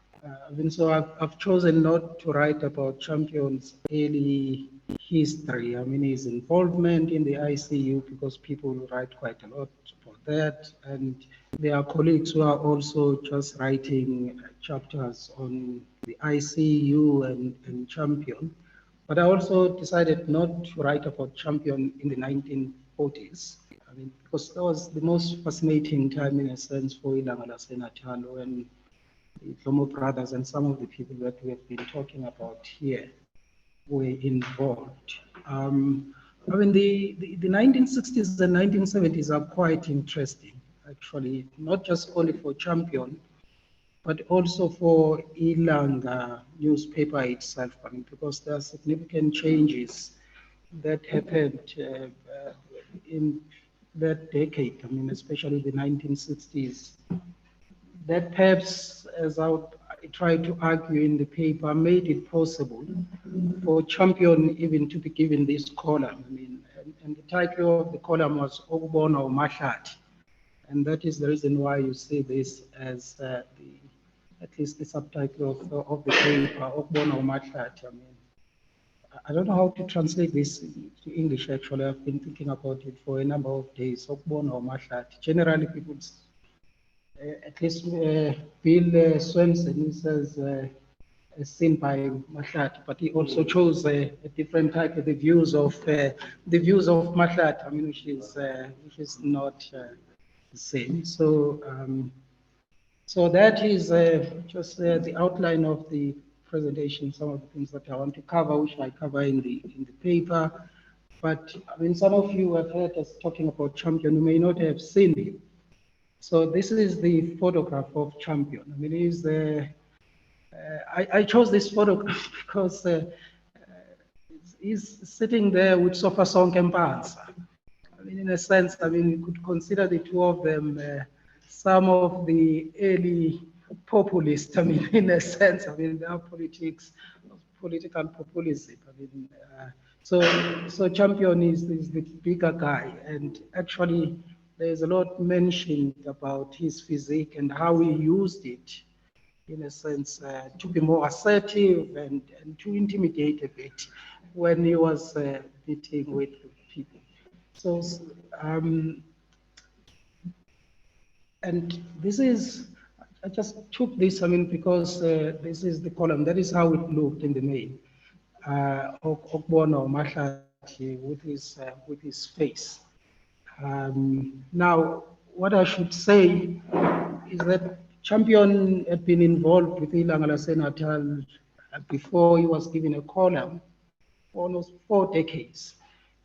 So I've chosen not to write about Champion's early history. I mean, his involvement in the ICU, because people write quite a lot about that. And there are colleagues who are also just writing chapters on the ICU and Champion. But I also decided not to write about Champion in the 1940s. I mean, because that was the most fascinating time in a sense for Ilanga Natal, when the Lomo brothers and some of the people that we have been talking about here were involved. I mean, the 1960s and 1970s are quite interesting, actually, not just only for Champion, but also for Ilanga newspaper itself, I mean, because there are significant changes that happened in that decade, I mean, especially the 1960s, that perhaps, as I tried to argue in the paper, made it possible for Champion even to be given this column. I mean, and the title of the column was Okubona Umahlat. And that is the reason why you see this as at least the subtitle of the paper, Okubona Umahlat. I mean, I don't know how to translate this to English, actually. I've been thinking about it for a number of days. Okubona Umahlat. Generally, people, at least Bill Swenson, he says, seen by Mahlat, but he also chose a different type of the views of Mahlat. I mean, which is not the same. So so that is just the outline of the presentation. Some of the things that I want to cover, which I cover in the paper. But I mean, some of you have heard us talking about Champion. You may not have seen him. So this is the photograph of Champion. I mean, he's I chose this photograph because he's sitting there with Sofa Song and Bansa. I mean, in a sense, I mean, you could consider the two of them some of the early populists. I mean, in a sense, I mean, their political populism. I mean, so Champion is the bigger guy, and actually, there's a lot mentioned about his physique and how he used it, in a sense, to be more assertive and to intimidate a bit when he was meeting with people. So, and this is, I just took this, I mean, because this is the column, that is how it looked in the main. Okbono Mahlati with his face. Now, what I should say is that Champion had been involved with Ilanga Natal before he was given a column for almost 4 decades.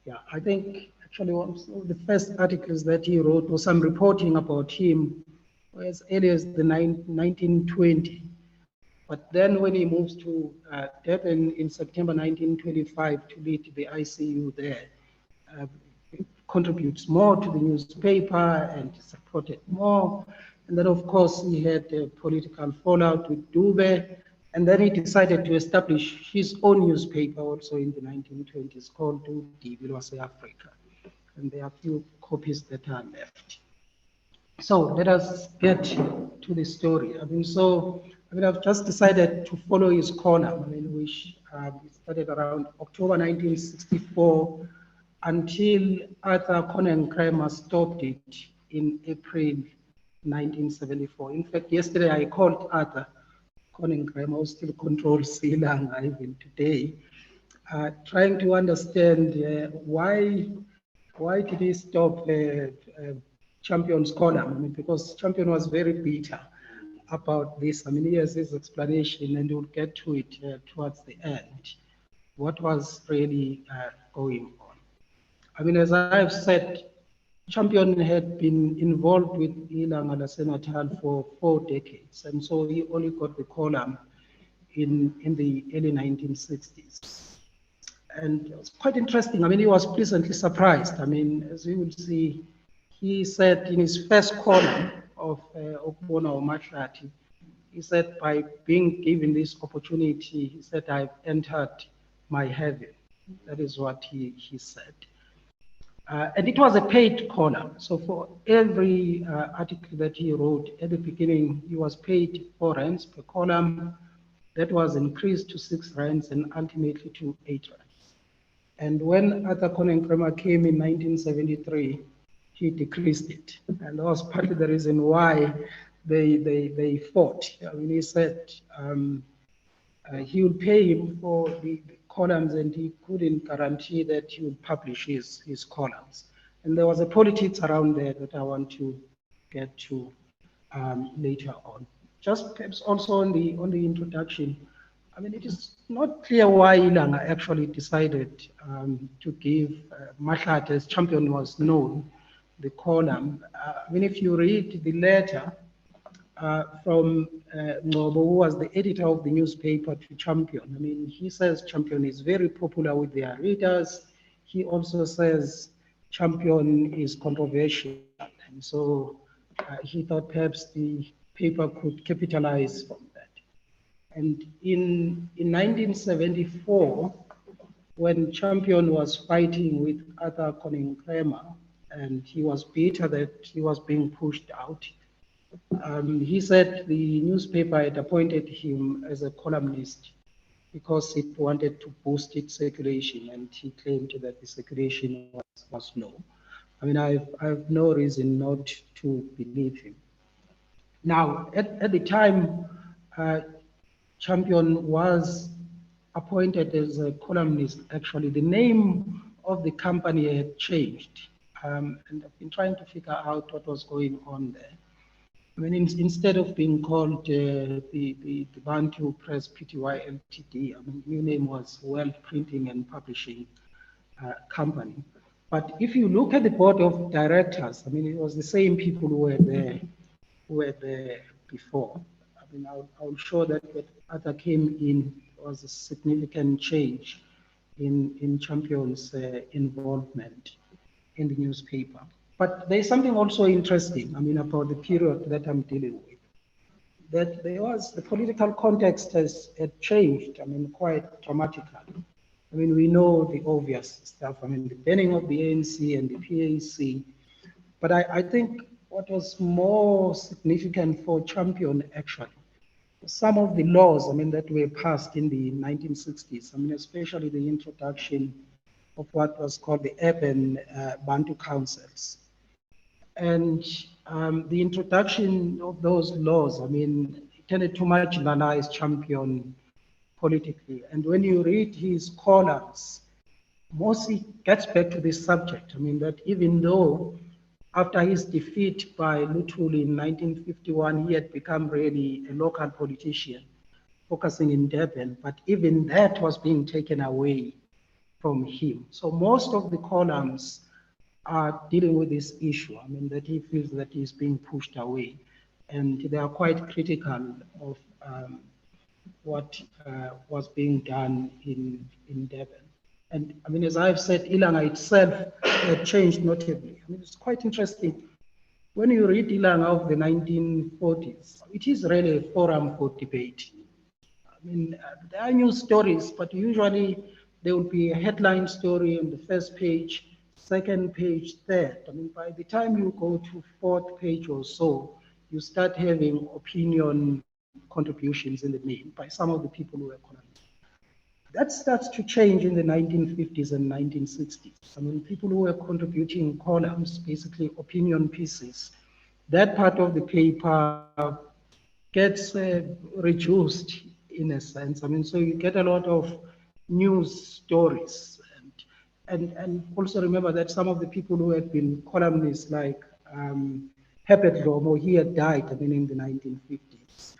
Yeah, I think actually one of the first articles that he wrote was some reporting about him as early as the 1920. But then when he moves to Durban in September 1925 to lead the ICU there, uh, contributes more to the newspaper and supported more. And then, of course, he had a political fallout with Dube. And then he decided to establish his own newspaper also in the 1920s called Divilwase Africa. And there are a few copies that are left. So let us get to the story. I mean, I've just decided to follow his column, I mean, which started around October 1964 until Arthur Conan Kramer stopped it in April 1974. In fact, yesterday I called Arthur Conan Kramer, who still controls Ilanga even today, trying to understand why did he stop Champion's column? I mean, because Champion was very bitter about this. I mean, he has his explanation, and we'll get to it towards the end. What was really going on? I mean, as I've said, Champion had been involved with Ilanga Natal for 4 decades, and so he only got the column in the early 1960s. And it was quite interesting. I mean, he was pleasantly surprised. I mean, as you will see, he said in his first column of Okubona Umahlat, he said, by being given this opportunity, he said, I've entered my heaven. That is what he said. And it was a paid column. So for every article that he wrote at the beginning, he was paid 4 rands per column. That was increased to 6 rands and ultimately to 8 rands. And when Arthur Conan Kremer came in 1973, he decreased it. And that was partly the reason why they fought. I mean, he said he would pay him for the columns and he couldn't guarantee that he would publish his columns. And there was a politics around there that I want to get to later on. Just perhaps also on the introduction, I mean, it is not clear why Ilanga actually decided to give Mahlat, as Champion was known, the column. I mean, if you read the letter from Ngobo, who was the editor of the newspaper, to Champion, I mean, he says Champion is very popular with their readers. He also says Champion is controversial. And so he thought perhaps the paper could capitalize from that. And in 1974, when Champion was fighting with Arthur Conan Kremer, and he was bitter that he was being pushed out, he said the newspaper had appointed him as a columnist because it wanted to boost its circulation, and he claimed that the circulation was low. I mean, I have no reason not to believe him. Now, at the time, Champion was appointed as a columnist. Actually, the name of the company had changed, and I've been trying to figure out what was going on there. I mean, instead of being called the Bantu Press Pty Ltd, I mean, the new name was World Printing and Publishing Company. But if you look at the board of directors, I mean, it was the same people who were there before. I mean, I'll show that when Arthur came in, was a significant change in Champion's involvement in the newspaper. But there's something also interesting, I mean, about the period that I'm dealing with. That the political context had changed, I mean, quite dramatically. I mean, we know the obvious stuff, I mean, the banning of the ANC and the PAC. But I think what was more significant for Champion, actually, some of the laws, I mean, that were passed in the 1960s, I mean, especially the introduction of what was called the urban Bantu councils. And the introduction of those laws, I mean, tended to marginalize Champion politically. And when you read his columns, mostly gets back to this subject. I mean, that even though after his defeat by Luthuli in 1951, he had become really a local politician, focusing in Durban, but even that was being taken away from him. So most of the columns are dealing with this issue. I mean, that he feels that he's being pushed away. And they are quite critical of what was being done in Durban. And I mean, as I've said, Ilanga itself had changed notably. I mean, it's quite interesting. When you read Ilanga of the 1940s, it is really a forum for debate. I mean, there are news stories, but usually there will be a headline story on the first page, second page, third. I mean, by the time you go to fourth page or so, you start having opinion contributions in the main by some of the people who were columnists. That starts to change in the 1950s and 1960s. I mean, people who were contributing columns, basically opinion pieces, that part of the paper gets reduced in a sense. I mean, so you get a lot of news stories. And also remember that some of the people who had been columnists, like Herbert Lomo, he had died, I mean, in the 1950s.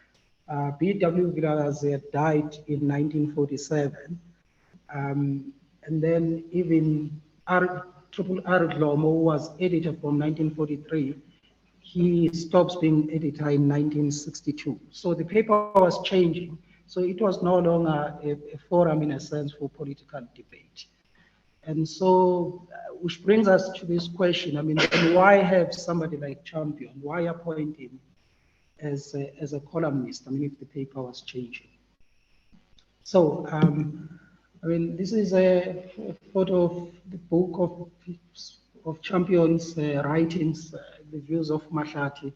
B.W. Vilakazi had died in 1947. And then even Triple R. Lomo, who was editor from 1943, he stops being editor in 1962. So the paper was changing. So it was no longer a forum, in a sense, for political debate. And so, which brings us to this question, I mean, why have somebody like Champion, why appoint him as a columnist, I mean, if the paper was changing? So, I mean, this is a photo of the book of Champion's writings, the views of Mahlati.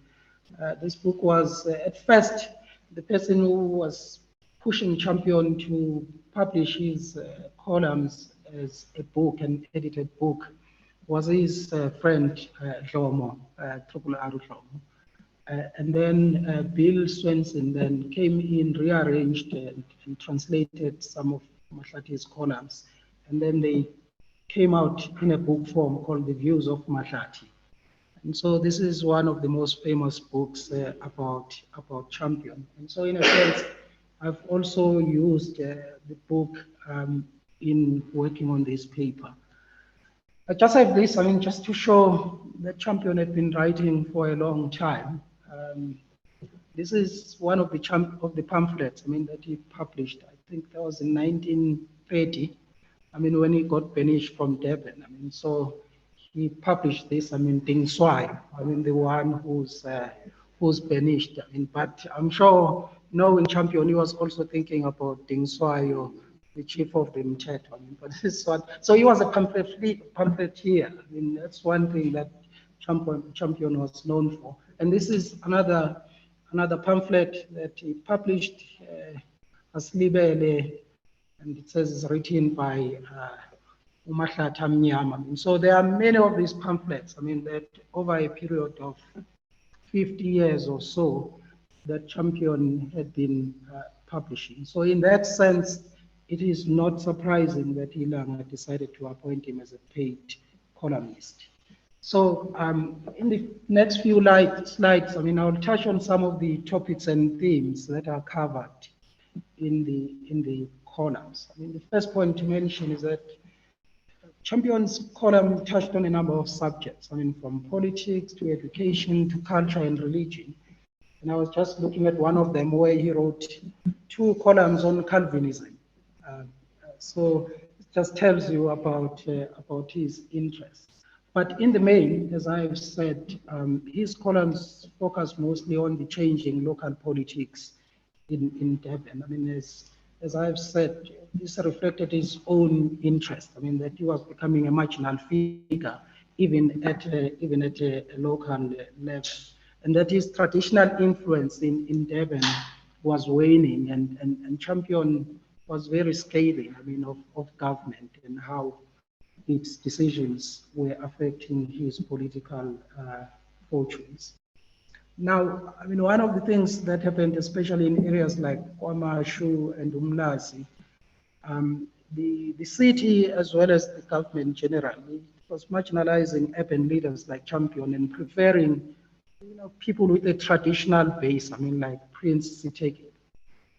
This book was, at first, the person who was pushing Champion to publish his columns as a book, an edited book, was his friend Dlomo, Triple R Dlomo. And then Bill Swenson then came in, rearranged and translated some of Mahlati's columns. And then they came out in a book form called The Views of Mahlati. And so this is one of the most famous books about Champion. And so in a sense, I've also used the book in working on this paper. I just have this, I mean, just to show that Champion had been writing for a long time. This is one of the pamphlets, I mean, that he published. I think that was in 1930. I mean, when he got banished from Durban. I mean, so he published this, I mean, Ding Swai, I mean, the one who's banished. I mean, but I'm sure knowing Champion, he was also thinking about Ding Swai or the chief of the Mteto. I mean, but this one, so he was a pamphleteer. I mean, that's one thing that Champion was known for. And this is another pamphlet that he published, Aslibele, and it says it's written by Umahlata Mnyama. And so there are many of these pamphlets, I mean, that over a period of 50 years or so, that Champion had been publishing. So in that sense, it is not surprising that Ilanga decided to appoint him as a paid columnist. So in the next few slides, I mean, I'll touch on some of the topics and themes that are covered in the columns. I mean, the first point to mention is that Champion's column touched on a number of subjects. I mean, from politics to education to culture and religion. And I was just looking at one of them where he wrote 2 columns on Calvinism. So it just tells you about his interests. But in the main, as I've said, his columns focus mostly on the changing local politics in Durban. I mean, as I've said, this reflected his own interest. I mean, that he was becoming a marginal figure, even at a local level, and that his traditional influence in Durban was waning, and Champion was very scathing, I mean, of government and how its decisions were affecting his political fortunes. Now, I mean, one of the things that happened, especially in areas like Kwamashu and Umlazi, the city as well as the government generally was marginalizing urban leaders like Champion and preferring, people with a traditional base. I mean, like Prince Siteki.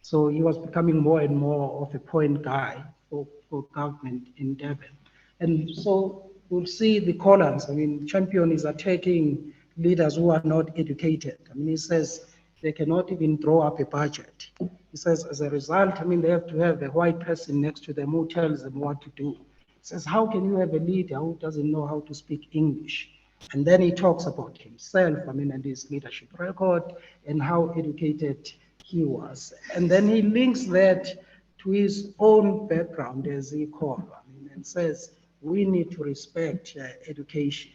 So he was becoming more and more of a point guy for government in Durban. And so we'll see the columns. I mean, Champion is attacking leaders who are not educated. I mean, he says they cannot even draw up a budget. He says, as a result, I mean, they have to have a white person next to them who tells them what to do. He says, how can you have a leader who doesn't know how to speak English? And then he talks about himself, I mean, and his leadership record and how educated he was. And then he links that to his own background, as he called, I mean, and says, we need to respect education.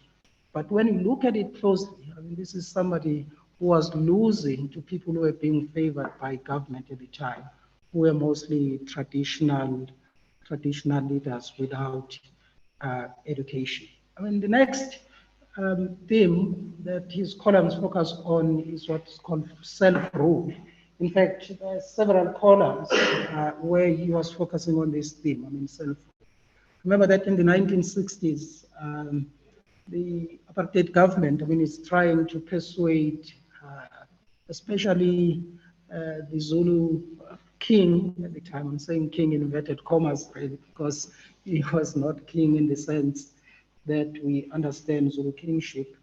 But when you look at it closely, I mean, this is somebody who was losing to people who were being favored by government at the time, who were mostly traditional leaders without education. I mean, the next theme that his columns focus on is what's called self-rule. In fact, there are several columns where he was focusing on this theme, I mean, self-rule. Remember that in the 1960s, the apartheid government, I mean, is trying to persuade, especially the Zulu king at the time. I'm saying king in inverted commas, really, because he was not king in the sense that we understand Zulu kingship,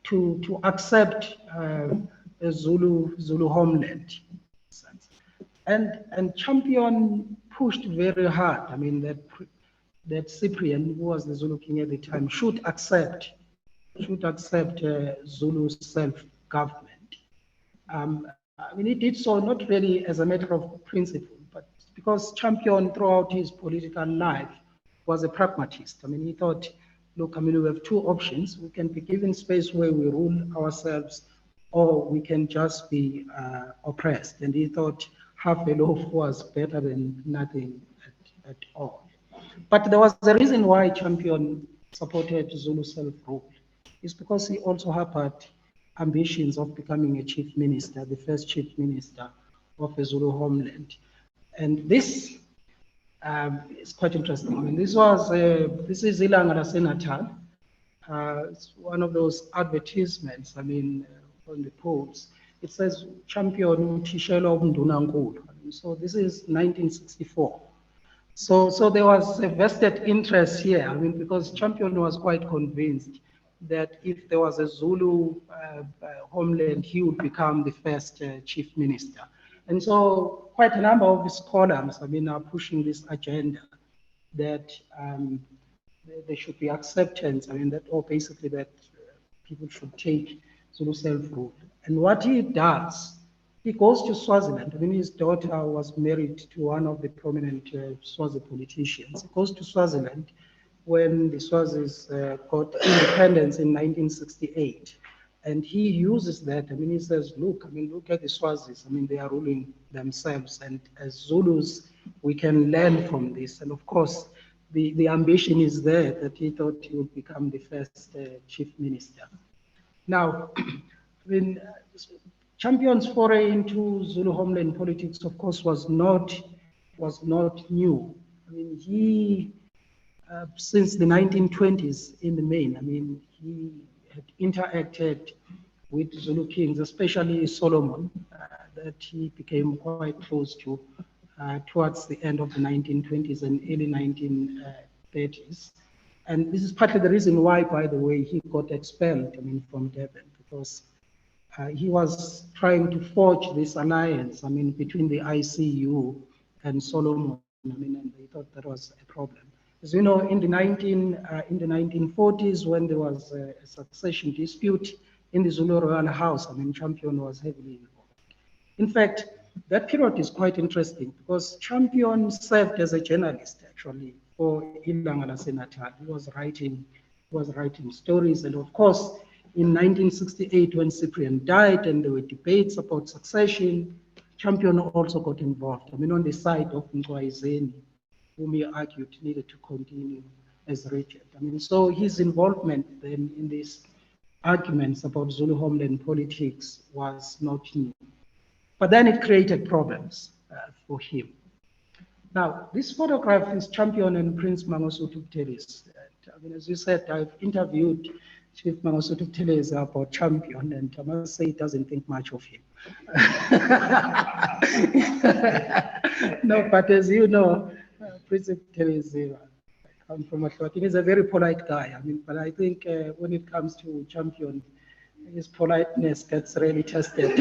to accept a Zulu homeland. And Champion pushed very hard. I mean, that Cyprian, who was the Zulu king at the time, should accept Zulu self-government. I mean, he did so not really as a matter of principle, but because Champion throughout his political life was a pragmatist. I mean, he thought, look, I mean, we have 2 options. We can be given space where we rule ourselves, or we can just be oppressed. And he thought half a loaf was better than nothing at all. But there was a reason why Champion supported Zulu self-rule. It's because he also harbored ambitions of becoming a chief minister, the first chief minister of a Zulu homeland. And this is quite interesting. I mean, this is Ilanga Natal. It's one of those advertisements, I mean, on the poles. It says, Champion Tishelo Mdunankulu. So this is 1964. So there was a vested interest here, I mean, because Champion was quite convinced that if there was a Zulu homeland, he would become the first chief minister. And so quite a number of his columns, I mean, are pushing this agenda that there should be acceptance, I mean, that, or basically that people should take Zulu self-rule. And what he does, he goes to Swaziland. I mean, his daughter was married to one of the prominent Swazi politicians. He goes to Swaziland when the Swazis got independence in 1968. And he uses that. I mean, he says, look, I mean, look at the Swazis. I mean, they are ruling themselves. And as Zulus, we can learn from this. And of course, the ambition is there that he thought he would become the first chief minister. Now, I mean, Champion's foray into Zulu homeland politics, of course, was not new. I mean, he, since the 1920s in the main, I mean, he had interacted with Zulu kings, especially Solomon, that he became quite close to towards the end of the 1920s and early 1930s. And this is partly the reason why, by the way, he got expelled, I mean, from Durban, because he was trying to forge this alliance, I mean, between the ICU and Solomon, I mean, and they thought that was a problem. As you know, in the 1940s, when there was a succession dispute in the Zulu royal house, I mean, Champion was heavily involved. In fact, that period is quite interesting because Champion served as a journalist, actually, for Ilanga Natal. He was writing stories, and of course, in 1968, when Cyprian died and there were debates about succession, Champion also got involved. I mean, on the side of Mqwayizeni, whom he argued needed to continue as regent. I mean, so his involvement then in these arguments about Zulu homeland politics was not new. But then it created problems for him. Now, this photograph is Champion and Prince Mangosuthu Buthelezi. I mean, as you said, I've interviewed Chief Mangosuthu Buthelezi about Champion, and I must say he doesn't think much of him. No, but as you know, Prince Buthelezi, come from Mahloti, he's a very polite guy. I mean, but I think when it comes to Champion, his politeness gets really tested.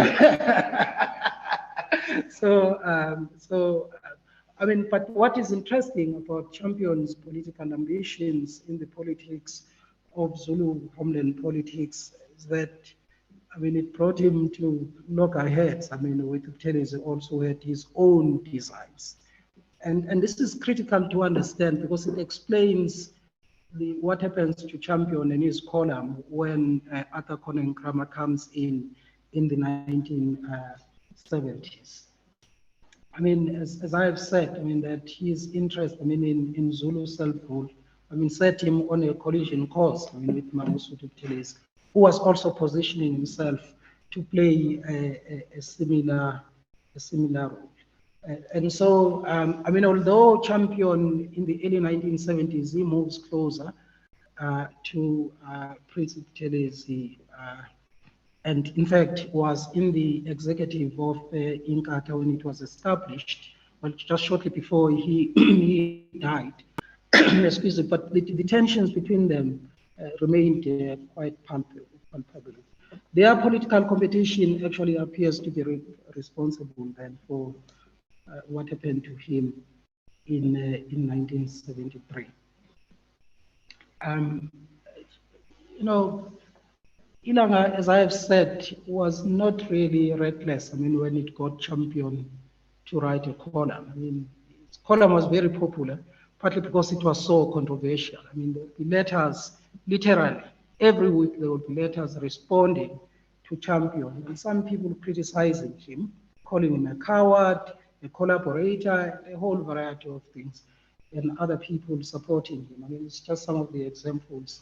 I mean, but what is interesting about Champion's political ambitions in the politics of Zulu homeland politics is that, I mean, it brought him to loggerheads. I mean, with Buthelezi also had his own designs. And this is critical to understand because it explains what happens to Champion and his column when Arthur Conan Kramer comes in the 1970s. I mean, as I have said, I mean, that his interest, I mean, in Zulu self-rule, I mean, set him on a collision course, I mean, with Mangosuthu Buthelezi, who was also positioning himself to play a similar role. And so, I mean, although Champion in the early 1970s, he moves closer to Prince Buthelezi, and in fact was in the executive of Inkatha when it was established, but just shortly before he, he died. Excuse me, but the tensions between them remained quite palpable. Their political competition actually appears to be responsible then for what happened to him in 1973. You know, Ilanga, as I have said, was not really reckless. I mean, when it got Champion to write a column, I mean, his column was very popular, partly because it was so controversial. I mean, the letters, literally, every week there would be letters responding to Champion, and some people criticizing him, calling him a coward, a collaborator, a whole variety of things. and other people supporting him. I mean, it's just some of the examples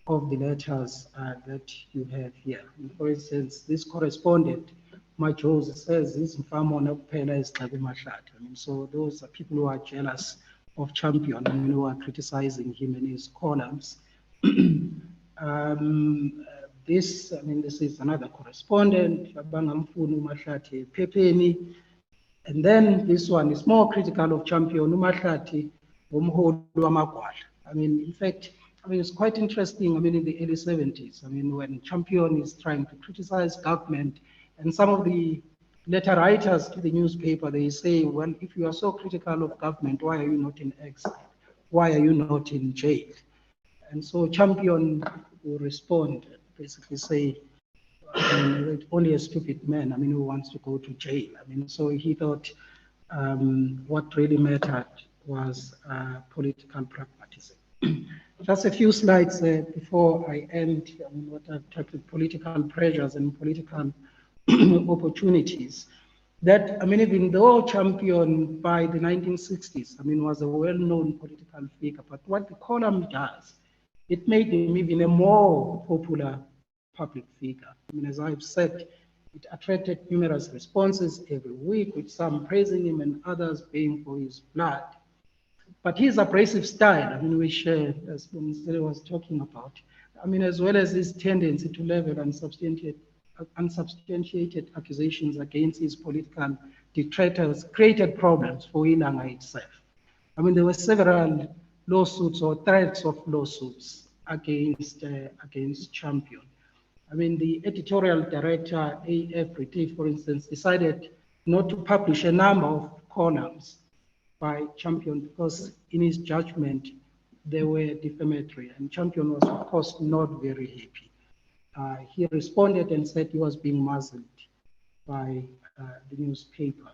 of the letters that you have here. And for instance, this correspondent, Mike Jose, says this Mfamona Pela is Mahlati. I mean, so those are people who are jealous of Champion, I mean, who are criticizing him in his columns. This, I mean, this is another correspondent, Bangamfunu Mahlati Pepeni. And then this one is more critical of Champion Mahlati Umholu Amagwala. I mean, in fact, I mean, it's quite interesting. I mean, in the early 70s, I mean, when Champion is trying to criticize government, and some of the letter writers to the newspaper, they say, well, if you are so critical of government, why are you not in exile? Why are you not in jail? And so Champion will respond, basically say, I mean, only a stupid man, I mean, who wants to go to jail. I mean, so he thought what really mattered was political pragmatism. Just a few slides before I end, I mean, what I've talked with political pressures and political opportunities. That, I mean, even though Champion by the 1960s, I mean, was a well-known political figure, but what the column does, it made him even a more popular public figure. I mean, as I've said, it attracted numerous responses every week, with some praising him and others paying for his blood. But his abrasive style, I mean, which, as Mr. was talking about, I mean, as well as his tendency to level unsubstantiated accusations against his political detractors, created problems for Ilanga itself. I mean, there were several lawsuits or threats of lawsuits against Champion. I mean, the editorial director, A.F. Retief, for instance, decided not to publish a number of columns by Champion because, in his judgment, they were defamatory. And Champion was, of course, not very happy. He responded and said he was being muzzled by the newspaper.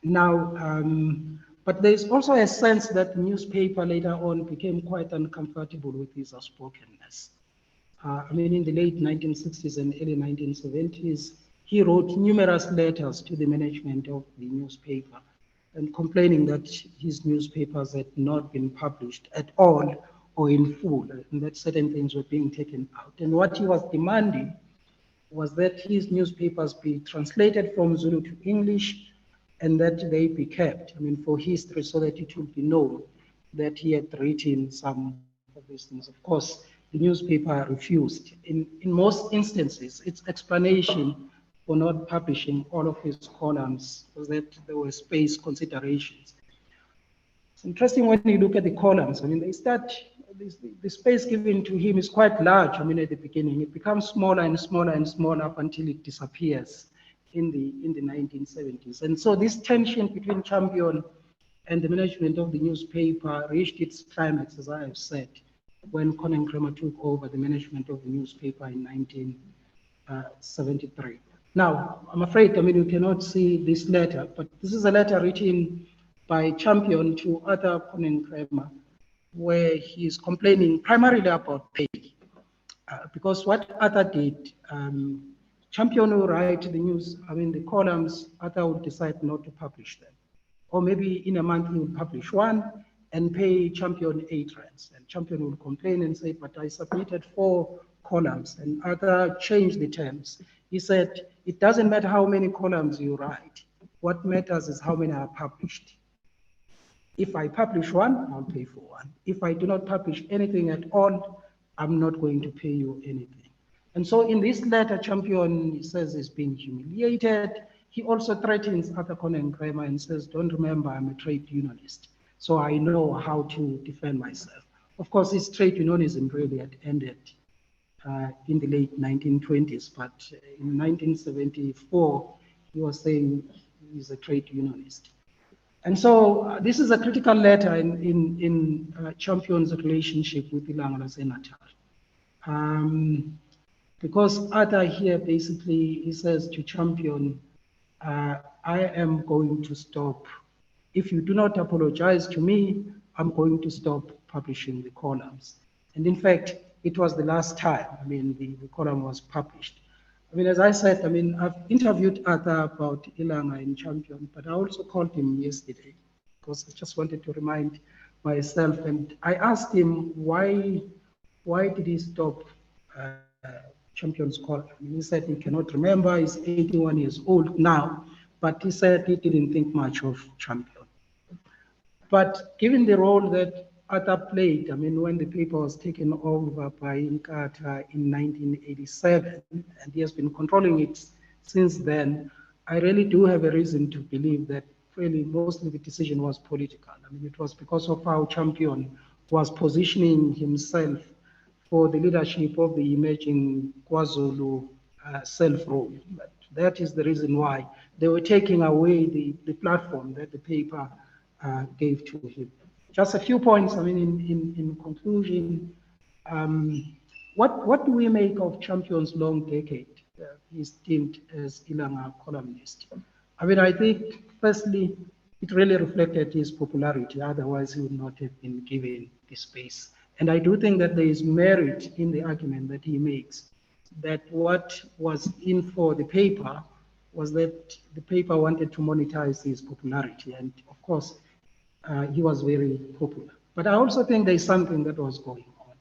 Now, but there's also a sense that the newspaper later on became quite uncomfortable with his outspokenness. I mean, in the late 1960s and early 1970s, he wrote numerous letters to the management of the newspaper and complaining that his newspapers had not been published at all or in full, and that certain things were being taken out. And what he was demanding was that his newspapers be translated from Zulu to English and that they be kept, I mean, for history, so that it would be known that he had written some of these things. Of course, the newspaper refused. In most instances, its explanation for not publishing all of his columns was that there were space considerations. It's interesting when you look at the columns. I mean, they start, the space given to him is quite large. I mean, at the beginning, it becomes smaller and smaller and smaller up until it disappears in the 1970s. And so this tension between Champion and the management of the newspaper reached its climax, as I have said, when Conan Kramer took over the management of the newspaper in 1973. Now, I'm afraid, I mean, you cannot see this letter, but this is a letter written by Champion to Arthur Conan Kramer, where he's complaining primarily about pay. Because what Arthur did, Champion will write the news, I mean, the columns, Arthur would decide not to publish them. Or maybe in a month he would publish one and pay Champion 8 rands. And Champion would complain and say, but I submitted 4 columns, and Arthur changed the terms. He said, it doesn't matter how many columns you write. What matters is how many are published. If I publish one, I'll pay for one. If I do not publish anything at all, I'm not going to pay you anything. And so in this letter, Champion says he's being humiliated. He also threatens Arthur Conan Kramer and says, don't remember, I'm a trade unionist, so I know how to defend myself. Of course, his trade unionism really had ended in the late 1920s, but in 1974, he was saying he's a trade unionist. And so this is a critical letter in Champion's relationship with Ilanga Natal. Because Arthur here basically, he says to Champion, I am going to stop. If you do not apologize to me, I'm going to stop publishing the columns. And in fact, it was the last time, I mean, the column was published. I mean, as I said, I mean, I've interviewed Arthur about Ilanga in Champion, but I also called him yesterday. because I just wanted to remind myself. And I asked him why did he stop Champions Call? I mean, he said he cannot remember. He's 81 years old now, but he said he didn't think much of Champion. But given the role that Arthur played, I mean, when the paper was taken over by Nkata in 1987, and he has been controlling it since then, I really do have a reason to believe that really mostly the decision was political. I mean, it was because of how Champion was positioning himself for the leadership of the emerging KwaZulu self-rule. But that is the reason why they were taking away the platform that the paper gave to him. Just a few points, I mean, in conclusion, what do we make of Champion's long decade, his stint as Ilanga columnist? I mean, I think, firstly, it really reflected his popularity, otherwise he would not have been given the space. And I do think that there is merit in the argument that he makes, that what was in for the paper was that the paper wanted to monetize his popularity. And of course, he was very popular. But I also think there is something that was going on.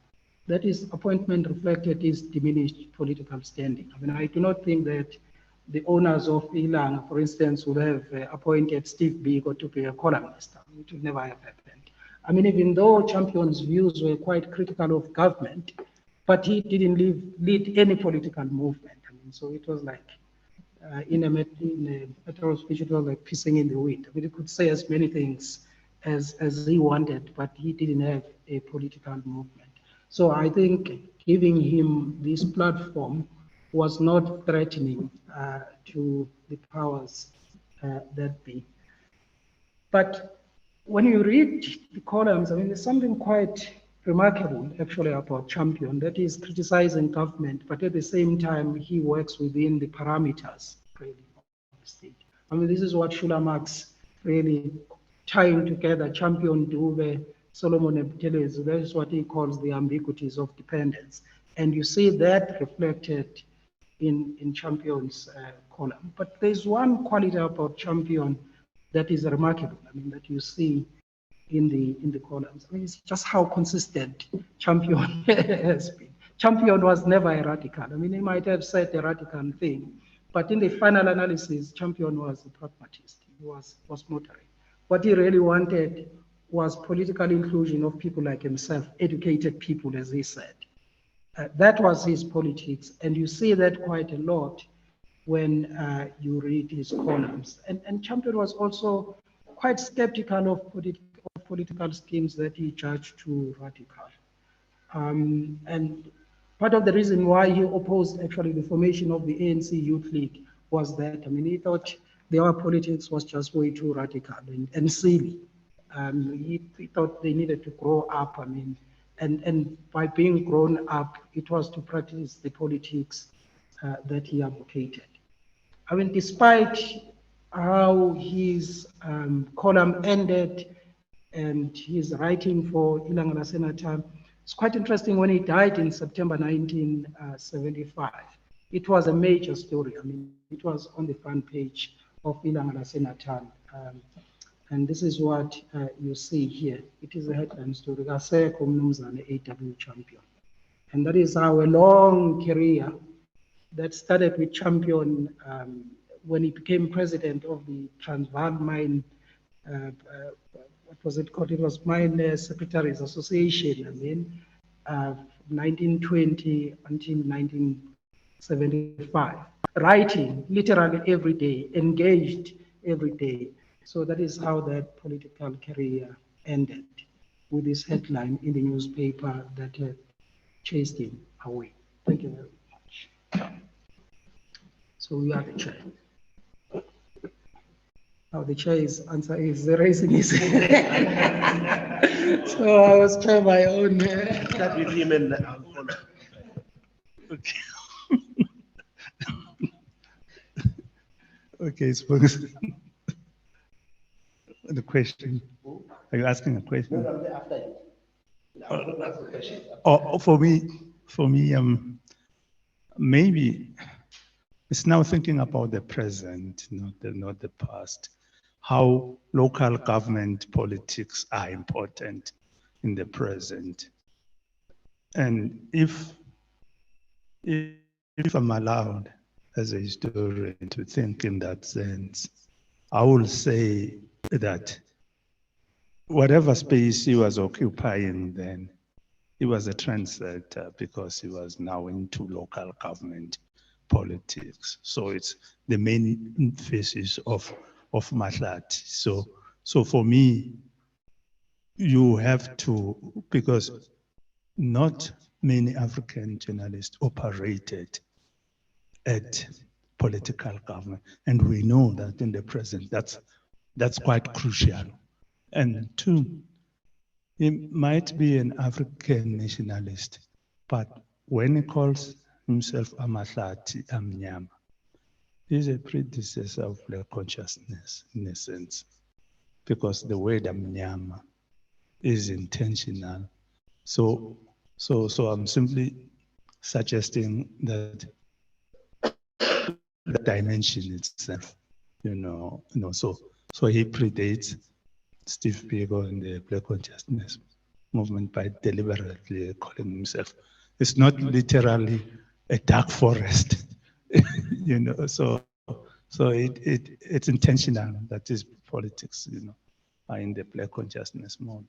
That his appointment reflected his diminished political standing. I mean, I do not think that the owners of Ilanga, for instance, would have appointed Steve Biko to be a columnist. I mean, it would never have happened. I mean, even though Champion's views were quite critical of government, but he didn't lead any political movement. I mean, so it was like, in a matter of speech, it was like pissing in the wind. I mean, he could say as many things as he wanted, but he didn't have a political movement. So I think giving him this platform was not threatening to the powers that be. But when you read the columns, I mean, there's something quite remarkable actually about Champion, that is criticizing government, but at the same time, he works within the parameters really of the state. I mean, this is what Shula Marx really tying together Champion, Dube, Solomon and Buthelezi. That is what he calls the ambiguities of dependence. And you see that reflected in Champion's column. But there's one quality about Champion that is remarkable. I mean, that you see in the columns. I mean, it's just how consistent Champion has been. Champion was never a radical. I mean, he might have said a radical thing, but in the final analysis, Champion was a pragmatist. He was moderate. What he really wanted was political inclusion of people like himself, educated people, as he said. That was his politics, and you see that quite a lot when you read his columns. And Champion was also quite skeptical of political schemes that he judged too radical. And part of the reason why he opposed actually the formation of the ANC Youth League was that, I mean, he thought their politics was just way too radical and silly. He thought they needed to grow up, I mean, and by being grown up, it was to practice the politics that he advocated. I mean, despite how his column ended and his writing for Ilanga Senator, it's quite interesting when he died in September 1975. It was a major story. I mean, it was on the front page of Ilanga Senator. And this is what you see here. It is a headline story, Gasekho Mnumzane AW Champion. And that is how a long career that started with Champion when he became president of the Transvaal Mine, what was it called? It was Mine Secretaries Association, I mean, 1920 until 1975. Writing literally every day, engaged every day. So that is how that political career ended, with this headline in the newspaper that chased him away. Thank you very much. So we are the chair. Now the chair is raising his hand. So I was trying my own. Start with him and I'll follow. Okay. Okay, suppose the question. Are you asking a question? No, after you. For me, maybe it's now thinking about the present, not the past. how local government politics are important in the present. And if I'm allowed as a historian to think in that sense, I will say that whatever space he was occupying then, he was a trendsetter because he was now into local government politics. So it's the main emphasis of Mahlati. So for me, you have to, because not many African journalists operated at political government. And we know that in the present, that's quite crucial. And two, he might be an African nationalist, but when he calls himself Amahlati Amnyama, he's a predecessor of black consciousness in a sense, because the word Amnyama is intentional. So I'm simply suggesting that the dimension itself, so he predates Steve Biko and the Black Consciousness movement by deliberately calling himself. It's not literally a dark forest, so it's intentional that his politics, are in the Black Consciousness mode.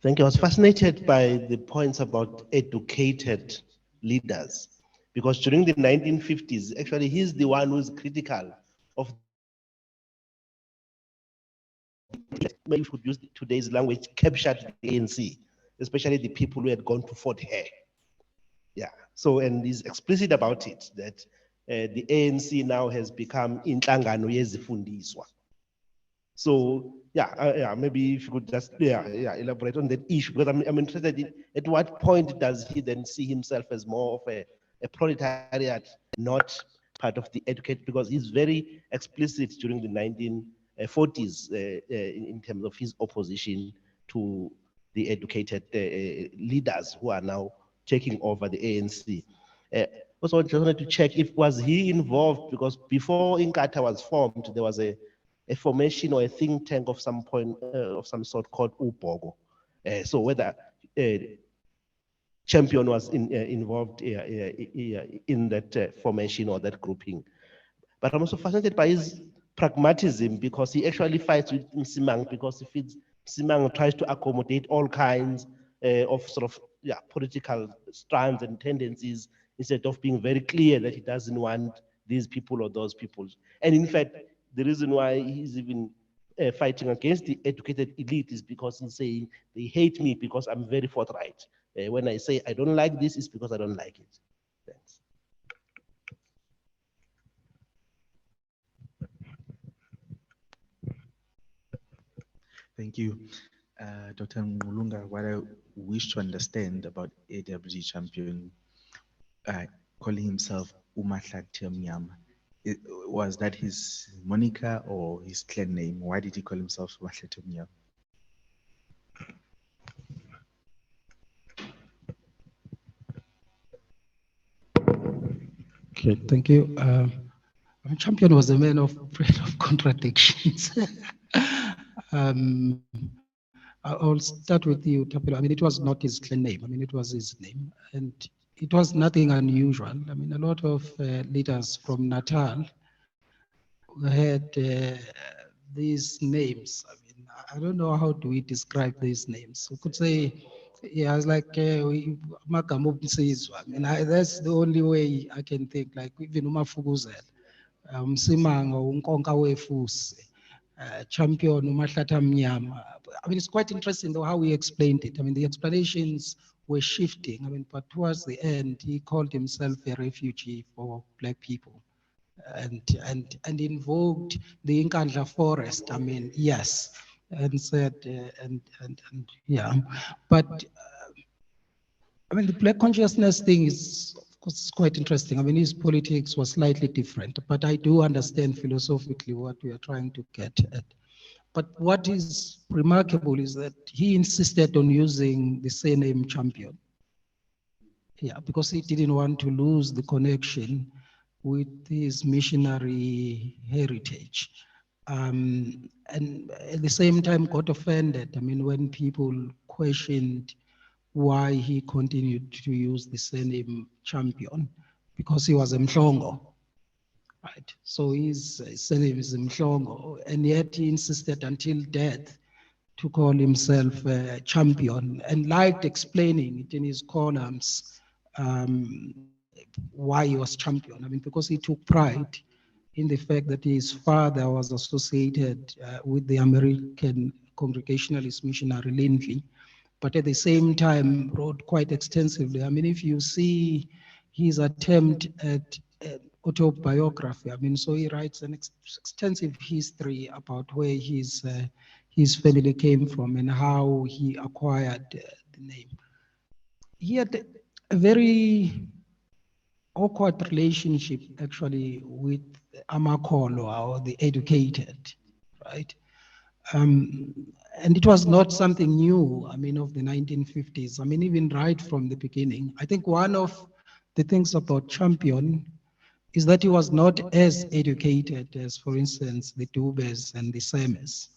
Thank you. I was fascinated by the points about educated leaders, because during the 1950s, actually, he's the one who's critical of, maybe we could use today's language, captured the ANC, especially the people who had gone to Fort Hare. Yeah. So, and he's explicit about it, that the ANC now has become inhlangano yezifundiswa. So yeah, maybe if you could just elaborate on that issue, because I'm interested in at what point does he then see himself as more of a proletariat, not part of the educated, because he's very explicit during the 1940s in terms of his opposition to the educated leaders who are now taking over the ANC. Also, I just wanted to check if was he involved, because before Inkatha was formed, there was a formation or a think tank of some point of some sort called Ubogo. So whether Champion was involved in that formation or that grouping. But I'm also fascinated by his pragmatism, because he actually fights with Msimang, because if Msimang tries to accommodate all kinds of sort of political strands and tendencies, instead of being very clear that he doesn't want these people or those people. And in fact, the reason why he's even fighting against the educated elite is because he's saying they hate me because I'm very forthright. When I say I don't like this, it's because I don't like it. Thanks. Thank you. Dr. Mulunga, what I wish to understand about AWG Champion calling himself Umahlati Amnyama, was that his moniker or his clan name? Why did he call himself Umahlati Amnyama? Okay, thank you. Champion was a man of contradictions. I'll start with you, Tapelo. I mean, it was not his clan name. I mean, it was his name. And it was nothing unusual. I mean, a lot of leaders from Natal had these names. I mean, I don't know how do we describe these names. We could say, yeah, it's like Magama Msizwa. I mean, that's the only way I can think. Like even Umafuguzel, Msimango, Unkonka Wefusi, Champion, Umahlati Amnyama. I mean, it's quite interesting though how he explained it. I mean, the explanations were shifting. I mean, but towards the end, he called himself a refugee for Black people. And invoked the Inkandla forest. I mean, yes, and said and yeah, but I mean the Black consciousness thing is of course quite interesting. I mean his politics was slightly different, but I do understand philosophically what we are trying to get at. But what is remarkable is that he insisted on using the surname Champion. Yeah, because he didn't want to lose the connection with his missionary heritage. And at the same time got offended. I mean, when people questioned why he continued to use the surname Champion, because he was Mhlongo, right? So his surname is Mhlongo, and yet he insisted until death to call himself Champion, and liked explaining it in his columns um, why he was Champion. I mean, because he took pride in the fact that his father was associated with the American Congregationalist missionary Lindley, but at the same time wrote quite extensively. I mean, if you see his attempt at autobiography, I mean, so he writes an extensive history about where his family came from and how he acquired the name. He had a very awkward relationship actually with Amakolo, or the educated, right? And it was not something new, I mean, of the 1950s. I mean, even right from the beginning. I think one of the things about Champion is that he was not as educated as, for instance, the Dubes and the Semes.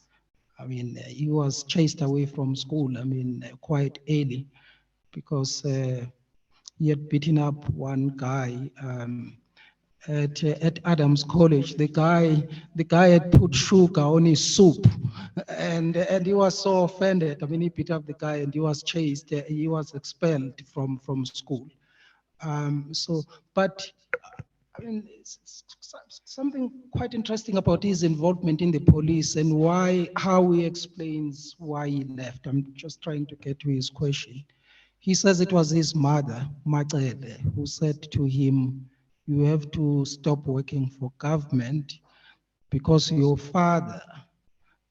I mean, he was chased away from school, I mean, quite early, because he had beaten up one guy at Adams College. The guy had put sugar on his soup, and he was so offended. I mean, he beat up the guy, and he was chased. He was expelled from school. So, but I mean, something quite interesting about his involvement in the police and how he explains why he left. I'm just trying to get to his question. He says it was his mother, Macele, who said to him, "You have to stop working for government because your father,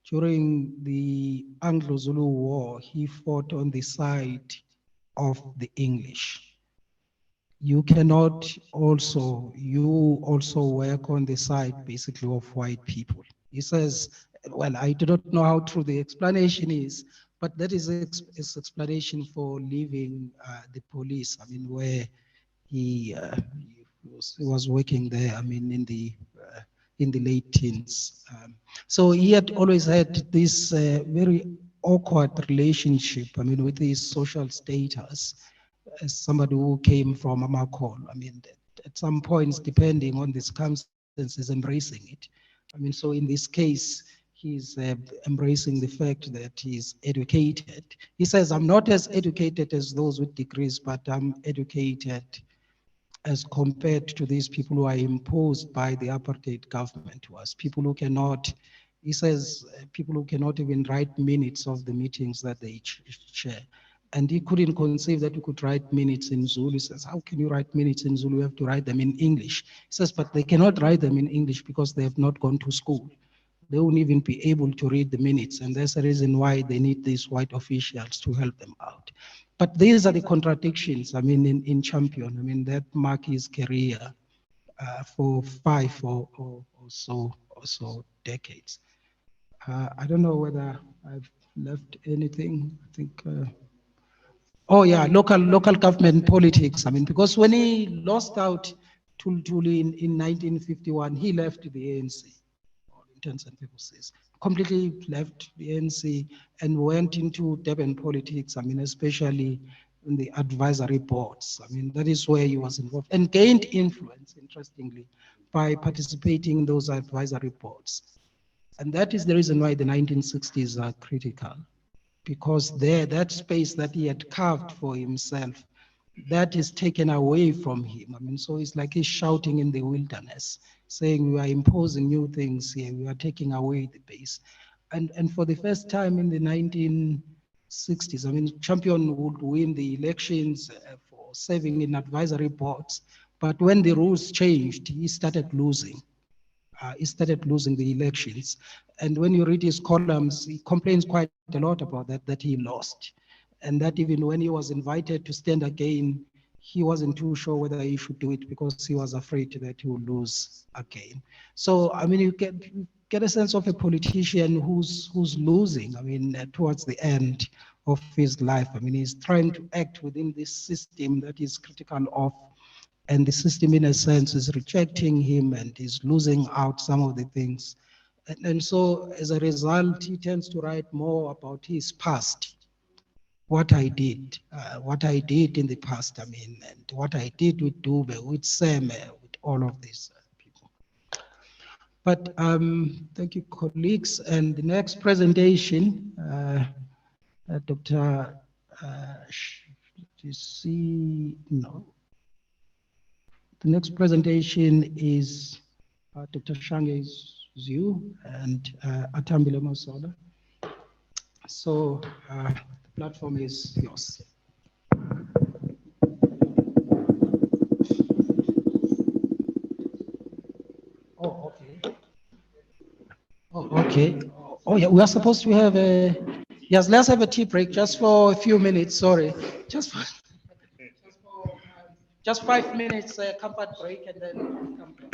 during the Anglo-Zulu War, he fought on the side of the English. You also work on the side basically of white people." He says, well, I do not know how true the explanation is, but that is his explanation for leaving the police. I mean, where he was working there, I mean, in the late teens. So he had always had this very awkward relationship, I mean, with his social status as somebody who came from Amakol. I mean, at some points, depending on the circumstances, embracing it. I mean, so in this case, he's embracing the fact that he's educated. He says, "I'm not as educated as those with degrees, but I'm educated as compared to these people who are imposed by the apartheid government to us, people who cannot," he says, "people who cannot even write minutes of the meetings that they chair." And he couldn't conceive that you could write minutes in Zulu. He says, "How can you write minutes in Zulu? You have to write them in English." He says, "But they cannot write them in English because they have not gone to school. They won't even be able to read the minutes. And that's the reason why they need these white officials to help them out." But these are the contradictions, I mean, in Champion. I mean, that marked his career for 5 or so decades. I don't know whether I've left anything. I think, oh yeah, local government politics. I mean, because when he lost out to Tuli in 1951, he left the ANC, all intents and purposes, completely left the ANC and went into Durban politics. I mean, especially in the advisory boards. I mean, that is where he was involved and gained influence, interestingly, by participating in those advisory boards. And that is the reason why the 1960s are critical, because there, that space that he had carved for himself, that is taken away from him. I mean, so it's like he's shouting in the wilderness, saying, "We are imposing new things here. We are taking away the base." And for the first time in the 1960s, I mean, Champion would win the elections for serving in advisory boards. But when the rules changed, he started losing. He started losing the elections. And when you read his columns, he complains quite a lot about that he lost. And that even when he was invited to stand again, he wasn't too sure whether he should do it because he was afraid that he would lose again. So, I mean, you get a sense of a politician who's losing, I mean, towards the end of his life. I mean, he's trying to act within this system that is critical of and the system, in a sense, is rejecting him and is losing out some of the things. And so, as a result, he tends to write more about his past, what I did in the past, I mean, and what I did with Dube, with Sam, with all of these people. But thank you, colleagues. And the next presentation, Dr. You see, no. The next presentation is Dr. Shange Zhu and Atambile Masoda. So the platform is yours. Oh, okay. Oh, okay. Oh, yeah, we are supposed to have a, yes, let's have a tea break just for a few minutes, sorry. Just 5 minutes comfort break and then come back.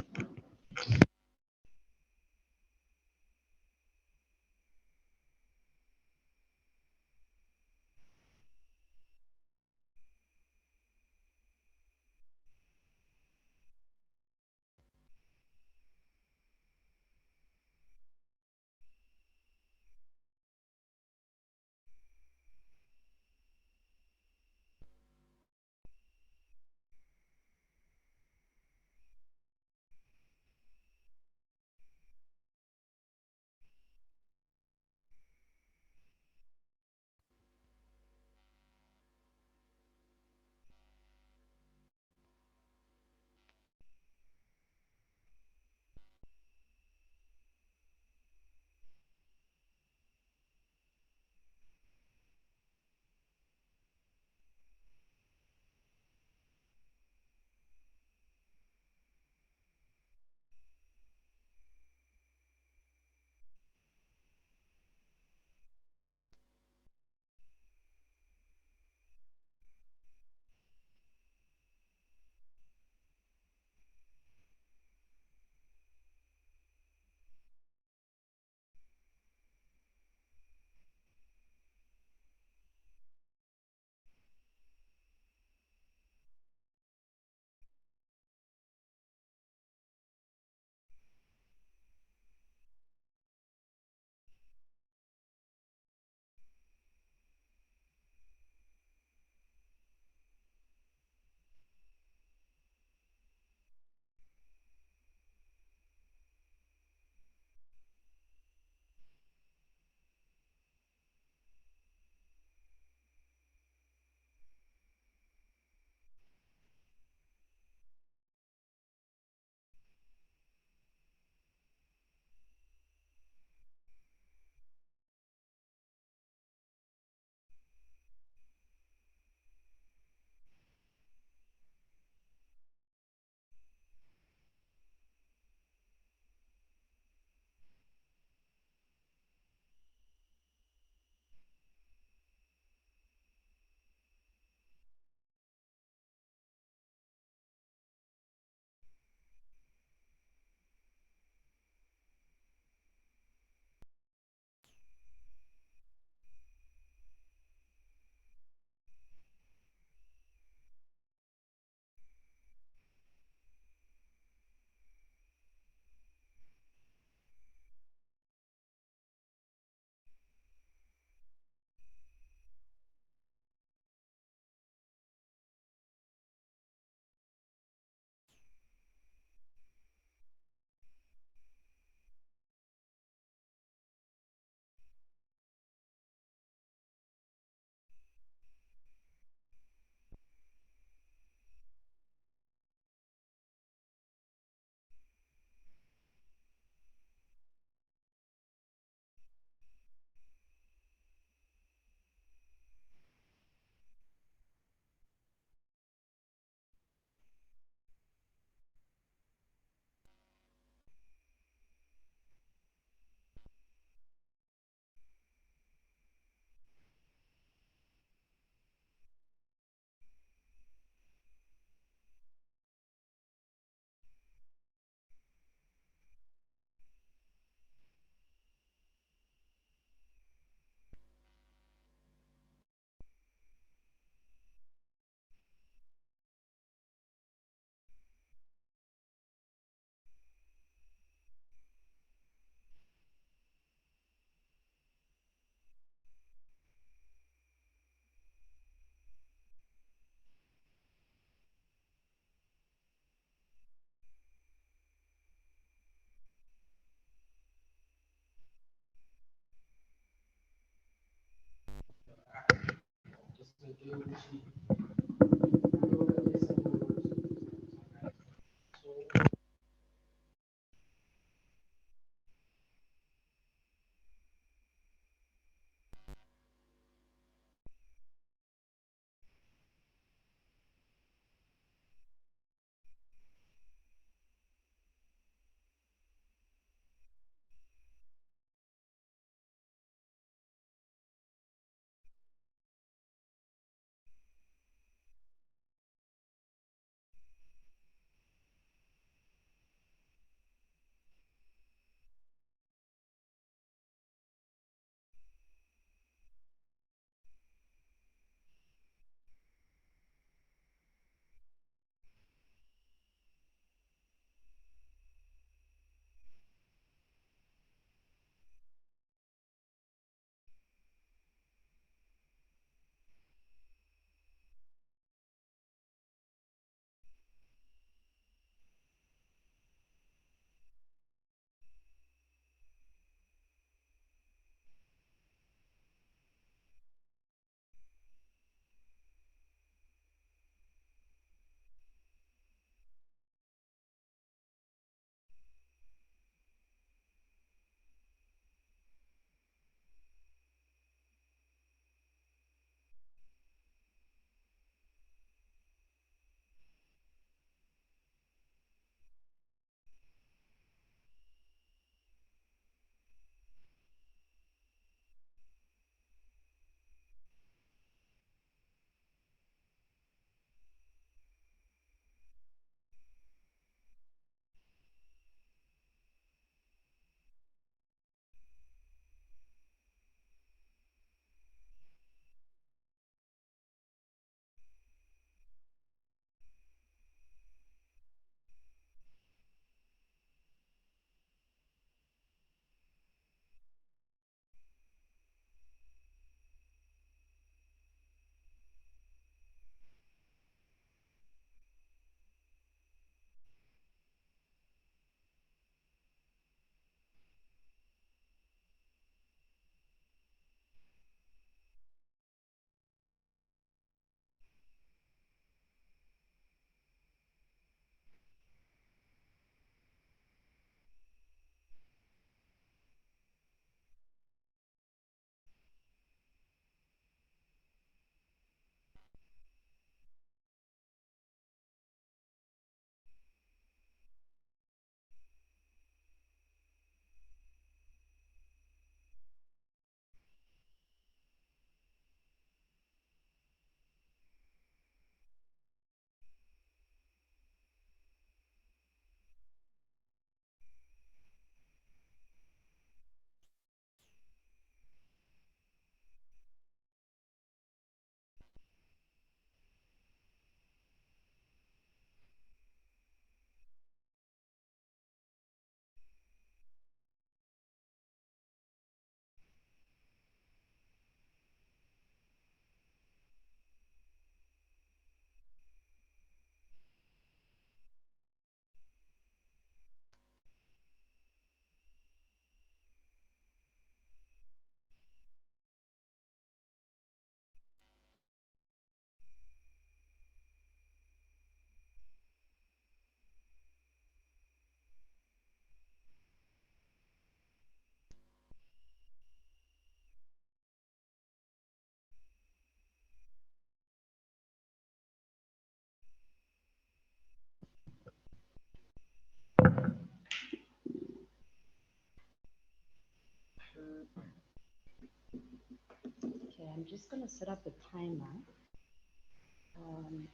just going to set up the timer.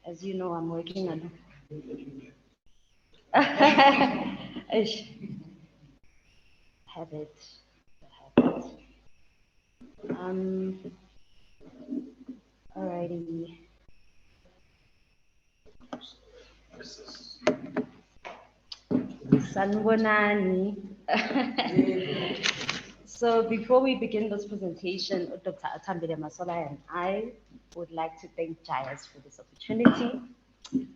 As you know, I'm working on. Ish. Have it. Alrighty. Sanbonani. So before we begin this presentation, Dr. Atambile Masola and I would like to thank Jayas for this opportunity.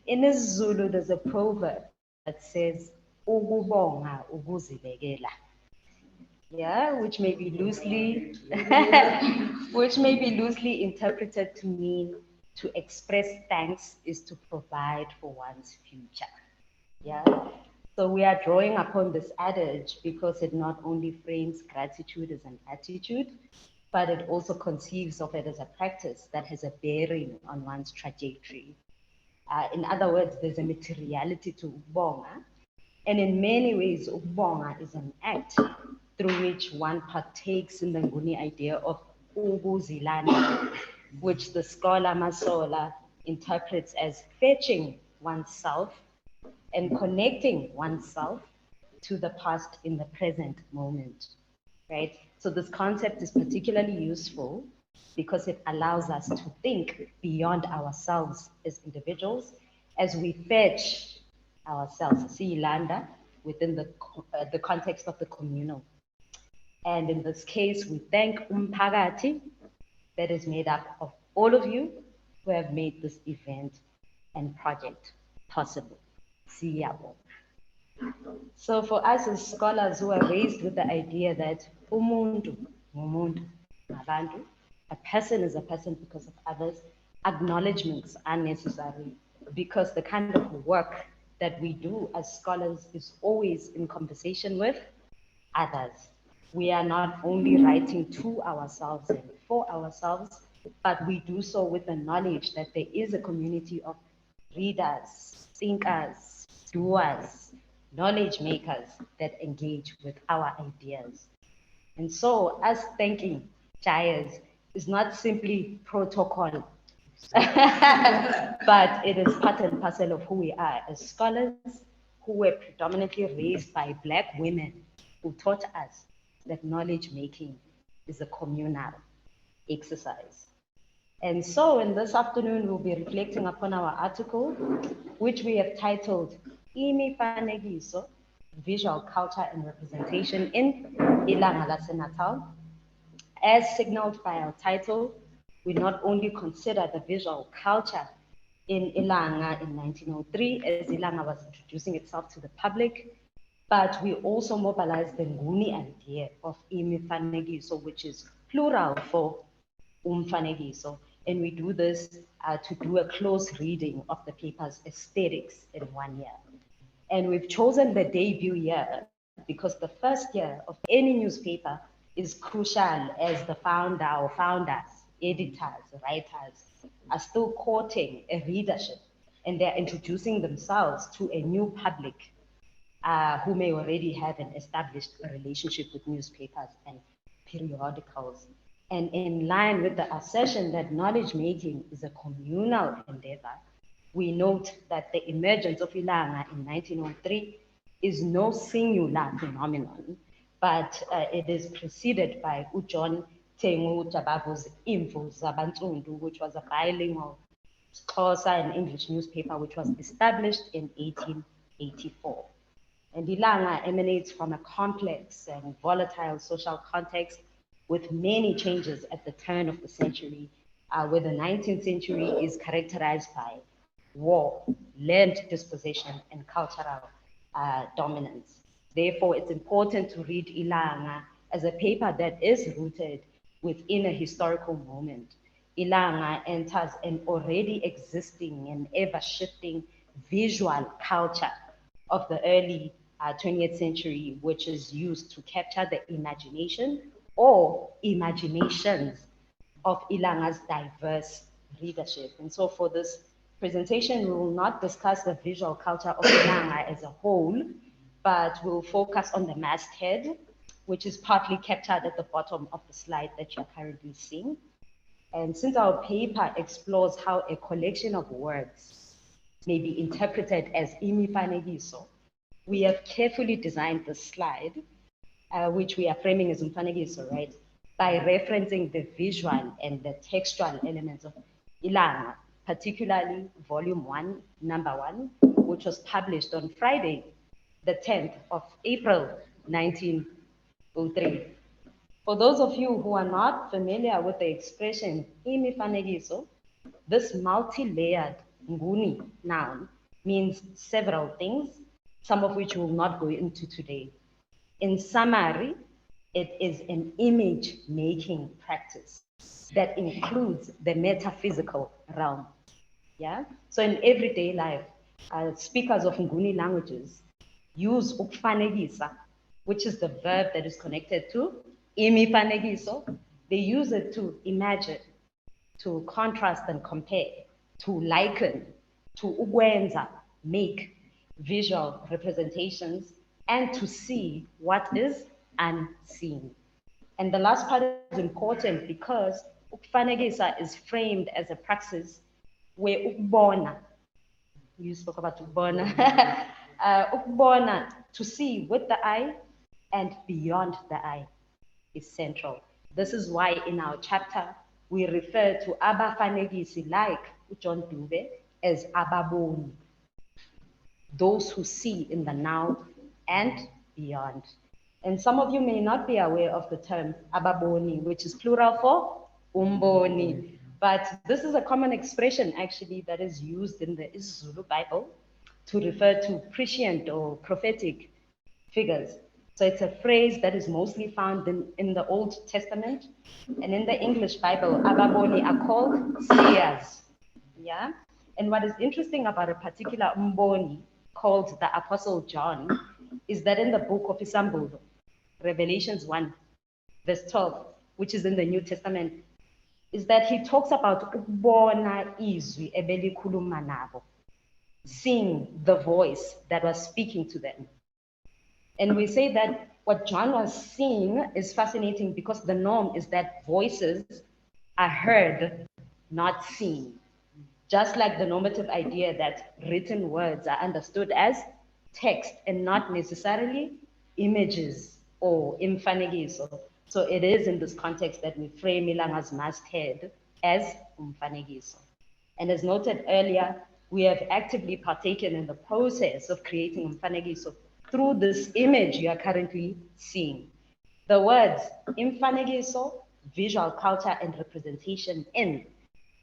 In Zulu, there's a proverb that says, "Ukubonga ukuzibekela." Yeah, which may be loosely, which may be loosely interpreted to mean to express thanks is to provide for one's future. Yeah. So we are drawing upon this adage because it not only frames gratitude as an attitude, but it also conceives of it as a practice that has a bearing on one's trajectory. In other words, there's a materiality to ukubonga, and in many ways, ukubonga is an act through which one partakes in the Nguni idea of ukuzilana, which the scholar Masola interprets as fetching oneself and connecting oneself to the past in the present moment, right? So this concept is particularly useful because it allows us to think beyond ourselves as individuals as we fetch ourselves, see Ilanga, within the context of the communal. And in this case, we thank Umphakathi that is made up of all of you who have made this event and project possible. So for us as scholars who are raised with the idea that umuntu, ngumuntu, ngabantu, a person is a person because of others, acknowledgements are necessary because the kind of work that we do as scholars is always in conversation with others. We are not only writing to ourselves and for ourselves, but we do so with the knowledge that there is a community of readers, thinkers, doers, knowledge makers that engage with our ideas. And so us thanking Jayas is not simply protocol, but it is part and parcel of who we are as scholars who were predominantly raised by Black women who taught us that knowledge making is a communal exercise. And so in this afternoon, we'll be reflecting upon our article, which we have titled Imifanekiso, Visual Culture and Representation in Ilanga Natal. As signaled by our title, we not only consider the visual culture in Ilanga in 1903 as Ilanga was introducing itself to the public, but we also mobilized the Nguni idea of Imifanekiso, which is plural for Umfanekiso. And we do this to do a close reading of the paper's aesthetics in 1 year. And we've chosen the debut year because the first year of any newspaper is crucial as the founder or founders, editors, writers are still courting a readership and they're introducing themselves to a new public who may already have an established relationship with newspapers and periodicals. And in line with the assertion that knowledge making is a communal endeavor, we note that the emergence of Ilanga in 1903 is no singular phenomenon, but it is preceded by John Tengu Jabavu's Imvo Zabantsundu, which was a bilingual Xhosa and English newspaper, which was established in 1884. And Ilanga emanates from a complex and volatile social context with many changes at the turn of the century, where the 19th century is characterized by war, land dispossession, and cultural dominance. Therefore, it's important to read Ilanga as a paper that is rooted within a historical moment. Ilanga enters an already existing and ever-shifting visual culture of the early 20th century, which is used to capture the imagination or imaginations of Ilanga's diverse readership. And so for this presentation, we will not discuss the visual culture of Ilanga as a whole, but we'll focus on the masthead, which is partly captured at the bottom of the slide that you're currently seeing. And since our paper explores how a collection of words may be interpreted as imifanekiso, we have carefully designed the slide, which we are framing as umfanekiso, right? By referencing the visual and the textual elements of Ilanga, particularly volume 1, number 1, which was published on Friday, the 10th of April, 1903. For those of you who are not familiar with the expression imifanekiso, this multi-layered nguni noun means several things, some of which we will not go into today. In summary, it is an image-making practice that includes the metaphysical realm. Yeah. So in everyday life, speakers of Nguni languages use ukufanekisa, which is the verb that is connected to imifanekiso. They use it to imagine, to contrast and compare, to liken, to ukwenza, make visual representations, and to see what is unseen. And the last part is important because ukufanekisa is framed as a praxis where ukubona, you spoke about ukubona, ukubona, to see with the eye and beyond the eye, is central. This is why in our chapter, we refer to abafanekisi like John Dube as ababoni, those who see in the now and beyond. And some of you may not be aware of the term ababoni, which is plural for umboni. But this is a common expression actually that is used in the isiZulu Bible to refer to prescient or prophetic figures. So it's a phrase that is mostly found in the Old Testament. And in the English Bible, ababoni are called seers. Yeah? And what is interesting about a particular umboni called the Apostle John is that in the book of Isambulo, Revelations 1, verse 12, which is in the New Testament, is that he talks about ukubona izwi ebelikhuluma nabo, seeing the voice that was speaking to them. And we say that what John was seeing is fascinating because the norm is that voices are heard, not seen. Just like the normative idea that written words are understood as text and not necessarily images or imfanekiso. So it is in this context that we frame Ilanga's masthead as umfanekiso. And as noted earlier, we have actively partaken in the process of creating umfanekiso through this image you are currently seeing. The words imfanekiso, visual culture and representation in,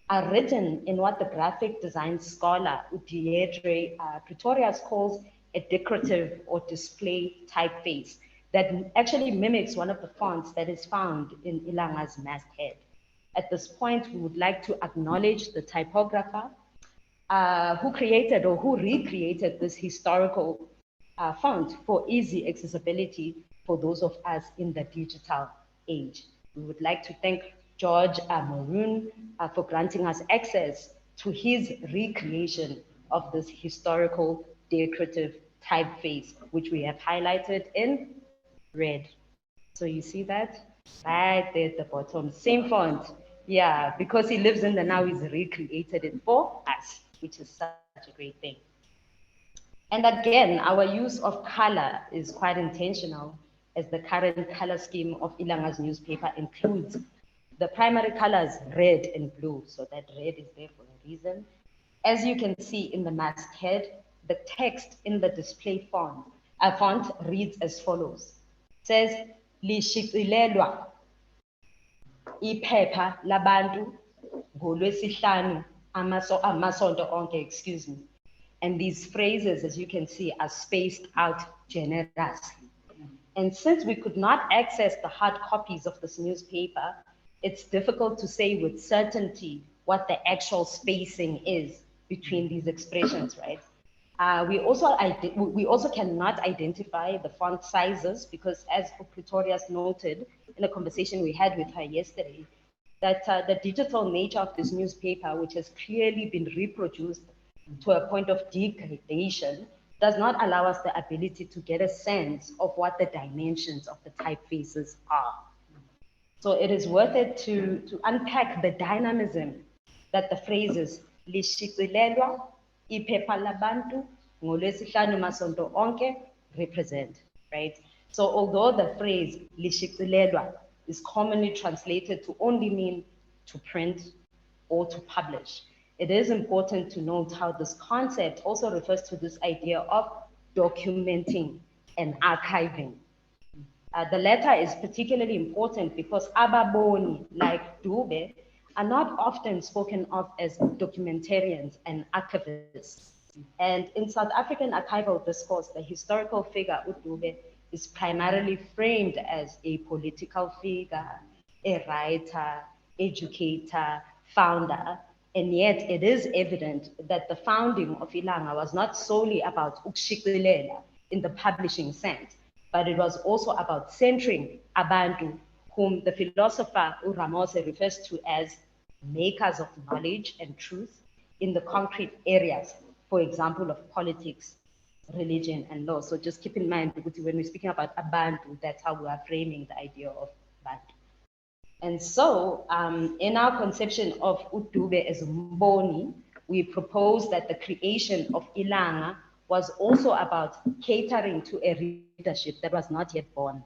are written in what the graphic design scholar Udietre Pretorius calls a decorative or display typeface that actually mimics one of the fonts that is found in Ilanga's masthead. At this point, we would like to acknowledge the typographer who created or who recreated this historical font for easy accessibility for those of us in the digital age. We would like to thank George Maroon for granting us access to his recreation of this historical decorative typeface, which we have highlighted in red. So you see that right there at the bottom, same font. Yeah, because he lives in the now, he's recreated it for us, which is such a great thing. And again, our use of color is quite intentional, as the current color scheme of Ilanga's newspaper includes the primary colors red and blue. So that red is there for a reason. As you can see in the masthead, the text in the display font reads as follows. It says, lishicilelwa iphepha labantu ngolwesihlanu amasonto onke, excuse me. And these phrases, as you can see, are spaced out generously. And since we could not access the hard copies of this newspaper, it's difficult to say with certainty what the actual spacing is between these expressions, right? We also cannot identify the font sizes because, as Pretorius noted in a conversation we had with her yesterday, that the digital nature of this newspaper, which has clearly been reproduced to a point of degradation, does not allow us the ability to get a sense of what the dimensions of the typefaces are. So it is worth it to unpack the dynamism that the phrases lishicilelwa, iphepha labantu, ngolwesihlanu masonto onke represent, right? So although the phrase lishicilelwa is commonly translated to only mean to print or to publish, it is important to note how this concept also refers to this idea of documenting and archiving. The latter is particularly important because ababoni, like Dube, are not often spoken of as documentarians and archivists. And in South African archival discourse, the historical figure Udube is primarily framed as a political figure, a writer, educator, founder, and yet it is evident that the founding of Ilanga was not solely about ukushikilela in the publishing sense, but it was also about centering abantu, whom the philosopher Ramose refers to as makers of knowledge and truth in the concrete areas, for example, of politics, religion, and law. So just keep in mind, when we're speaking about abantu, that's how we are framing the idea of bantu. And so in our conception of Udube as Mboni, we propose that the creation of Ilanga was also about catering to a readership that was not yet born,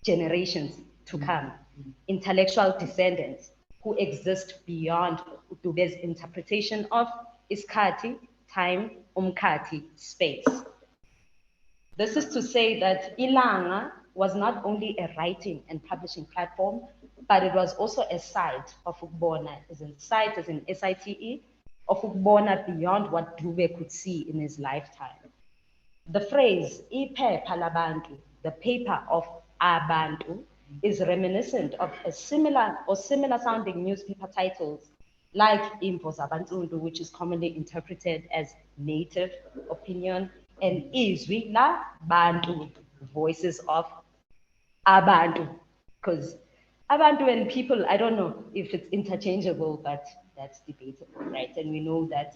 generations to come, intellectual descendants who exist beyond Udube's interpretation of iskati, time, umkati, space. This is to say that Ilanga was not only a writing and publishing platform, but it was also a site of ukubona, as in site, as in SITE, of ukubona beyond what Dube could see in his lifetime. The phrase iphepha labantu, the paper of abantu, is reminiscent of a similar sounding newspaper titles like Imvo Zabantundu, which is commonly interpreted as native opinion, and Izwi la Bantu, voices of abantu, because abantu and people, I don't know if it's interchangeable, but that's debatable, right? And we know that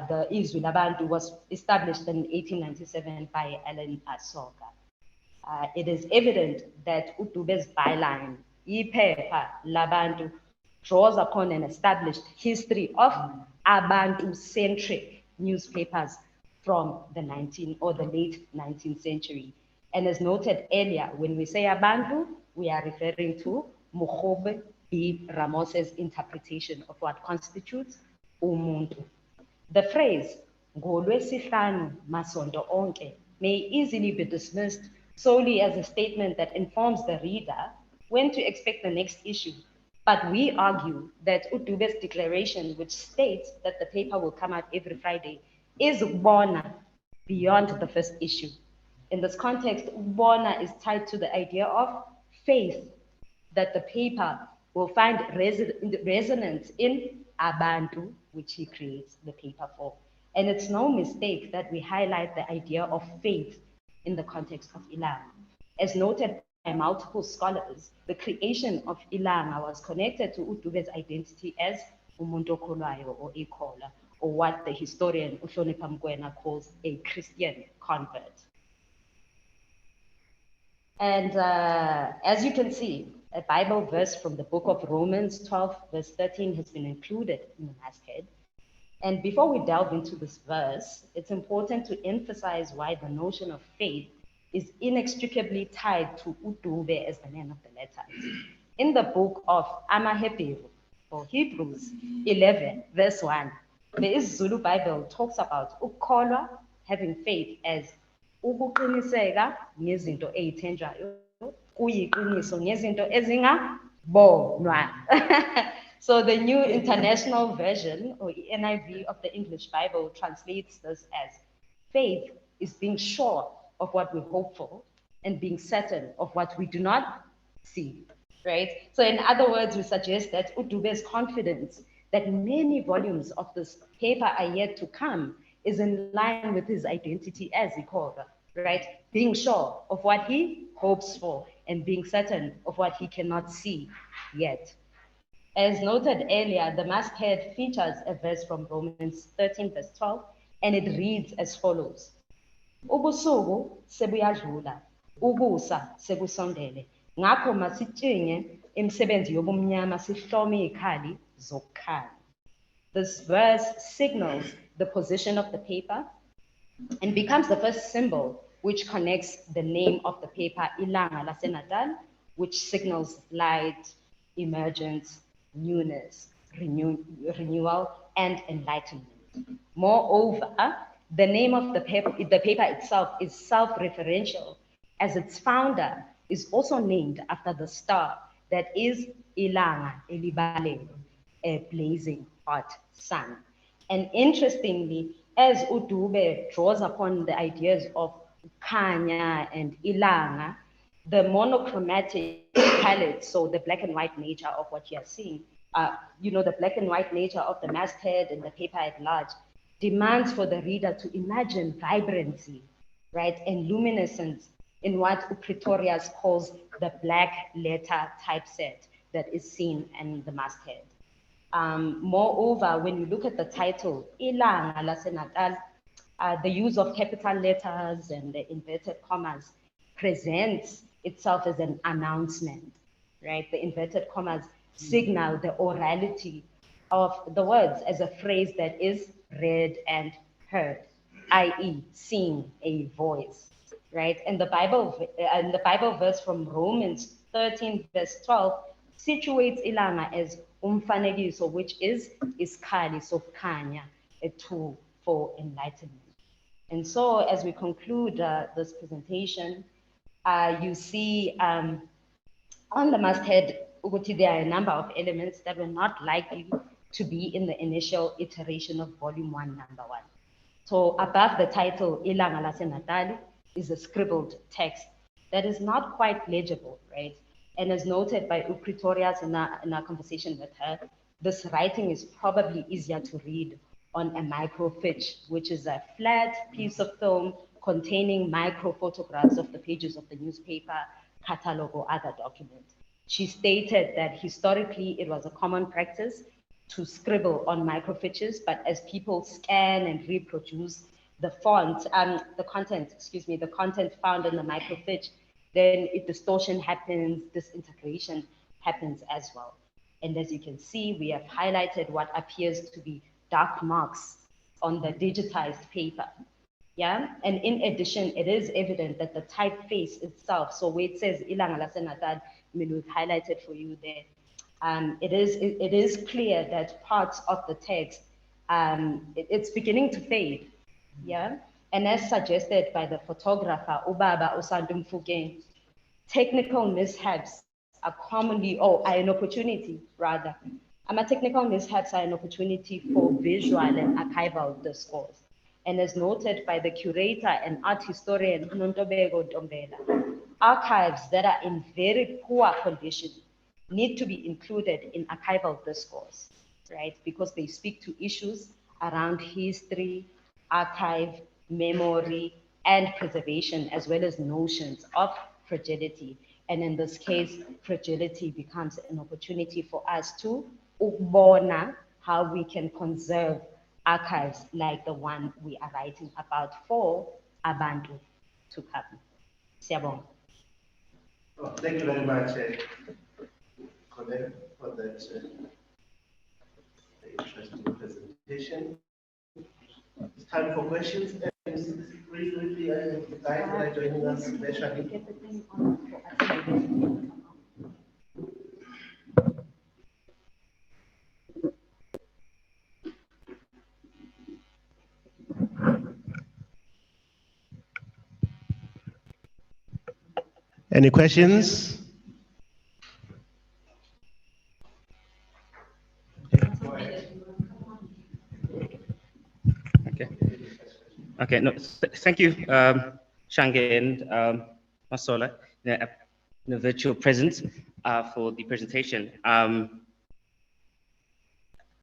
the Izwi Labantu was established in 1897 by Alan Asoka. It is evident that Udube's byline, iphepha labantu, draws upon an established history of Abantu-centric newspapers from the late 19th century. And as noted earlier, when we say Abantu, we are referring to Mokgobe B. Ramos's interpretation of what constitutes umuntu. The phrase, ngolwesihlanu masonto onke, may easily be dismissed solely as a statement that informs the reader when to expect the next issue. But we argue that Udube's declaration, which states that the paper will come out every Friday, is ukubona beyond the first issue. In this context, ukubona is tied to the idea of faith that the paper will find resonance in abantu, which he creates the paper for. And it's no mistake that we highlight the idea of faith in the context of Ilanga. As noted by multiple scholars, the creation of Ilanga was connected to Udube's identity as umuntu okholwayo or ikholwa, or what the historian Uhlonipha Mgwena calls a Christian convert. And as you can see, a Bible verse from the book of Romans 12, verse 13 has been included in the masthead. And before we delve into this verse, it's important to emphasize why the notion of faith is inextricably tied to Udube as the man of the letters. In the book of Amahebheru, or Hebrews 11, verse 1, the Zulu Bible talks about ukholwa, having faith, as ukuqiniseka ngezinto ezithenjwayo, kuyiqiniso ngezinto ezingabonwa. So the New International Version, or NIV of the English Bible, translates this as faith is being sure of what we hope for and being certain of what we do not see, right? So in other words, we suggest that Udube's confidence that many volumes of this paper are yet to come is in line with his identity as Ikora, right? Being sure of what he hopes for and being certain of what he cannot see yet. As noted earlier, the masthead features a verse from Romans 13, verse 12, and it reads as follows. Ubusuku sebuyadlula, ukusa sekusondele, Ngakho masitshinge imisebenzi yobumnyama sihlome ikhali zokukhanya. This verse signals the position of the paper and becomes the first symbol which connects the name of the paper, Ilanga laseNatal, which signals light, emergence, newness, renewal, and enlightenment. Moreover, the name of the paper itself is self-referential, as its founder is also named after the star that is Ilanga elibalele, a blazing hot sun. And interestingly, as Udube draws upon the ideas of Kanya and Ilanga, the monochromatic palette, so the black and white nature of what you are seeing, the black and white nature of the masthead and the paper at large, demands for the reader to imagine vibrancy, right, and luminescence in what Pretorius calls the black letter typeset that is seen in the masthead. Moreover, when you look at the title, Ilanga laseNatal, the use of capital letters and the inverted commas presents itself as an announcement, right? The inverted commas signal the orality of the words as a phrase that is read and heard, i.e., seen a voice, right? And the Bible verse from Romans 13, verse 12, situates Ilanga as umfanekiso, which is iskali, so kanya, a tool for enlightenment. And so as we conclude this presentation, you see on the masthead, there are a number of elements that were not likely to be in the initial iteration of volume 1, number 1. So above the title, Ilanga laseNatal, is a scribbled text that is not quite legible, right? And as noted by Pretorius in our conversation with her, this writing is probably easier to read on a microfiche, which is a flat piece of film containing micro photographs of the pages of the newspaper, catalog, or other document. She stated that historically it was a common practice to scribble on microfiches, but as people scan and reproduce the the content found in the microfiche, then distortion happens, disintegration happens as well. And as you can see, we have highlighted what appears to be dark marks on the digitized paper. Yeah, and in addition, it is evident that the typeface itself, so where it says Ilanga laseNatal, we've highlighted for you there, it is clear that parts of the text, it's beginning to fade, yeah? And as suggested by the photographer, Ubaba Osandum Fuge, technical mishaps are commonly, are an opportunity rather. Technical mishaps are an opportunity for visual and archival discourse. And as noted by the curator and art historian, Nontobeko Dombela, archives that are in very poor condition need to be included in archival discourse, right? Because they speak to issues around history, archive, memory, and preservation, as well as notions of fragility. And in this case, fragility becomes an opportunity for us to ukubona how we can conserve archives like the one we are writing about for abantu to come. Siyabonga. Oh, thank you very much, Colin, for that interesting presentation. It's time for questions. Briefly, the guys that are joining us virtually. Any questions? Okay, no, thank you, Shange and Masola, in a virtual presence for the presentation.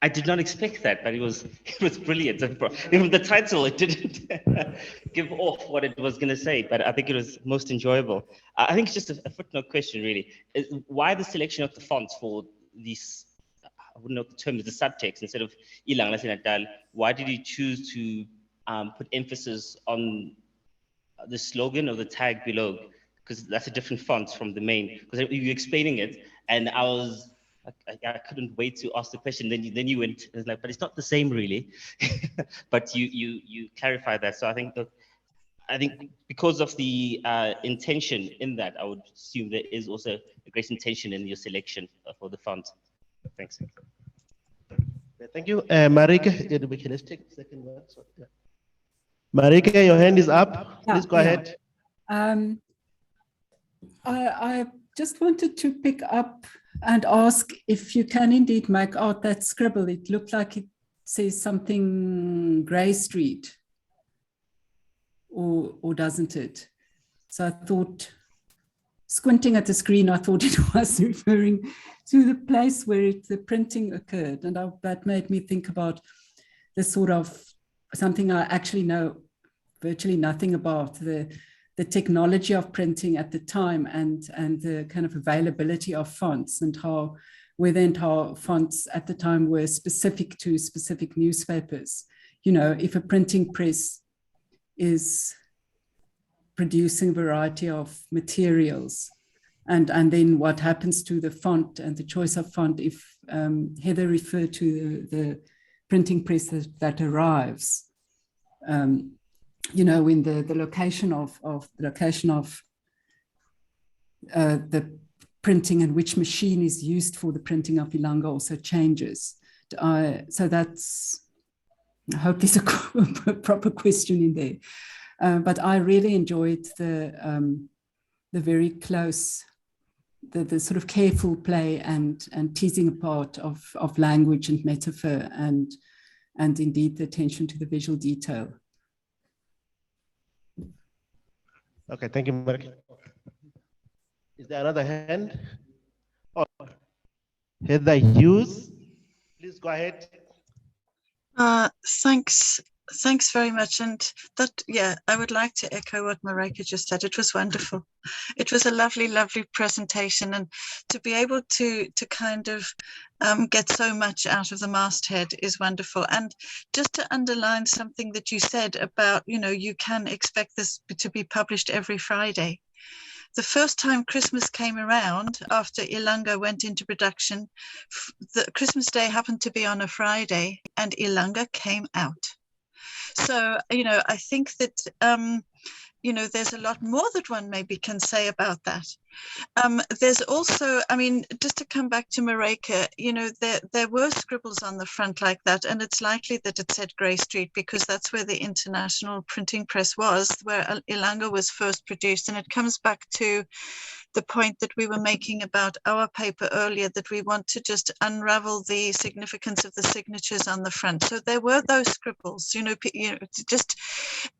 I did not expect that, but it was brilliant. Even the title, it didn't give off what it was going to say, but I think it was most enjoyable. I think it's just a footnote question, really. Why the selection of the fonts for these? I wouldn't know what the term is, the subtext instead of Ilanga laseNatal? Why did you choose to put emphasis on the slogan or the tag below, because that's a different font from the main. Because you were explaining it, and I couldn't wait to ask the question. Then you went, it's like, but it's not the same really. But you clarified that. So I think because of the intention in that, I would assume there is also a great intention in your selection for the font. Thanks. Thank you. Marika, let's take the second one. So, yeah. Marika, your hand is up. Please go ahead. I just wanted to pick up and ask if you can indeed make out that scribble. It looked like it says something Grey Street, or doesn't it? So I thought, squinting at the screen, I thought it was referring to the place where the printing occurred. And that made me think about the sort of something I actually know virtually nothing about, the technology of printing at the time and the kind of availability of fonts, and how fonts at the time were specific to specific newspapers. You know, if a printing press is producing a variety of materials, and then what happens to the font and the choice of font, if Heather referred to the printing press that arrives, you know, when the location of the printing and which machine is used for the printing of Ilanga also changes. So that's, I hope there's a proper question in there. But I really enjoyed the very close, the sort of careful play and teasing apart of language and metaphor and indeed the attention to the visual detail. Okay, thank you, Mark. Is there another hand? Oh, Heather Hughes, please go ahead. Thanks very much. And that, yeah, I would like to echo what Marika just said. It was wonderful. It was a lovely, lovely presentation, and to be able to kind of get so much out of the masthead is wonderful. And just to underline something that you said about, you know, you can expect this to be published every Friday. The first time Christmas came around after Ilanga went into production, the Christmas Day happened to be on a Friday, and Ilanga came out. So, you know, I think that, you know, there's a lot more that one maybe can say about that. There's also, I mean, just to come back to Marika, you know, there were scribbles on the front like that, and it's likely that it said Grey Street because that's where the International Printing Press was, where Ilanga was first produced. And it comes back to the point that we were making about our paper earlier, that we want to just unravel the significance of the signatures on the front. So there were those scribbles, you know just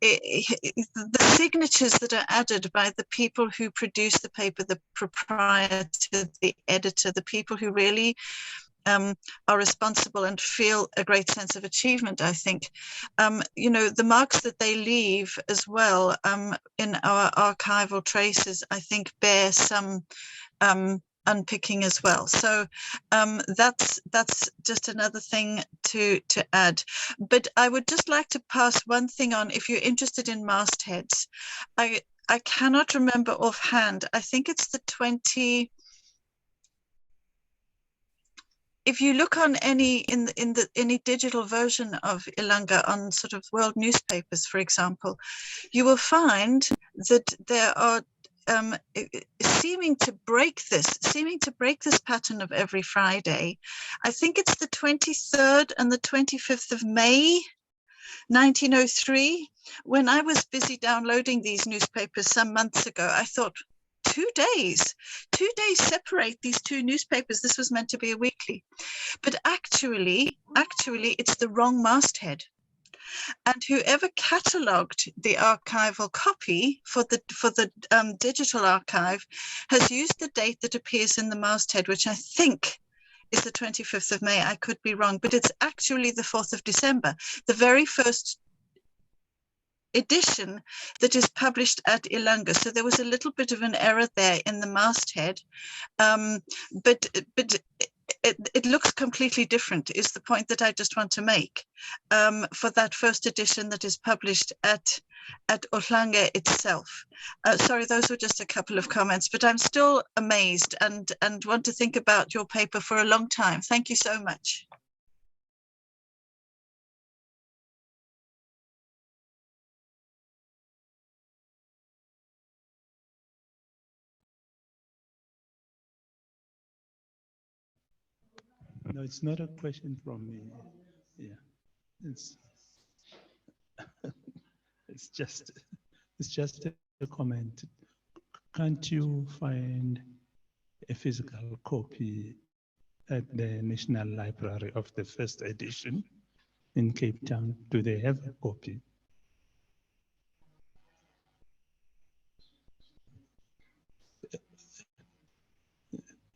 the signatures that are added by the people who produce the paper, the proprietor, the editor, the people who really are responsible and feel a great sense of achievement, I think. You know, the marks that they leave as well in our archival traces, I think, bear some unpicking as well. So that's just another thing to add. But I would just like to pass one thing on. If you're interested in mastheads, I cannot remember offhand. I think it's the 20. If you look on any any digital version of Ilanga on sort of world newspapers, for example, you will find that there are seeming to break this pattern of every Friday. I think it's the 23rd and the 25th of May, 1903. When I was busy downloading these newspapers some months ago, I thought, 2 days separate these two newspapers. This was meant to be a weekly, but actually it's the wrong masthead. And whoever catalogued the archival copy for the digital archive has used the date that appears in the masthead, which I think is the 25th of May. I could be wrong, but it's actually the 4th of December, the very first edition that is published at Ilanga. So there was a little bit of an error there in the masthead, but it looks completely different, is the point that I just want to make, for that first edition that is published at Ilanga itself. Sorry, those were just a couple of comments, but I'm still amazed and want to think about your paper for a long time. Thank you so much. No, it's not a question from me. Yeah, it's it's just a comment. Can't you find a physical copy at the National Library of the first edition in Cape Town? Do they have a copy?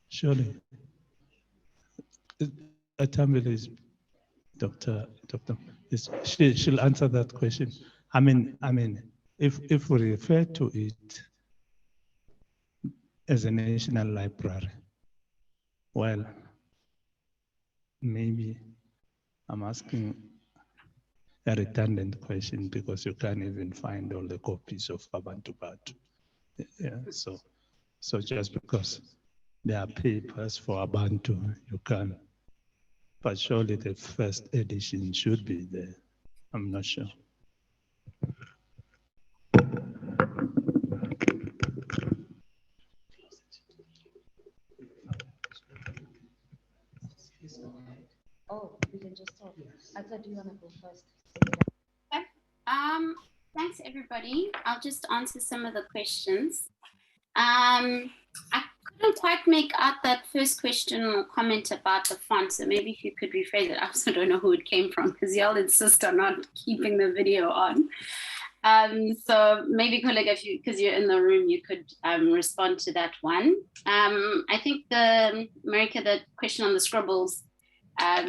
Surely. Atambile is Dr. She'll answer that question. I mean, if we refer to it as a national library, well, maybe I'm asking a redundant question because you can't even find all the copies of Abantu Batu. Yeah, so just because there are papers for Abantu, you can. But surely the first edition should be there. I'm not sure. Oh, we can just talk. I thought you want to go first. Okay. Thanks everybody. I'll just answer some of the questions. I couldn't quite make out that first question or comment about the font, so maybe if you could rephrase it. I also don't know who it came from because y'all insist on not keeping the video on. So maybe, colleague, if you, because you're in the room, you could respond to that one. I think Marika, the question on the scribbles,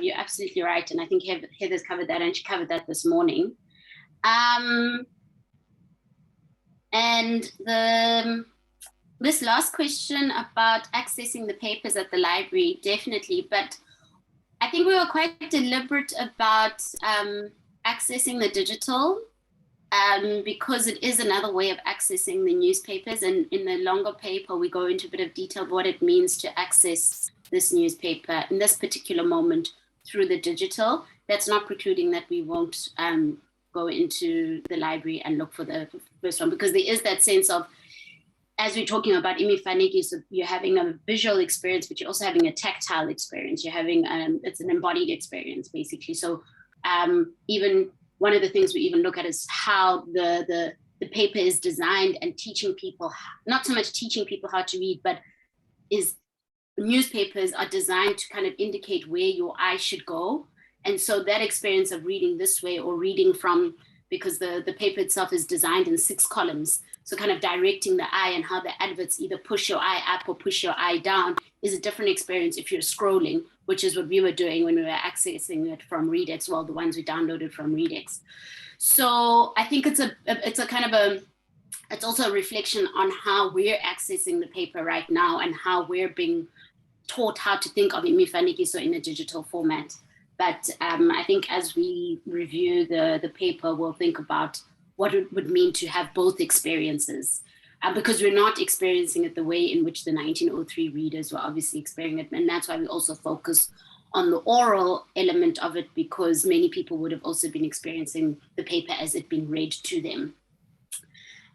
you're absolutely right, and I think Heather's covered that, and she covered that this morning. And this last question about accessing the papers at the library, definitely, but I think we were quite deliberate about accessing the digital because it is another way of accessing the newspapers. And in the longer paper, we go into a bit of detail of what it means to access this newspaper in this particular moment through the digital. That's not precluding that we won't go into the library and look for the first one, because there is that sense of, as we're talking about imifaneki, so you're having a visual experience, but you're also having a tactile experience. You're having, it's an embodied experience, basically. So even one of the things we even look at is how the paper is designed and teaching people, not so much teaching people how to read, but newspapers are designed to kind of indicate where your eye should go. And so that experience of reading this way or reading from, because the paper itself is designed in 6 columns, so kind of directing the eye and how the adverts either push your eye up or push your eye down is a different experience if you're scrolling, which is what we were doing when we were accessing it from Redex, well, the ones we downloaded from Redex. So I think it's a kind of it's also a reflection on how we're accessing the paper right now and how we're being taught how to think of imifaneki, so in a digital format. But I think as we review the paper, we'll think about what it would mean to have both experiences, because we're not experiencing it the way in which the 1903 readers were obviously experiencing it. And that's why we also focus on the oral element of it, because many people would have also been experiencing the paper as it being read to them.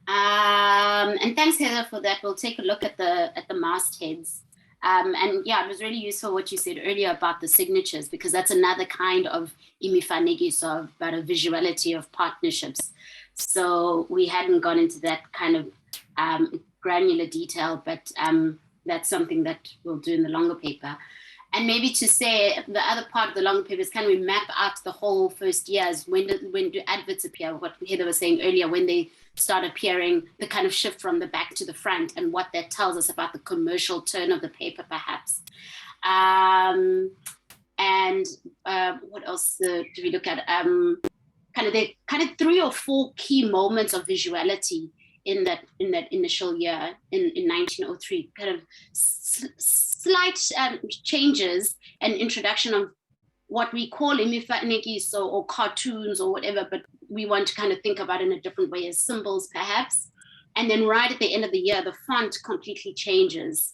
And thanks, Heather, for that. We'll take a look at the mastheads. And yeah, it was really useful what you said earlier about the signatures, because that's another kind of imifaneki, so about a visuality of partnerships. So we hadn't gone into that kind of granular detail, but that's something that we'll do in the longer paper. And maybe to say the other part of the longer paper is, can we map out the whole first years? When do adverts appear? What Heather was saying earlier, when they start appearing, the kind of shift from the back to the front, and what that tells us about the commercial turn of the paper, perhaps. And what else do we look at? Kind of 3 or 4 key moments of visuality in that initial year in 1903, kind of slight changes and introduction of what we call imifanekiso or cartoons or whatever, but we want to kind of think about it in a different way as symbols perhaps. And then right at the end of the year, the font completely changes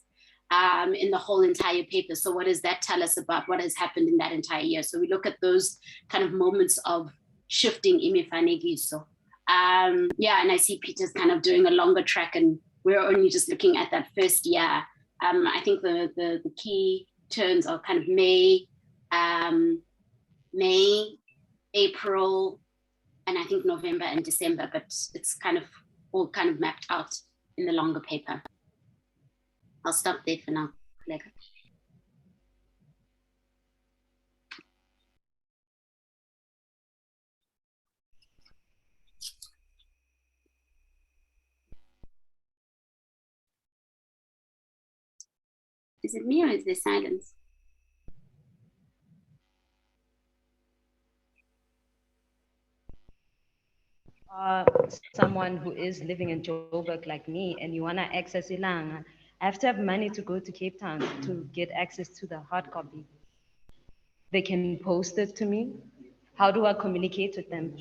in the whole entire paper. So what does that tell us about what has happened in that entire year? So we look at those kind of moments of shifting imifanekiso. Yeah, and I see Peter's kind of doing a longer track, and we're only just looking at that first year. I think the key turns are kind of May, April, and I think November and December, but it's kind of all kind of mapped out in the longer paper. I'll stop there for now, Ilanga. Is it me or is there silence? Someone who is living in Joburg like me and you want to access Ilanga, I have to have money to go to Cape Town to get access to the hard copy. They can post it to me. How do I communicate with them?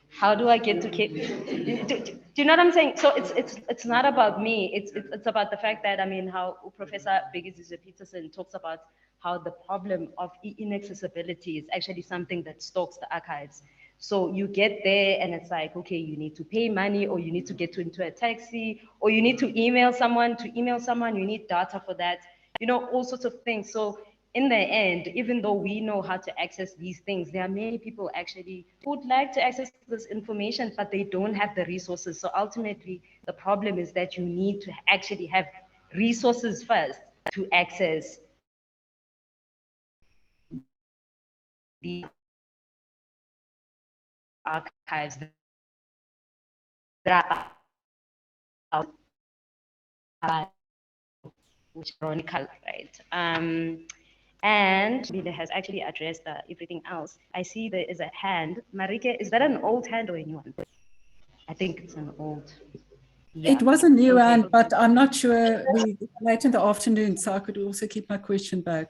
How do I get to Cape? Do you know what I'm saying? So it's not about me. It's about the fact that, I mean, how Professor Bigisiwe Peterson talks about how the problem of inaccessibility is actually something that stalks the archives. So you get there and it's like, okay, you need to pay money, or you need to get into a taxi, or you need to email someone. To email someone, you need data for that, you know, all sorts of things. So in the end, even though we know how to access these things, there are many people actually who would like to access this information, but they don't have the resources. So ultimately, the problem is that you need to actually have resources first to access the archives that are which are chronicle, right? And Bila has actually addressed everything else. I see there is a hand. Marike, is that an old hand or a new one? I think it's an old. Yeah. It was a new hand, but I'm not sure. We late in the afternoon, so I could also keep my question back.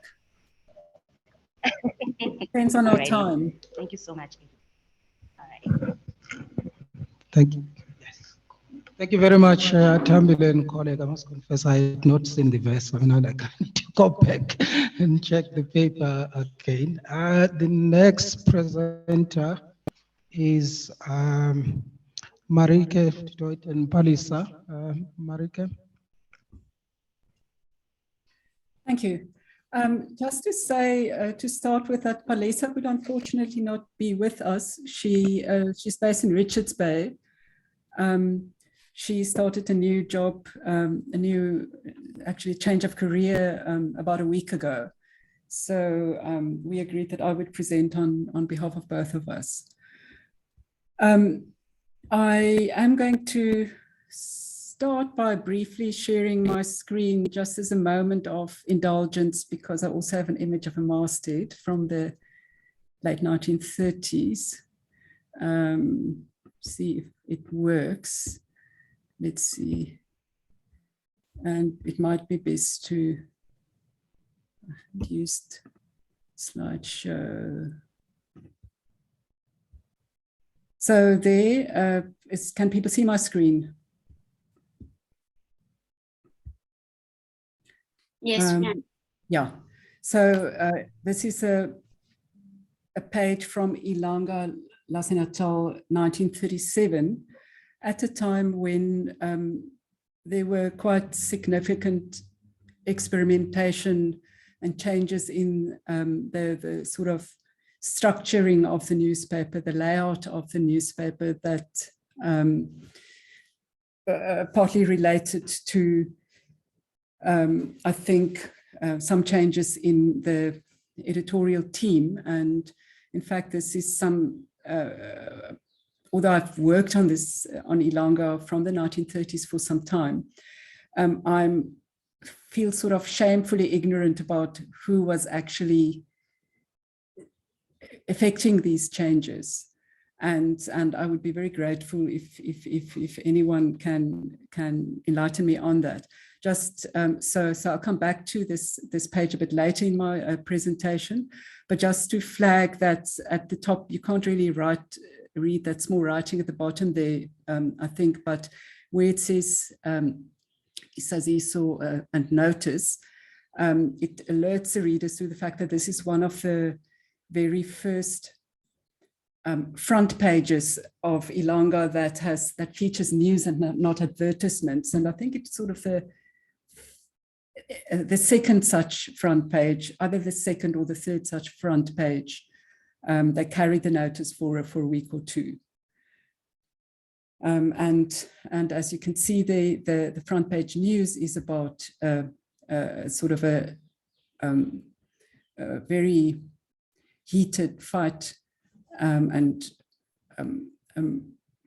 Depends on our time. Thank you so much. All right. Thank you. Thank you very much, Thambile and colleague. I must confess I had not seen the verse. I mean, I need to go back and check the paper again. The next presenter is Marike Deut and Palisa. Marike. Thank you. Just to say, to start with, that Palisa would unfortunately not be with us. She's based in Richards Bay. She started a new job, actually change of career about a week ago. So we agreed that I would present on behalf of both of us. I am going to start by briefly sharing my screen just as a moment of indulgence, because I also have an image of a masthead from the late 1930s. See if it works. Let's see. And it might be best to use slideshow. So there, can people see my screen? Yes, we can. Yeah. So this is a page from Ilanga, Natal, 1937, at a time when there were quite significant experimentation and changes in the sort of structuring of the newspaper, the layout of the newspaper, that partly related to, I think, some changes in the editorial team. And in fact, this is some, although I've worked on this, on Ilanga from the 1930s for some time, I feel sort of shamefully ignorant about who was actually affecting these changes. And I would be very grateful if anyone can enlighten me on that. Just so I'll come back to this page a bit later in my presentation, but just to flag that at the top you can't really read that small writing at the bottom there, I think, but where it says Isaziso and notice, it alerts the readers to the fact that this is one of the very first front pages of Ilanga that features news and not advertisements. And I think it's sort of the second such front page, either the second or the third such front page. They carried the notice for a week or two. And as you can see, the front page news is about sort of a very heated fight and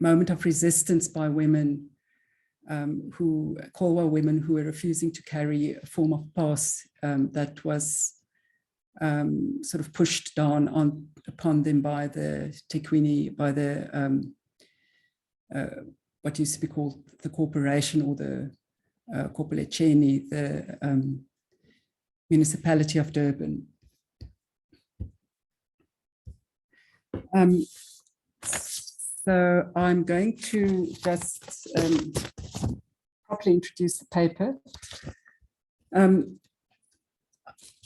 moment of resistance by women, Kolwa women who were refusing to carry a form of pass that was sort of pushed down upon them by the Tekwini, by the what used to be called the corporation, or the Kopelecheni, the municipality of Durban. So I'm going to just properly introduce the paper.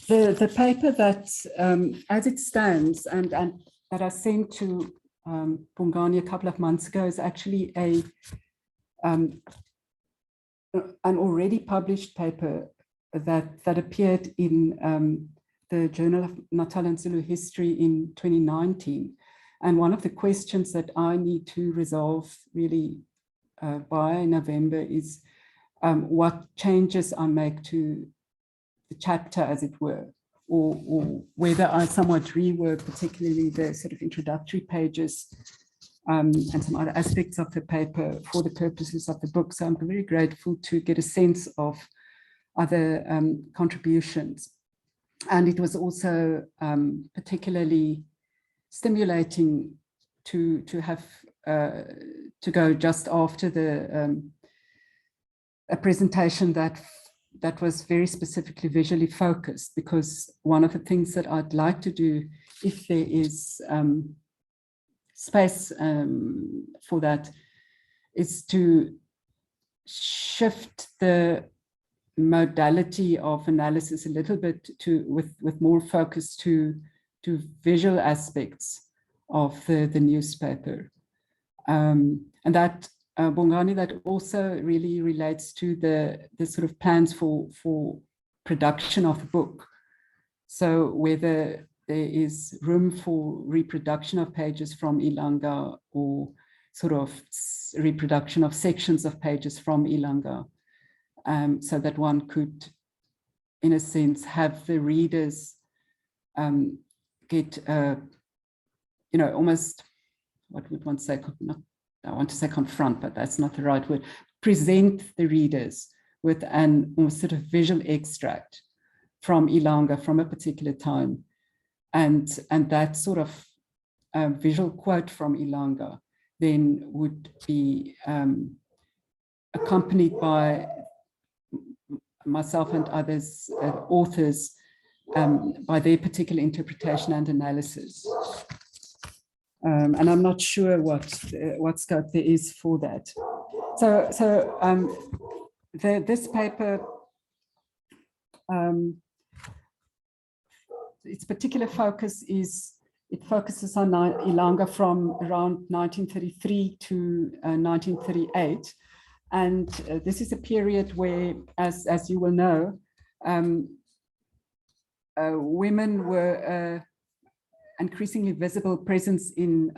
The paper that, as it stands, and that I sent to Bongani a couple of months ago, is actually an already published paper that appeared in the Journal of Natal and Zulu History in 2019. And one of the questions that I need to resolve really by November is what changes I make to the chapter, as it were, or whether I somewhat rework particularly the sort of introductory pages and some other aspects of the paper for the purposes of the book. So I'm very grateful to get a sense of other contributions. And it was also particularly stimulating to have to go just after a presentation that was very specifically visually focused, because one of the things that I'd like to do, if there is space for that, is to shift the modality of analysis a little bit with more focus to visual aspects of the newspaper. And that, Bongani, that also really relates to the sort of plans for production of the book. So whether there is room for reproduction of pages from Ilanga, or sort of reproduction of sections of pages from Ilanga, so that one could, in a sense, have the readers get, almost, what would one say, I want to say confront, but that's not the right word, present the readers with an almost sort of visual extract from Ilanga, from a particular time. And that sort of visual quote from Ilanga then would be accompanied by myself and others, authors, by their particular interpretation and analysis. And I'm not sure what scope there is for that. So this paper, its particular focus is, it focuses on Ilanga from around 1933 to 1938. And this is a period where, as you will know, women were increasingly visible presence in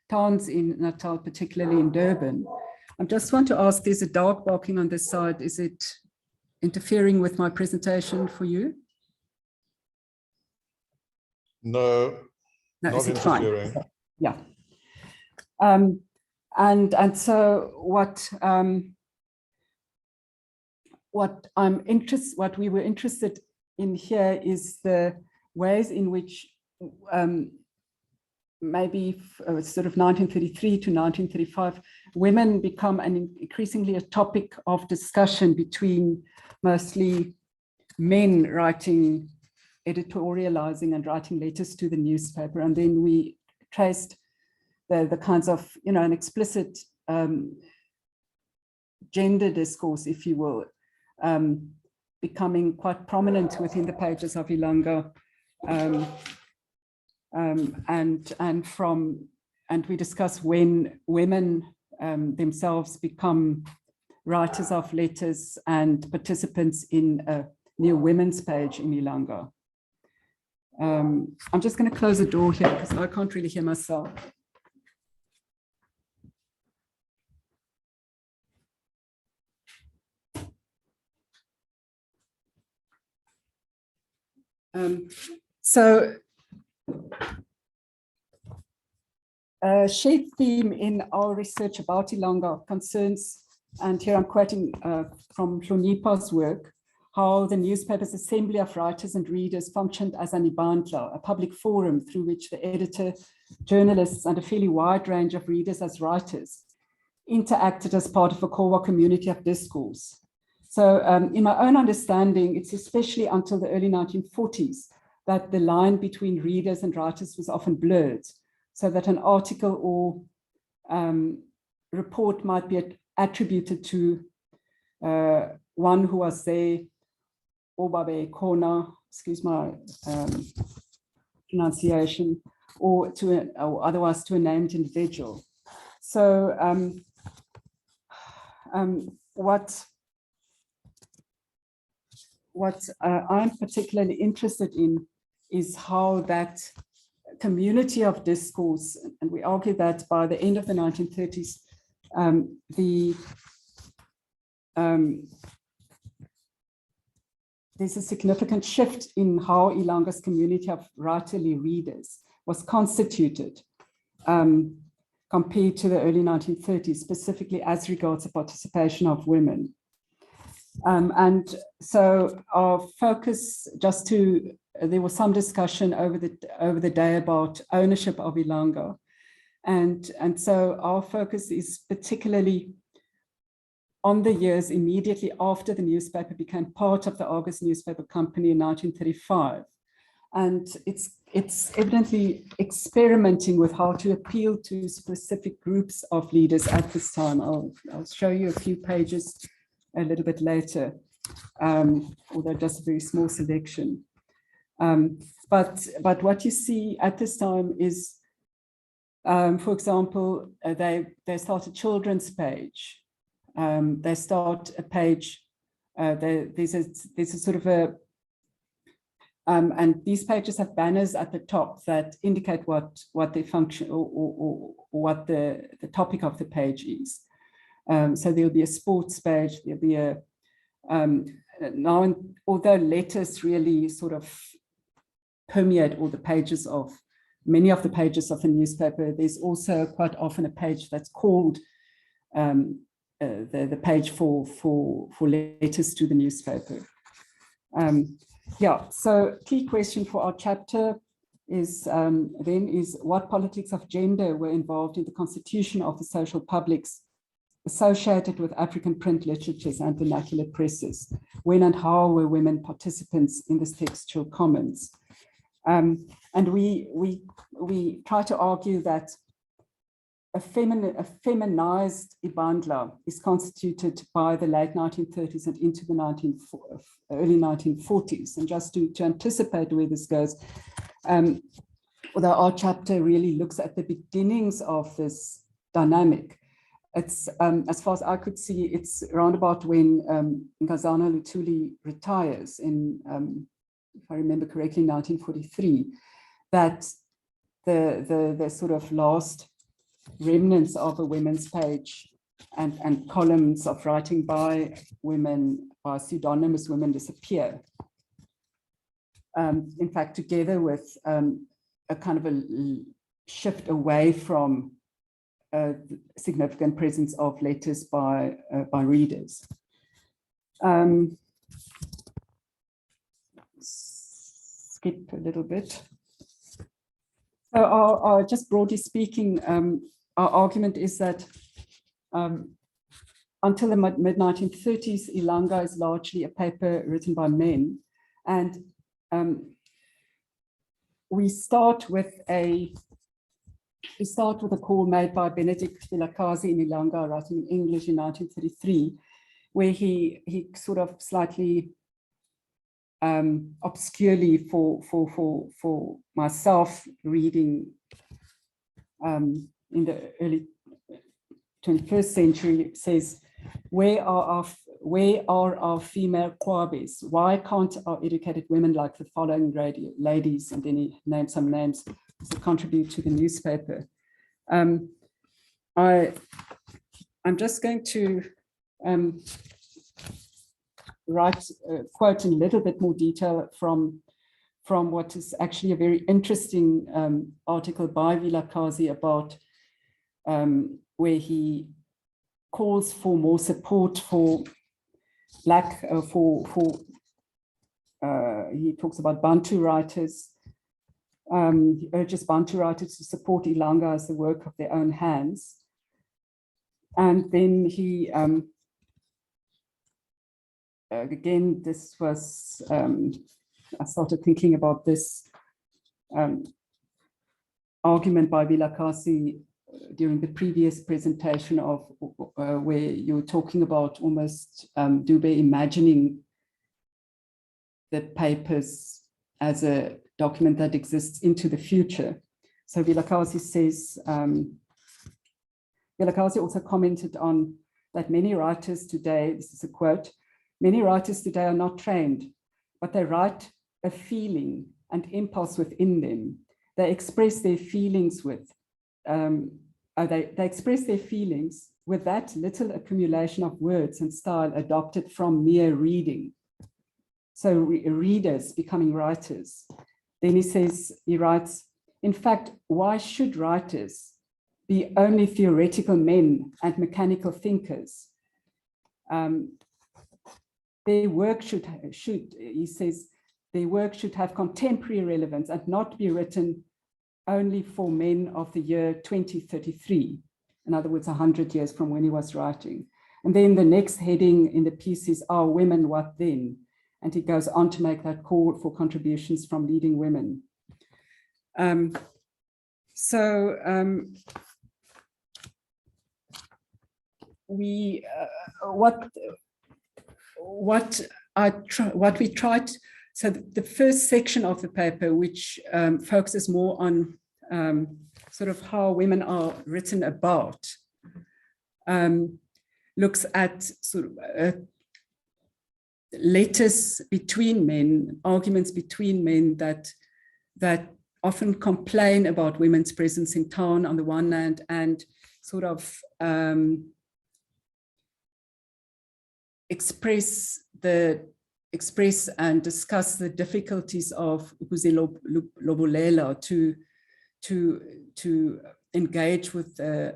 towns in Natal, particularly in Durban. I just want to ask, there's a dog barking on this side. Is it interfering with my presentation for you? No, no, not interfering. Fine? Yeah. And so what we were interested in here is the ways in which maybe sort of 1933 to 1935, women become increasingly a topic of discussion between mostly men writing, editorializing and writing letters to the newspaper. And then we traced the kinds of, an explicit gender discourse, if you will, becoming quite prominent within the pages of Ilanga. And we discuss when women themselves become writers of letters and participants in a new women's page in Ilanga. I'm just going to close the door here because I can't really hear myself. So a shared theme in our research about Ilanga concerns, and here I'm quoting from Hlonipa's work, how the newspaper's assembly of writers and readers functioned as an ibandla, a public forum through which the editor, journalists, and a fairly wide range of readers as writers interacted as part of a core community of discourse. So in my own understanding, it's especially until the early 1940s that the line between readers and writers was often blurred, so that an article or report might be attributed to one who was there, Obabe Kona, excuse my pronunciation, or otherwise to a named individual. So what I'm particularly interested in is how that community of discourse, and we argue that by the end of the 1930s, there's a significant shift in how Ilanga's community of writerly readers was constituted compared to the early 1930s, specifically as regards the participation of women. And so our focus, there was some discussion over the day about ownership of Ilanga. And so our focus is particularly on the years immediately after the newspaper became part of the Argus Newspaper Company in 1935. And it's evidently experimenting with how to appeal to specific groups of leaders at this time. I'll show you a few pages a little bit later, although just a very small selection. But what you see at this time is, for example, they start a children's page. They start a page, there's a sort of a, and these pages have banners at the top that indicate what the function or what the topic of the page is. So there'll be a sports page, there'll be a, now, although letters really sort of permeate all the pages of, many of the pages of the newspaper, there's also quite often a page that's called the page for letters to the newspaper. Yeah, so key question for our chapter is what politics of gender were involved in the constitution of the social publics associated with African print literatures and vernacular presses? When and how were women participants in this textual commons? And we try to argue that a feminized ibandla is constituted by the late 1930s and into the early 1940s. And just to anticipate where this goes, although our chapter really looks at the beginnings of this dynamic, it's, as far as I could see, it's around about when Nkazana Luthuli retires in, if I remember correctly, 1943, that the sort of last remnants of a women's page and columns of writing by women, by pseudonymous women, disappear. In fact, together with a kind of a shift away from a significant presence of letters by readers. Skip a little bit. So just broadly speaking, our argument is that until the mid-1930s, Ilanga is largely a paper written by men. And we start with a call made by Benedict Vilakazi in Ilanga, writing in English in 1933, where he sort of slightly obscurely for myself reading in the early 21st century says, where are our female Kwabes? Why can't our educated women like the following ladies, and then he named some names, to contribute to the newspaper? I'm just going to quote in a little bit more detail from what is actually a very interesting article by Vilakazi about where he calls for more support for Black, he talks about Bantu writers. He urges Bantu writers to support Ilanga as the work of their own hands. And then he, again, this was, I started thinking about this argument by Vilakazi during the previous presentation of where you were talking about almost Dube imagining the papers as a document that exists into the future. So Vilakazi says, Vilakazi also commented on that many writers today, this is a quote, many writers today are not trained, but they write a feeling and impulse within them. They express their feelings with, they express their feelings with that little accumulation of words and style adopted from mere reading. So readers becoming writers. Then he says, he writes, in fact, why should writers be only theoretical men and mechanical thinkers? Their work should, he says, their work should have contemporary relevance and not be written only for men of the year 2033. In other words, 100 years from when he was writing. And then the next heading in the piece is, are women what then? And he goes on to make that call for contributions from leading women. What we tried, so the first section of the paper, which focuses more on sort of how women are written about, looks at sort of letters between men, arguments between men that often complain about women's presence in town on the one hand, and sort of express and discuss the difficulties of Lobolela to engage with the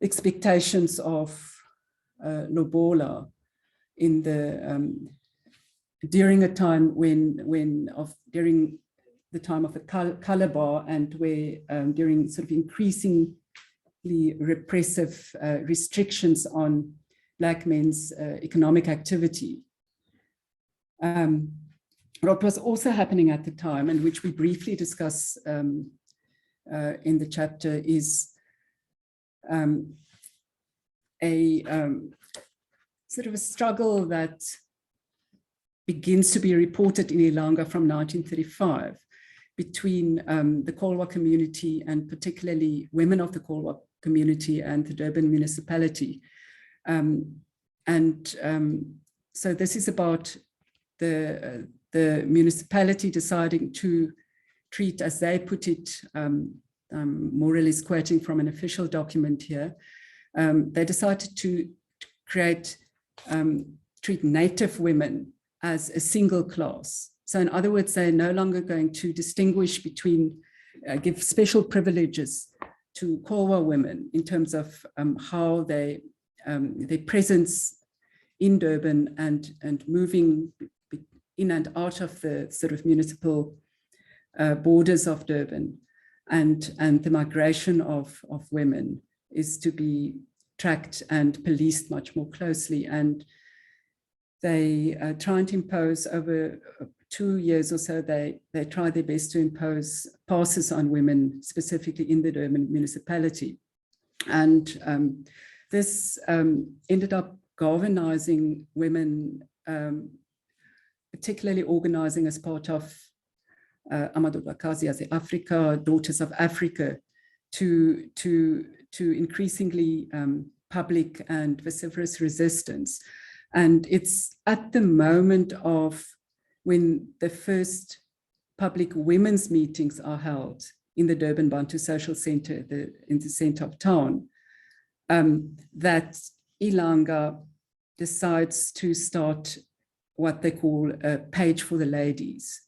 expectations of Lobola in the during a time during the time of the color bar, and where during sort of increasingly repressive restrictions on Black men's economic activity. What was also happening at the time, and which we briefly discuss in the chapter, is a sort of a struggle that begins to be reported in Ilanga from 1935 between the Kolwa community, and particularly women of the Kolwa community, and the Durban municipality. So this is about the municipality deciding to treat, as they put it, more or less quoting from an official document here, they decided to treat native women as a single class. So in other words, they're no longer going to distinguish between, give special privileges to Kolwa women in terms of how their presence in Durban and moving in and out of the sort of municipal borders of Durban, and the migration of women is to be tracked and policed much more closely. And they try and impose over 2 years or so, they try their best to impose passes on women, specifically in the Durban municipality. And this ended up galvanizing women, particularly organizing as part of Amadou as the Africa, Daughters of Africa, to increasingly public and vociferous resistance. And it's at the moment of when the first public women's meetings are held in the Durban Bantu Social Center, in the center of town, that Ilanga decides to start what they call a page for the ladies.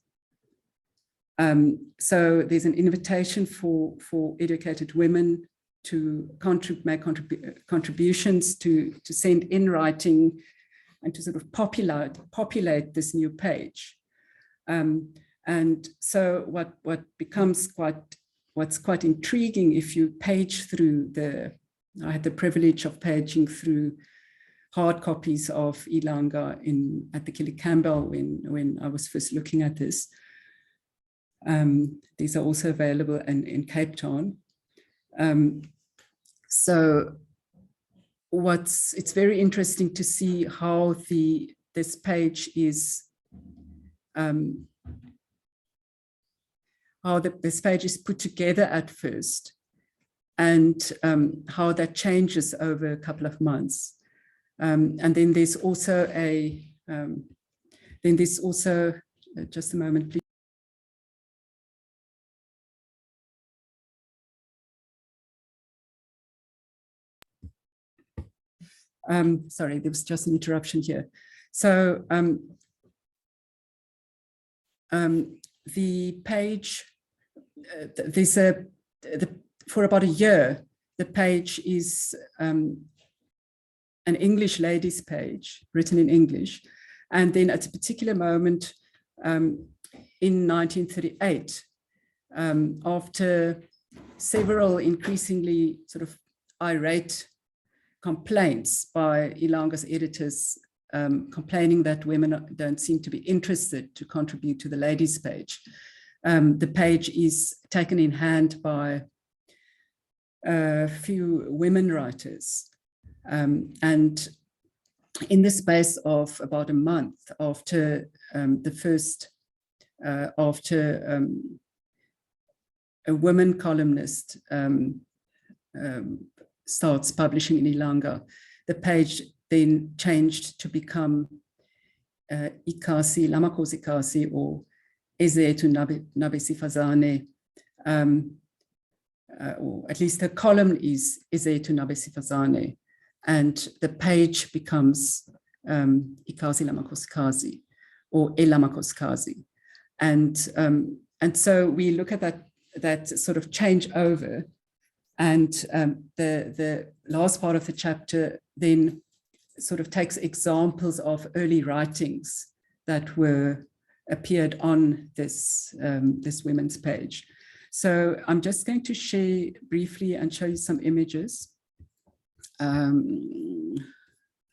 So there's an invitation for educated women to make contributions, to send in writing, and to sort of populate this new page. And so what's quite intriguing, if you page through I had the privilege of paging through hard copies of Ilanga at the Killie Campbell when I was first looking at this. These are also available in Cape Town. So it's very interesting to see how this page is this page is put together at first, and how that changes over a couple of months. And then there's also just a moment, please. Sorry, there was just an interruption here. So the page, for about a year, the page is an English ladies page, written in English. And then at a particular moment in 1938, after several increasingly sort of irate complaints by Ilanga's editors, complaining that women don't seem to be interested to contribute to the ladies page. The page is taken in hand by a few women writers. And in the space of about a month after a woman columnist starts publishing in Ilanga, the page then changed to become Ikasi, Lamakosi Ikasi, or Ezetu Nabesifazane, or at least the column is Ezetu Nabesifazane, and the page becomes Ikasi Lamakoskazi, or Elamakoskazi. And so we look at that sort of changeover. And the last part of the chapter then sort of takes examples of early writings that appeared on this women's page. So I'm just going to share briefly and show you some images. I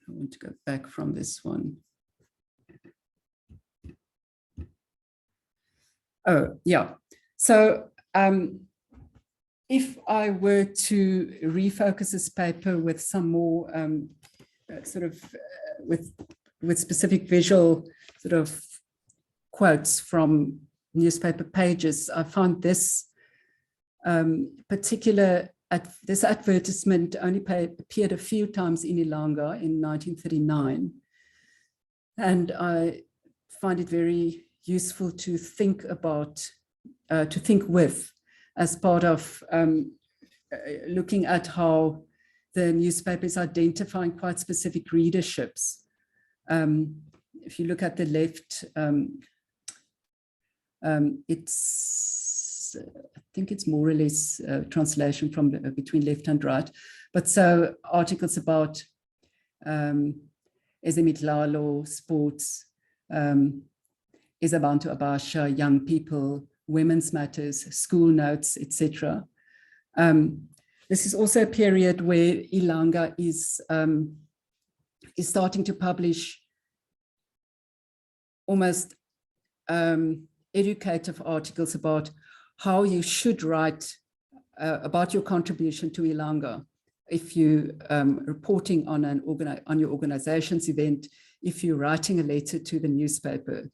want to go back from this one. Oh, yeah. So if I were to refocus this paper with some more with specific visual sort of quotes from newspaper pages, I found this this advertisement only appeared a few times in Ilanga in 1939. And I find it very useful to think about, to think with, as part of looking at how the newspaper is identifying quite specific readerships. If you look at the left, I think it's more or less a translation from between left and right. But so articles about Ezemidlalo, sports, Ezabantu Abasha, young people, women's matters, school notes, etc. This is also a period where Ilanga is starting to publish almost educative articles about how you should write about your contribution to Ilanga. If you reporting on your organization's event, if you're writing a letter to the newspaper.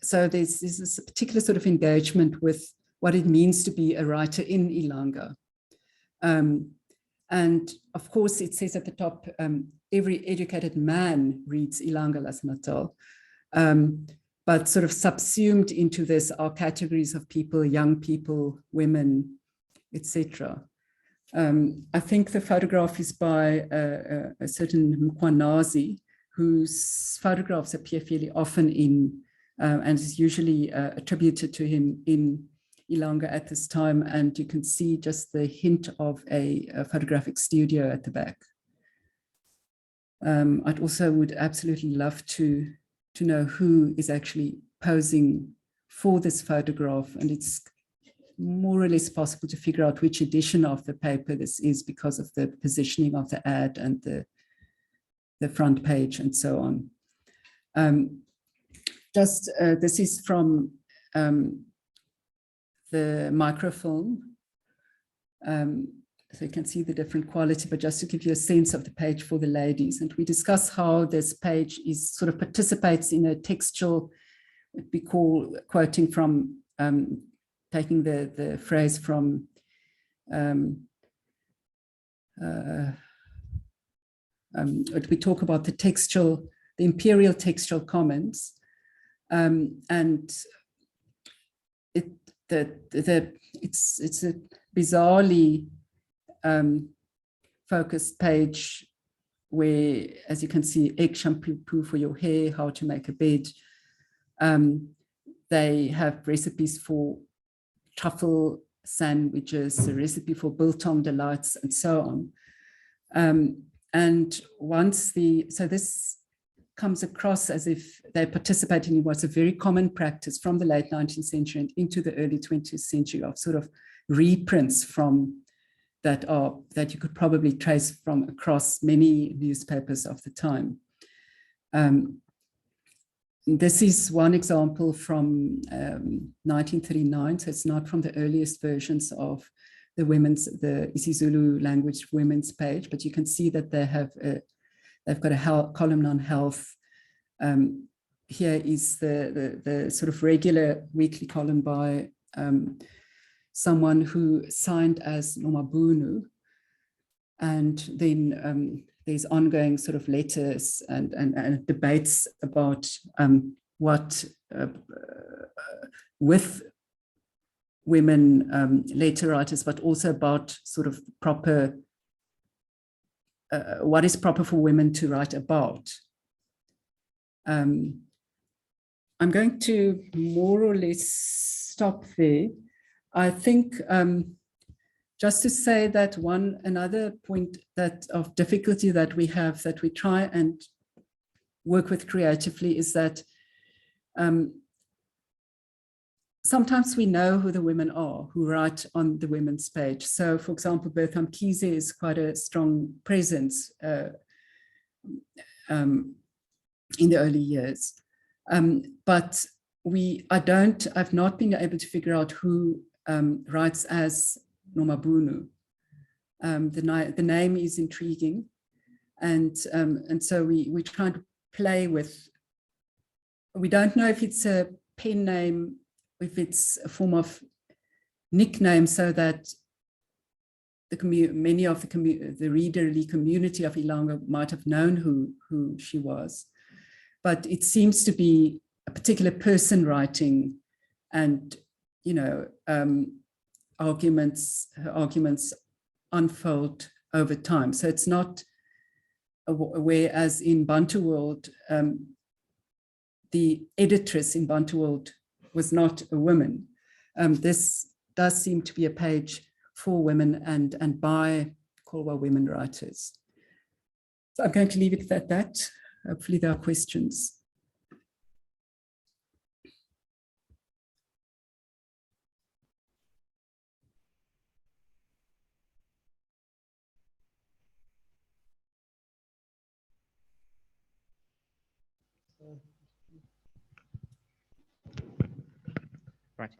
So there's this particular sort of engagement with what it means to be a writer in Ilanga. And of course, it says at the top, every educated man reads Ilanga Las Natal. But sort of subsumed into this are categories of people, young people, women, etc. I think the photograph is by a certain Mkwanazi, whose photographs appear fairly often in, and is usually attributed to him in Ilanga at this time. And you can see just the hint of a photographic studio at the back. I'd also would absolutely love to know who is actually posing for this photograph, and it's more or less possible to figure out which edition of the paper this is because of the positioning of the ad and the front page and so on. This is from the microfilm. So you can see the different quality, but just to give you a sense of the page for the ladies. And we discuss how this page is sort of participates in a textual, what we call quoting from, taking the phrase from what we talk about the textual, the imperial textual comments. And it's a bizarrely focused page where, as you can see, egg shampoo for your hair, how to make a bed. They have recipes for truffle sandwiches, a recipe for biltong delights, and so on. And once so this comes across as if they're participating in what's a very common practice from the late 19th century and into the early 20th century of sort of reprints from that you could probably trace from across many newspapers of the time. This is one example from 1939, so it's not from the earliest versions of the isiZulu language women's page, but you can see that they've got a column on health. Here is the sort of regular weekly column by someone who signed as Nomabunu. And then there's ongoing sort of letters and debates about what with women letter writers, but also about sort of proper, what is proper for women to write about. I'm going to more or less stop there. I think just to say that another point of difficulty that we have, that we try and work with creatively, is that sometimes we know who the women are who write on the women's page. So, for example, Bertha Mkhize is quite a strong presence in the early years. But I've not been able to figure out who writes as Nomabunu. The name is intriguing, and so we try to play with. We don't know if it's a pen name, if it's a form of nickname, so that many of the readerly community of Ilanga might have known who she was, but it seems to be a particular person writing, and her arguments unfold over time. So it's not, whereas in Bantu World, the editress in Bantu World was not a woman. This does seem to be a page for women and by Kolwa women writers. So I'm going to leave it at that. Hopefully there are questions. Right.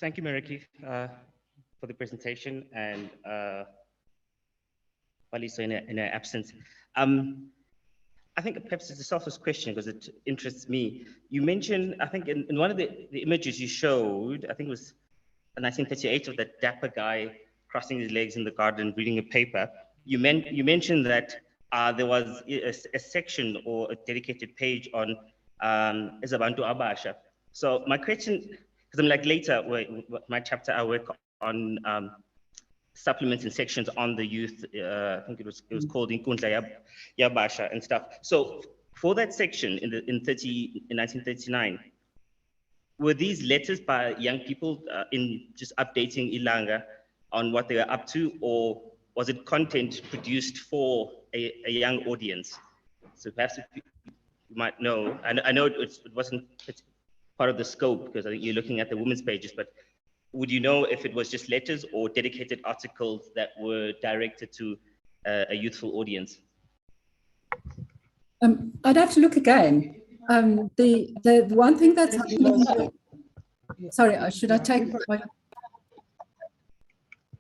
Thank you, Mariki, for the presentation, and Baliso in her absence. I think perhaps it's a selfish question because it interests me. You mentioned, I think in one of the images you showed, I think it was 1938, of that dapper guy crossing his legs in the garden reading a paper. You mentioned that there was a section or a dedicated page on Ezabantu Abasha. So my question, because I'm like later, my chapter I work on supplements and sections on the youth. I think it was called Inkundla Yabasha and stuff. So for that section in 1939, were these letters by young people in just updating Ilanga on what they were up to, or was it content produced for a young audience? So perhaps if you might know, I know it wasn't part of the scope because I think you're looking at the women's pages, but would you know if it was just letters or dedicated articles that were directed to a youthful audience? I'd have to look again. The one thing that's happening. Sorry, should I take?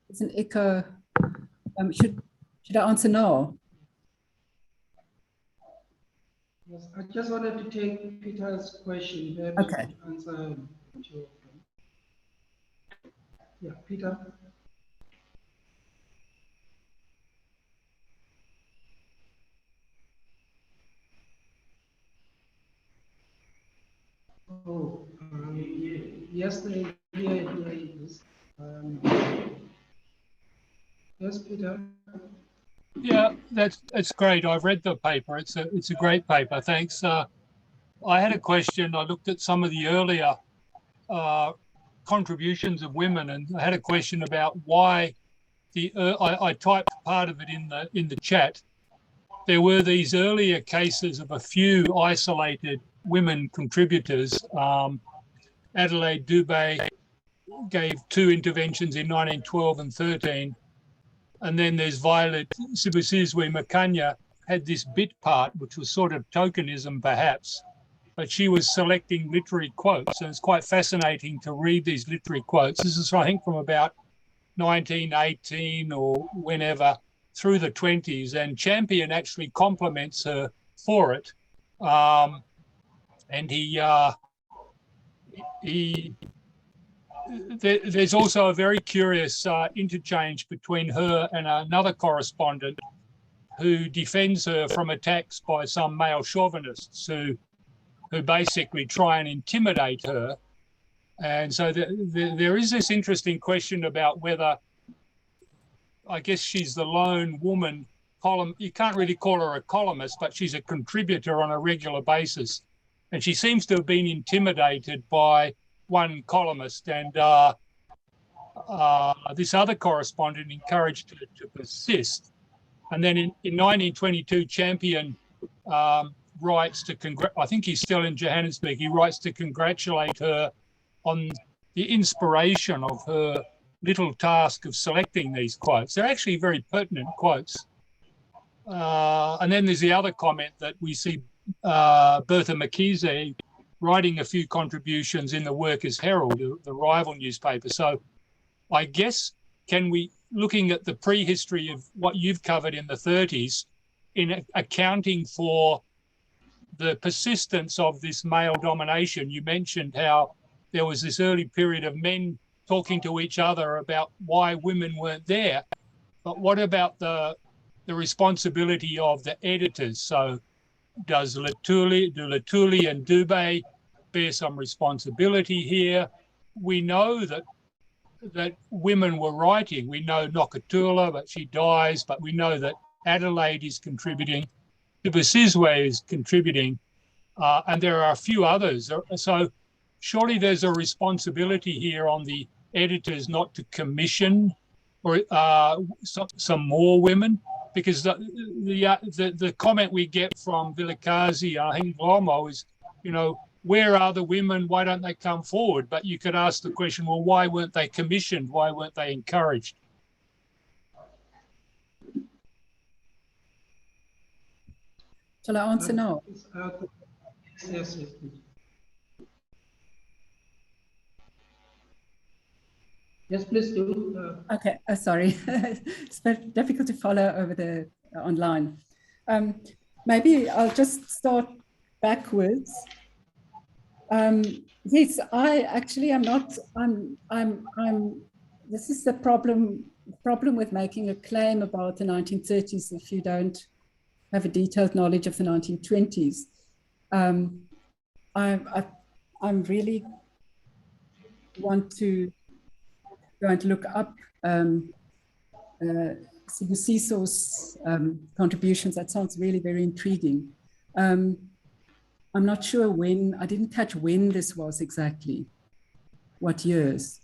It's an echo. Should I answer now? Yes, I just wanted to take Peter's question there Okay. to answer. Yeah, Peter. Oh, yes, here it is. Yes, Peter. Yeah, that's great. I've read the paper. It's a great paper. Thanks. I had a question. I looked at some of the earlier contributions of women, and I had a question about why I typed part of it in the chat. There were these earlier cases of a few isolated women contributors. Adelaide Dubé gave 2 interventions in 1912 and 13. And then there's Violet Sibusizwe Makanya had this bit part, which was sort of tokenism perhaps, but she was selecting literary quotes. And it's quite fascinating to read these literary quotes. This is, I think, from about 1918 or whenever through the 20s. And Champion actually compliments her for it. And there's also a very curious interchange between her and another correspondent who defends her from attacks by some male chauvinists who basically try and intimidate her. And so there is this interesting question about whether, I guess she's the lone woman column. You can't really call her a columnist, but she's a contributor on a regular basis. And she seems to have been intimidated by one columnist, and this other correspondent encouraged her to persist. And then in 1922, Champion writes to I think he's still in Johannesburg. He writes to congratulate her on the inspiration of her little task of selecting these quotes. They're actually very pertinent quotes. And then there's the other comment that we see Bertha McKeezy writing a few contributions in the Workers' Herald, the rival newspaper. So I guess, looking at the prehistory of what you've covered in the 30s, in accounting for the persistence of this male domination, you mentioned how there was this early period of men talking to each other about why women weren't there. But what about the responsibility of the editors? So do Latuli and Dubé bear some responsibility here? We know that women were writing. We know Nokatula, but she dies, but we know that Adelaide is contributing, Sibusizwe is contributing, and there are a few others. So surely there's a responsibility here on the editors not to commission or some more women, because the comment we get from Vilakazi, I think Lomo, is, where are the women? Why don't they come forward? But you could ask the question, well, why weren't they commissioned? Why weren't they encouraged? Shall I answer now? Yes, please. Yes, please do. Okay, sorry. It's very difficult to follow over the online. Maybe I'll just start backwards. Yes, I actually am not, this is the problem with making a claim about the 1930s if you don't have a detailed knowledge of the 1920s. I'm really want to go and look up Sibusiso's contributions. That sounds really very intriguing. I'm not sure when, I didn't catch when this was exactly, what years.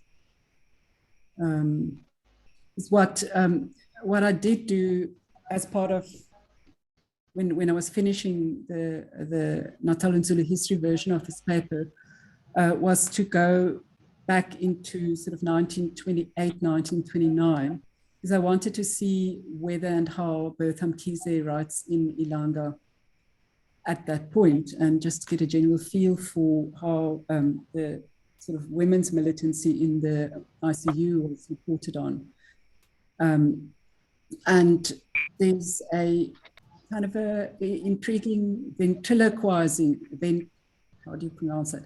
Is what I did do as part of, when I was finishing the Natal and Zulu history version of this paper, was to go back into sort of 1928, 1929, because I wanted to see whether and how Bertram Kize writes in Ilanga at that point, and just get a general feel for how the sort of women's militancy in the ICU was reported on. And there's a kind of a intriguing ventriloquizing, how do you pronounce it?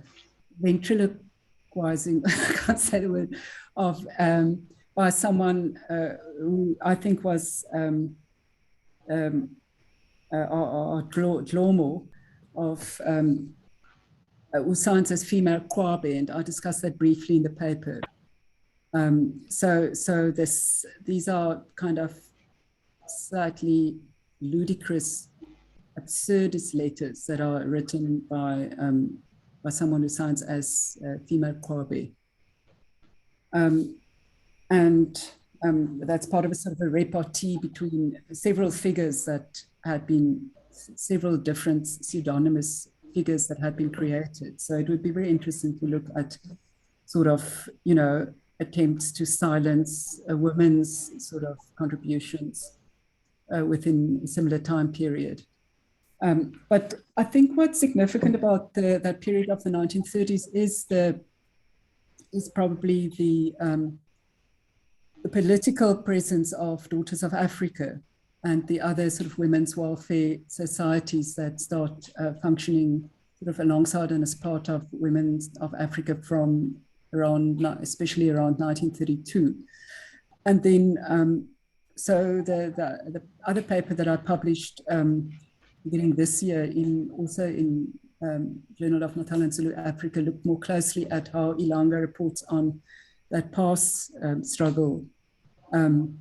Ventriloquizing, I can't say the word, of by someone who I think was Dlomo of who signs as female Kwabe, and I discussed that briefly in the paper. So these are kind of slightly ludicrous, absurdist letters that are written by someone who signs as female Kwabe. That's part of a sort of a repartee between several figures that had been, several different pseudonymous figures that had been created. So it would be very interesting to look at sort of, you know, attempts to silence a woman's sort of contributions within a similar time period. But I think what's significant about that period of the 1930s is probably the political presence of Daughters of Africa and the other sort of women's welfare societies that start functioning sort of alongside and as part of Women of Africa from around, especially around 1932. And then, so the other paper that I published beginning this year also in Journal of Natal and Zulu Africa looked more closely at how Ilanga reports on that past struggle. And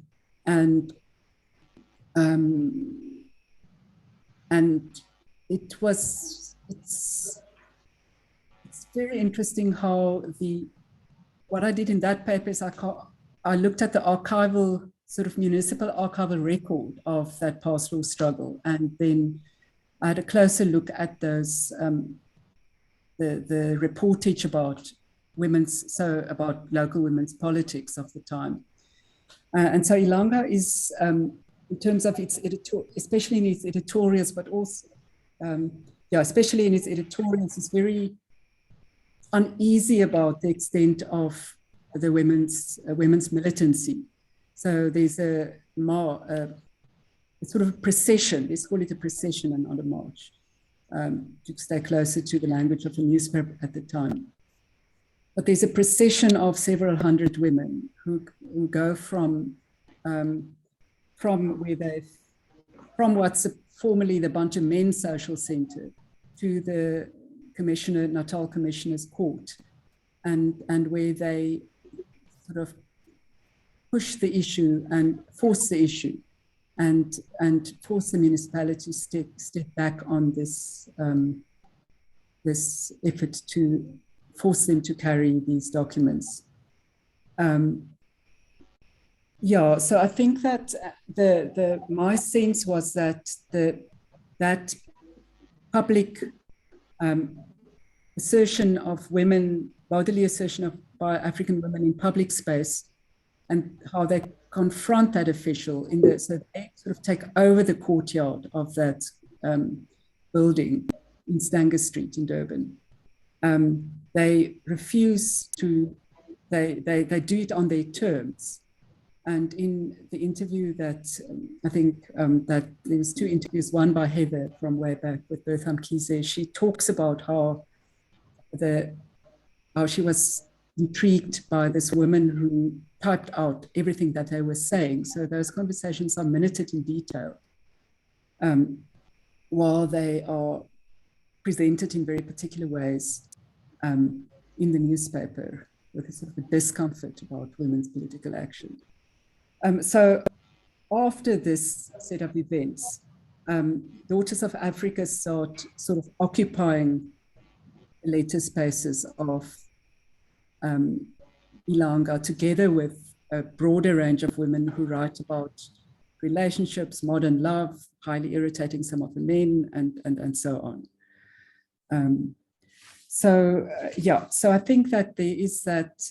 it's very interesting how what I did in that paper is I looked at the archival, sort of municipal archival record of that pastoral struggle, and then I had a closer look at those, the reportage about about local women's politics of the time. And so Ilanga is, in terms of its especially in its editorials, but also, especially in its editorials, is very uneasy about the extent of the women's militancy. So there's a sort of a procession, let's call it a procession and not a march, to stay closer to the language of the newspaper at the time. But there's a procession of several hundred women who go from what's formerly the Bantu Men's Social Center to the Natal Commissioner's Court, and where they sort of push the issue and force the issue, and force the municipality to step back on this this effort to force them to carry these documents. So I think that my sense was that that public assertion of women, bodily assertion by African women in public space, and how they confront that official so they sort of take over the courtyard of that building in Stanger Street in Durban. They refuse to they do it on their terms. And in the interview that I think that there was 2 interviews, one by Heather from way back with Bertram Kize, she talks about how she was intrigued by this woman who typed out everything that they were saying. So those conversations are minuted in detail while they are presented in very particular ways in the newspaper with a sort of a discomfort about women's political action. So after this set of events, Daughters of Africa start sort of occupying later spaces of Ilanga, together with a broader range of women who write about relationships, modern love, highly irritating some of the men, and so on. Yeah, so I think that there is that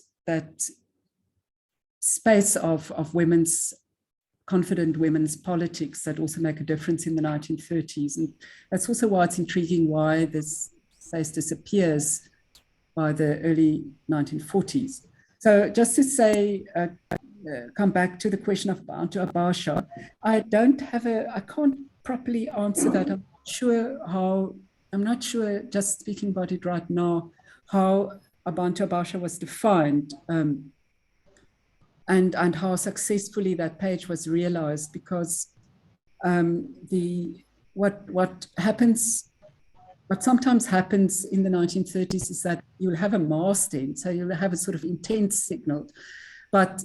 space of women's, confident women's politics that also make a difference in the 1930s. And that's also why it's intriguing why this space disappears by the early 1940s. So just to say, come back to the question of Bantu Abasha, I can't properly answer that. I'm not sure, just speaking about it right now, how Bantu Abasha was defined and how successfully that page was realized, because what sometimes happens in the 1930s is that you'll have a masthead, so you'll have a sort of intense signal, but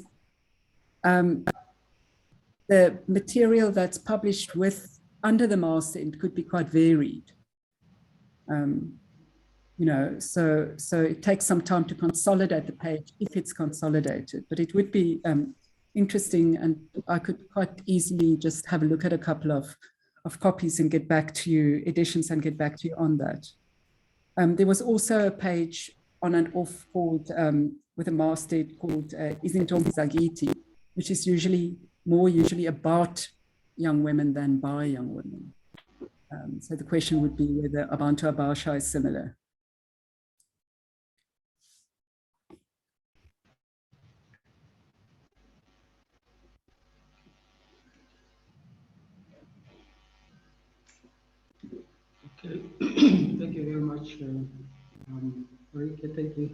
the material that's published under the masthead could be quite varied. So it takes some time to consolidate the page if it's consolidated, but it would be interesting, and I could quite easily just have a look at a couple of copies and get back to you, editions, and get back to you on that. There was also a page on and off called, with a masthead called Izintombi Zagiti, which is usually about young women than by young women. So the question would be whether Abantu Abasha is similar. Okay, thank you very much, Marika. Thank you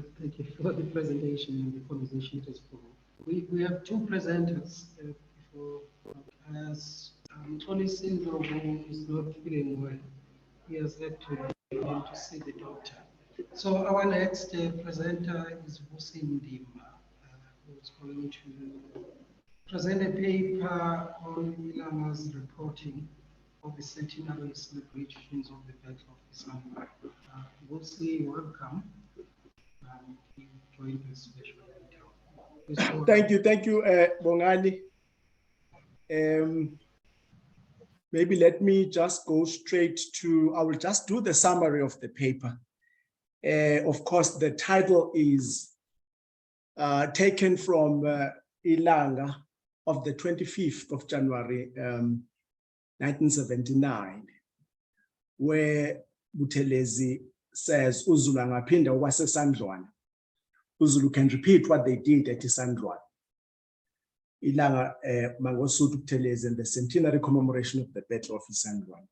for the presentation and the conversation it has provoked. We have 2 presenters before as Tony Sindro, who is not feeling well. He has had to go to see the doctor. So our next presenter is Hussein Dima, who's going to present a paper on Ilanga's reporting of the centenary celebrations of the Battle of Isanga. Hussein, welcome. You joined us special. Thank you, Bongani. Maybe let me just go straight to, I will just do the summary of the paper. Of course, the title is taken from Ilanga of the 25th of January, 1979, where Buthelezi says, Uzulu angaphinda wasesandlwana. Uzulu can repeat what they did at Isandlwana. Ilanga Mangosuthu Buthelezi and the centenary commemoration of the Battle of Isandlwana.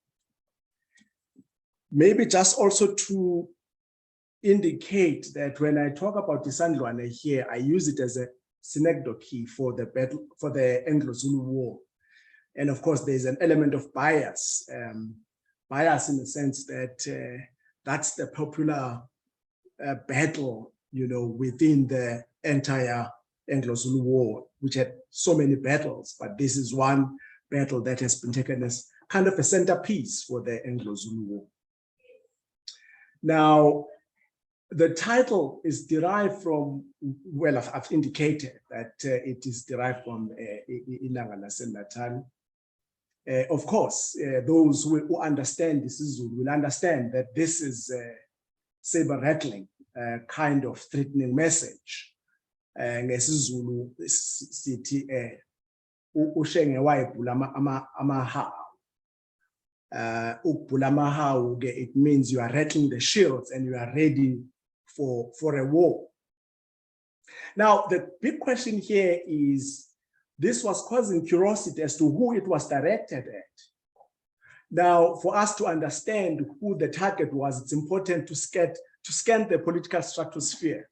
Maybe just also to indicate that when I talk about Isandlwana here, I use it as a synecdoche for the battle, for the Anglo-Zulu War. And of course, there's an element of bias, bias in the sense that that's the popular battle, within the entire Anglo-Zulu War, which had so many battles, but this is one battle that has been taken as kind of a centerpiece for the Anglo-Zulu War. Now, the title is derived from, well, I've indicated that it is derived from Ilanga Natal. Of course, those who understand this will understand that this is a saber-rattling kind of threatening message. NgesiZulu sithi ushenge wayebhula amahawu. Ukubhula amahawu, it means you are rattling the shields and you are ready for a war. Now, the big question here is, this was causing curiosity as to who it was directed at. Now, for us to understand who the target was, it's important to scan the political stratosphere.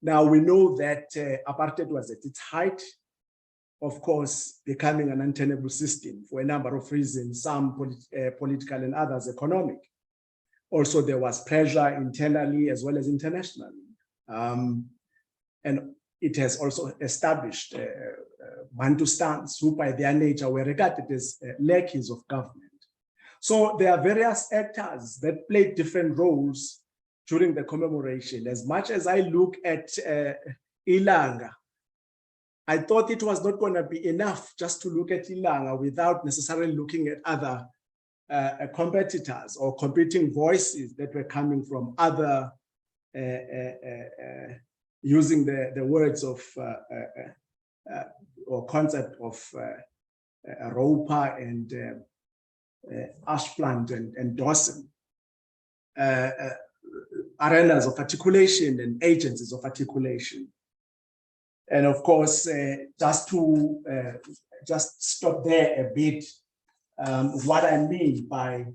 Now, we know that apartheid was at its height, of course, becoming an untenable system for a number of reasons, some political and others economic. Also, there was pressure internally as well as internationally. And it has also established Bantustans who by their nature were regarded as lackeys of government. So there are various actors that played different roles during the commemoration. As much as I look at Ilanga, I thought it was not going to be enough just to look at Ilanga without necessarily looking at other competitors or competing voices that were coming from other, using the words of or concept of Roper and Ashplant and Dawson, arenas of articulation and agencies of articulation. And of course, just to just stop there a bit, what I mean by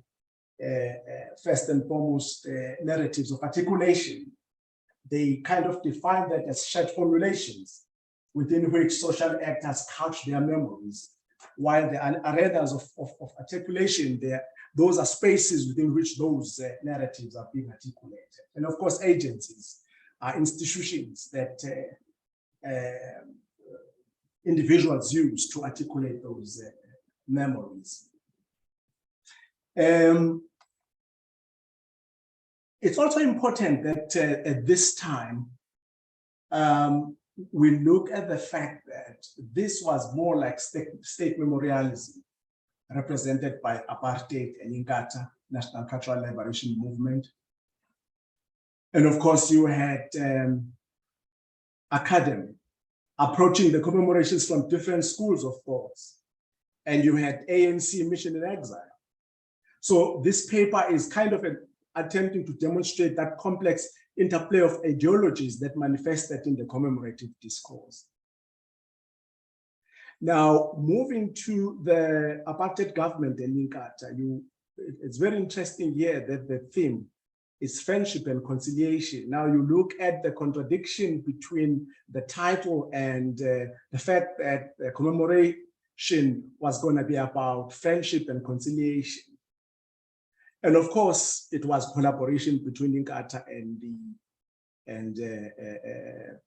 first and foremost narratives of articulation, they kind of define that as shared formulations within which social actors couch their memories, while the arenas of articulation, those are spaces within which those narratives are being articulated. And of course, agencies are institutions that individuals use to articulate those memories. It's also important that at this time, we look at the fact that this was more like state memorialism represented by apartheid and Inkatha, National Cultural Liberation Movement. And of course, you had academy approaching the commemorations from different schools of thoughts. And you had ANC Mission in Exile. So this paper is kind of attempting to demonstrate that complex interplay of ideologies that manifested in the commemorative discourse. Now, moving to the apartheid government in Inkatha, it's very interesting here that the theme is friendship and conciliation. Now you look at the contradiction between the title and the fact that the commemoration was going to be about friendship and conciliation. And of course, it was collaboration between Inkatha and the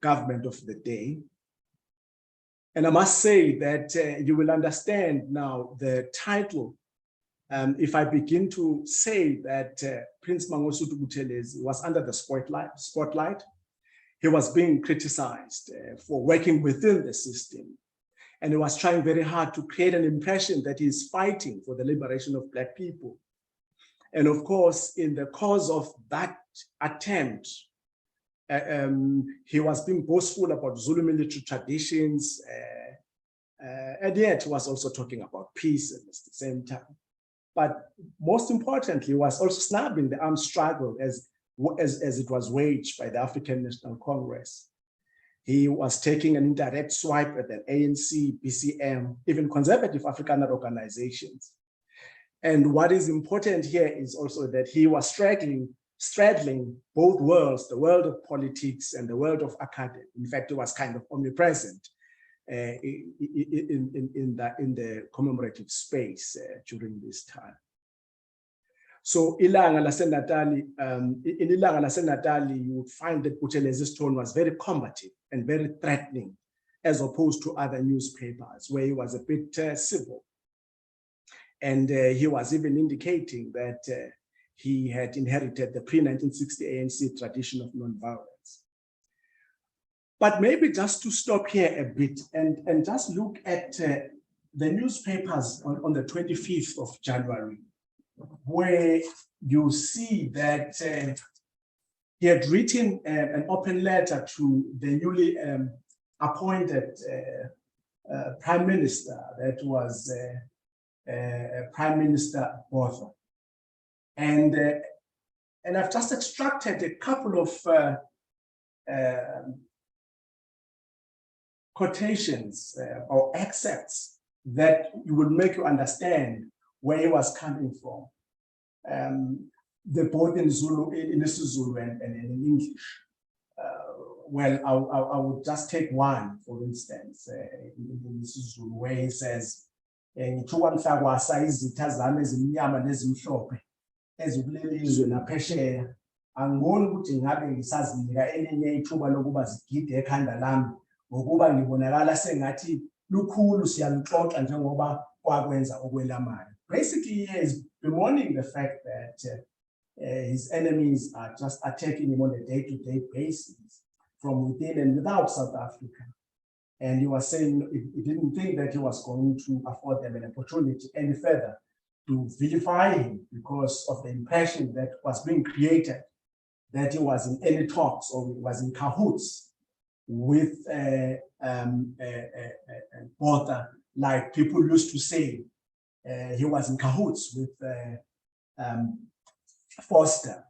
government of the day. And I must say that you will understand now the title if I begin to say that Prince Mangosuthu Buthelezi was under the spotlight. He was being criticized for working within the system. And he was trying very hard to create an impression that he's fighting for the liberation of Black people. And of course, in the course of that attempt, he was being boastful about Zulu military traditions, and yet he was also talking about peace at the same time. But most importantly, he was also snubbing the armed struggle as it was waged by the African National Congress. He was taking an indirect swipe at the ANC, BCM, even conservative Afrikaner organizations. And what is important here is also that he was straddling both worlds, the world of politics and the world of academy. In fact, he was kind of omnipresent in the commemorative space during this time. So Ilanga laseNatali, in Ilanga laseNatali, you would find that Buthelezi's tone was very combative and very threatening, as opposed to other newspapers where he was a bit civil. And he was even indicating that he had inherited the pre-1960 ANC tradition of nonviolence. But maybe just to stop here a bit and just look at the newspapers on the 25th of January, where you see that he had written an open letter to the newly appointed Prime Minister, that was Prime Minister Botha. And I've just extracted a couple of quotations or excerpts that will make you understand where he was coming from. They're both in Zulu, in Zulu and in English. Well, I would just take one, for instance, in Zulu, where he says, ngithuka mhlakwa izitha zami ezimnyama nezimhlophe ezikuleli izwe naphesheya angiboni ukuthi ngabe ngisazinika elinye ithuba lokuba zigide ekhanda lami ngokuba ngibonakala sengathi lukhulu siyalixoxa njengoba kwakwenza okwelamali. Basically, he is bemoaning the fact that his enemies are just attacking him on a day-to-day basis from within and without South Africa. And he was saying he didn't think that he was going to afford them an opportunity any further to vilify him because of the impression that was being created that he was in any talks or was in cahoots with Botha, like people used to say. He was in cahoots with Foster.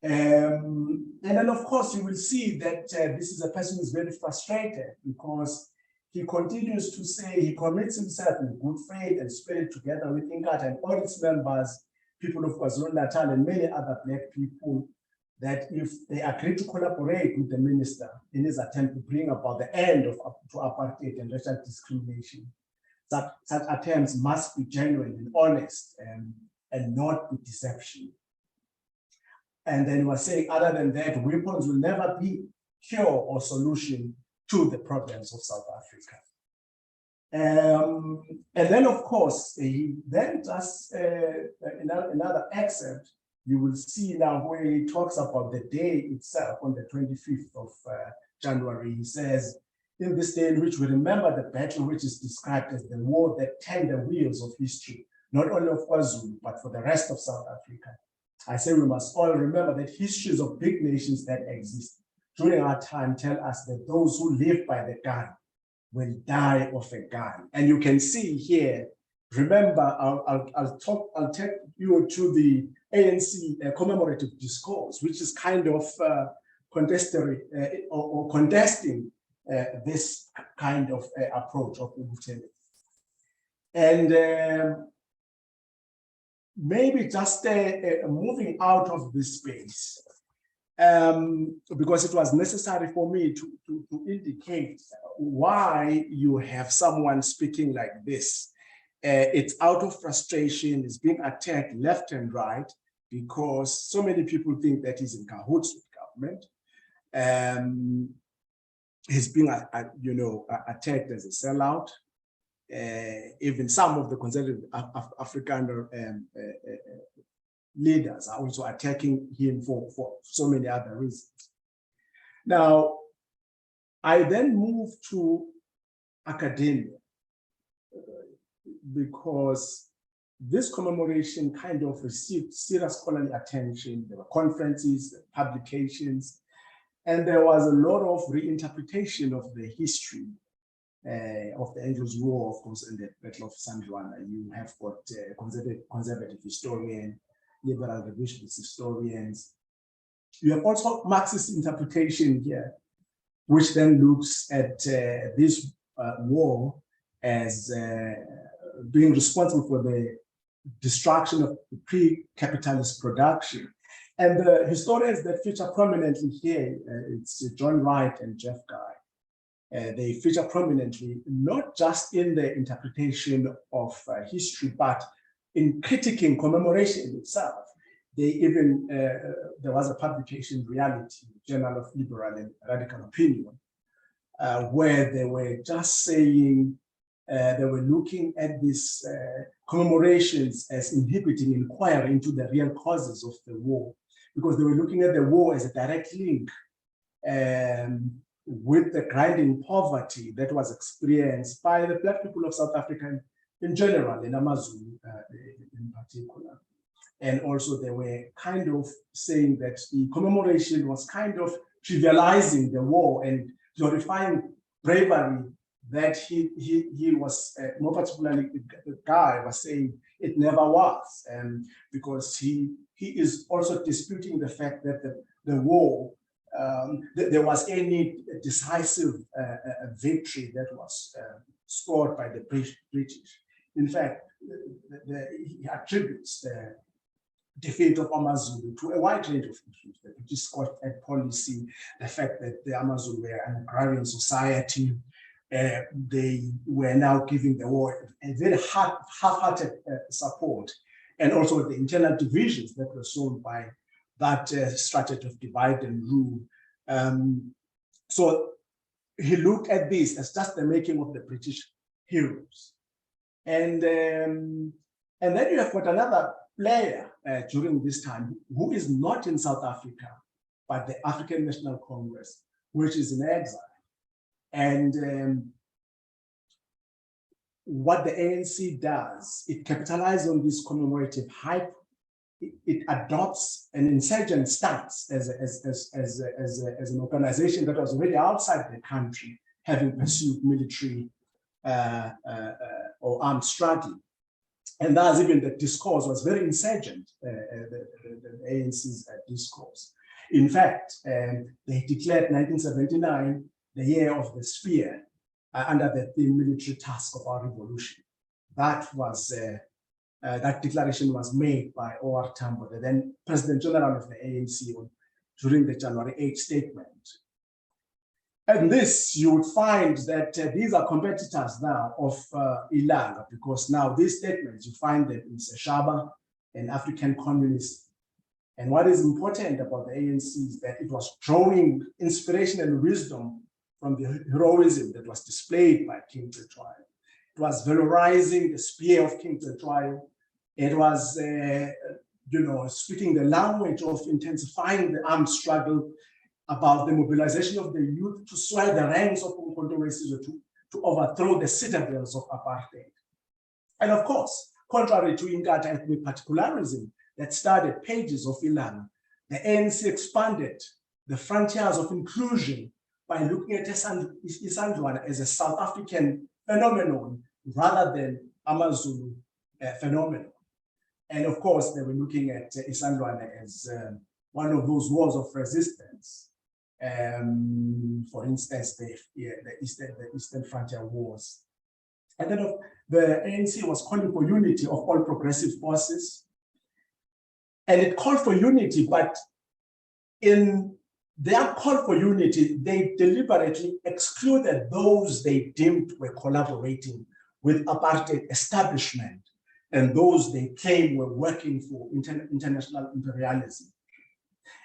And then, of course, you will see that this is a person who is very frustrated because he continues to say he commits himself in good faith and spirit together with Inkatha and all its members, people of KwaZulu-Natal and many other Black people, that if they agree to collaborate with the minister in his attempt to bring about the end of apartheid and racial discrimination, such attempts must be genuine and honest and not be deception. And then he was saying, other than that, weapons will never be cure or solution to the problems of South Africa. And then, of course, he then just another excerpt, you will see now where he talks about the day itself on the 25th of January. He says, in this day in which we remember the battle which is described as the war that turned the wheels of history, not only of KwaZulu, but for the rest of South Africa. I say we must all remember that histories of big nations that exist during our time tell us that those who live by the gun will die of a gun. And you can see here, remember, I'll take you to the ANC commemorative discourse, which is kind of contesting this kind of approach of Ubutele. And maybe just moving out of this space, because it was necessary for me to indicate why you have someone speaking like this. It's out of frustration, it's being attacked left and right, because so many people think that he's in cahoots with government. He's being, attacked as a sellout. Even some of the conservative African leaders are also attacking him for so many other reasons. Now, I then move to academia because this commemoration kind of received serious scholarly attention. There were conferences, publications, and there was a lot of reinterpretation of the history of the Anglo's War, of course, and the Battle of San Juan. You have got conservative historian, liberal revisionist historians. You have also Marxist interpretation here, which then looks at this war as being responsible for the destruction of the pre-capitalist production. And the historians that feature prominently here, it's John Wright and Jeff Guy. They feature prominently, not just in the interpretation of history, but in critiquing commemoration itself. They even, there was a publication, Reality, Journal of Liberal and Radical Opinion, where they were just saying, they were looking at these commemorations as inhibiting inquiry into the real causes of the war, because they were looking at the war as a direct link with the grinding poverty that was experienced by the Black people of South Africa in general, in AmaZulu in particular. And also they were kind of saying that the commemoration was kind of trivializing the war and glorifying bravery that he was, more particularly the guy was saying it never was. And because he is also disputing the fact that the war there was any decisive victory that was scored by the British. In fact, he attributes the defeat of Amazulu to a wide range of issues: the British Scotch policy, the fact that the Amazulu were an agrarian society. They were now giving the war a very half-hearted support, and also the internal divisions that were sown by that strategy of divide and rule. So he looked at this as just the making of the British heroes. And then you have got another player during this time who is not in South Africa, but the African National Congress, which is in exile. And what the ANC does, it capitalizes on this commemorative hype. It adopts an insurgent stance as an organization that was already outside the country, having pursued military or armed struggle. And thus even the discourse was very insurgent, the ANC's discourse. In fact, they declared 1979 the year of the spear under the theme military task of our revolution. That was that declaration was made by O.R. Tambo, the then President General of the ANC, during the January 8 statement. And this, you would find that these are competitors now of Ilanga, because now these statements, you find them in Seshaba, an African communist. And what is important about the ANC is that it was drawing inspiration and wisdom from the heroism that was displayed by King Cetshwayo. It was valorizing the spear of King Cetshwayo. It was, speaking the language of intensifying the armed struggle, about the mobilization of the youth to swell the ranks of Umkhonto weSizwe, to overthrow the citadels of apartheid. And of course, contrary to Inkatha ethnic particularism that started pages of Ilanga, the ANC expanded the frontiers of inclusion by looking at Isandlwana as a South African phenomenon rather than Amazulu phenomenon. And of course, they were looking at Isandlwana as one of those wars of resistance. For instance, the Eastern Frontier Wars. And then the ANC was calling for unity of all progressive forces. And it called for unity, but in their call for unity, they deliberately excluded those they deemed were collaborating with apartheid establishment and those they claimed were working for international imperialism.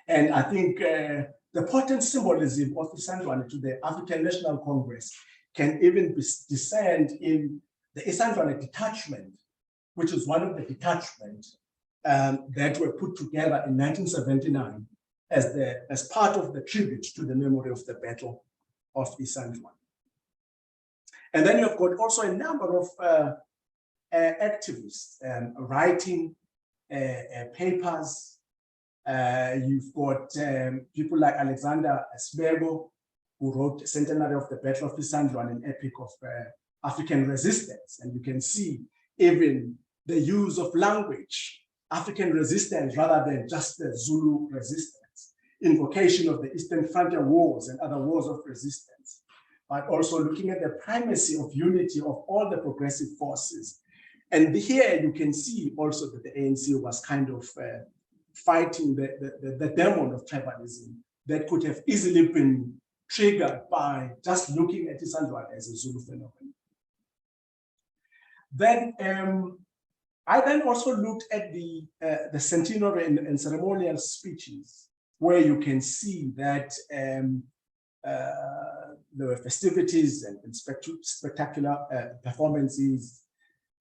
And I think the potent symbolism of Isandlwana to the African National Congress can even be discerned in the Isandlwana detachment, which is one of the detachments that were put together in 1979 as part of the tribute to the memory of the Battle of Isandlwana. And then you've got also a number of activists writing papers. You've got people like Alexander Sbego, who wrote Centenary of the Battle of Isandlwana, an epic of African resistance. And you can see even the use of language, African resistance rather than just the Zulu resistance, invocation of the Eastern Frontier Wars and other wars of resistance, but also looking at the primacy of unity of all the progressive forces. And here you can see also that the ANC was kind of fighting the demon of tribalism that could have easily been triggered by just looking at Isandlwana as a Zulu phenomenon. Then I then also looked at the centenary and ceremonial speeches, where you can see that there were festivities and spectacular performances.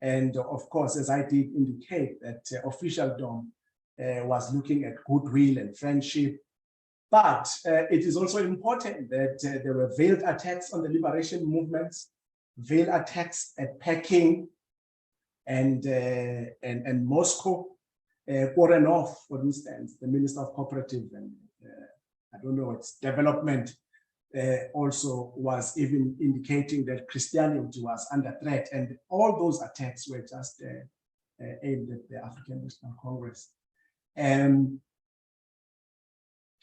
And of course, as I did indicate, that officialdom was looking at goodwill and friendship. But it is also important that there were veiled attacks on the liberation movements, veiled attacks at Peking and Moscow. Korenov, for instance, the Minister of Cooperative and I don't know, its development, also was even indicating that Christianity was under threat. And all those attacks were just aimed at the African National Congress.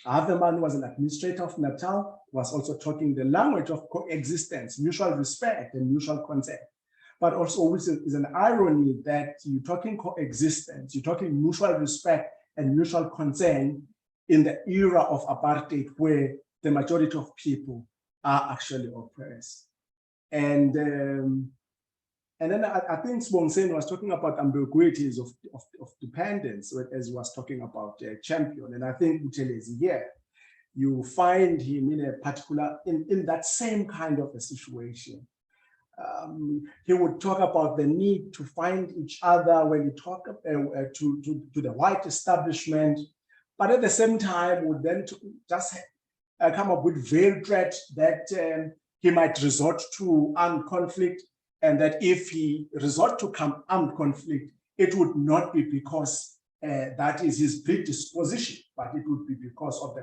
Other man who was an administrator of Natal was also talking the language of coexistence, mutual respect and mutual consent. But also which is an irony that you're talking coexistence, you're talking mutual respect and mutual consent in the era of apartheid where the majority of people are actually oppressed. And then I think Sbonsen was talking about ambiguities of dependence as he was talking about champion. And I think Buthelezi here, you find him in a particular, in that same kind of a situation. He would talk about the need to find each other when he talked to the white establishment, but at the same time would then just come up with veiled threat that he might resort to armed conflict, and that if he resort to armed conflict, it would not be because that is his predisposition, but it would be because of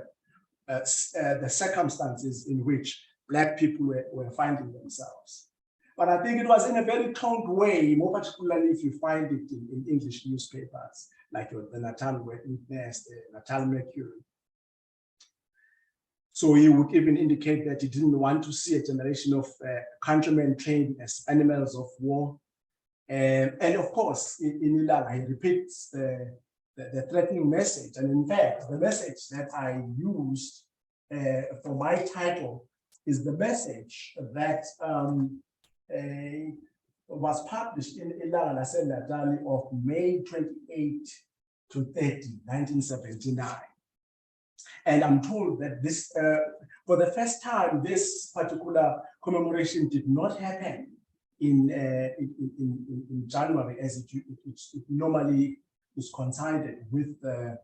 the circumstances in which Black people were finding themselves. But I think it was in a very toned way, more particularly if you find it in English newspapers, like the Natal Witness, the Natal Mercury. So he would even indicate that he didn't want to see a generation of countrymen trained as animals of war. And of course, in Ilanga, he repeats the threatening message. And in fact, the message that I used for my title is the message that was published in Ilanga Natal of May 28 to 30, 1979. And I'm told that this, for the first time, this particular commemoration did not happen in January as it normally is coincided with the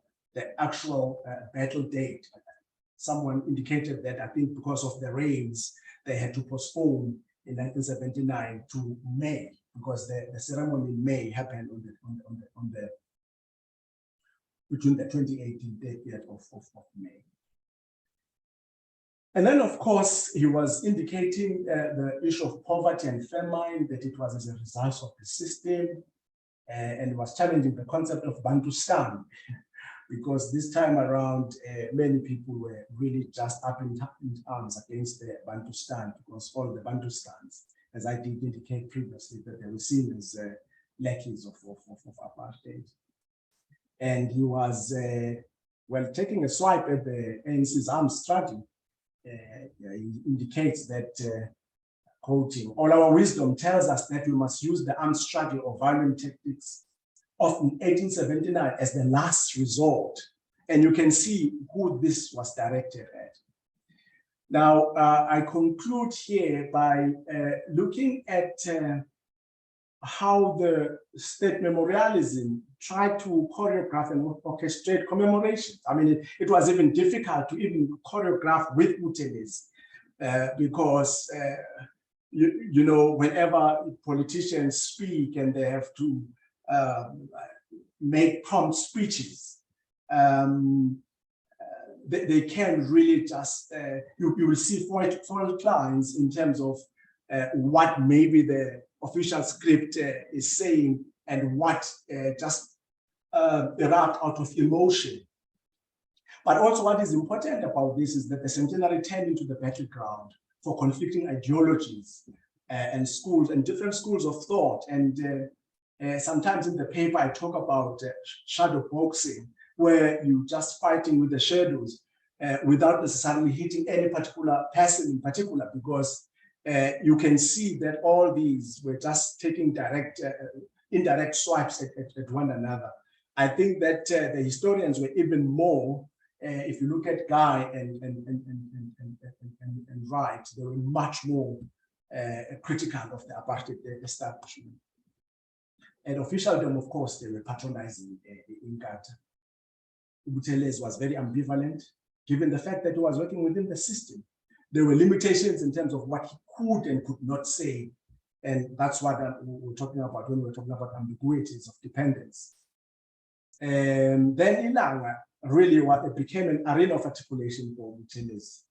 actual battle date. Someone indicated that I think because of the rains, they had to postpone in 1979 to May, because the ceremony in May happened between the 28th and 30th of May. And then, of course, he was indicating the issue of poverty and famine, that it was as a result of the system, and was challenging the concept of Bantustan, because this time around, many people were really just up in arms against the Bantustan, because all the Bantustans, as I did indicate previously, that they were seen as lackeys of apartheid. And he was, well, taking a swipe at the ANC's arms struggle. He indicates that, quoting, all our wisdom tells us that we must use the armed struggle or violent tactics of 1879 as the last resort. And you can see who this was directed at. Now, I conclude here by looking at how the state memorialism tried to choreograph and orchestrate commemorations. I mean, it was even difficult to even choreograph with Buthelezi because, you know, whenever politicians speak and they have to make prompt speeches, they can really just, you will see fault lines in terms of what maybe the official script is saying and what just erupt out of emotion. But also what is important about this is that the centenary turned into the battleground for conflicting ideologies and schools and different schools of thought. And sometimes in the paper, I talk about shadow boxing, where you're just fighting with the shadows without necessarily hitting any particular person in particular, because you can see that all these were just taking indirect swipes at one another. I think that the historians were even more, if you look at Guy and Wright, they were much more critical of the apartheid establishment. And officialdom, of course, they were patronizing Inkatha. Buthelezi was very ambivalent, given the fact that he was working within the system. There were limitations in terms of what he could and could not say. And that's what we're talking about when we're talking about ambiguities of dependence. And then Ilanga, really it became an arena of articulation for Buthelezi.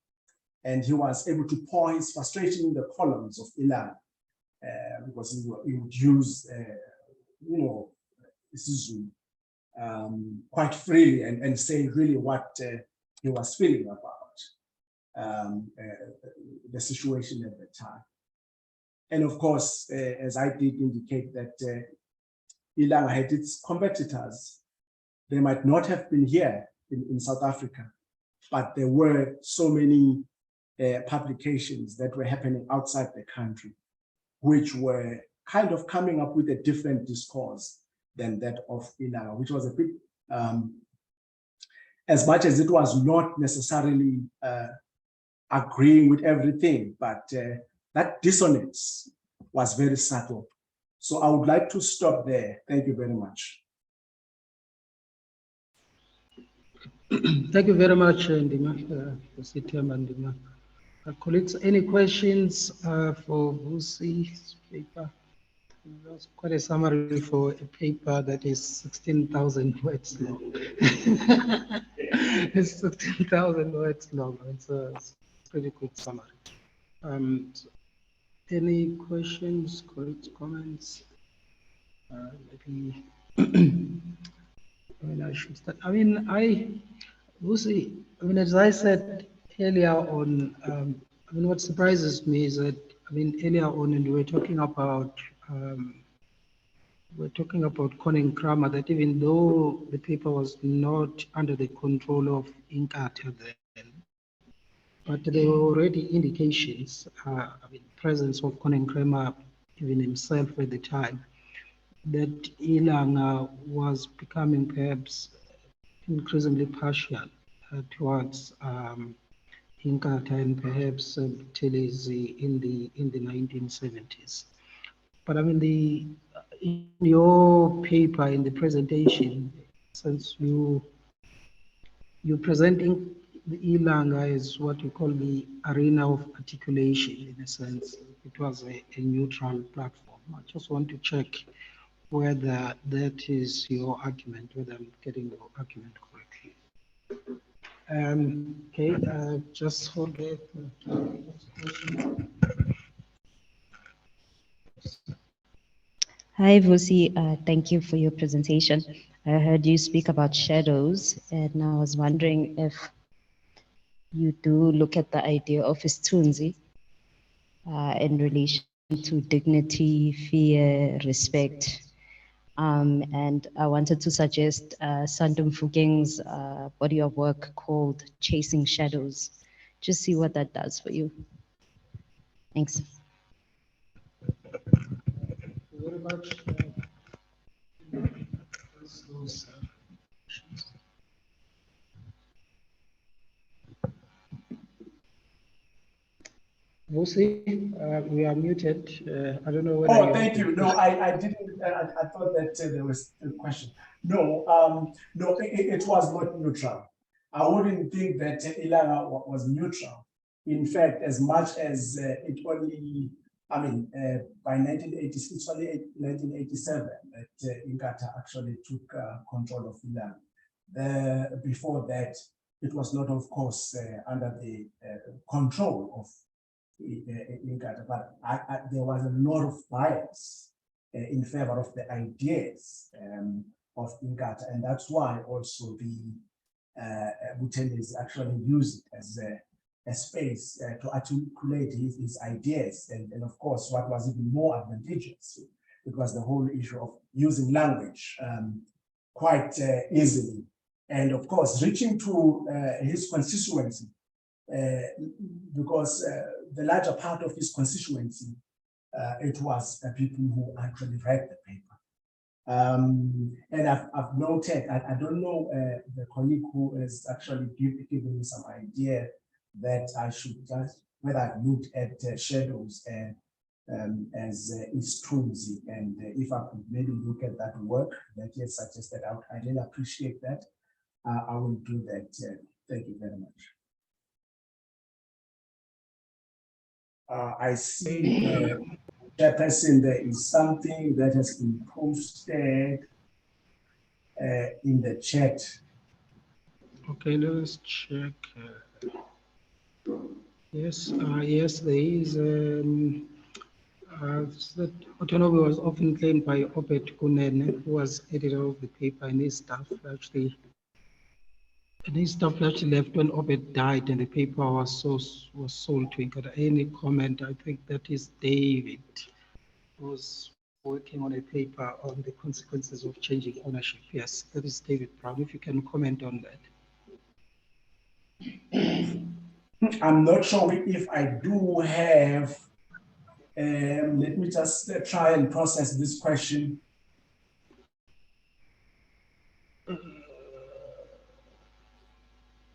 And he was able to pour his frustration in the columns of Ilanga, because he would use, you know, isiZulu quite freely and say really what he was feeling about the situation at the time. And of course, as I did indicate that Ilanga had its competitors. They might not have been here in South Africa, but there were so many publications that were happening outside the country, which were kind of coming up with a different discourse than that of Ilanga, which was a bit, as much as it was not necessarily agreeing with everything, but that dissonance was very subtle. So I would like to stop there. Thank you very much. Thank you very much, Ndima, Ndima. Colleagues, any questions for Vusi's paper? That's quite a summary for a paper that is 16,000 words long. It's 16,000 words long. It's a pretty good summary. Any questions, colleagues, comments? Maybe I should start. Vusi, as I said earlier on, what surprises me is that, earlier on, and we were talking about Colin Kramer, that even though the paper was not under the control of Inkatha then, but there were already indications, presence of Colin Kramer, even himself at the time, that Ilanga was becoming perhaps increasingly partial towards Inkatha and perhaps Buthelezi in the 1970s. But in your paper, in the presentation, since you're presenting the Ilanga as what you call the arena of articulation, in a sense, it was a neutral platform. I just want to check whether that is your argument, whether I'm getting your argument correctly. Okay, just hold there. Hi, Vusi. Thank you for your presentation. I heard you speak about shadows, and I was wondering if you do look at the idea of isithunzi in relation to dignity, fear, respect. And I wanted to suggest Sandum Fugeng's body of work called Chasing Shadows. Just see what that does for you. Thanks. Very much. Vusi, we are muted. I don't know whether. Oh, thank you. No, I didn't. I thought that there was a question. No, no, it was not neutral. I wouldn't think that Ilanga was neutral. In fact, as much as it only, by 1986, it's only 1987 that Inkatha actually took control of Ilanga. Before that, it was not, of course, under the control of Inkatha, but there was a lot of bias in favor of the ideas of Inkatha, and that's why also the Buthelezi actually used it as a space to articulate his ideas, and of course, what was even more advantageous, it was the whole issue of using language quite easily, and of course, reaching to his constituency, because the larger part of his constituency, it was people who actually read the paper. And I've noted, I don't know the colleague who has actually given me some idea that I should just, whether I've looked at shadows as isithunzi, and if I could maybe look at that work that you suggested, I really appreciate that. I will do that. Thank you very much. I see, Chairperson, there is something that has been posted in the chat. Okay, let's check. Yes, yes, there is. That autonomy was often claimed by Obed Kunene, who was editor of the paper, and his staff actually And his stuff actually left when Obed died and the paper was sold to Inkatha. Any comment? I think that is David, who's working on a paper on the consequences of changing ownership. Yes, that is David Brown. If you can comment on that. I'm not sure if I do have, let me just try and process this question.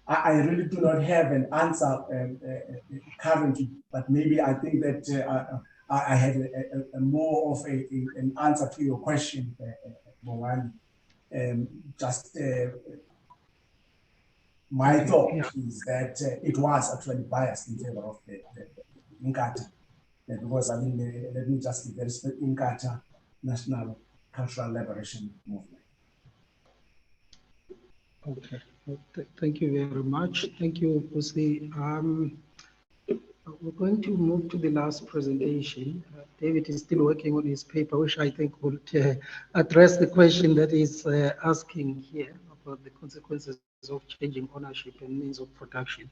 I really do not have an answer currently, but maybe I think that I had a more of an answer to your question, Bongani. Just my thought is that it was actually biased in favor of the Inkatha, because I mean, let me just be very specific, Inkatha National Cultural Liberation Movement. Okay, thank you very much. Thank you, Pusi. We're going to move to the last presentation. David is still working on his paper, which I think will address the question that is asking here about the consequences of changing ownership and means of production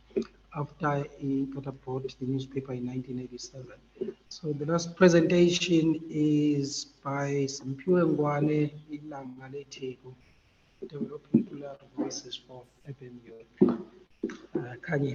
after Inkatha bought the newspaper in 1987. So the last presentation is by Simpiwe Ngwane, Ilanga Letego, Developing Plural Voices for Urban Youth. Kanye.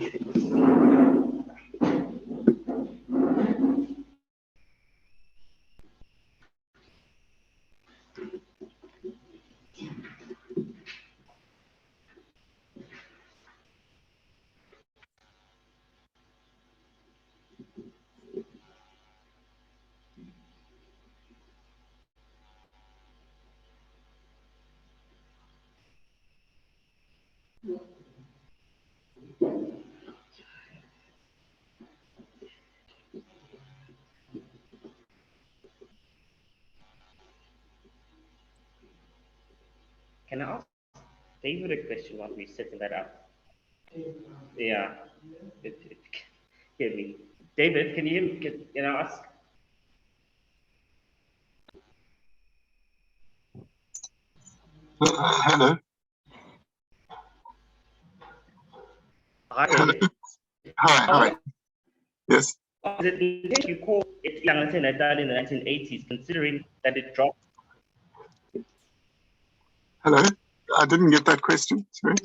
Can I ask David a question while we're setting that up? Yeah. Hear me. David, can you hear me? Can I ask? Hello. Hi, David. Hi. Yes. Is it you call it Ilanga Natal in the 1980s, considering that it dropped? Hello. I didn't get that question. Sorry.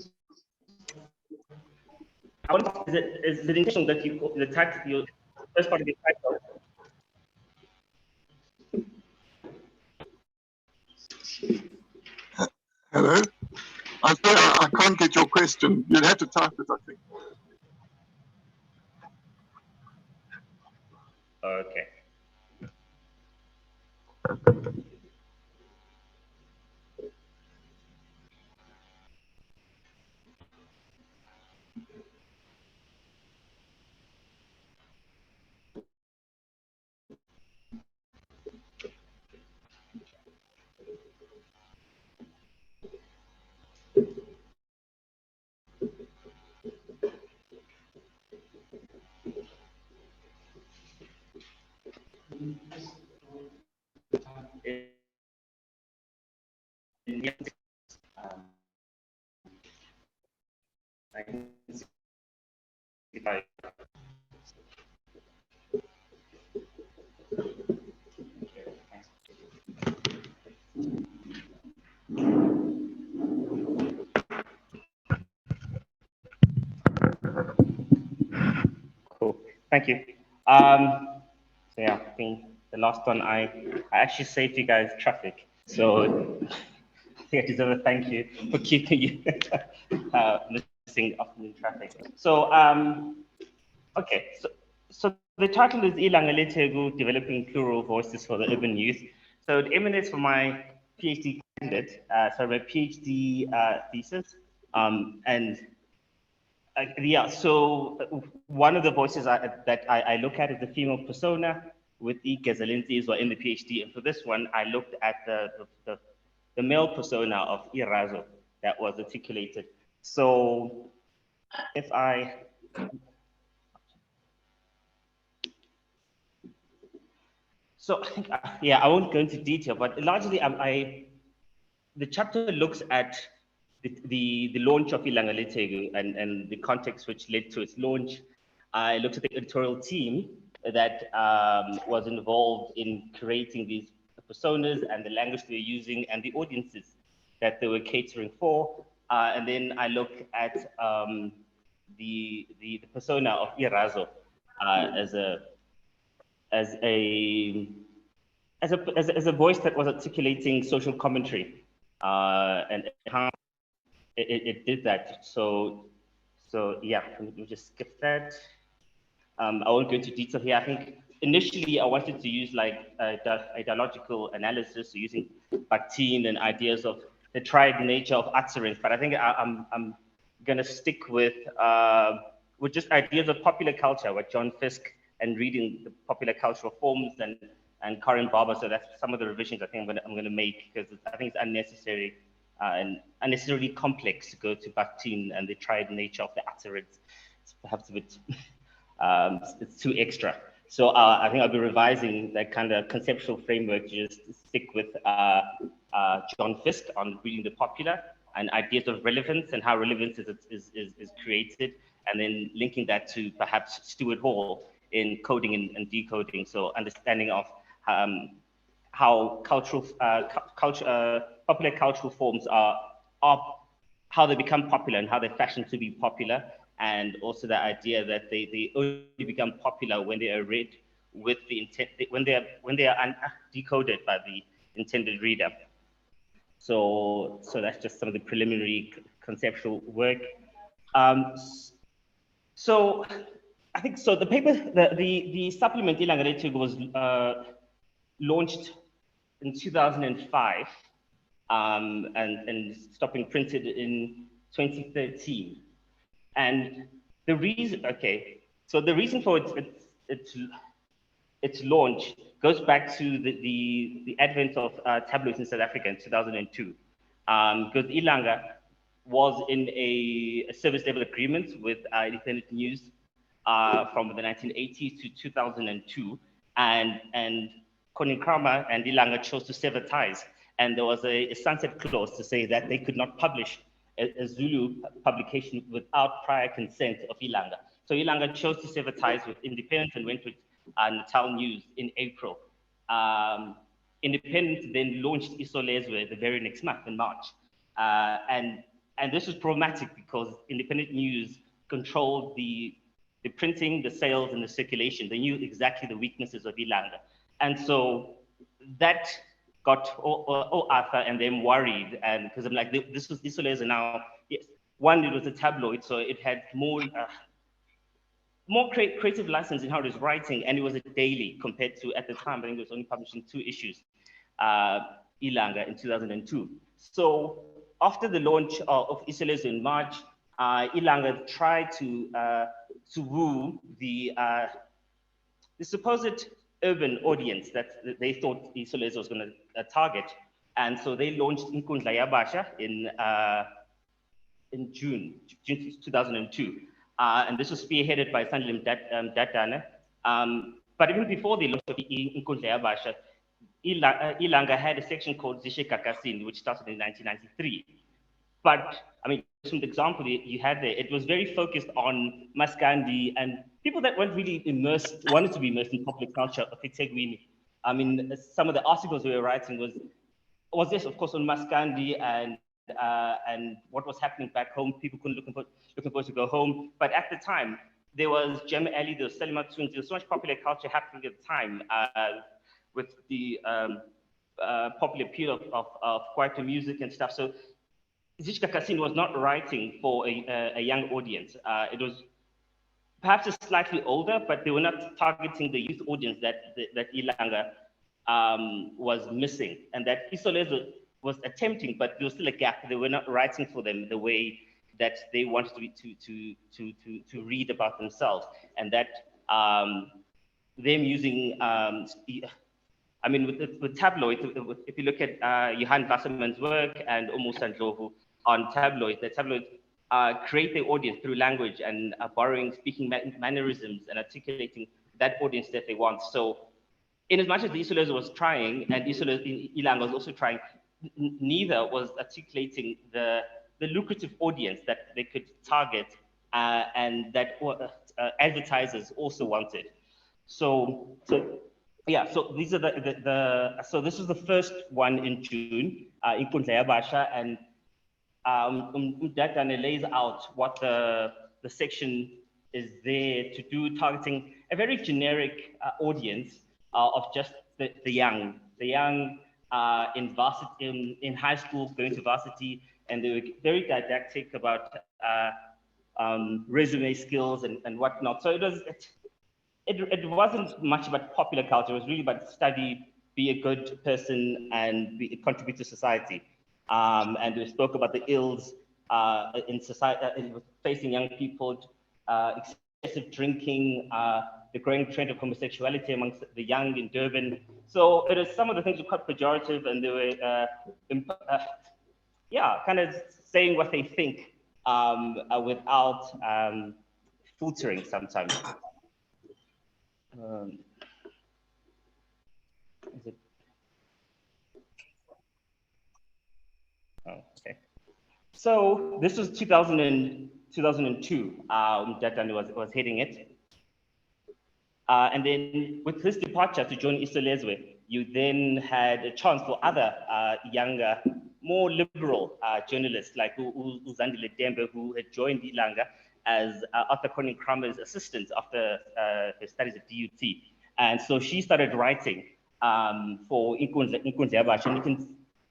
I want to ask, is it intentional that you call the title, your first part of the title? Hello. I'm sorry, I can't get your question. You'll have to type it, I think. Okay. Cool. Thank you. So yeah, I think the last one I actually saved you guys traffic. So I think I deserve a thank you for keeping you missing afternoon traffic. So okay, so the title is Ilanga Letego, Developing Plural Voices for the Urban Youth. So it emanates from my PhD candidate, so my PhD thesis, and yeah, so one of the voices that I look at is the female persona with the Gezalinzis were in the PhD. And for this one, I looked at the male persona of Irazo that was articulated. So if I, so yeah, I won't go into detail, but largely the chapter looks at the launch of Ilanga Letegu and the context which led to its launch. I looked at the editorial team that was involved in creating these personas and the language they were using and the audiences that they were catering for. And then I look at the persona of Irazo as a voice that was articulating social commentary, and how it did that. So yeah, let me just skip that. I won't go into detail here. I think initially I wanted to use like ideological analysis, so using Bakhtin and ideas of the tried nature of utterance, but I think I'm going to stick with just ideas of popular culture, with John Fiske and reading the popular cultural forms and Karin Barber. So that's some of the revisions I think I'm going to make, because I think it's unnecessary and unnecessarily complex to go to Bakhtin and the tried nature of the utterance. It's perhaps a bit it's too extra. So I think I'll be revising that kind of conceptual framework to just stick with John Fiske on reading the popular and ideas of relevance and how relevance is created, and then linking that to perhaps Stuart Hall in coding and decoding. So understanding of how popular cultural forms are how they become popular and how they're fashioned to be popular, and also the idea that they only become popular when they are read with the intent, when they are decoded by the intended reader. So that's just some of the preliminary conceptual work. So I think so. The paper, the supplement Ilanga Letegu was launched in 2005 and stopped being printed in 2013. And the reason, so the reason for its launch goes back to the advent of tabloids in South Africa in 2002, because Ilanga was in a service level agreement with independent news from the 1980s to 2002, and Connie Kramer and Ilanga chose to sever ties, and there was a sunset clause to say that they could not publish a Zulu publication without prior consent of Ilanga. So Ilanga chose to sever ties with Independent and went with Natal News in April. Independent then launched Isolezwe the very next month in March. And this was problematic because Independent News controlled the printing, the sales, and the circulation. They knew exactly the weaknesses of Ilanga. And so that got all Arthur and them worried, and because I'm like, this was Isolezwe now. Yes, one, it was a tabloid, so it had more creative license in how it was writing, and it was a daily compared to, at the time, I think it was only publishing 2 issues, Ilanga in 2002. So after the launch of Isolezwe in March, Ilanga tried to woo the supposed urban audience that they thought Isolezwe was going to target, and so they launched Inkundla Yabasha in June 2002. And this was spearheaded by Sanlim Datana. But even before the launch of Inkundla Yabasha, Ilanga had a section called Zishe Kakasini, which started in 1993. But I mean, from the example you had there, it was very focused on Maskandi and people that weren't really wanted to be immersed in public culture of eThekwini. I mean, some of the articles we were writing was this, of course, on Maskandi and what was happening back home. People couldn't looking forward to go home. But at the time, there was Gemma Ali, there was Selima Tunes, there was so much popular culture happening at the time with the popular appeal of Kwaito music and stuff. So Zishka Kassin was not writing for a young audience. It was perhaps a slightly older, but they were not targeting the youth audience that Ilanga was missing, and that Isolezwe was attempting, but there was still a gap. They were not writing for them the way that they wanted to read about themselves, and that them using, I mean, with tabloids, if you look at Johan Wasserman's work and Omo Sandlovu on tabloids, the tabloids create their audience through language and borrowing speaking mannerisms and articulating that audience that they want. So in as much as Isolezwe was trying, and Ilanga was also trying, neither was articulating the the lucrative audience that they could target and that advertisers also wanted. So yeah, so these are so this was the first one in June, in Nkundla Yabasha, and Dadane lays out what the section is there to do, targeting a very generic audience of just the young in varsity, in high school, going to varsity, and they were very didactic about resume skills and whatnot. So it wasn't much about popular culture. It was really about study, be a good person, and contribute to society. And we spoke about the ills in society facing young people, excessive drinking, the growing trend of homosexuality amongst the young in Durban. So it is, some of the things were quite pejorative, and they were, yeah, kind of saying what they think without filtering sometimes. Is it? Oh, okay. So this was 2002, Dadane was heading it. And then with his departure to join Isolezwe, you then had a chance for other younger, more liberal journalists like Uzandile Dembe, who had joined Ilanga as Arthur Conning Kramer's assistant after her studies at DUT. And so she started writing for Nkundla Yabasha,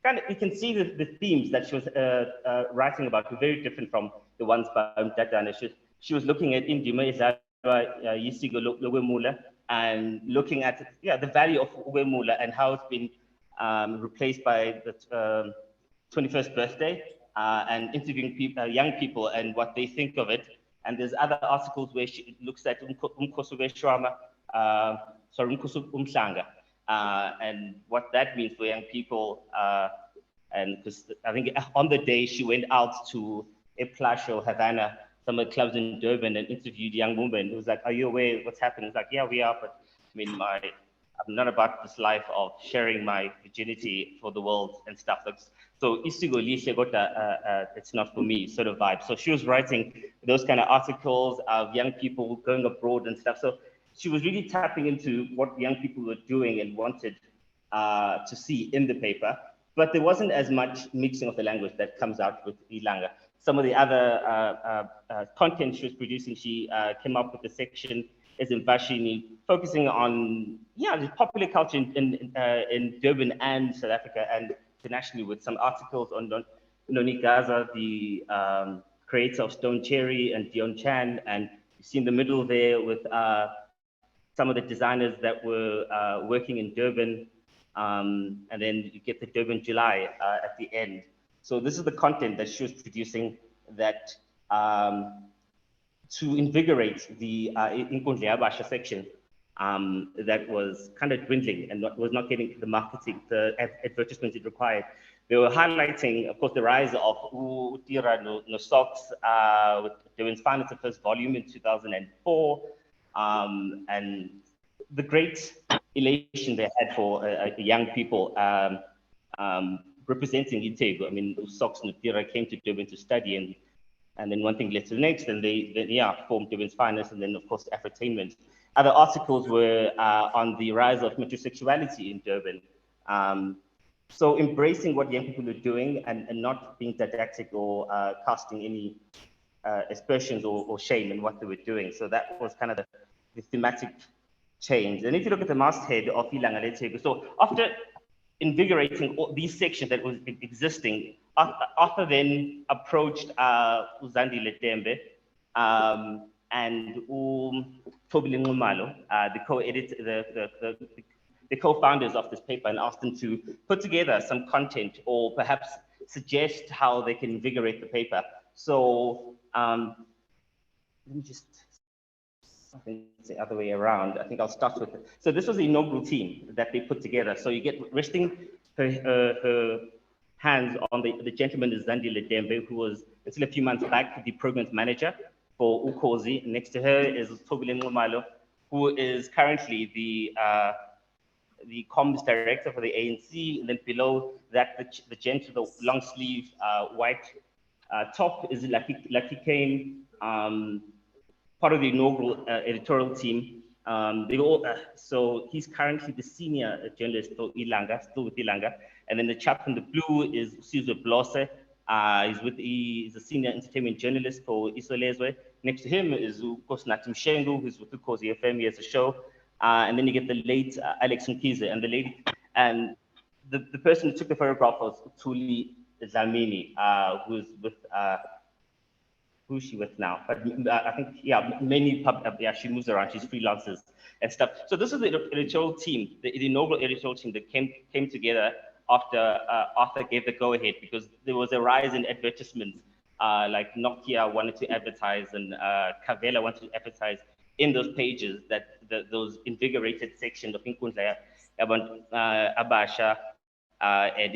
and you can see the themes that she was writing about were very different from the ones by Dadane. She was looking at Indima Yisigo Lowemula, and looking at the value of Uwemula and how it's been replaced by the 21st birthday, and interviewing people, young people and what they think of it. And there's other articles where she looks at Umkhosi Umhlanga, and what that means for young people. And because I think on the day she went out to Eplash or Havana, some of the clubs in Durban, and interviewed young women who was like, "Are you aware what's happening?" It's like, "Yeah, we are, but I mean, I'm not about this life of sharing my virginity for the world and stuff." So it's not for me sort of vibe. So she was writing those kind of articles of young people going abroad and stuff. So she was really tapping into what young people were doing and wanted to see in the paper. But there wasn't as much mixing of the language that comes out with Ilanga. Some of the other content she was producing, she came up with a section as in Vashini, focusing on the popular culture in Durban and South Africa and internationally, with some articles on Noni Gaza, the creator of Stone Cherry, and Dion Chan, and you see in the middle there with some of the designers that were working in Durban. And then you get the Durban July at the end. So this is the content that she was producing that to invigorate the Nkundla Yabasha section that was kind of dwindling and was not getting the marketing, the advertisements it required. They were highlighting, of course, the rise of Utira no Socks with Durban's Finance, the first volume in 2004, and the great elation they had for young people representing Itego. I mean, Socks and Utira came to Durban to study, and then one thing led to the next, and they formed Durban's Finest, and then of course Afrotainment. Other articles were on the rise of metrosexuality in Durban. So embracing what young people are doing and not being didactic or casting any aspersions or shame in what they were doing. So that was kind of the thematic change. And if you look at the masthead of Ilanga Letego, so after invigorating all these sections that was existing, Arthur then approached Uzandile Dembe and Tobile Ngumalo, the co-founders of this paper, and asked them to put together some content or perhaps suggest how they can invigorate the paper. So let me just, I think it's the other way around. I think I'll start with it. So this was the inaugural team that they put together. So you get resting her hands on the gentleman is Zandile Dembe, who was until a few months back the programs manager for Ukozi. Next to her is Tobile Ngumalo, who is currently the comms director for the ANC. And then below that, the gent with the long sleeve white Top is Lucky Kane, part of the inaugural editorial team. They all, so he's currently the senior journalist for Ilanga, still with Ilanga. And then the chap in the blue is Sizwe Blose. He's a senior entertainment journalist for Isolezwe. Next to him is Kosnati Mshengu, who's with Ukozi FM. He has a show. And then you get the late Alex Mkize, and the lady, and the person who took the photograph was Tuli Dlamini, who's with, who's she with now? But I think, yeah, she moves around, she's freelancers and stuff. So this is the editorial team, the inaugural editorial team that came together after Arthur gave the go-ahead, because there was a rise in advertisements, like Nokia wanted to advertise and Cavella wanted to advertise in those pages, that those invigorated sections of Inkundla, Abasha, and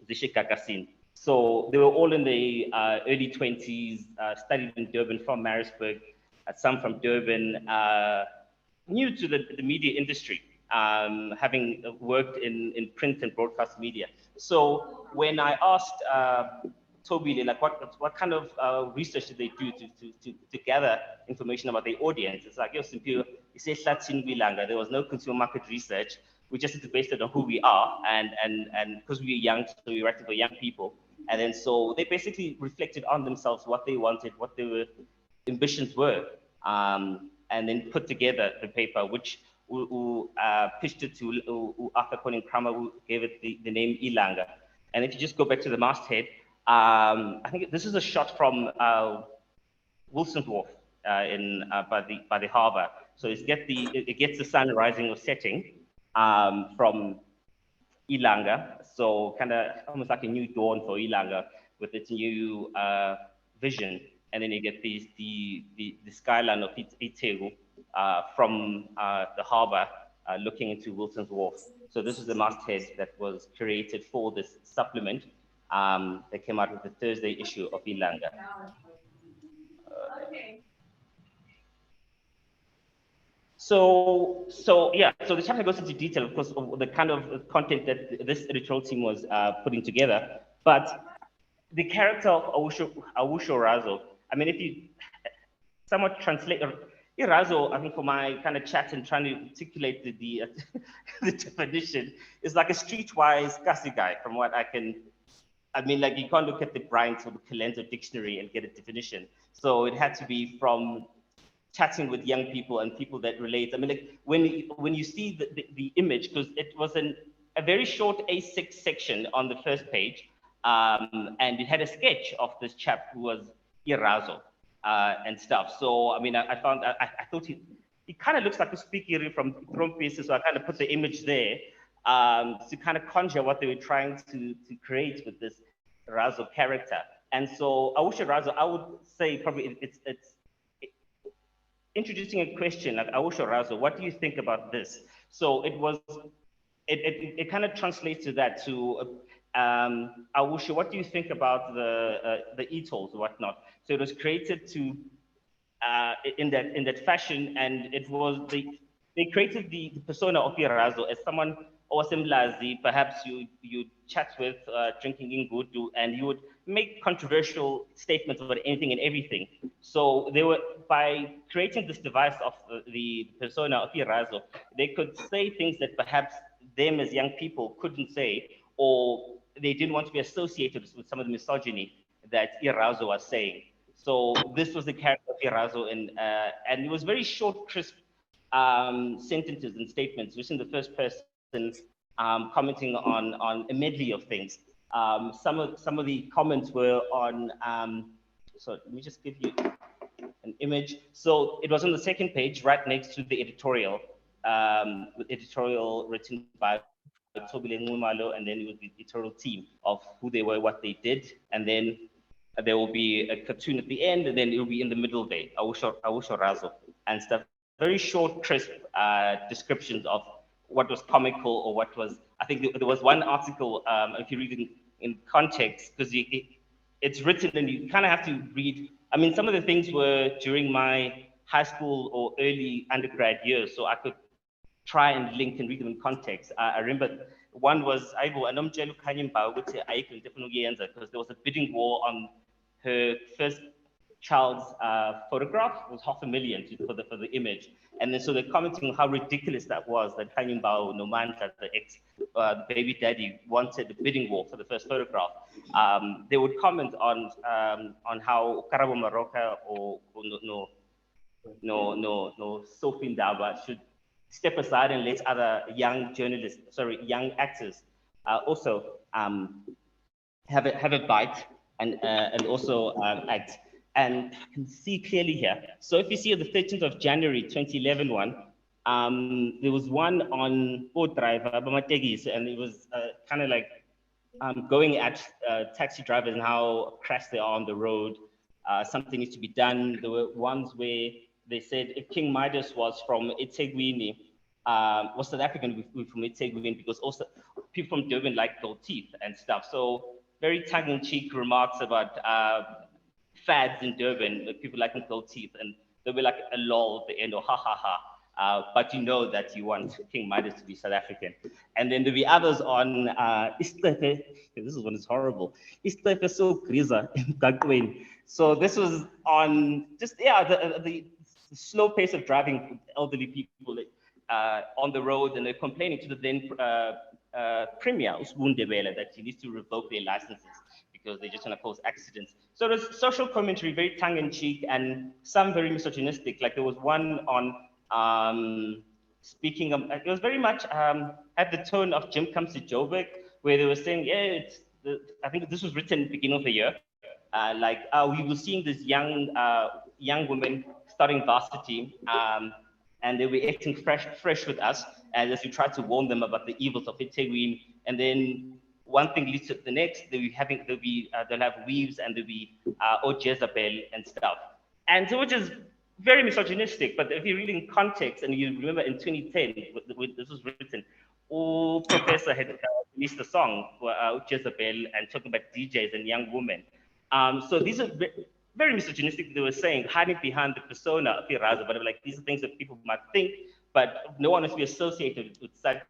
Zishikakasin. So they were all in the early 20s, studied in Durban from Maritzburg, some from Durban, new to the media industry, having worked in print and broadcast media. So when I asked Toby, like what kind of research did they do to gather information about the audience? It's like, there was no consumer market research. We just had to base it on who we are, and because we were young, so we were writing for young people. And then so they basically reflected on themselves, what they wanted, what their ambitions were, and then put together the paper, which pitched it to Arthur Conin Kramer, who gave it the name Ilanga. And if you just go back to the masthead, I think this is a shot from Wilson's Wharf by the harbor. So it gets the sun rising or setting from Ilanga. So kind of almost like a new dawn for Ilanga with its new vision. And then you get the skyline of Itegu from the harbor looking into Wilson's Wharf. So this is the masthead that was created for this supplement that came out with the Thursday issue of Ilanga. So the chapter goes into detail, of course, of the kind of content that this editorial team was putting together. But the character of Awusho Razo, I mean, if you somewhat translate Razo, I think for my kind of chat and trying to articulate the definition, is like a streetwise Kasi guy, from what I mean, like you can't look at the Bryant or the Kalenzo dictionary and get a definition. So it had to be from chatting with young people and people that relate. I mean, like when you see the image, because it was a very short A6 section on the first page, and it had a sketch of this chap who was Irazo and stuff. So, I mean, I thought he kind of looks like a speaker from Trumpieces, so I kind of put the image there to kind of conjure what they were trying to create with this Razo character. And so, Awusho Razo, I would say probably it's introducing a question like, Awusho Razo, what do you think about this? So it kind of translates to that, to Awusho, what do you think about the e-tolls or whatnot? So it was created to in that fashion, and it was they created the persona of Irazo as someone owasemlazi, perhaps you chat with drinking in Gudu, and you would make controversial statements about anything and everything. So they were, by creating this device of the persona of Irazo, they could say things that perhaps them as young people couldn't say, or they didn't want to be associated with some of the misogyny that Irazo was saying. So this was the character of Irazo, and it was very short, crisp sentences and statements, just in the first person, commenting on a medley of things. Some of the comments were on, so let me just give you an image. So it was on the second page, right next to the editorial, with editorial written by Tobile Ngumalo, and then it was the editorial team of who they were, what they did, and then there will be a cartoon at the end, and then it will be in the middle there, Awusho Razo and stuff. Very short, crisp descriptions of what was comical or what was, I think there was one article, if you read it in context, because it's written and you kind of have to read. I mean, some of the things were during my high school or early undergrad years, so I could try and link and read them in context. I remember one was, because there was a bidding war on her first child's photograph was $500,000 for the image. And then so they're commenting how ridiculous that was, that Kanyumbao Nomandla, the baby daddy, wanted the bidding war for the first photograph. They would comment on how Karabo Maroka or Sophie Ndaba should step aside and let other young actors also have a bite and also act. And you can see clearly here. So if you see the 13th of January 2011 one, there was one on boat driver, Bamategis, and it was kind of like going at taxi drivers and how crash they are on the road. Something needs to be done. There were ones where they said if King Midas was from eThekwini, was South African from eThekwini, because also people from Durban like gold teeth and stuff. So very tongue-in-cheek remarks about fads in Durban, like people liking gold teeth, and there'll be like a lull at the end, or ha ha ha. But you know that you want King Midas to be South African. And then there'll be others on Islefe. This is one is horrible. Islefe so griza in Gagwin. So this was on just, the slow pace of driving elderly people on the road, and they're complaining to the then Premier, Usbundebele, that he needs to revoke their licenses because they're just going to cause accidents. So there's social commentary, very tongue-in-cheek, and some very misogynistic. Like there was one on speaking of, it was very much had the tone of Jim Comes to Joburg, where they were saying, I think this was written at the beginning of the year, we were seeing this young women starting varsity, and they were acting fresh with us, and as we tried to warn them about the evils of eThekwini, and then one thing leads to the next. They'll have weaves, and there'll be Jezebel and stuff, and so which is very misogynistic. But if you read in context, and you remember in 2010, when this was written, Professor had released a song for Jezebel and talking about DJs and young women. So these are very misogynistic. They were saying, hiding behind the persona of Iraza, but like these are things that people might think, but no one wants to be associated with such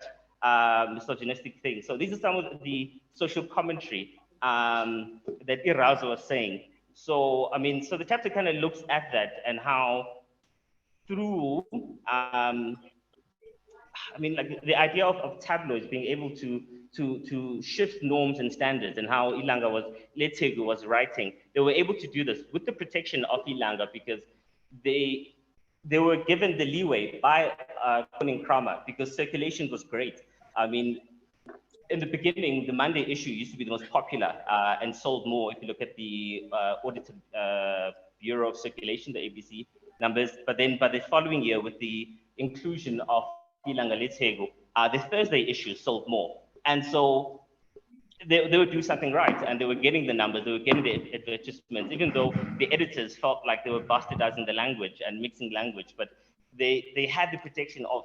misogynistic things. So these are some of the social commentary that Iraza was saying. So, I mean, so the chapter kind of looks at that and how through, like the idea of tabloids being able to shift norms and standards, and how Letegu was writing, they were able to do this with the protection of Ilanga, because they were given the leeway by Koning Krama, because circulation was great. I mean, in the beginning, the Monday issue used to be the most popular and sold more if you look at the audited Bureau of Circulation, the ABC numbers. But then by the following year, with the inclusion of Ilanga Letegu, the Thursday issue sold more. And so they would do something right, and they were getting the numbers, they were getting the advertisements, even though the editors felt like they were bastardizing the language and mixing language, but they had the protection of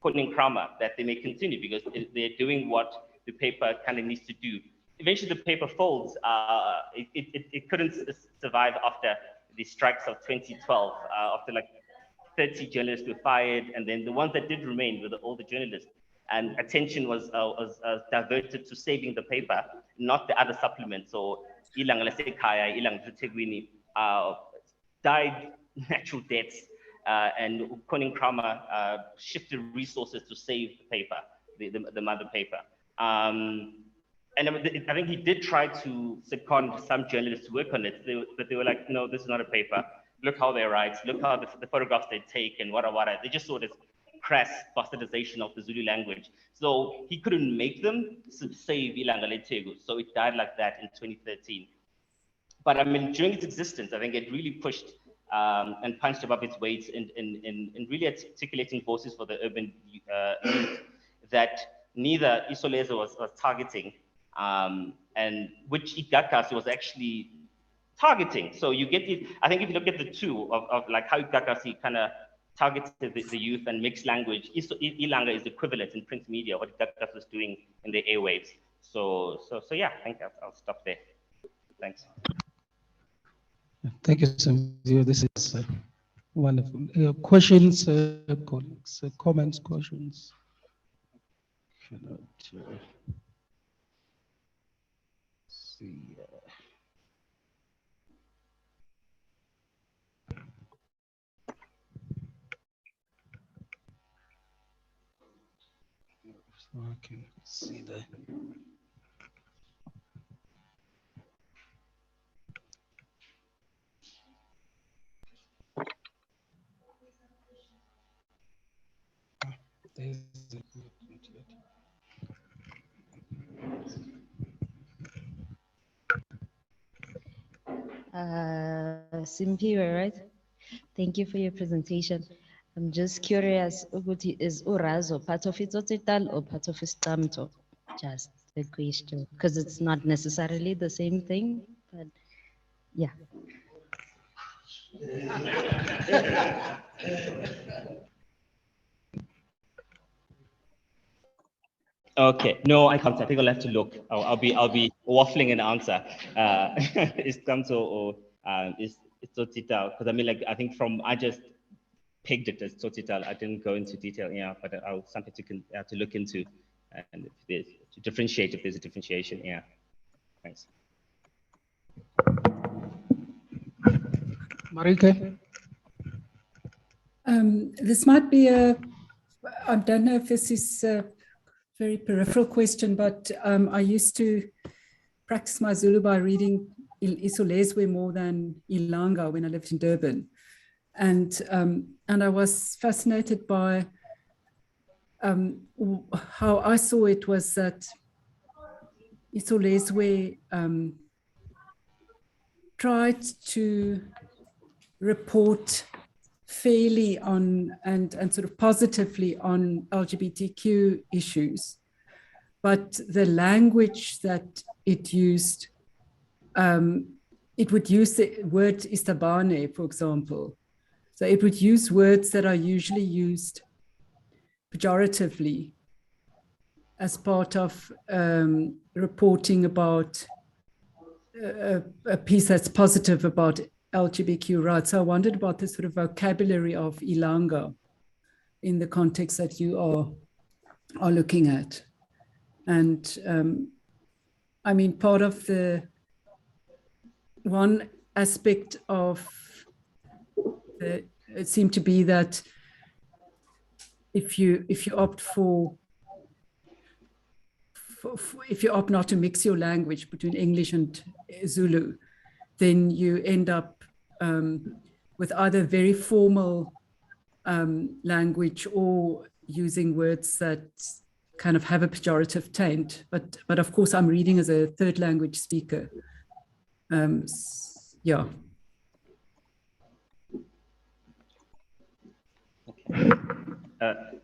Koning Krama that they may continue, because they're doing what the paper kind of needs to do. Eventually the paper folds. It couldn't survive after the strikes of 2012, after like 30 journalists were fired, and then the ones that did remain were all the journalists. And attention was diverted to saving the paper, not the other supplements. So Ilanga Lesekaya, Ilanga Ethekwini died natural deaths, and Koning Krama shifted resources to save the paper, the mother paper. And I think he did try to second some journalists to work on it, but they were like, no, this is not a paper. Look how they write, look how the photographs they take, and what. They just saw this crass bastardization of the Zulu language. So he couldn't make them save Ilanga Letegu. So it died like that in 2013. But I mean, during its existence, I think it really pushed and punched above its weight in really articulating voices for the urban youth that neither Isoleza was targeting, and which Igakasi was actually targeting. So you get it. I think if you look at the two of like how Igakasi kind of targeted the youth and mixed language, Ilanga is equivalent in print media, what Igakasi was doing in the airwaves. So yeah, I think I'll stop there. Thanks. Thank you, Samvio. This is wonderful. Questions, colleagues, comments, questions? Cannot see. I can see that. There's Simpiwe, right? Thank you for your presentation. I'm just curious, Uguti, is Urazo part of Itzotital or part of Istamto? Just a question, because it's not necessarily the same thing, but yeah. Okay, no, I can't. I think I'll have to look. I'll be waffling an answer. Is Kamso or is Tsotsita? Because I mean, like, I think I just pegged it as Tsotsita. I didn't go into detail, yeah, but I'll something to look into, and if there's to differentiate if there's a differentiation, yeah. Thanks. Marike? This might be I don't know if this is a very peripheral question, but I used to practice my Zulu by reading Isolezwe more than Ilanga when I lived in Durban. And I was fascinated by how I saw it was that Isolezwe tried to report fairly on and sort of positively on LGBTQ issues, but the language that it used, it would use the word istabane, for example. So it would use words that are usually used pejoratively as part of reporting about a piece that's positive about LGBTQ rights. So I wondered about the sort of vocabulary of Ilanga in the context that you are looking at. And I mean, part of the one aspect of it seemed to be that if you opt if you opt not to mix your language between English and Zulu, then you end up with either very formal language or using words that kind of have a pejorative taint. But of course, I'm reading as a third language speaker. Yeah.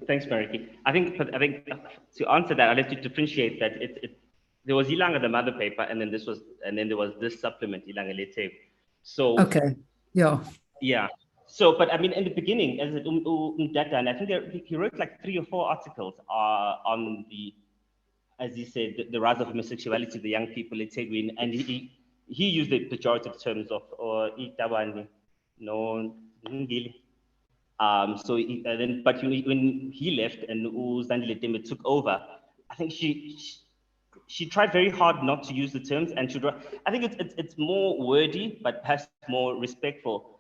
Thanks, Mariki. I think to answer that, I'd have to differentiate that there was Ilanga, the mother paper, and then there was this supplement, Ilanga Lete. So okay, yeah. Yeah. So, but I mean, in the beginning, as data, and I think he wrote like 3 or 4 articles on the, as he said, the rise of homosexuality, the young people, and he used the pejorative terms of itabani, no, ngili. So but when he left and Zandile Deme took over, I think she tried very hard not to use the terms, and I think it's more wordy, but perhaps more respectful.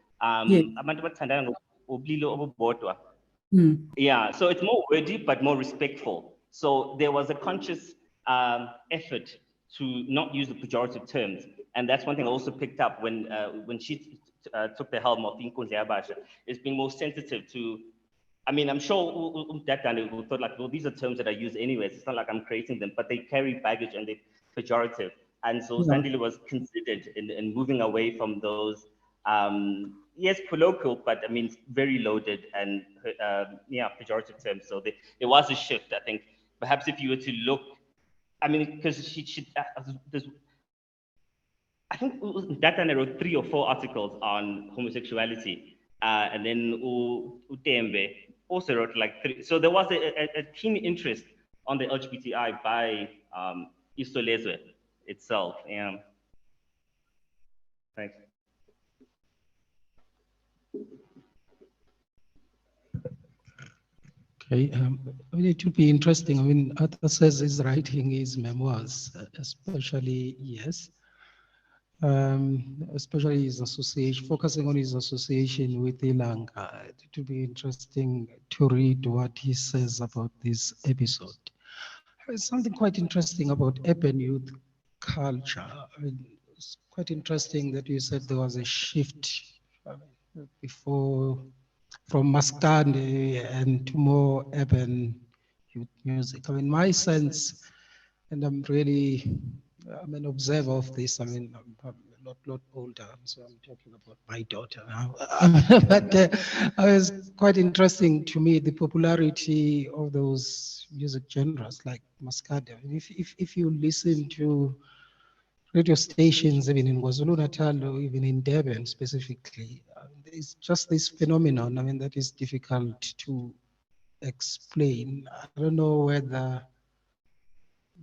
Yeah, so it's more wordy, but more respectful. So there was a conscious effort to not use the pejorative terms. And that's one thing I also picked up when she took the helm of Inkunzi Abasha, is being more sensitive to, I mean, I'm sure that guy who thought like, well, these are terms that I use anyways. It's not like I'm creating them, but they carry baggage and they're pejorative. And so Zandile was considered in moving away from those, yes, colloquial, but I mean, very loaded and yeah, pejorative terms. So there was a shift, I think. Perhaps if you were to look, I mean, because I think that time I wrote 3 or 4 articles on homosexuality, and then Utembe also wrote like 3. So there was a keen interest on the LGBTI by Isolezwe itself. Yeah. Thanks. Okay, I mean, it would be interesting. I mean, Arthur says he's writing his memoirs, especially, yes, especially his association, focusing on his association with Ilanga. It would be interesting to read what he says about this episode. There's something quite interesting about urban youth culture. I mean, it's quite interesting that you said there was a shift before from Maskandi and to more urban youth music. I mean, my sense, and I'm an observer of this. I mean, I'm a lot older, so I'm talking about my daughter now. But it was quite interesting to me the popularity of those music genres like Mascada. I mean, if you listen to radio stations, even in KwaZulu-Natal or even in Durban specifically, there's just this phenomenon. I mean, that is difficult to explain. I don't know whether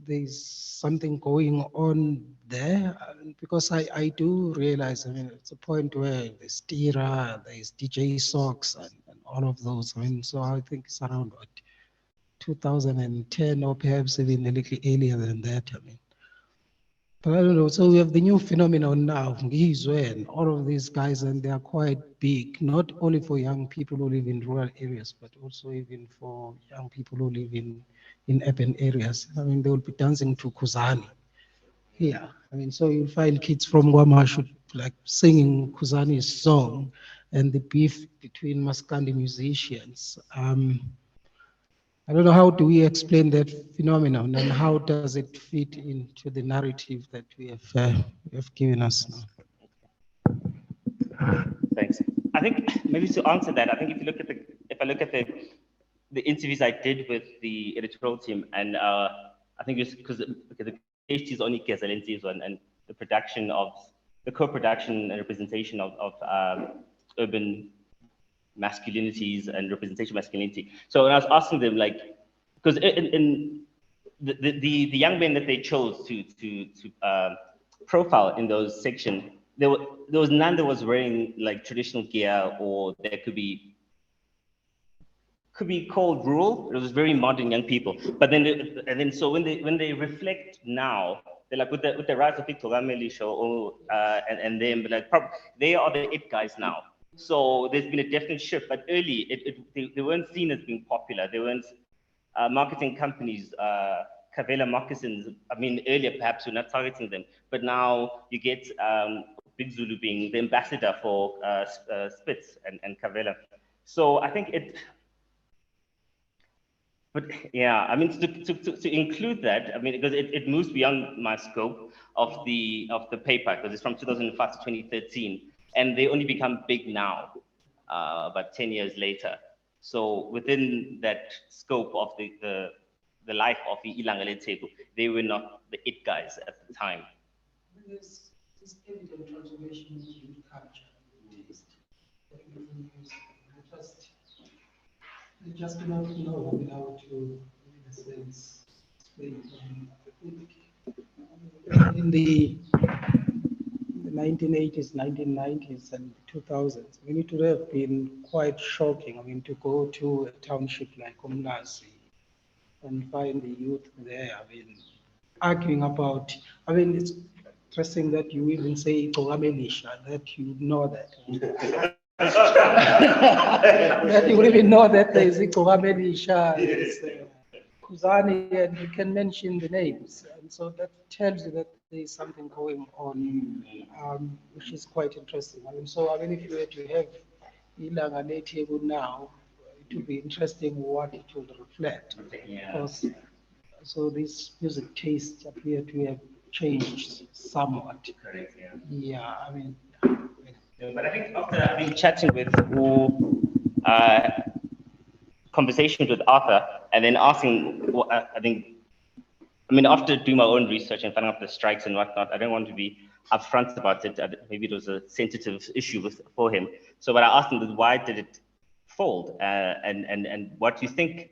there's something going on there because I do realize, I mean, it's a point where there's Tira, there's DJ Socks and all of those. I mean, so I think it's around what, 2010 or perhaps even a little earlier than that. I mean, but I don't know. So we have the new phenomenon now, Ngizwe and all of these guys, and they are quite big, not only for young people who live in rural areas, but also even for young people who live in urban areas. I mean, they will be dancing to Kuzani. Yeah, I mean, so you'll find kids from Guamashu like singing Kuzani's song, and the beef between Maskandi musicians. I don't know, how do we explain that phenomenon and how does it fit into the narrative that we have given us now? Thanks. I think maybe to answer that, I think if I look at the interviews I did with the editorial team, and I think it's because the PhD is only Kezalenzi's one, and the production of the co-production and representation of urban masculinities and representation masculinity. So when I was asking them, like, because in the young men that they chose to profile in those section, there was none that was wearing like traditional gear, or there could be called rural. It was very modern young people. But then so when they reflect now, they're like with the rise of Itogameli show and them, like they are the it guys now. So there's been a definite shift. But early, they weren't seen as being popular. They weren't marketing companies. Kavela moccasins. I mean, earlier perhaps we're not targeting them, but now you get Big Zulu being the ambassador for Spitz and Kavela. So I think but yeah, I mean, to include that, I mean, because it moves beyond my scope of the paper, because it's from 2005 to 2013, and they only become big now, about 10 years later. So within that scope of the life of the Ilanga Letego, they were not the it guys at the time. There's evident transformation in youth culture and taste. They just do not know how to, in a sense, explain. In the 1980s, 1990s, and 2000s, I mean, it would have been quite shocking. I mean, to go to a township like Umlazi and find the youth there. I mean, arguing about. I mean, it's interesting that you even say Togamelisha, that you know that. That you even know that there is Togamelisha, Kuzani, and you can mention the names. And so that tells you that there is something going on, which is quite interesting. I mean, so I mean, if you were to have Ilanga Letego now, it would be interesting what it will reflect. Because, so these music tastes appear to have changed somewhat. Correct, yeah. Yeah, I mean. But I think after I've been chatting with conversations with Arthur, and then asking, I mean, after doing my own research and finding out the strikes and whatnot, I don't want to be upfront about it. Maybe it was a sensitive issue for him. So what I asked him was, why did it fold? And what do you think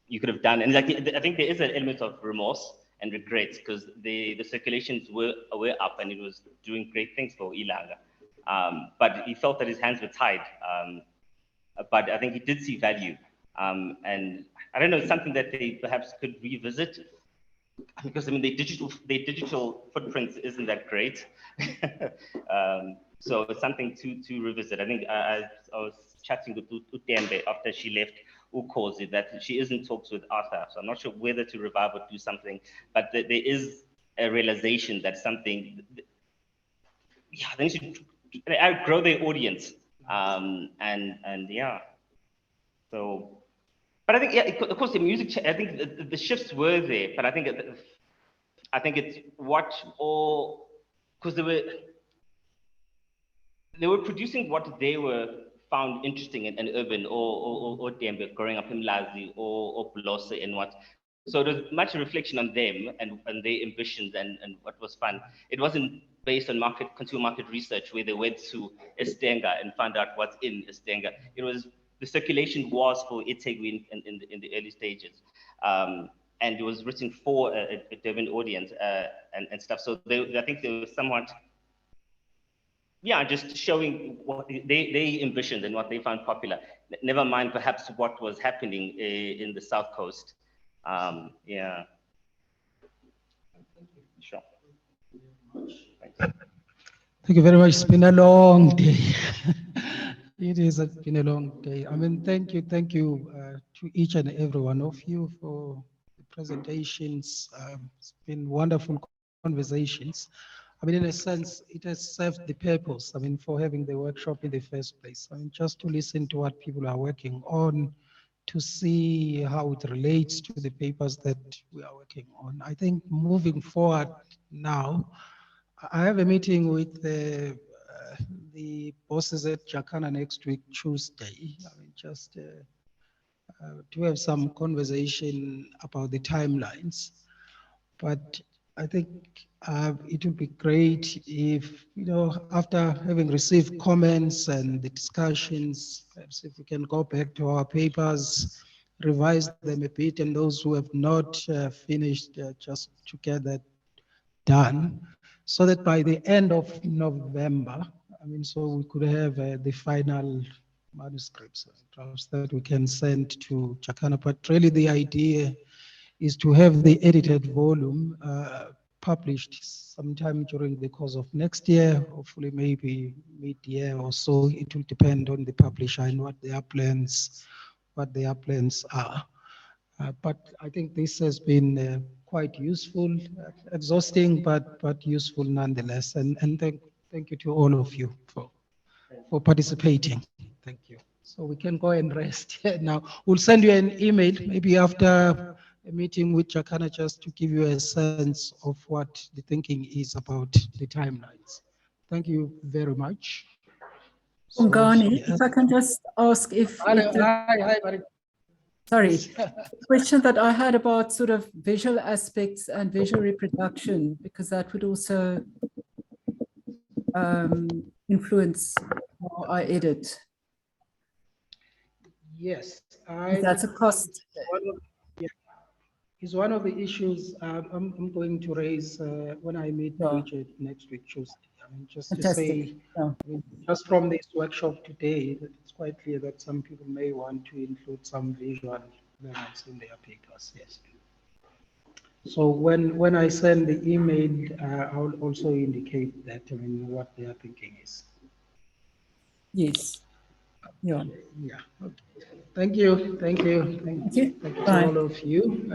you could have done? And like, I think there is an element of remorse and regret, because the circulations were up and it was doing great things for Ilanga. But he felt that his hands were tied. But I think he did see value. And I don't know, it's something that they perhaps could revisit, because I mean, the digital footprint isn't that great. So it's something to revisit. I think I was chatting with Utembe after she left, Ukozi, that she is in talks with Arthur. So I'm not sure whether to revive or do something, but there is a realization that something, yeah, they should outgrow their audience. And yeah, so, but I think, yeah, of course, the music, I think the shifts were there, but I think it's what all, because they were producing what they were found interesting and urban, or Dembe growing up in Lazi, or Blosse and what. So it was much a reflection on them and their ambitions and what was fun. It wasn't based on consumer market research where they went to Estenga and found out what's in Estenga. It was, the circulation was for Itegui in the early stages. And it was written for a Durban audience and stuff. So I think they were somewhat, yeah, just showing what they envisioned and what they found popular. Never mind perhaps what was happening in the South Coast. Yeah. Sure. Thanks. Thank you very much. It's been a long day. It has been a long day. I mean, thank you to each and every one of you for the presentations. It's been wonderful conversations. I mean, in a sense, it has served the purpose, I mean, for having the workshop in the first place. I mean, just to listen to what people are working on, to see how it relates to the papers that we are working on. I think moving forward now, I have a meeting with the bosses at Jacana next week, Tuesday. I mean, just to have some conversation about the timelines. But I think it would be great if, after having received comments and the discussions, perhaps if we can go back to our papers, revise them a bit, and those who have not finished, just to get that done, so that by the end of November, I mean, so we could have the final manuscripts, drafts that we can send to Jacana. But really the idea is to have the edited volume published sometime during the course of next year, hopefully maybe mid-year or so. It will depend on the publisher and what their plans are. But I think this has been quite useful, exhausting, but useful nonetheless. And thank you to all of you for participating. Thank you. So we can go and rest now. We'll send you an email maybe after a meeting with Jacana, just to give you a sense of what the thinking is about the timelines. Thank you very much. Ungani, yes. if I can just ask if... Hi, sorry, the question that I had about sort of visual aspects and visual reproduction, because that would also influence how I edit. Yes, that's a cost. Is one of the issues I'm going to raise when I meet Richard next week, Tuesday. I mean, just Fantastic. to say, I mean, just from this workshop today, that it's quite clear that some people may want to include some visual elements in their papers. Yes. So when I send the email, I'll also indicate that, I mean, what their thinking is. Yes. Yeah. Yeah. Okay. Thank you. Thank you. Thank you to all of you.